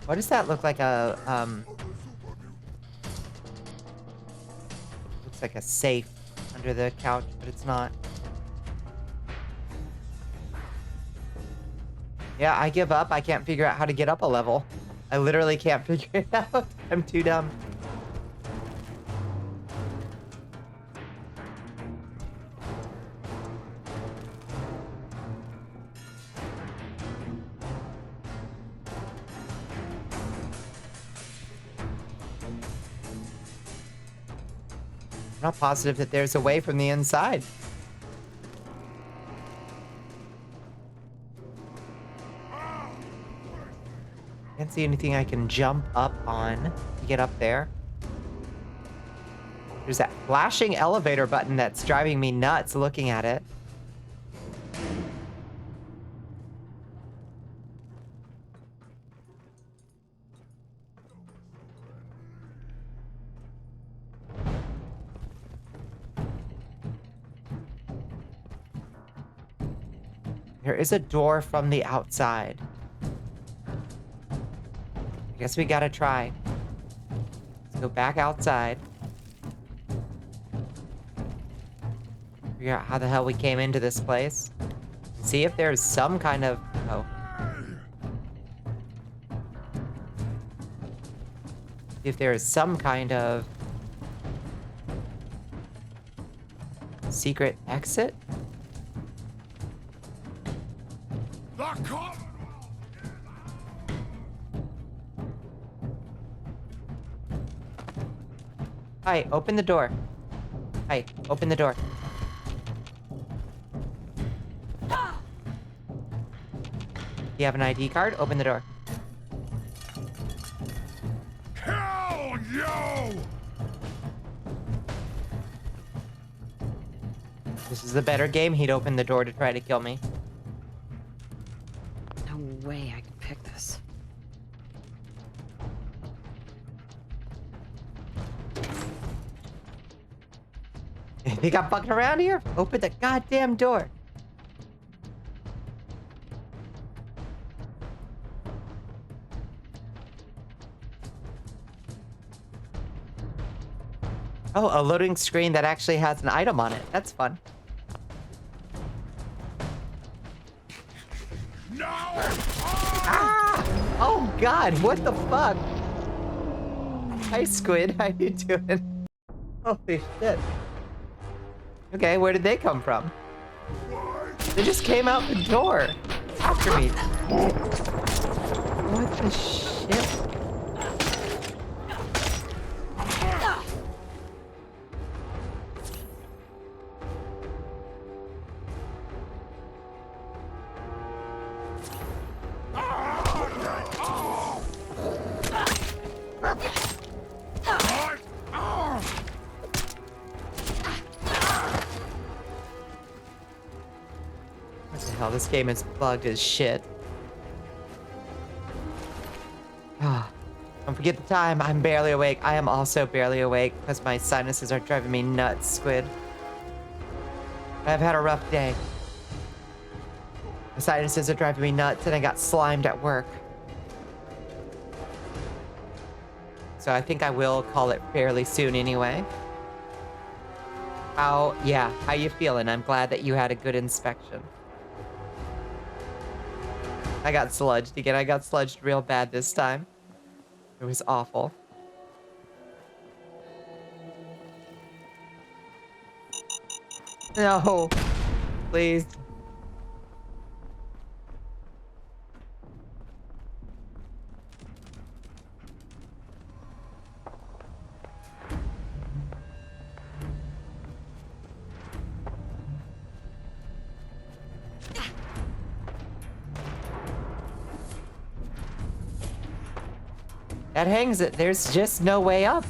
What does that look like? Looks like a safe under the couch, but it's not. Yeah, I give up. I can't figure out how to get up a level. I literally can't figure it out. I'm too dumb. I'm not positive that there's a way from the inside. Can't see anything I can jump up on to get up there. There's that flashing elevator button that's driving me nuts looking at it. There is a door from the outside. I guess we gotta try. Let's go back outside. Figure out how the hell we came into this place. See if there's some kind of... Oh. See if there is some kind of... secret exit? Hi, open the door. Hi, open the door. Do you have an ID card? Open the door. Hell yo! This is a better game. He'd open the door to try to kill me. No way I can pick this. think I'm fucking around here? Open the goddamn door. Oh, a loading screen that actually has an item on it. That's fun. No! Ah! Oh god, what the fuck? Hi Squid, how you doing? Holy shit. Okay, where did they come from? They just came out the door after me. What the shit? Hell, this game is bugged as shit. Don't forget the time. I'm barely awake. I am also barely awake because my sinuses are driving me nuts, Squid. I've had a rough day. My sinuses are driving me nuts and I got slimed at work. So I think I will call it fairly soon anyway. How you feeling? I'm glad that you had a good inspection. I got sludged again. I got sludged real bad this time. It was awful. No. Please. That hangs it. There's just no way up.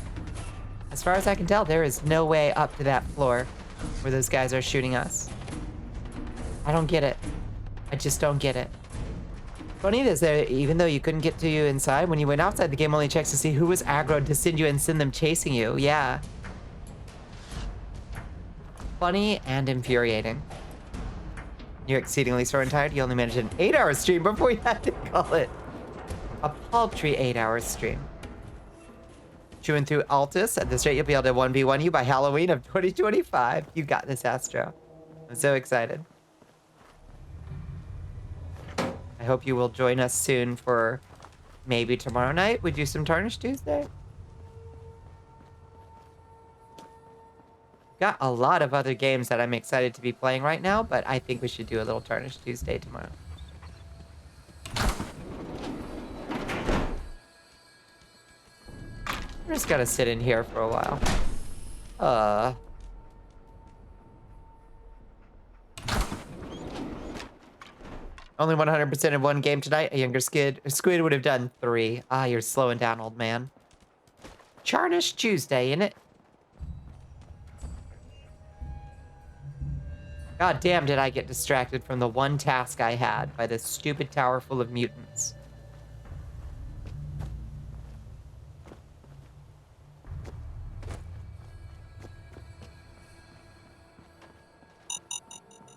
As far as I can tell, there is no way up to that floor where those guys are shooting us. I don't get it. I just don't get it. Funny is that even though you couldn't get to you inside, when you went outside, the game only checks to see who was aggroed to send you and send them chasing you. Yeah. Funny and infuriating. You're exceedingly sore and tired. You only managed an 8-hour stream before you had to call it a paltry 8-hour stream. Chewing through Altus. At this rate, you'll be able to 1v1 you by Halloween of 2025. You got this, Astro. I'm so excited. I hope you will join us soon for maybe tomorrow night. We do some Tarnish Tuesday. Got a lot of other games that I'm excited to be playing right now, but I think we should do a little Tarnish Tuesday tomorrow. We're just gonna sit in here for a while. Only 100% in one game tonight. A younger squid would have done 3. Ah, you're slowing down, old man. Tarnish Tuesday, innit? God damn, did I get distracted from the one task I had by this stupid tower full of mutants.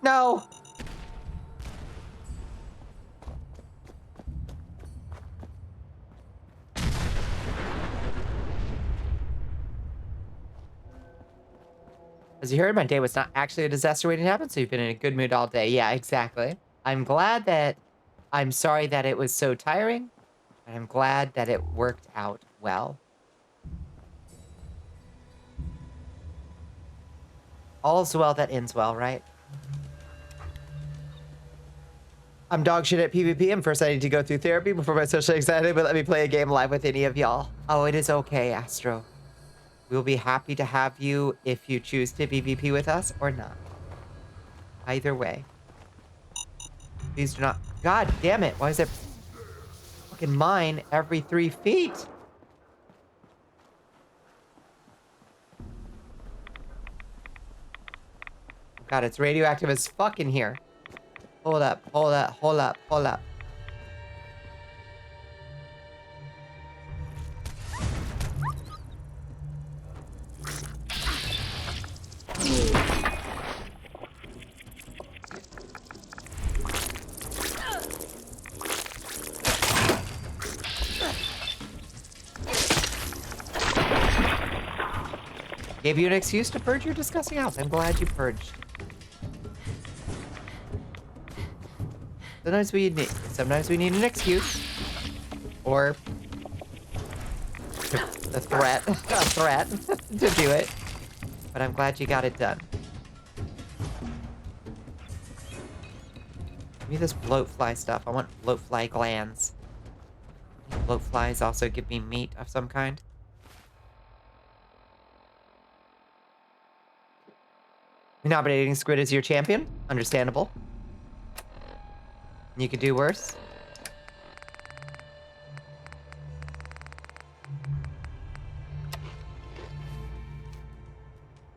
No! As you heard, my day was not actually a disaster waiting to happen, so you've been in a good mood all day. Yeah, exactly. I'm sorry that it was so tiring, and I'm glad that it worked out well. All's well that ends well, right? I'm dog shit at PvP, and first I need to go through therapy before my social anxiety, but let me play a game live with any of y'all. Oh, it is okay, Astro. We'll be happy to have you if you choose to PvP with us or not. Either way. Please do not... God damn it, why is it fucking mine every 3 feet? God, it's radioactive as fuck in here. Hold up, hold up, hold up, hold up. Gave you an excuse to purge your disgusting house. I'm glad you purged. Sometimes we need an excuse. Or a threat. A threat to do it. But I'm glad you got it done. Give me this bloatfly stuff. I want bloatfly glands. Bloatflies also give me meat of some kind. Nominating Squid as your champion. Understandable. You could do worse.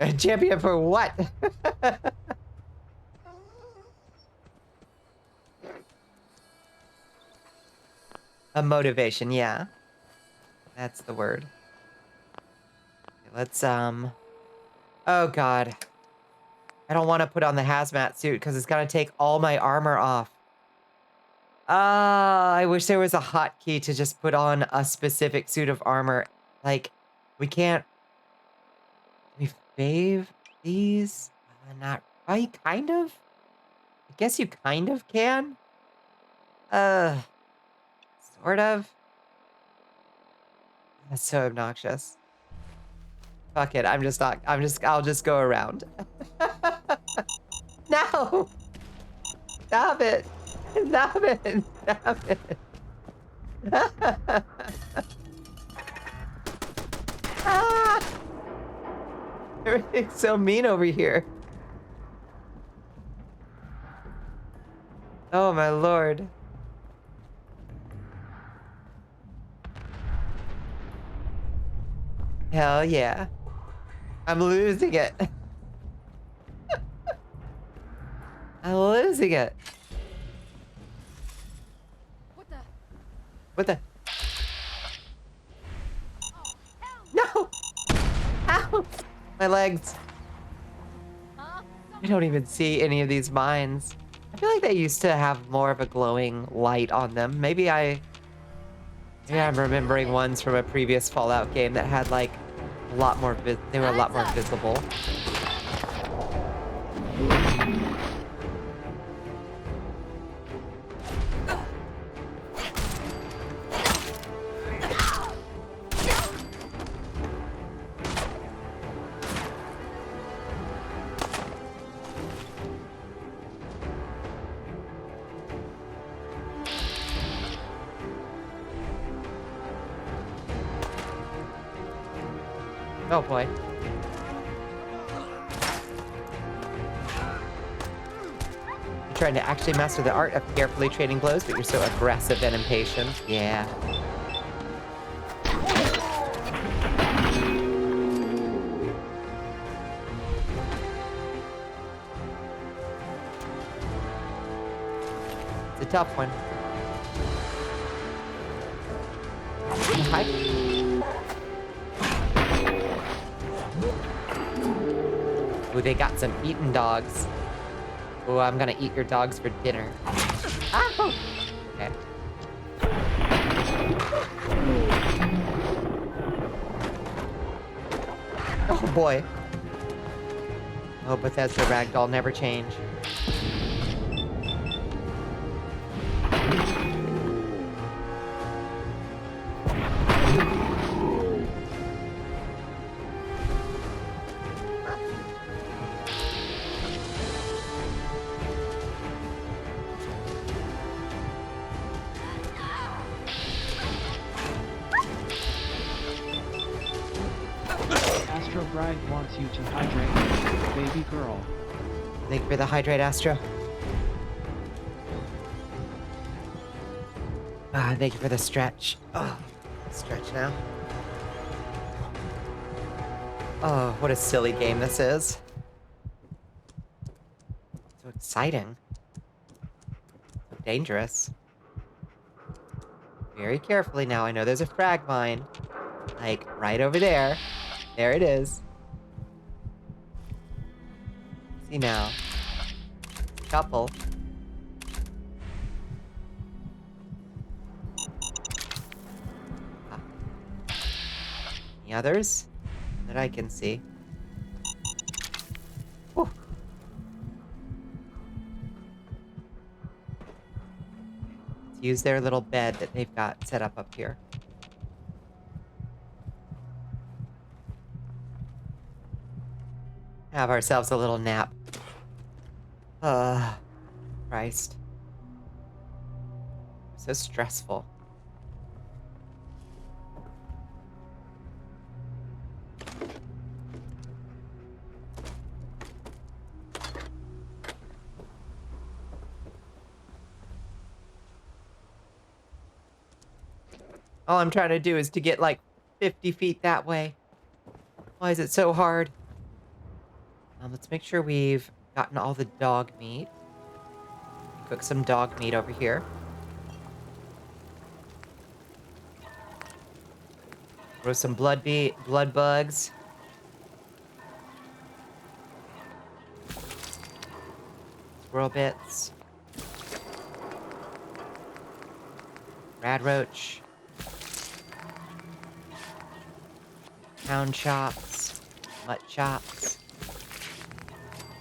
A champion for what? A motivation, yeah. That's the word. Okay, let's, oh god. I don't want to put on the hazmat suit because it's gonna take all my armor off. I wish there was a hotkey to just put on a specific suit of armor. Like, we can't... Can we fave these? Not right, kind of? I guess you kind of can? Sort of. That's so obnoxious. Fuck it, I'll just go around. No! Stop it! Stop it! Stop it! Ah! Everything's so mean over here. Oh my lord. Hell yeah. I'm losing it. I'm losing it. What the? No! Ow! My legs. I don't even see any of these mines. I feel like they used to have more of a glowing light on them. Maybe I'm remembering ones from a previous Fallout game that had like a lot more, they were a lot more visible. Oh boy. You're trying to actually master the art of carefully trading blows, but you're so aggressive and impatient. Yeah. It's a tough one. Hi. Ooh, they got some eating dogs. Ooh, I'm gonna eat your dogs for dinner. Ow! Okay. Oh boy. Oh, Bethesda ragdoll never change. Astro Bride wants you to hydrate, baby girl. Thank you for the hydrate, Astro. Thank you for the stretch. Oh, stretch now. Oh, what a silly game this is. So exciting. So dangerous. Very carefully now. I know there's a frag mine. Like, right over there. There it is. See now. Couple. Any others that I can see? Let's use their little bed that they've got set up here. Have ourselves a little nap. Christ. So stressful. All I'm trying to do is to get like 50 feet that way. Why is it so hard? Let's make sure we've gotten all the dog meat. Cook some dog meat over here. Grow some blood bugs. Squirrel bits. Rad roach. Pound chops. Mutt chops.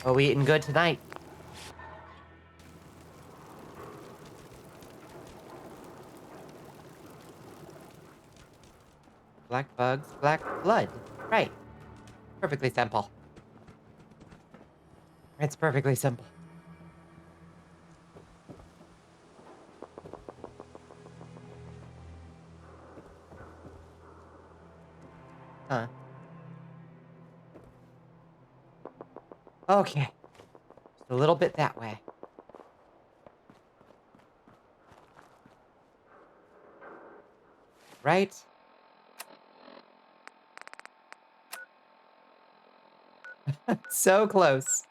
Oh, we eating good tonight. Black bugs, black blood. Right. Perfectly simple. It's perfectly simple. Huh. Okay. Just a little bit that way. Right? So close.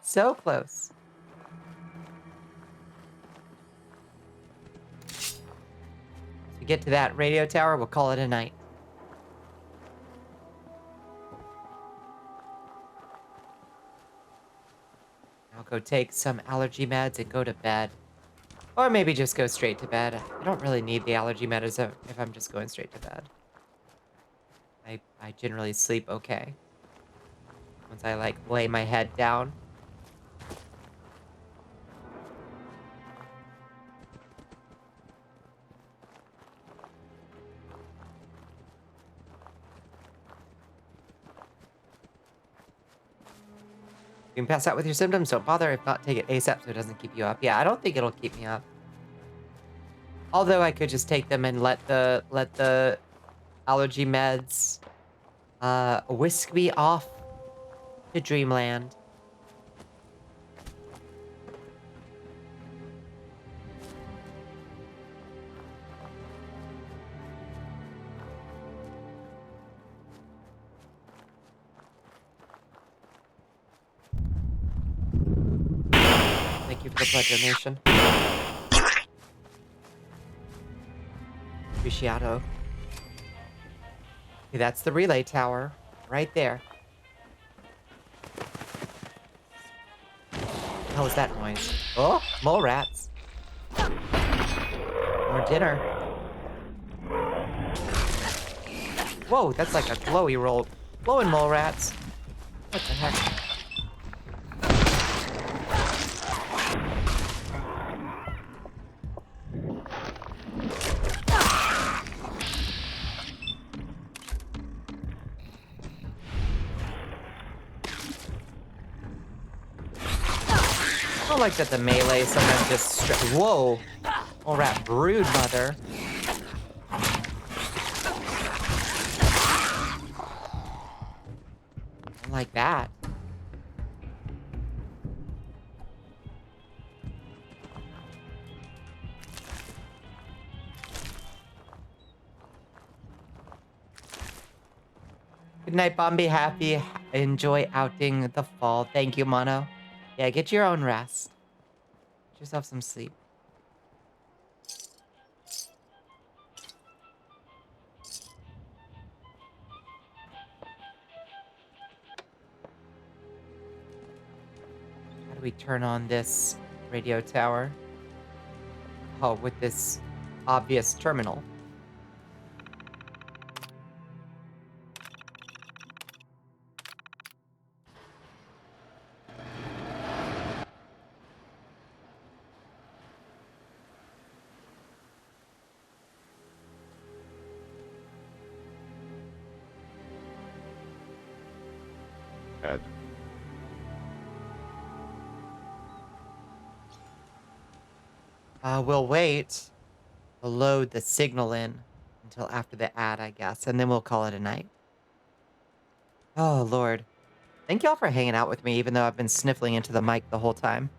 So close. Once we get to that radio tower, we'll call it a night. I'll go take some allergy meds and go to bed. Or maybe just go straight to bed. I don't really need the allergy meds if I'm just going straight to bed. I generally sleep okay. Once I, like, lay my head down. You can pass out with your symptoms, don't bother. If not, take it ASAP so it doesn't keep you up. Yeah, I don't think it'll keep me up. Although I could just take them and let the allergy meds whisk me off to dreamland. Thank you for the blood donation. Appreciado. Okay, that's the relay tower. Right there. What the hell is that noise? Oh, mole rats. More dinner. Whoa, that's like a glowy roll. Glowing mole rats. What the heck? I don't like that the melee sometimes just whoa! Mole rat brood mother. I like that. Good night, Bombi. Happy. Enjoy outing the fall. Thank you, Mono. Yeah, get your own rest. Get yourself some sleep. How do we turn on this radio tower? Oh, with this obvious terminal. ad. We'll wait. We'll load the signal in until after the ad, I guess, and then we'll call it a night. Oh, Lord. Thank y'all for hanging out with me, even though I've been sniffling into the mic the whole time.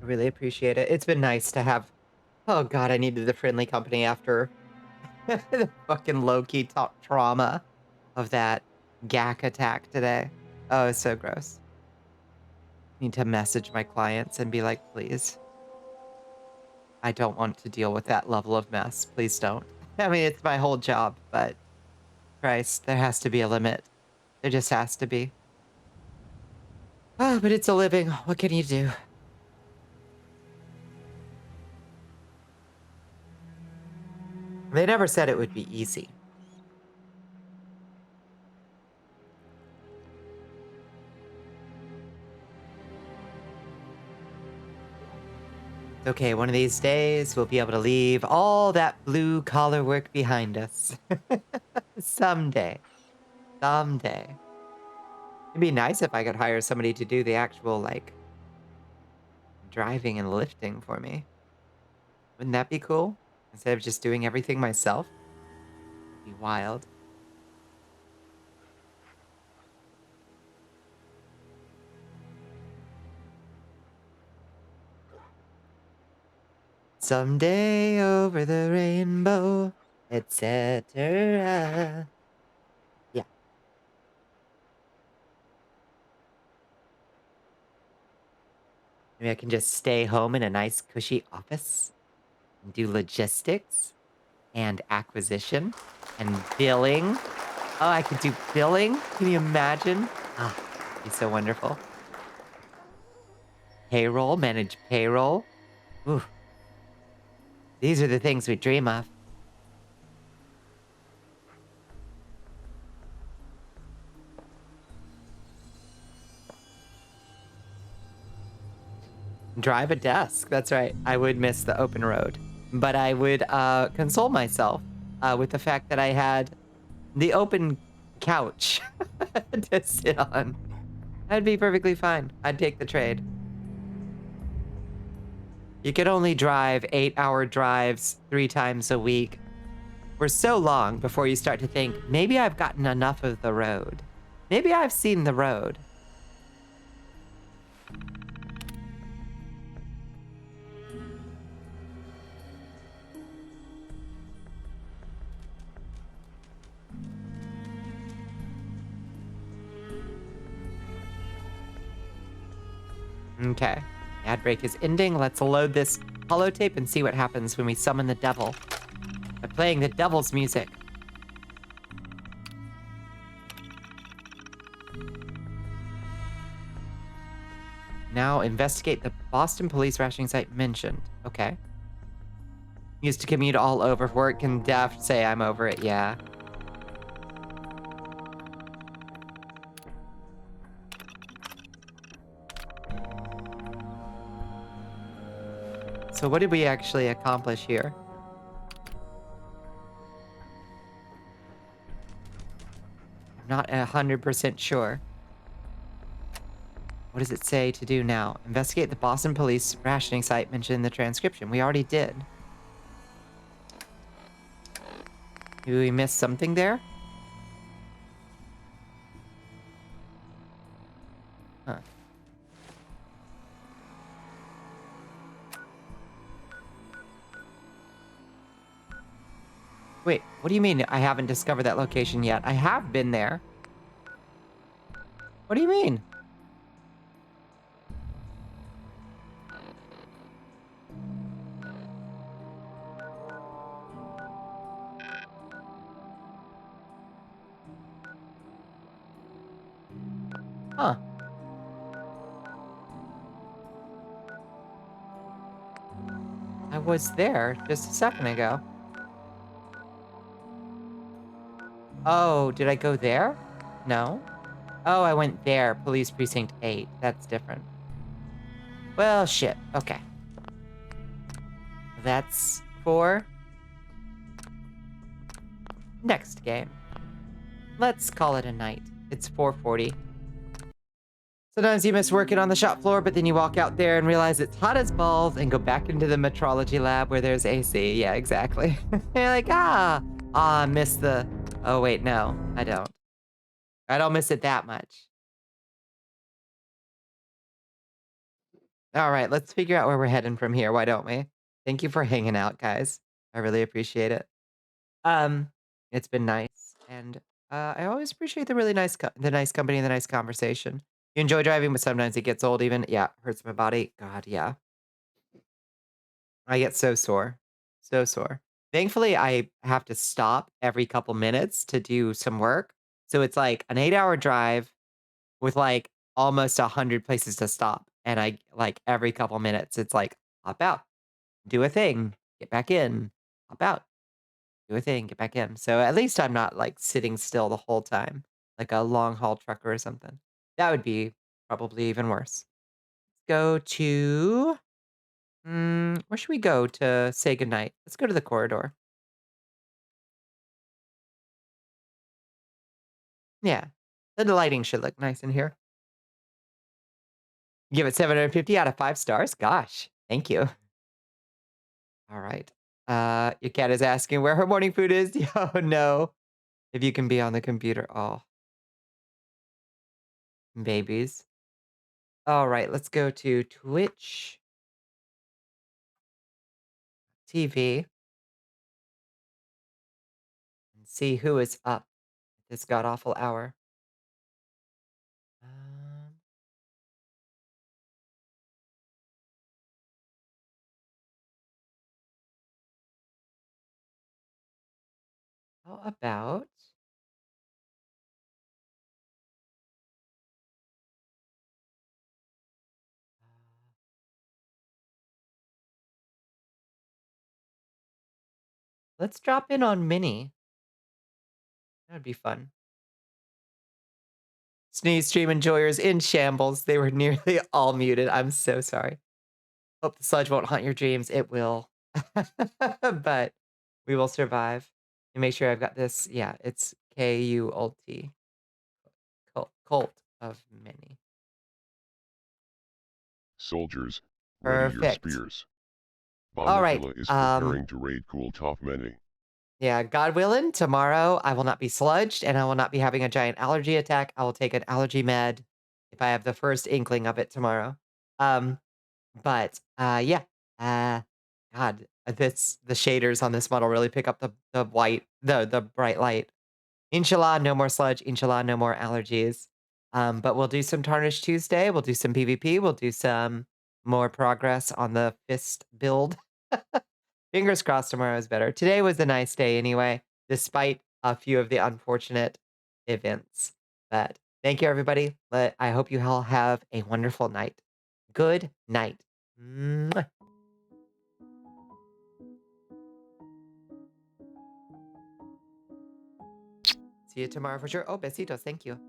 I really appreciate it. It's been nice to have... Oh, God, I needed the friendly company after the fucking low-key trauma of that GAC attack today. Oh, it's so gross. Need to message my clients and be like, please. I don't want to deal with that level of mess. Please don't. I mean, it's my whole job, but Christ, there has to be a limit. There just has to be. Oh, but it's a living. What can you do? They never said it would be easy. It's okay, one of these days we'll be able to leave all that blue-collar work behind us. Someday. Someday. It'd be nice if I could hire somebody to do the actual, like, driving and lifting for me. Wouldn't that be cool? Instead of just doing everything myself? It'd be wild. Someday over the rainbow, etc. Yeah. Maybe I can just stay home in a nice cushy office and do logistics and acquisition and billing. Oh, I could do billing? Can you imagine? Ah, it'd be so wonderful. Payroll, manage payroll. Ooh. These are the things we dream of. Drive a desk. That's right. I would miss the open road. But I would console myself with the fact that I had the open couch to sit on. I'd be perfectly fine. I'd take the trade. You could only drive 8-hour drives 3 times a week for so long before you start to think, maybe I've gotten enough of the road. Maybe I've seen the road. Okay. Ad break is ending. Let's load this holotape and see what happens when we summon the devil. By playing the devil's music. Now investigate the Boston police rationing site mentioned. Okay. Used to commute all over work. Can Def say I'm over it? Yeah. So what did we actually accomplish here? I'm not 100% sure. What does it say to do now? Investigate the Boston police rationing site mentioned in the transcription. We already did. Maybe we missed something there? Huh. Wait, what do you mean I haven't discovered that location yet? I have been there. What do you mean? Huh. I was there just a second ago. Oh, did I go there? No. Oh, I went there. Police Precinct 8. That's different. Well, shit. Okay. That's for next game. Let's call it a night. It's 4:40. Sometimes you miss working on the shop floor, but then you walk out there and realize it's hot as balls and go back into the metrology lab where there's AC. Yeah, exactly. You're like, I miss the... Oh, wait, no, I don't. I don't miss it that much. All right, let's figure out where we're heading from here. Why don't we? Thank you for hanging out, guys. I really appreciate it. It's been nice, and I always appreciate the really nice, the nice company and the nice conversation. You enjoy driving, but sometimes it gets old. Even hurts my body. God, yeah, I get so sore, so sore. Thankfully, I have to stop every couple minutes to do some work, so it's like an 8-hour drive with like almost 100 places to stop, and I like every couple minutes, it's like hop out, do a thing, get back in, hop out. Do a thing, get back in. So at least I'm not like sitting still the whole time, like a long haul trucker or something. That would be probably even worse. Go to, where should we go to say goodnight? Let's go to the corridor. Yeah, the lighting should look nice in here. Give it 750 out of 5 stars. Gosh, thank you. All right. Your cat is asking where her morning food is. Oh no. If you can be on the computer. Oh, babies. All right, let's go to Twitch TV and see who is up this god awful hour. Um, how about let's drop in on Minnie. That'd be fun. Sneeze stream enjoyers in shambles. They were nearly all muted. I'm so sorry. Hope the sludge won't haunt your dreams. It will. But we will survive. And make sure I've got this. Yeah, it's KULT. Cult of Minnie. Soldiers, ready your Perfect. spears. All right. Bonnicula is preparing to raid Cool Top Many. Yeah, God willing, tomorrow I will not be sludged and I will not be having a giant allergy attack. I will take an allergy med if I have the first inkling of it tomorrow. Um, yeah. Uh, God, the shaders on this model really pick up the white, the bright light. Inshallah, no more sludge. Inshallah, no more allergies. But we'll do some Tarnish Tuesday. We'll do some PvP. We'll do some more progress on the fist build. Fingers crossed tomorrow is better. Today was a nice day anyway, despite a few of the unfortunate events. But thank you, everybody. But I hope you all have a wonderful night. Good night. Mwah. See you tomorrow for sure. Oh, besitos. Thank you.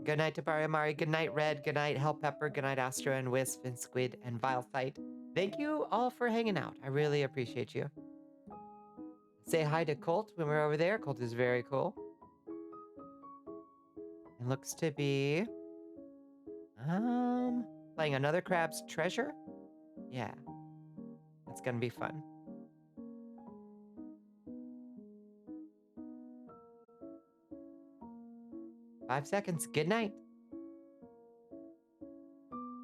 Good night, Tabari Amari. Good night, Red. Good night, Hell Pepper. Good night, Astro and Wisp and Squid and Vile Fight. Thank you all for hanging out. I really appreciate you. Say hi to Colt when we're over there. Colt is very cool. It looks to be playing another Crab's Treasure. Yeah. It's gonna be fun. Five seconds. Good night.